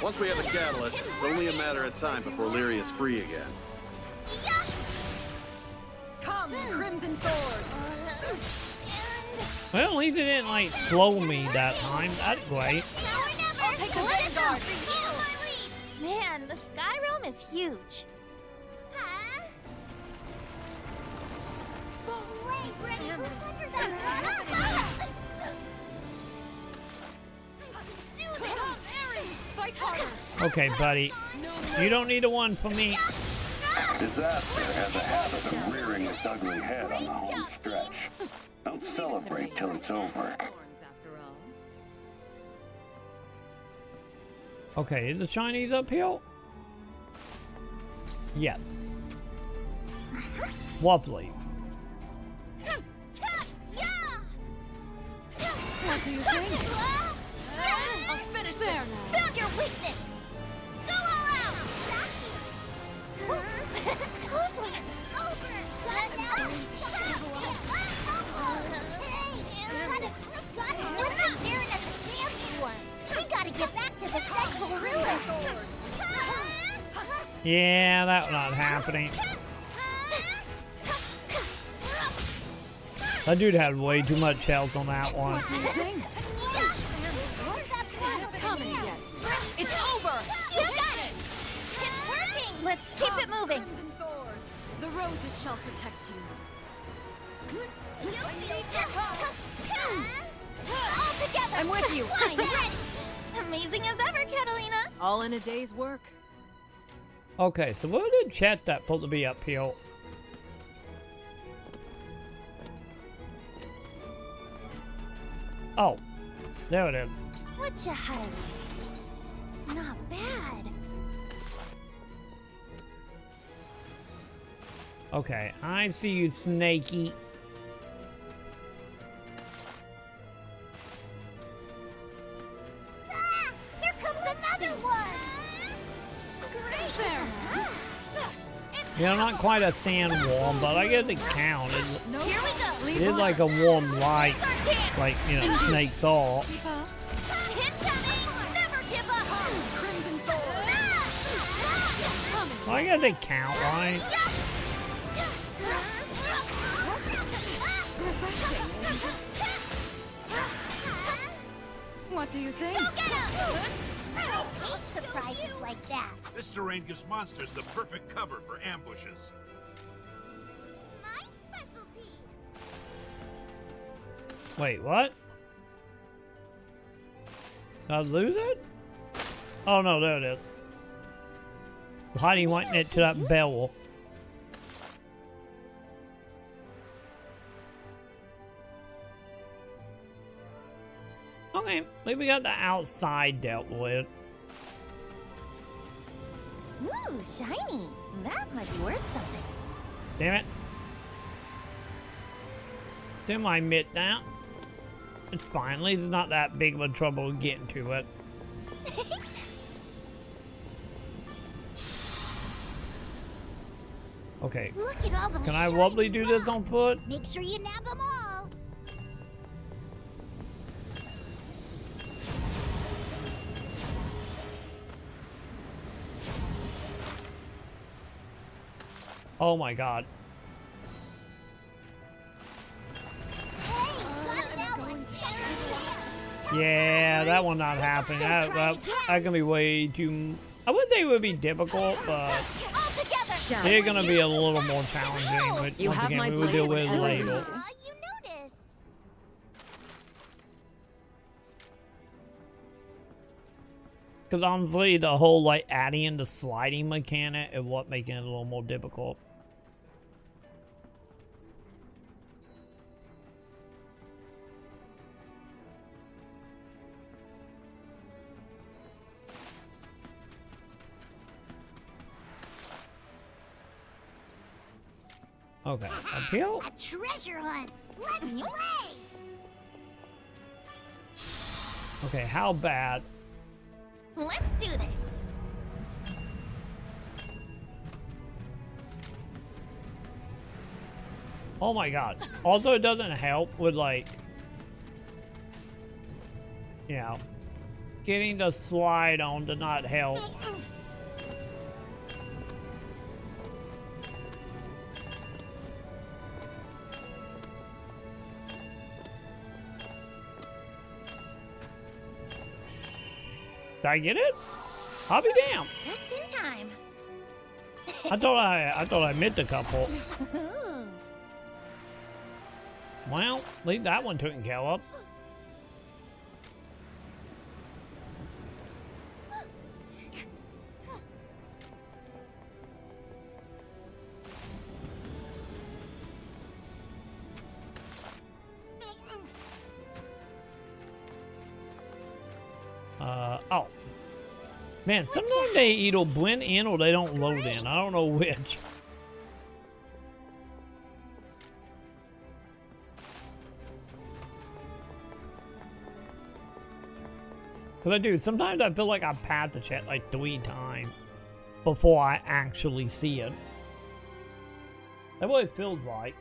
Once we have a catalyst, it's only a matter of time before Lyria is free again. Come, Crimson Sword. Well, at least it didn't like slow me that time. That's great. I'll take the vanguard. Man, the Sky Realm is huge. Okay, buddy. You don't need a one for me. Disaster has a habit of rearing its ugly head on the home stretch. Don't celebrate till it's over. Okay, is the Chinese up here? Yes. Lovely. What do you think? I'll finish there now. Found your weakness. Go all out. Close one. Over. We're not staring at the fancy one. We gotta get back to the central ruin. Yeah, that's not happening. That dude had way too much health on that one. What do you think? It's over. You got it. It's working. Let's keep it moving. The roses shall protect you. All together. I'm with you. I'm ready. Amazing as ever, Catalina. All in a day's work. Okay, so where did chat that supposed to be up here? Oh, there it is. What you highlight? Not bad. Okay, I see you, Snakey. Ah, here comes another one. Great there. Yeah, not quite a sandworm, but I guess it counts. Here we go. It is like a warm light, like, you know, snakes are. Never give up. Crimson Sword. Well, I guess they count, right? What do you think? Go get him. I hate surprises like that. This terrain gives monsters the perfect cover for ambushes. My specialty. Wait, what? Did I lose it? Oh no, there it is. Hiding right next to that bell. Okay, maybe we got the outside dealt with. Ooh, shiny. That might be worth something. Damn it. semi-admit that. It's fine. At least it's not that big of a trouble getting to it. Okay. Look at all those Can I wobbly do this on foot? Make sure you nab them all. Oh my god. Yeah, that one not happening. That can be way too... I wouldn't say it would be difficult, but they're gonna be a little more challenging. But once again, we will deal with it later. Because honestly, the whole like adding in the sliding mechanic is what making it a little more difficult. Okay, uphill. A treasure hunt. Let's play. Okay, how bad? Let's do this. Oh my god. Also, it doesn't help with like, you know, getting the slide on to not help. Did I get it? I'll be damned. Just in time. I thought I missed a couple. Well, leave that one taken care of. Oh. Man, sometimes they either blend in or they don't load in. I don't know which. Because I do. Sometimes I feel like I pass the chat like 3 times before I actually see it. That's what it feels like.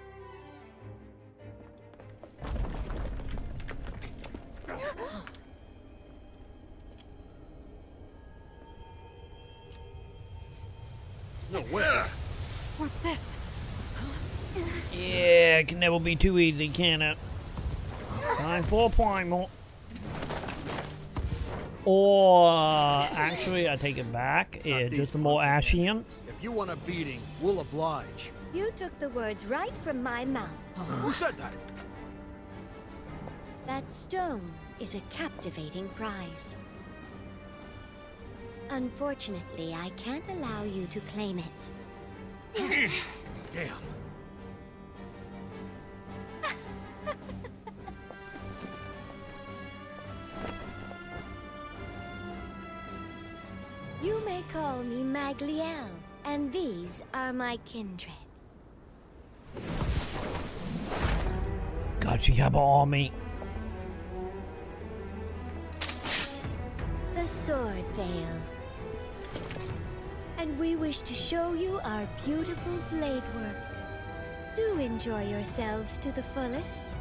No way. What's this? Yeah, it can never be too easy, can it? Time for a primal. Or, actually, I take it back. It's just some more Ashians. If you want a beating, we'll oblige. You took the words right from my mouth. Who said that? That stone is a captivating prize. Unfortunately, I can't allow you to claim it. Damn. You may call me Magliel, and these are my kindred. God, you have an army. The Sword Veil. And we wish to show you our beautiful blade work. Do enjoy yourselves to the fullest.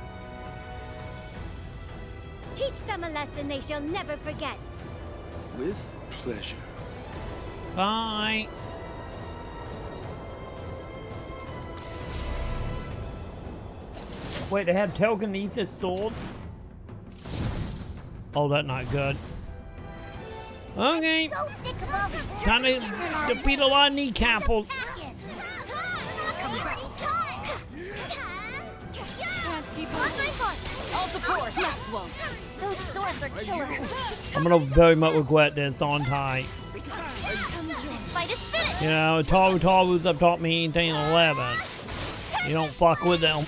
Teach them a lesson they shall never forget. With pleasure. Bye. Wait, they have telekinesis swords? Oh, that's not good. Okay. Time to defeat a lot of kneecappers. Those swords are killer. I'm gonna very much regret this on time. This fight is finished. You know, Taru's up taught me anything 11. You don't fuck with them.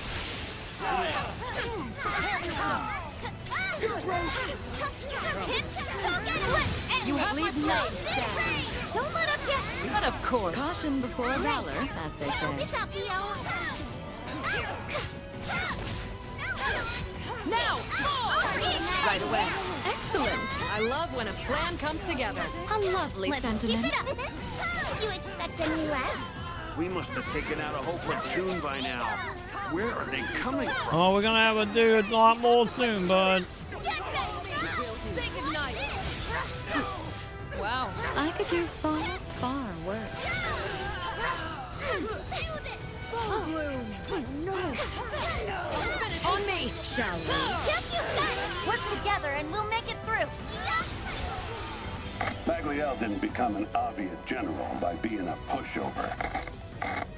You have leave no stand. Don't let him get. But of course. Caution before valor, as they say. Now! Right away. Excellent. I love when a plan comes together. A lovely sentiment. Keep it up. Did you expect any less? We must have taken out a whole platoon by now. Where are they coming from? Oh, we're gonna have to do a lot more soon, bud. Say goodnight. Wow, I could do far, far worse. On me, shall we? Yep, you got it. Work together and we'll make it through. Magliel didn't become an obvious general by being a pushover.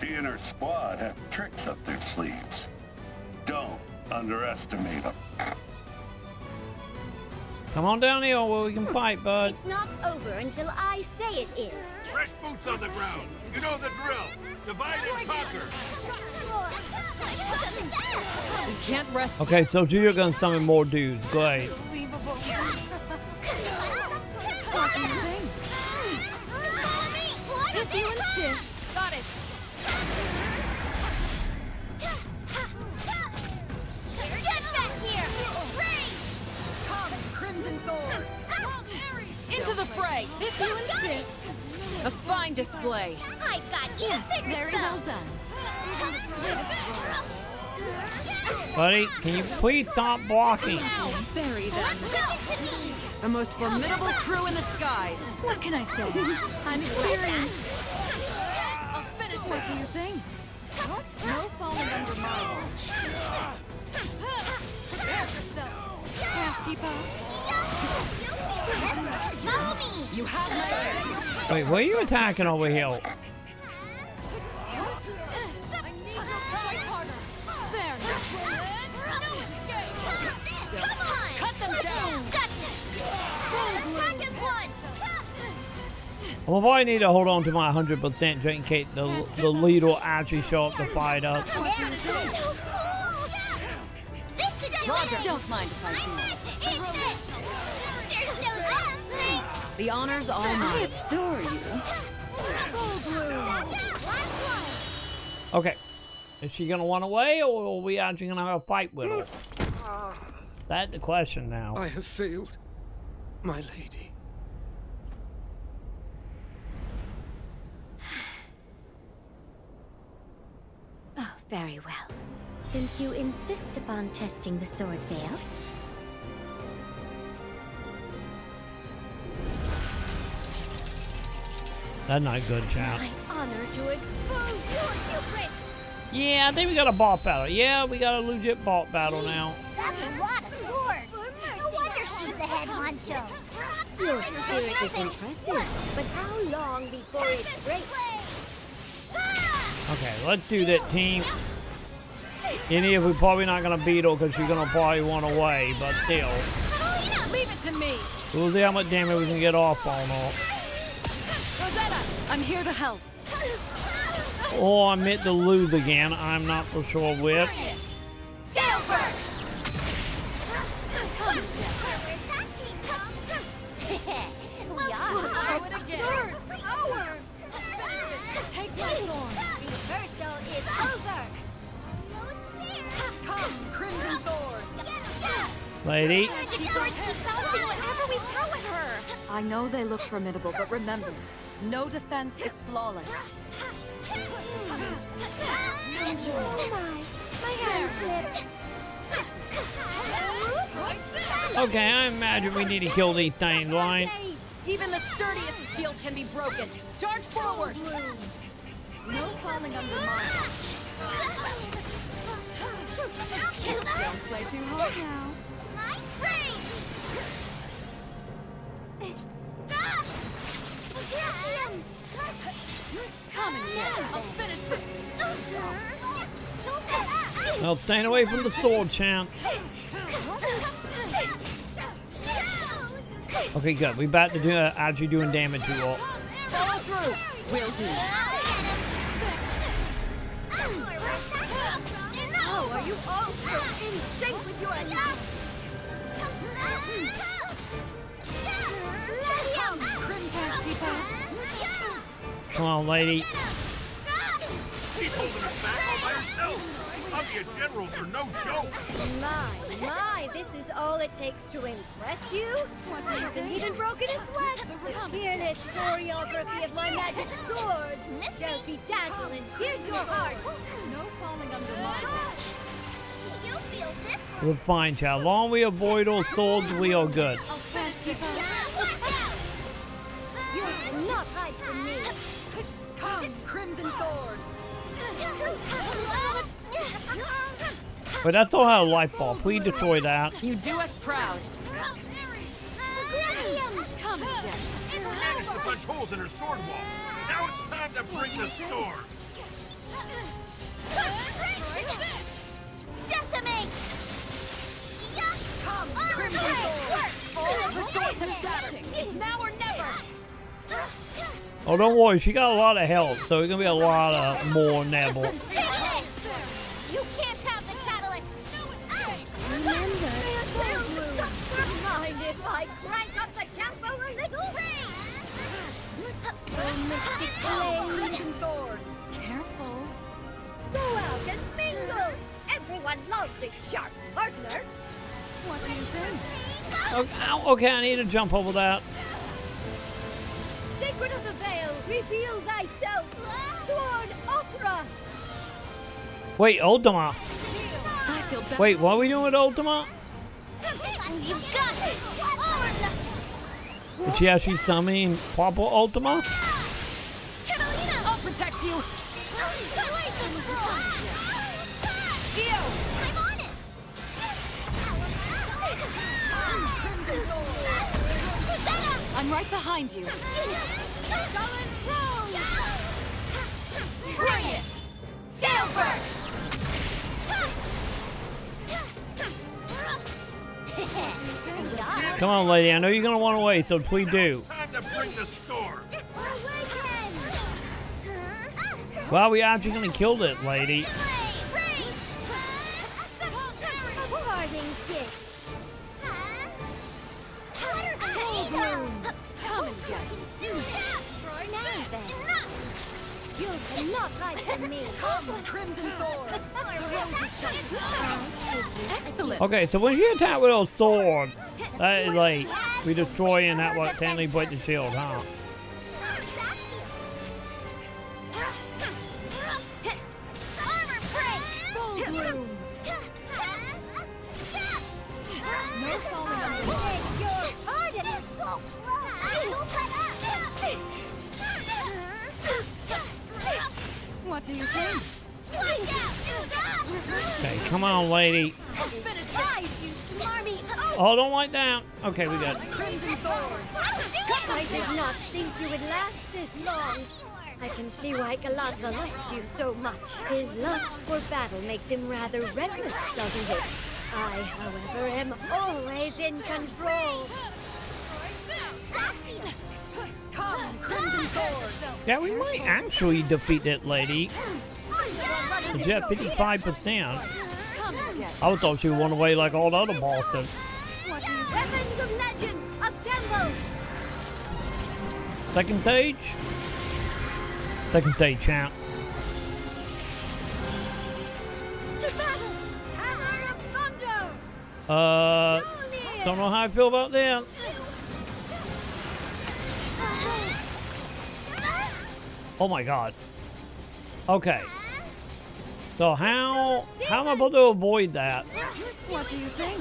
He and her squad have tricks up their sleeves. Don't underestimate them. Come on down here where we can fight, bud. It's not over until I say it is. Fresh boots on the ground. You know the drill. Divide and conquer. We can't rest. Okay, so you're gonna summon more dudes. Great. What do you think? If you insist. Got it. Get back here. Rage. Come, Crimson Thorn. Into the fray. If you insist. A fine display. I got you. Yes, very well done. Buddy, can you please stop blocking? Bury them. The most formidable crew in the skies. What can I say? I'm experienced. I'll finish. What do you think? No falling under my watch. Prepare yourself. Can't keep up. Follow me. You have my Wait, what are you attacking over here? I need your fight harder. There. No escape. Come on. Cut them down. Attack is one. Well, I need to hold on to my 100% just in case the lead will actually show up to fight us. So cool. This should do Roger. it. Don't mind if I do. It's it. Sure showed up. Thanks. The honor's all mine. I adore you. Okay. Is she gonna run away or are we actually gonna have a fight with her? That's the question now. I have failed, my lady. Oh, very well. Since you insist upon testing the sword veil, That's not good, champ. My honor to expose your hubris. Yeah, I think we got a bot battle. Yeah, we got a legit bot battle now. That's a lot of swords. No wonder she's the head honcho. your spirit is impressive. But how long before it breaks? Okay, let's do that, team. Any of we're probably not gonna beat her because she's gonna probably run away, but still. Leave it to me. We'll see how much damage we can get off on her. Rosetta, I'm here to help. Or I meant to lose again. I'm not for sure which. Go first. We are. Do it again. Take my thorn. Reversal is over. Come, Crimson Thorn. Lady. Magic swords keep bouncing whenever we throw at her. I know they look formidable, but remember, no defense is flawless. My hand slipped. Okay, I imagine we need to kill these things, right? Even the sturdiest shield can be broken. Charge forward. No falling under mine. Don't play too hard now. My brain. Come and get it. I'll finish this. Well, staying away from the sword, champ. Okay, good. We about to do actually doing damage to her. Follow through. Will do. Oh, are you all so in sync with your attack? Come on, lady. She's holding us back all by herself. Avia generals are no joke. My, this is all it takes to impress you? What do you Haven't think? even broken a sweat. The fearless choreography of my magic swords shall bedazzle and pierce your heart. No falling under my watch. You feel this one. We're fine, child. Long we avoid all swords, we are good. I'll finish people. You cannot hide from me. Come, Crimson Sword. But that's all how life ball. Please destroy that. You do us proud. Come again. Managed to punch holes in her sword wall. Now it's time to bring the storm. Decimate! Come, Crimson Sword. All of the swords have shattered. It's now or never. Oh, don't worry. She got a lot of health, so it's going to be a lot of more Neville. You can't have the catalyst! Remember, mind if I crank up the tempo a little? Oh, mystic flame. Crimson Sword. Careful. Go out and mingle. Everyone loves a sharp partner. What do you think? Okay, I need to jump over that. Sacred of the Veil, reveal thyself. Sword Opera. Wait, Ultima. I feel better. Wait, what are we doing with Ultima? You got it! Did she actually summon proper Ultima? I'll protect you. Eo. I'm on it! I'm right behind you. Sullen Rose! Bring it. Gale Burst! Come on, lady. I know you're going to want to wait, so please do. Time to bring the storm. Well, we actually going to kill this lady. Parting kiss. Come and get it. Now then. You cannot hide from me. Come, Crimson Sword. The rose is shining. Excellent. Okay, so when she attacked with her sword, that is like, we destroying that what technically break the shield, huh? No falling under my What do you think? Okay, come on, lady. Oh, don't light down. Okay, we got it. Crimson Sword. I did not think you would last this long. I can see why Galazza likes you so much. His lust for battle makes him rather reckless, doesn't it? I, however, am always in control. Come, Crimson Sword. Yeah, we might actually defeat that lady. She's at 55%. Come and get it. I thought she would run away like all the other bosses. What do you think? Weapons of legend, assemble! Second stage? Second stage, champ. To battle! Hammer of thunder! Don't know how I feel about that. Oh my god. Okay. So how am I supposed to avoid that? What do you think?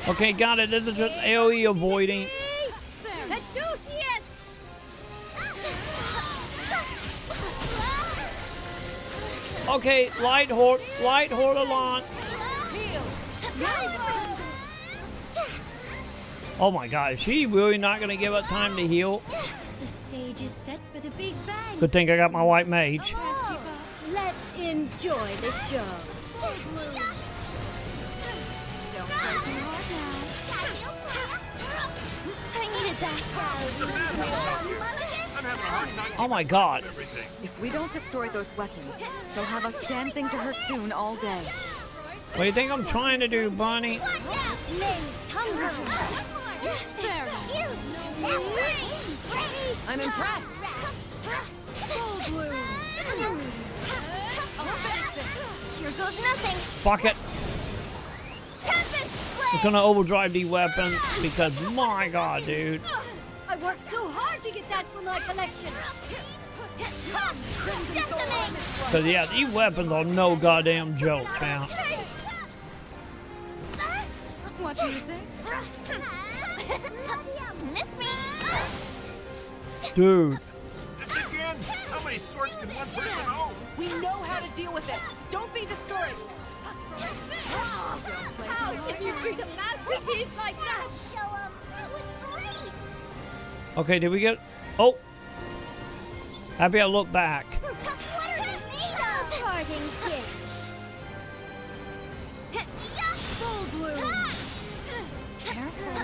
Okay, got it. This is just AoE avoiding. Caduceus! Okay, light horde along. Oh my god, is she really not gonna give us time to heal? The stage is set for the big bang. Good thing I got my white mage. Let's enjoy the show. Don't play too hard I needed that. I'm having a hard time. Oh my god. Everything. now. If we don't destroy those weapons, they'll have us dancing to her tune all day. What do you think I'm trying to do, Bunny? I'm impressed. Here goes nothing. Fuck it. We're gonna overdrive the weapons because my god, dude. I worked so hard to get that for my collection. Cause yeah, these weapons are no goddamn joke, man. What do you think? Miss me. Dude. This again? How many swords can one person own? We know how to deal with it. Don't be discouraged. How can you treat a masterpiece like that? Show 'em. That was great. Okay, did we get... Oh. Happy I look back. What are you made of? Parting kiss. Full bloom. Careful.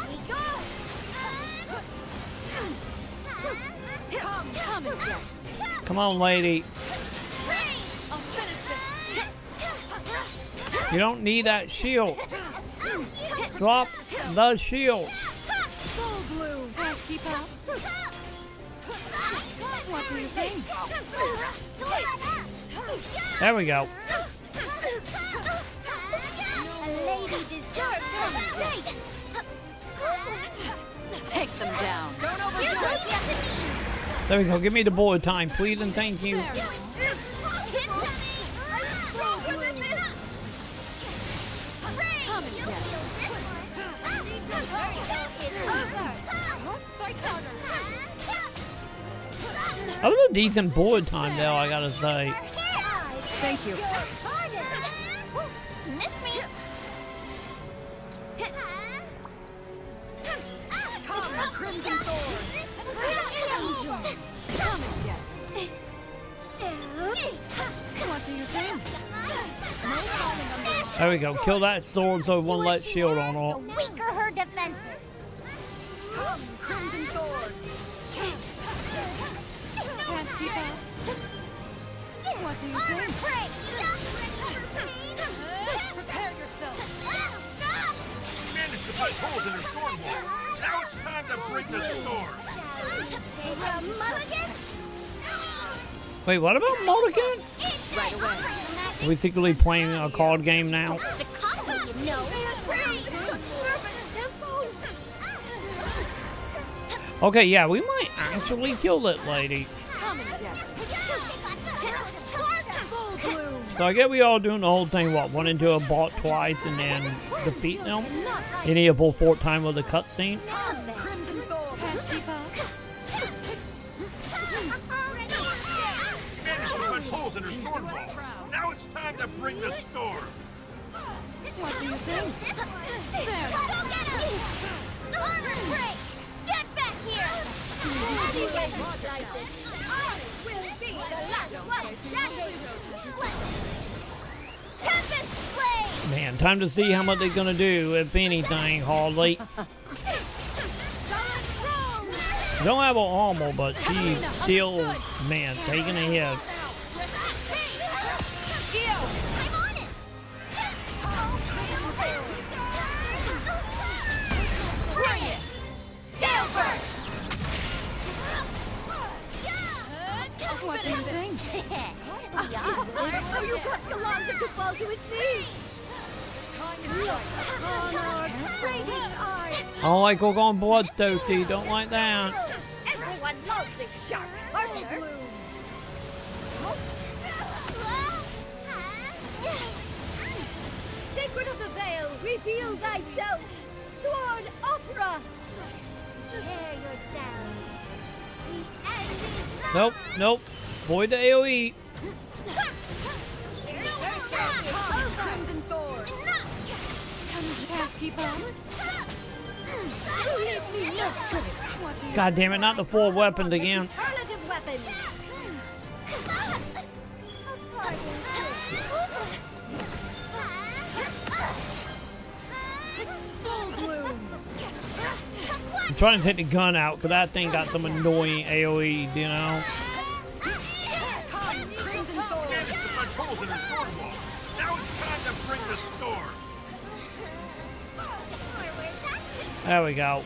We go. Come and get. Come on, lady. I'll finish this. You don't need that shield. Drop the shield. Full bloom. Keep up. What do you think? There we go. A lady deserves her fate. Take them down. Don't overdo it. There we go. Give me the bullet time, please and thank you. Come and get. Fight harder. That was a decent bullet time, though, I gotta say. Thank you. Miss me. Come, Crimson Thorn. Come and get. What do you think? There we go. Kill that sword so it won't let shield on The all. weaker her defenses. Come, Crimson Thorn. Can't keep up. What do you think? Prepare yourself. Managed to put holes in her sword wall. Now it's time to bring the storm. Wait, what about Mulligan? Right away. Are we secretly playing a card game now? The combo, you know. Okay, yeah, we might actually kill that lady. Come and get. Full bloom. So I guess we all doing the whole thing, what, run into a bot twice and then defeat them? You need a full 4th time with the cutscene? Crimson Thorn. Can't keep up. Managed to put holes in her sword wall. Now it's time to bring the storm. What do you think? There. Armor break! Get back here! Anyway, slices. I will be the last one standing. Tempest Blade! Man, time to see how much they're gonna do, if anything, hardly. Don't have an armor, but she's still, man, taking a hit. I'm on it! Bring it. Gale burst. What do you think? Oh, you got Galanza to fall to his knees. Look on our greatest art. I don't like Gorgon bloodthirsty, don't like that. Everyone loves a sharp partner. Sacred of the Veil, reveal thyself. Sword Opera. Prepare yourselves. The end is nigh. Nope, nope. Void the AoE. Crimson Thorn. Can't keep up. What do you God damn it, not the 4 weapons again. Superlative weapons. Full bloom. I'm trying to take the gun out because that thing got some annoying AoE, you know? Come, Crimson Thorn. Managed to put holes in her sword wall. Now it's time to bring the storm. There we go.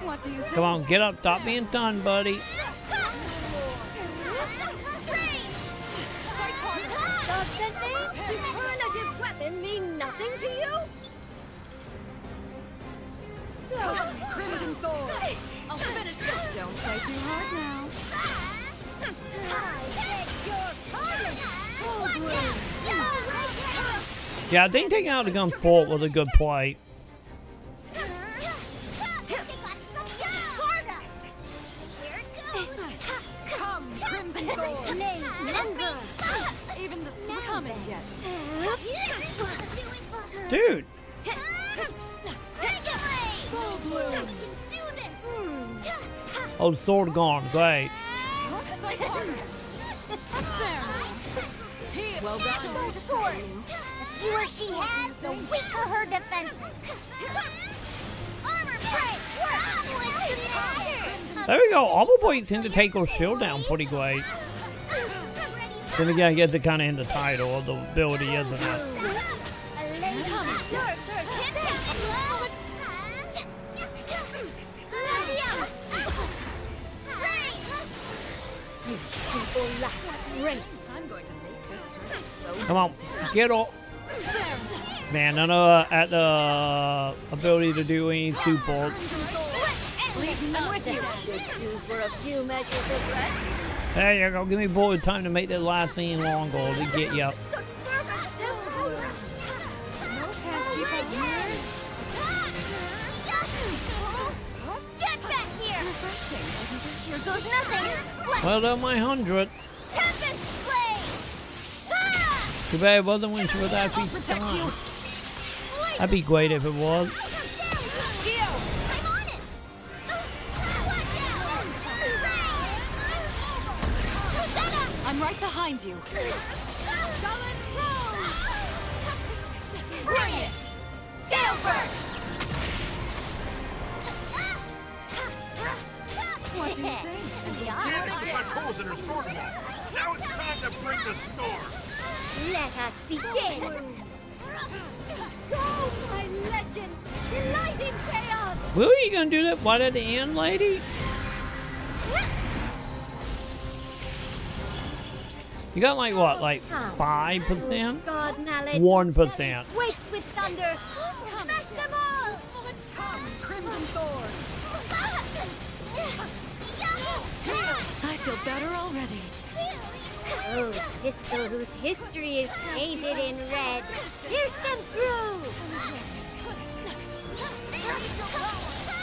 What do you think? Come on, get up. Stop being done, buddy. Does the name superlative weapon mean nothing to you? Crimson Thorn! I'll finish this. Don't play too hard now. I beg your pardon! Granblue! Yeah, I think taking out the gun fort was a good play. Come, Crimson Thorn! Even the coming yet. Dude! Oh, sword gone. Great. Well done. The fewer she has, the weaker her defenses. Armor break! There we go. Armor break seemed to take her shield down pretty great. Then again, I guess it kind of in the title of the ability, isn't it? I'm going to make this hurt so Come on, get off. Man, none of at the ability to do any super. There you go. Give me bullet time to make that last scene longer to get you up. Get back here! Here goes nothing! Well done, my hundreds. Tempest Blade! Too bad it wasn't when she was actually time. That'd be great if it was. I'm right behind you. Bring it! Gale Burst! What do you think? Managed to cut holes in her sword wall. Now it's time to bring the storm. Let us begin! Go, my legends! Delight in chaos! Were you gonna do that right at the end, lady? You got like what, like 5%? God, Mallet. 1%. Wait with thunder! Smash them all! Come, Crimson Thorn! I feel better already. Oh, pistol whose history is painted in red. Pierce them through!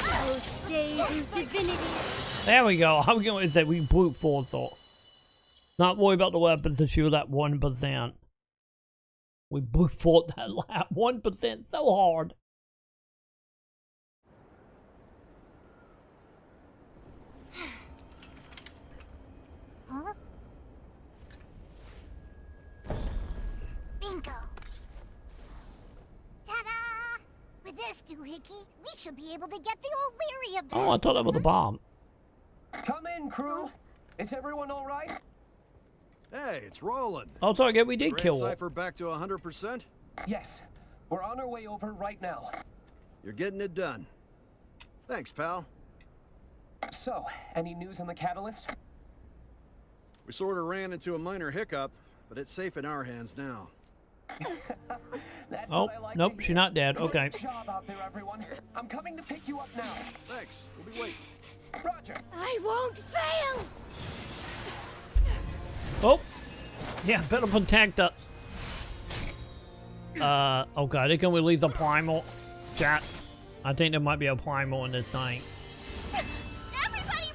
Oh, stay whose divinity. There we go. I was going to say we brute force her. Not worry about the weapons if she was at 1%. We brute force that 1% so hard. Huh? Bingo! Ta-da! With this doohickey, we should be able to get the O'Leary of Oh, I thought that was a bomb. Come in, crew. Is everyone all right? Hey, it's Roland. Oh, sorry, we did Grand kill her. Cypher back to 100%? Yes. We're on our way over right now. You're getting it done. Thanks, pal. So, any news on the catalyst? We sort of ran into a minor hiccup, but it's safe in our hands now. Oh, nope, she's not dead. Okay. Good job out there, everyone. I'm coming to pick you up now. Thanks. We'll be waiting. Roger. I won't fail! Oh, yeah, better protect us. Okay, they can release a primal. Chat, I think there might be a primal in this thing. Everybody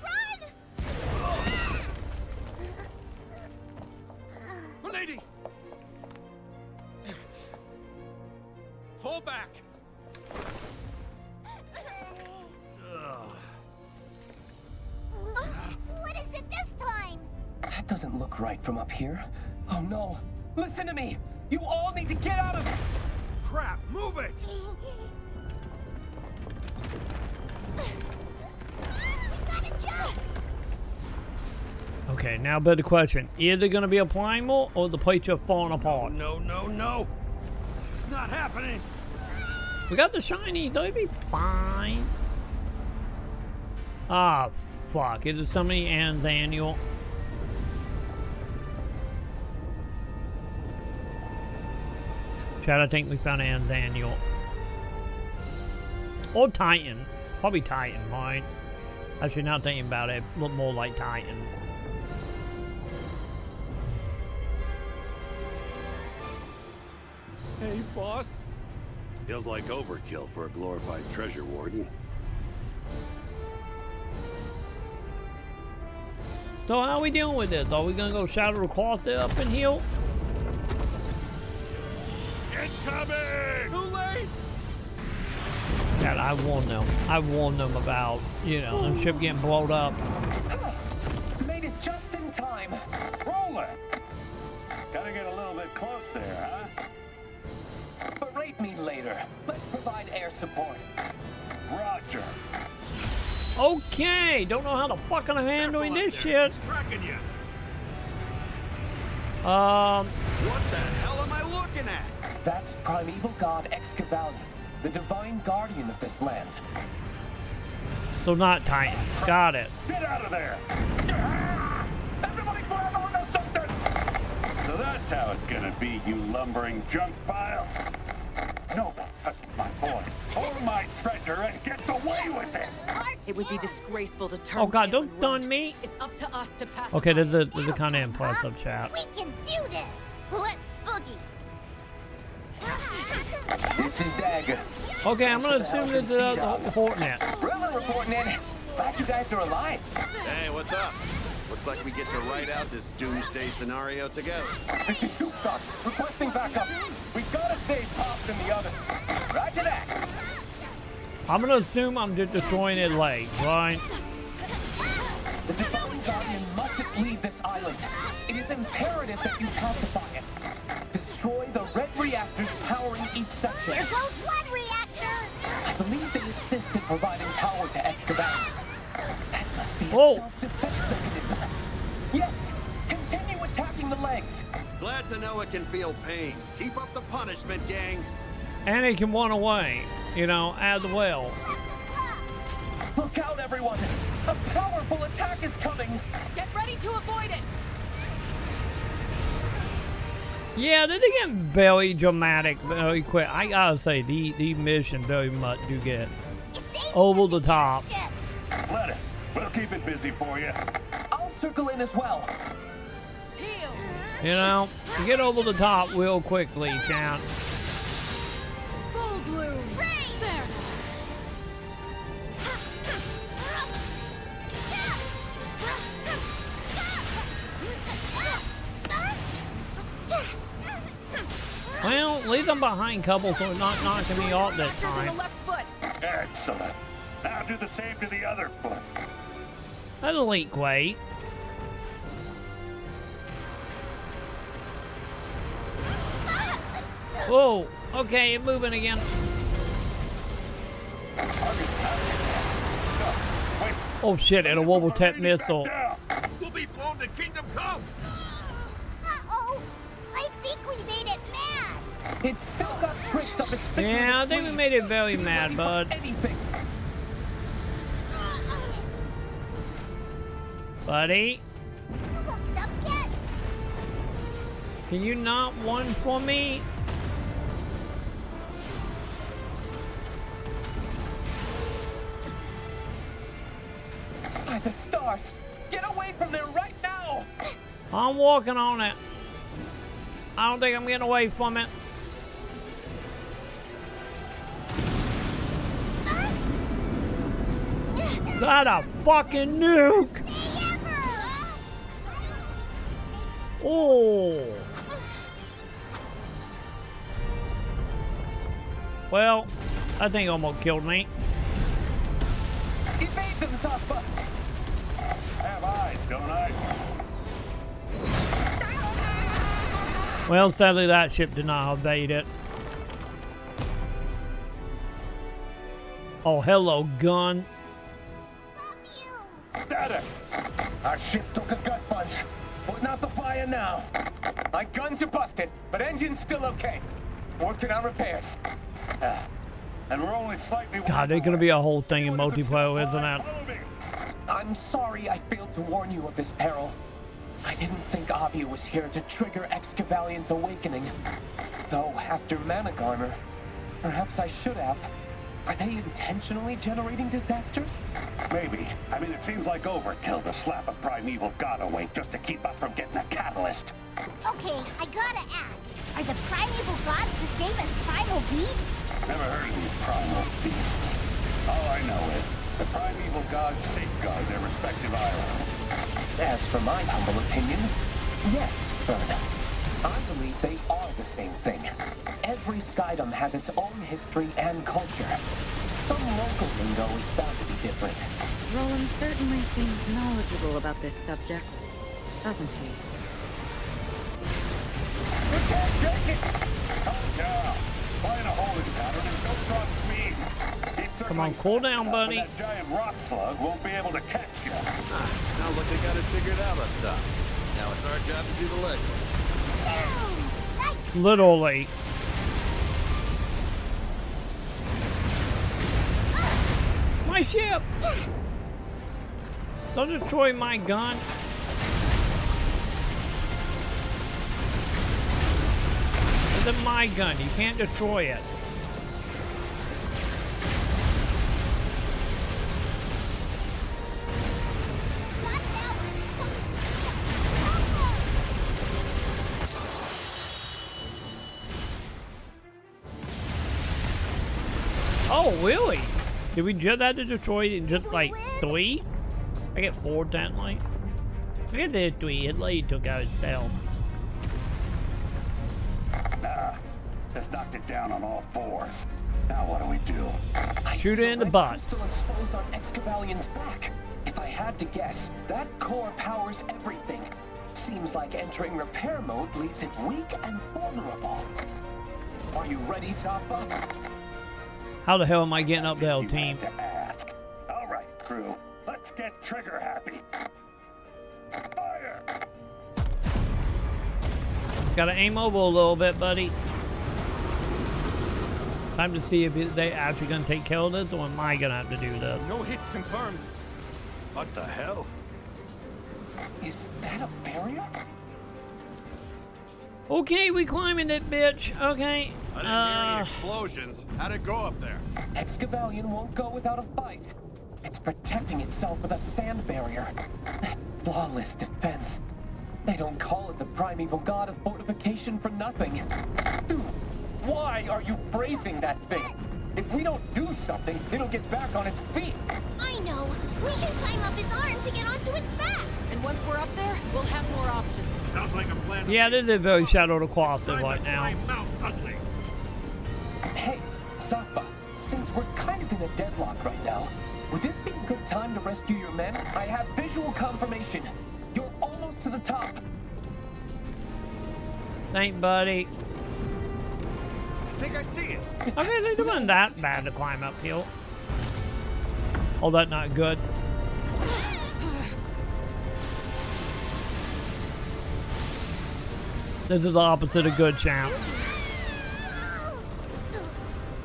run! Lady! Fall back! What is it this time? That doesn't look right from up here. Oh no! Listen to me! You all need to get out of it! Crap, move it! We gotta jump! Okay, now better question. Is it gonna be a primal or the place just falling apart? No, no, no! This is not happening! We got the shiny, so it'll be fine. Ah, fuck. Is it somebody Ann's annual? Chad, I think we found an Anzaniel. Or Titan. Probably Titan, right? Actually, now thinking about it, look more like Titan. Hey, boss. Feels like overkill for a glorified treasure warden. So how are we dealing with this? Are we gonna go shadow across it up in here? Incoming! Too late! God, I warned them. I warned them about, you know, the ship getting blown up. Made it just in time. Roller! Gotta get a little bit close there, huh? Berate me later. Let's provide air support. Roger. Okay, don't know how the fuck I'm handling this shit. It's tracking you. What the hell am I looking at? That's primeval god Excavalion, the divine guardian of this land. So not Titan. Got it. Get out of there! Everybody grab onto something! So that's how it's gonna be, you lumbering junk pile. No one touches my boy or my treasure and gets away with it! It would be disgraceful to turn. Oh god, tail don't and stun run. me. It's up to us to pass. Okay, this is a kind of impressive chat. We can do this! Let's boogie! This is Dagger. Okay, I'm gonna assume this is the Fortnite. Relink reporting in. Glad you guys are alive. Hey, what's up? Looks like we get to write out this doomsday scenario together. This is Shootstock, requesting backup. We've gotta save Pops and the others. Roger that. I'm gonna assume I'm just destroying his legs, right? The divine guardian mustn't leave this island. It is imperative that you pacify it. Destroy the red reactors powering each section. Here goes one reactor! I believe they assist in providing power to Excavalion. That must be a Whoa. self-defense mechanism. Yes, continue attacking the legs. Glad to know it can feel pain. Keep up the punishment, gang. And it can run away, you know, as well. Look out, everyone! A powerful attack is coming! Get ready to avoid it. Yeah, they get very dramatic very quick. I gotta say, the mission very much do get over the top. Let it. We'll keep it busy for you. I'll circle in as well. Heal. You know, you get over the top real quickly, chat. Full bloom. There. Well, at least I'm behind couple, so it's not knocking me off this In the time. left foot. Excellent. Now do the same to the other foot. That's a leak weight. Whoa, okay, it's moving again. Oh shit, and a Wobble-Tep missile. We'll be blown to Kingdom Come. Uh-oh! I think we made it mad! It's still got tricks up its fingers. Yeah, I think we made it very mad, bud. Anything. Buddy, You hooked up yet? can you not one for me? By the stars! Get away from there right now! I'm walking on it. I don't think I'm getting away from it. That a fucking nuke! Oh! Well, I think almost killed me. Evade them, Zoppa! Have eyes, don't I? Well, sadly that ship did not evade it. Oh, hello, gun. Static! Our ship took a gut punch. Putting out the fire now. My guns are busted, but engine's still okay. Working on repairs. And we're only slightly... God, there's gonna be a whole thing in multiplayer, isn't it? I'm sorry I failed to warn you of this peril. I didn't think Avia was here to trigger Excavation's awakening. Though, after Manic Armor, perhaps I should have. Are they intentionally generating disasters? Maybe. I mean, it seems like overkill to slap a primeval god awake just to keep us from getting a catalyst. Okay, I gotta ask. Are the primeval gods the same as primal beasts? Never heard of these primal beasts. All I know is the primeval gods safeguard their respective islands. As for my humble opinion, yes, Fern. I believe they are the same thing. Every Skydom has its own history and culture. Some local lingo is bound to be different. Roland certainly seems knowledgeable about this subject, doesn't he? You can't take it! Calm down. Find a holding pattern and don't trust me. Come on, cool down, buddy. That giant rock slug won't be able to catch you. Sounds like they got it figured out up top. Now it's our job to do the legwork. Literally. My ship! Don't destroy my gun. This is my gun. You can't destroy it. Oh, really? Did we just have to destroy it in just like 3? I get 4 10 like. I get the 3. It like took out itself. Nah, just knocked it down on all 4s. Now what do we do? Shoot it in the butt. Still exposed on Excavation's back. If I had to guess, that core powers everything. Seems like entering repair mode leaves it weak and vulnerable. Are you ready, Zappa? How the hell am I getting up there, team? All right, crew. Let's get trigger happy. Fire! Gotta aim over a little bit, buddy. Time to see if they actually gonna take care of this, or am I gonna have to do this? No hits confirmed. What the hell? Is that a barrier? Okay, we climbing it, bitch. Okay. I didn't hear any explosions. How'd it go up there? Excavation won't go without a fight. It's protecting itself with a sand barrier. Flawless defense. They don't call it the primeval god of fortification for nothing. Dude, why are you praising that thing? If we don't do something, it'll get back on its feet. I know. We can climb up its arm to get onto its back. And once we're up there, we'll have more options. Sounds like a plan. Yeah, this is very Shadow of the Colossus right now. Ugly. Hey, Zappa, since we're kind of in a deadlock right now, would this be a good time to rescue your men? I have visual confirmation. You're almost to the top. Thanks, buddy. I think I see it. Okay, they wasn't that bad to climb uphill. Oh, that's not good. This is the opposite of good, champ.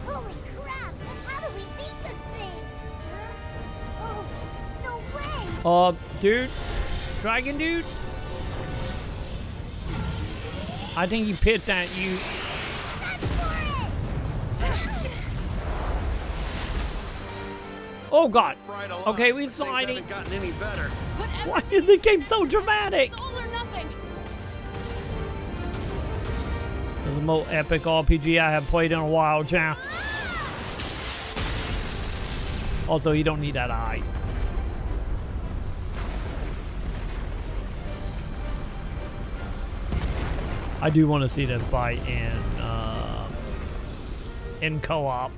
Holy crap! How do we beat this thing? Oh, no way! Dude, dragon dude. I think he pissed at you. Oh god. Okay, we're sliding. Gotten any better. Why is the game so dramatic? It's all or nothing. This is the most epic RPG I have played in a while, champ. Also, you don't need that eye. I do want to see this fight in co-op.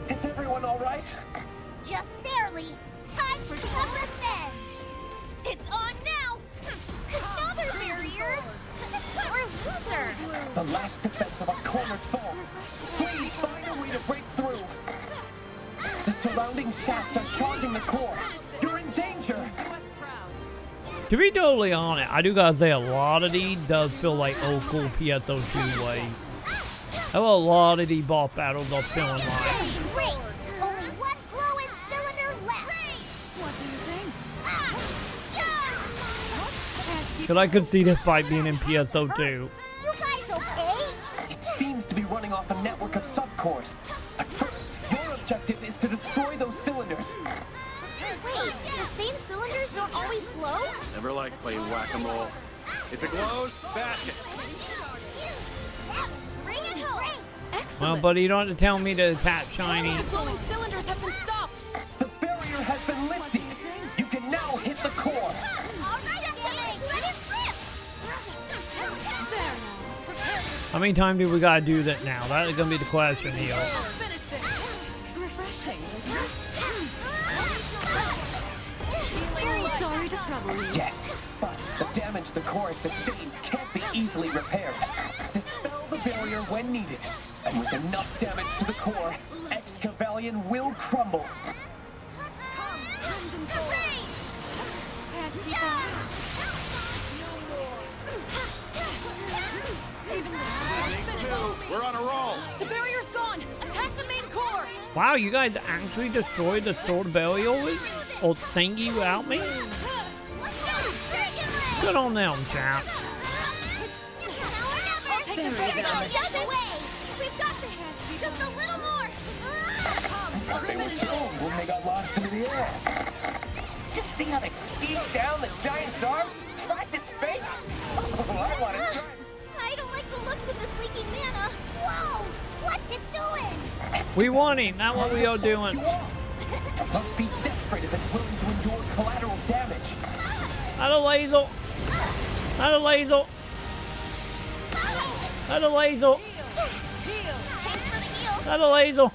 Is everyone all right? Just barely. Time for some revenge. It's on now. Another barrier. Poor loser. The last defense of a cornered foe. Please find a way to break through. The surrounding stacks are charging the core. You're in danger. To be totally honest, I do gotta say a lot of these does feel like old school PSO2 ways. How a lot of these boss battles are feeling like. Great. Only one glowing cylinder left. Because I could see this fight being in PSO2. You guys okay? It seems to be running off a network of subcores. At first, your objective is to destroy those cylinders. Wait, the same cylinders don't always glow? Never liked playing whack-a-mole. If it glows, bash it. Bring it home! Excellent. Well, buddy, you don't have to tell me to attack Shiny. The glowing cylinders have been stopped. The barrier has been lifted. You can now hit the core. All right, Relink, let it rip! There. How many times do we gotta do that now? That is gonna be the question here. Finish this. Refreshing. Sorry to trouble you. Yes, but the damage the core has sustained can't be easily repaired. Dispel the barrier when needed, and with enough damage to the core, Excavalion will crumble. Can't keep on. We're on a roll. The barrier's gone. Attack the main core. Wow, you guys actually destroyed the sword barrier or thingy without me? Good on them, champ. There we go. Just away. We've got this. Just a little more. They were told when they got lost into the air. Just see how they speed down the giant's arm? Try this face? Oh, I want to try. I don't like the looks of this leaking mana. Whoa! What's it doing? We won him. That's what we are doing. It must be desperate if it's willing to endure collateral damage. Not a laser. Not a laser. Not a laser. Not a laser.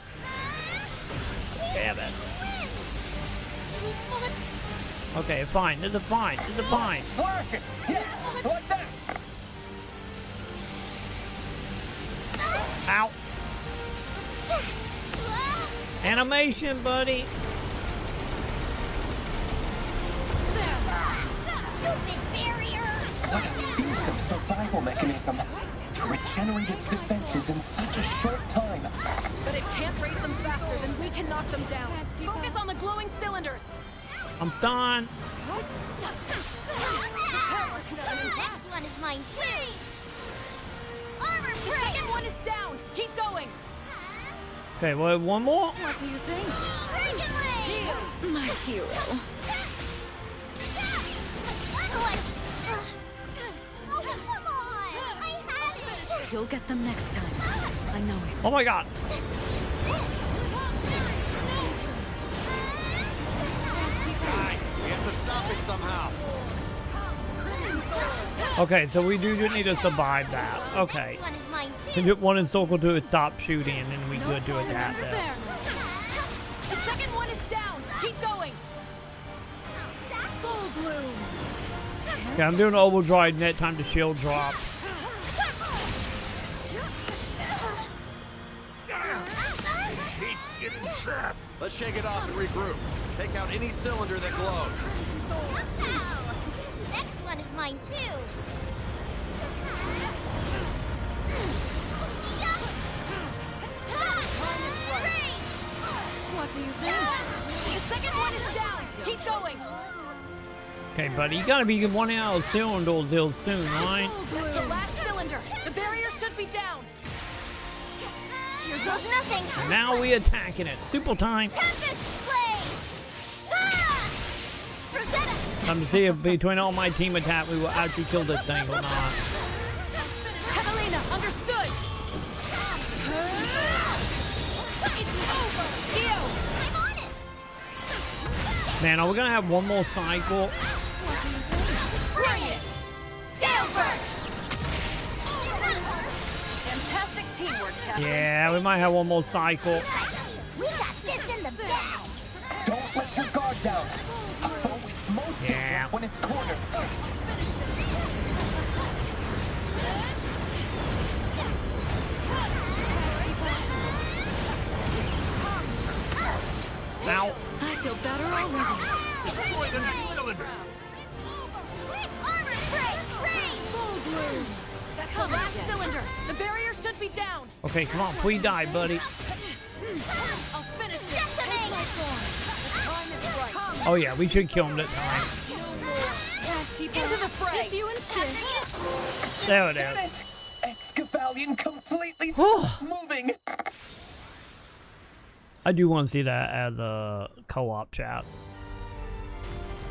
Damn it. Okay, fine. This is fine. This is fine. Flash! Yeah, like that. Ow. Animation, buddy. Stupid barrier! What a fearsome survival mechanism to regenerate its defenses in such a short time. But it can't raise them faster than we can knock them down. Focus on the glowing cylinders. I'm done. Next one is mine too! Armor The second one is down. Keep going. Okay, well, one more. What do you think? Heal! My hero. Oh, come on! I had it! You'll get them next time. I know it. Oh my god. We have to stop it somehow. Okay, so we do need to survive that. Okay. One is mine too! Can do one in circle to stop shooting, and then we could do attack There. there. The second one is down. Keep going. Full bloom. Okay, I'm doing overdrive net time to shield drop. Let's shake it off and regroup. Take out any cylinder that glows. Next one is mine too! What do you think? The second one is down. Keep going. Okay, buddy, you gotta be one out of cylinders real soon, right? That's the last cylinder. The barrier should be down. Here goes nothing! And now we attacking it. Super time. Tempest Blade! Ah! Rosetta! Time to see if between all my team attack we will actually kill this thing or not. Catalina, understood. It's over. Dio. I'm on it! Man, are we gonna have one more cycle? Bring it. Gale burst. Fantastic teamwork, Captain. Yeah, we might have one more cycle. We got this in the bag! Don't let your guard down. A foe is most Yeah. dangerous when it's cornered. Ow. I feel better already. Destroy the next cylinder. Armor break! Full bloom. That's the last cylinder. The barrier should be down. Okay, come on, please die, buddy. I'll finish this. Decimate! The time is right. Oh yeah, we should kill him this time. Into the fray. If you insist. There it is. Excavalion completely moving. I do want to see that as a co-op chat.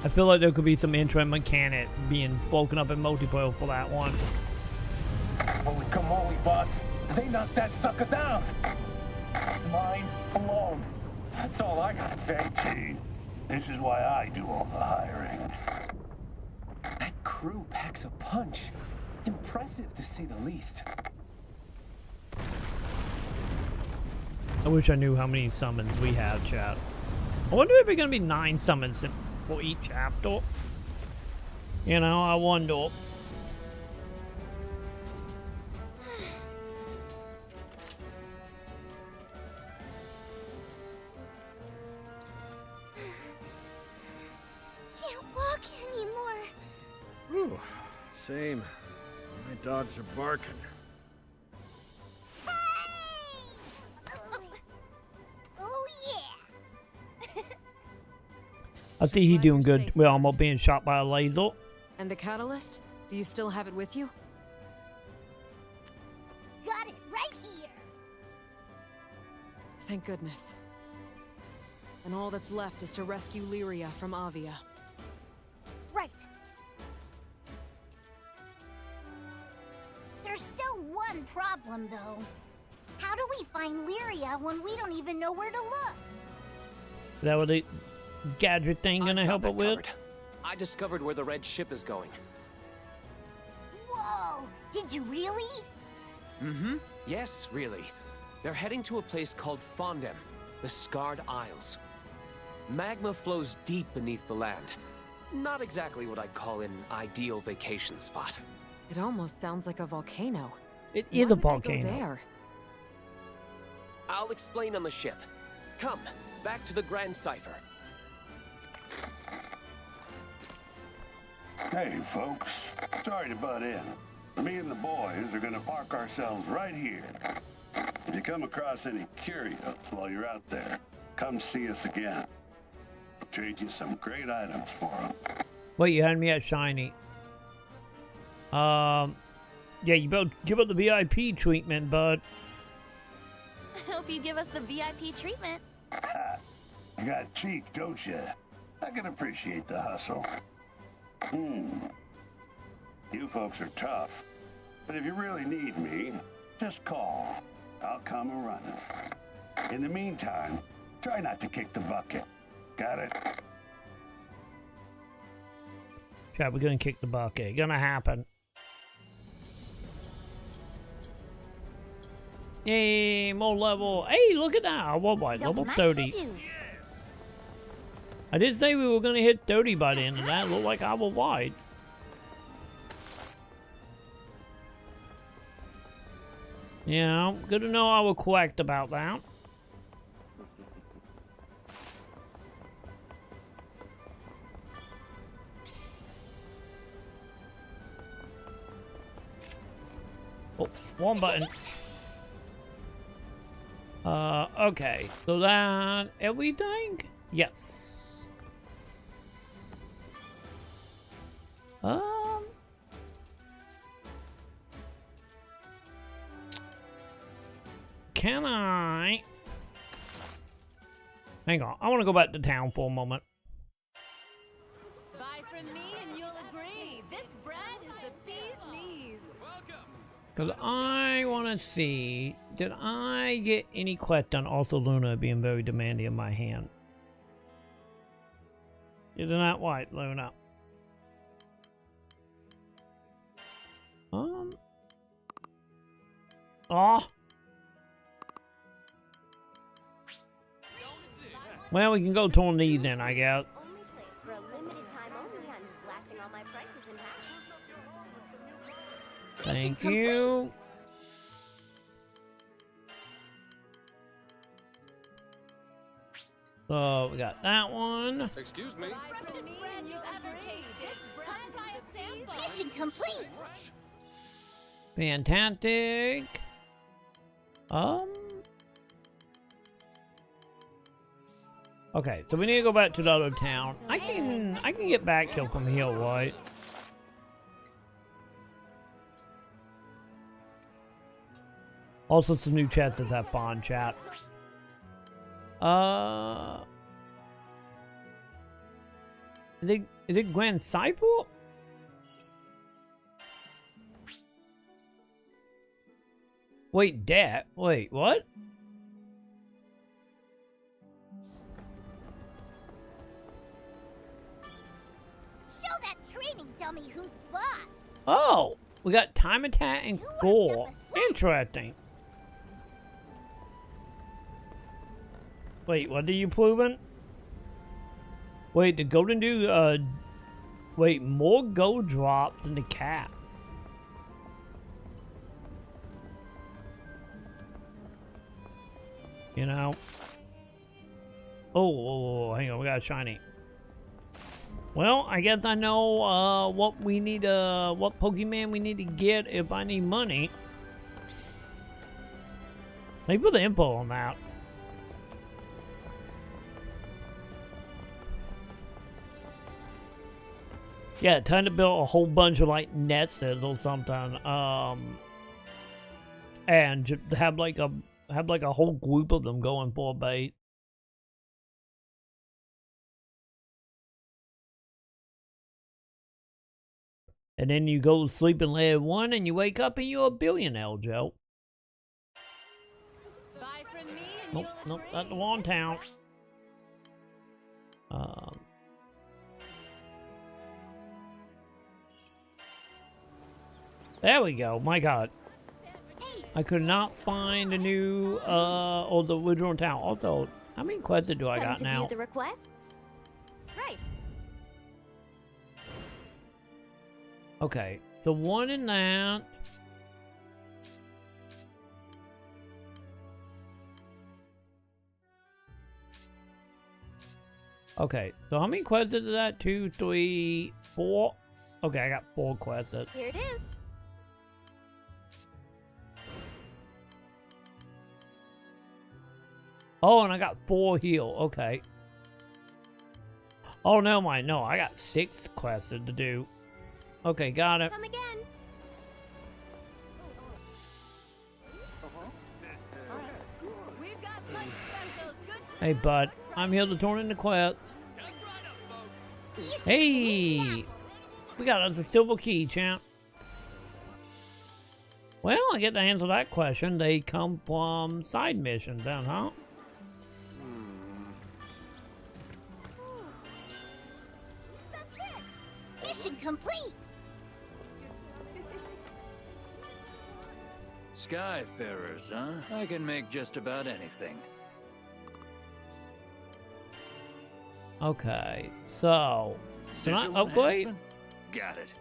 I feel like there could be some interesting mechanic being woken up in multiplayer for that one. Holy camoli, boss. They knocked that sucker down. Mind blown. That's all I gotta say. See, this is why I do all the hiring. That crew packs a punch. Impressive to say the least. I wish I knew how many summons we have, chat. I wonder if there's gonna be 9 summons for each chapter. You know, I wonder. Can't walk anymore. Whew. Same. My dogs are barking. Oh yeah. I see he doing good. We're almost being shot by a laser. And the catalyst? Do you still have it with you? Got it right here. Thank goodness. And all that's left is to rescue Lyria from Avia. Right. There's still one problem, though. How do we find Lyria when we don't even know where to look? Is that what the gadget thing gonna help it with? I discovered where the red ship is going. Whoa! Did you really? Mm-hmm. Yes, really. They're heading to a place called Fondem, the Scarred Isles. Magma flows deep beneath the land. Not exactly what I'd call an ideal vacation spot. It almost sounds like a volcano. It is a Why would they volcano. go there? I'll explain on the ship. Come, back to the Grand Cipher. Hey, folks. Sorry to butt in. Me and the boys are gonna park ourselves right here. If you come across any curios while you're out there, come see us again. I'll trade you some great items for them. Wait, you had me at shiny. Yeah, you better give up the VIP treatment, bud. I hope you give us the VIP treatment. You got cheek, don't you? I can appreciate the hustle. You folks are tough, but if you really need me, just call. I'll come a-running. In the meantime, try not to kick the bucket. Got it? Yeah, we're gonna kick the bucket. Gonna happen. Yay, more level. Hey, look at that. What was level 30? I did say we were gonna hit 30 by the end of that. Looked like I was wide. Yeah, good to know I was correct about that. Oh, one button. Okay. So that everything? Yes. Can I? Hang on. I want to go back to town for a moment. Buy from me and you'll agree. This bread is the bee's knees. Because I want to see, did I get any quest done? Also, Luna being very demanding of my hand. Isn't that white, Luna? Oh. Well, we can go turn these in, I guess. For a limited time only, I'm slashing all my prices in half. Thank you. So we got that one. Excuse me. Mission complete. Fantastic. Okay, so we need to go back to the other town. I can get back here from here, right? Also, some new chests that have fun, chat. Is it Grand Cypher? Wait, Dad. Wait, what? Show that training dummy who's boss. Oh, we got time attack and gore. Interesting. Wait, what are you proving? Wait, the golden dude, wait, more gold drops than the cats. You know? Oh, hang on, we got a shiny. Well, I guess I know, what we need, what Pokemon we need to get if I need money. They put the info on that. Yeah, time to build a whole bunch of like nests or something. And just have like a whole group of them going for a bait. And then you go to sleep in layer 1 and you wake up and you're a billionaire, Joe. Buy from me and Nope, nope, that's the wrong town. There we go. My God, I could not find a new or the original town. Also, how many quests do I got now? View the requests? Right. Okay, so one in that. Okay, so how many quests is that? 2, 3, 4? Okay, I got 4 quests. Here it is. Oh, and I got 4 heal. Okay. Oh, no, no, I got 6 quests to do. Okay, got it. Come again. Hey, bud, I'm here to turn into quests. Hey, we got us a silver key, champ. Well, I get to answer that question. They come from side missions, then, huh? Mission complete. Skyfarers, huh? I can make just about anything. Okay, so can I upgrade? Got it.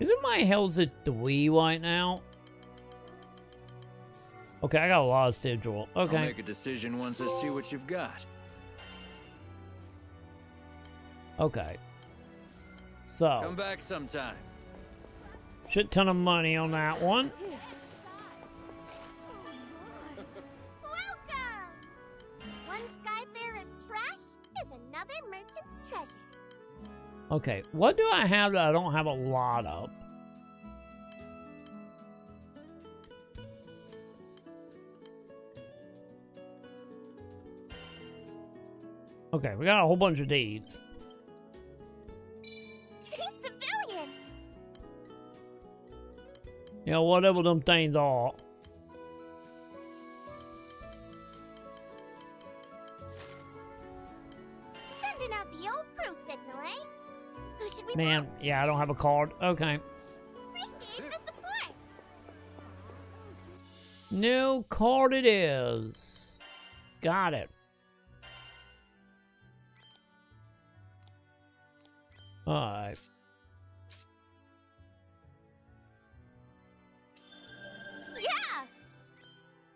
Isn't my health at 3 right now? Okay, I got a lot of sigil. Okay. I'll make a decision once I see what you've got. Okay. So. Come back sometime. Shit ton of money on that one. Welcome! One Skyfarer's trash is another merchant's treasure. Okay, what do I have that I don't have a lot of? Okay, we got a whole bunch of deeds. Civilian! You know, whatever them things are. Sending out the old crew signal, eh? Who should we Man, yeah, I don't have a card. Okay. appreciate the support? No card it is. Got it. Alright. Yeah!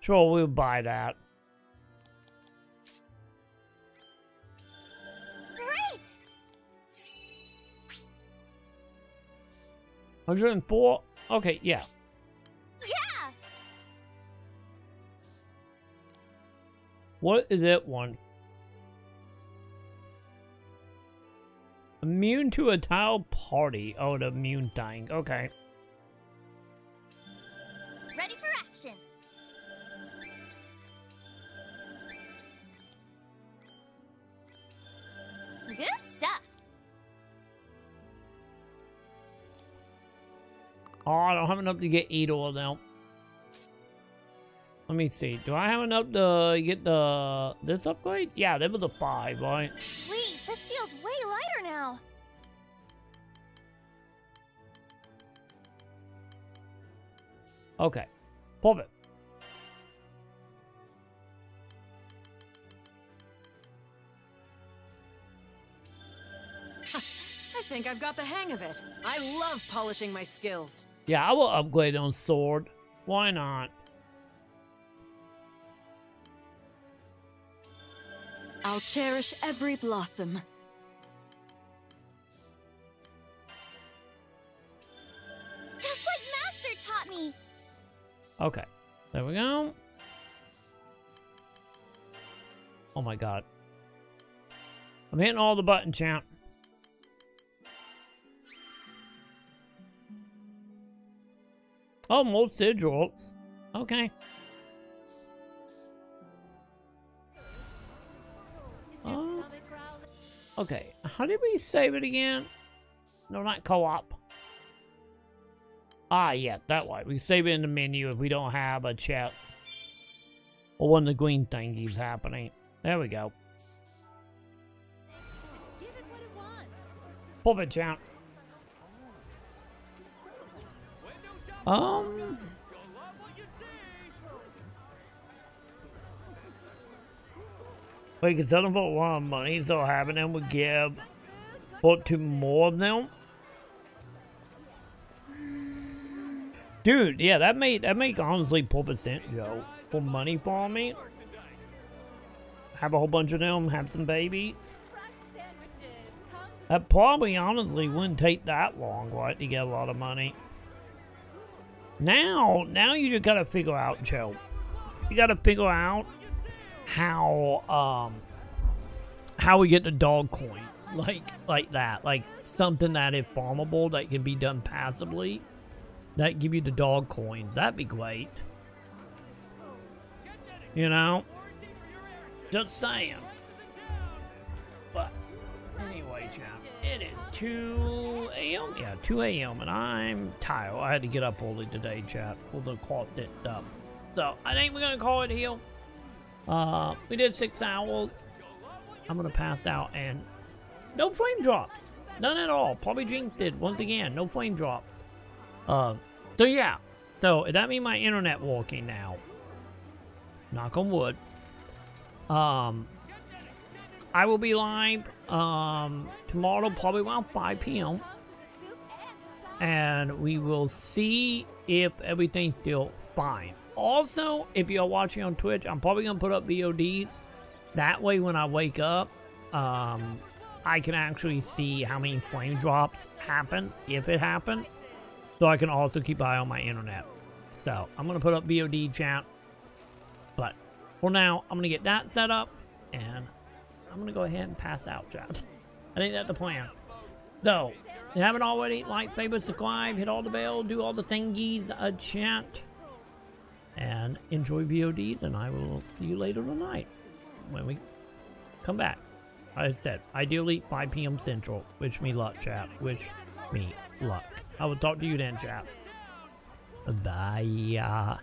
Sure, we'll buy that. Great! 104? Okay, yeah. Yeah! What is that one? Immune to a tile party. Oh, the immune thing. Okay. Good stuff. Oh, I don't have enough to get either of them. Let me see. Do I have enough to get this upgrade? Yeah, that was a 5, right? Wait, this feels way lighter now. Okay. Pop it. I think I've got the hang of it. I love polishing my skills. Yeah, I will upgrade on sword. Why not? I'll cherish every blossom. Just like Master taught me. Okay. There we go. Oh my god. I'm hitting all the buttons, champ. Oh, more sigils. Okay. Okay, how did we save it again? No, not co-op. Ah, yeah, that way. We save it in the menu if we don't have a chest. Or when the green thingy's happening. There we go. Pop it, champ. We can sell them for a lot of money, so having them would give what to more of them. Dude, yeah, that make honestly 4%, Joe, for money for me. Have a whole bunch of them, have some babies. That probably honestly wouldn't take that long, right, to get a lot of money. Now you just gotta figure out, Joe. You gotta figure out how we get the dog coins, like that, like something that is farmable that can be done passively, that give you the dog coins. That'd be great. You know, just saying. But anyway, champ, it is 2 a.m. Yeah, 2 a.m. and I'm tired. I had to get up early today, chat, for the clock that up. So I think we're gonna call it here. We did 6 hours. I'm gonna pass out and no flame drops. None at all. Probably jinxed it once again. No flame drops. So yeah. So that means my internet working now. Knock on wood. I will be live tomorrow, probably around 5 p.m. And we will see if everything's still fine. Also, if you're watching on Twitch, I'm probably going to put up VODs. That way, when I wake up, I can actually see how many flame drops happen, if it happened. So I can also keep an eye on my internet. So, I'm going to put up VOD chat. But, for now, I'm going to get that set up. And I'm going to go ahead and pass out, chat. I think that's the plan. So, if you haven't already, like, favorite, subscribe, hit all the bell, do all the thingies, chat. And enjoy VODs, and I will see you later tonight when we come back. Like I said, ideally 5 p.m. Central. Wish me luck, chat. Wish me luck. I will talk to you then, chat. Bye.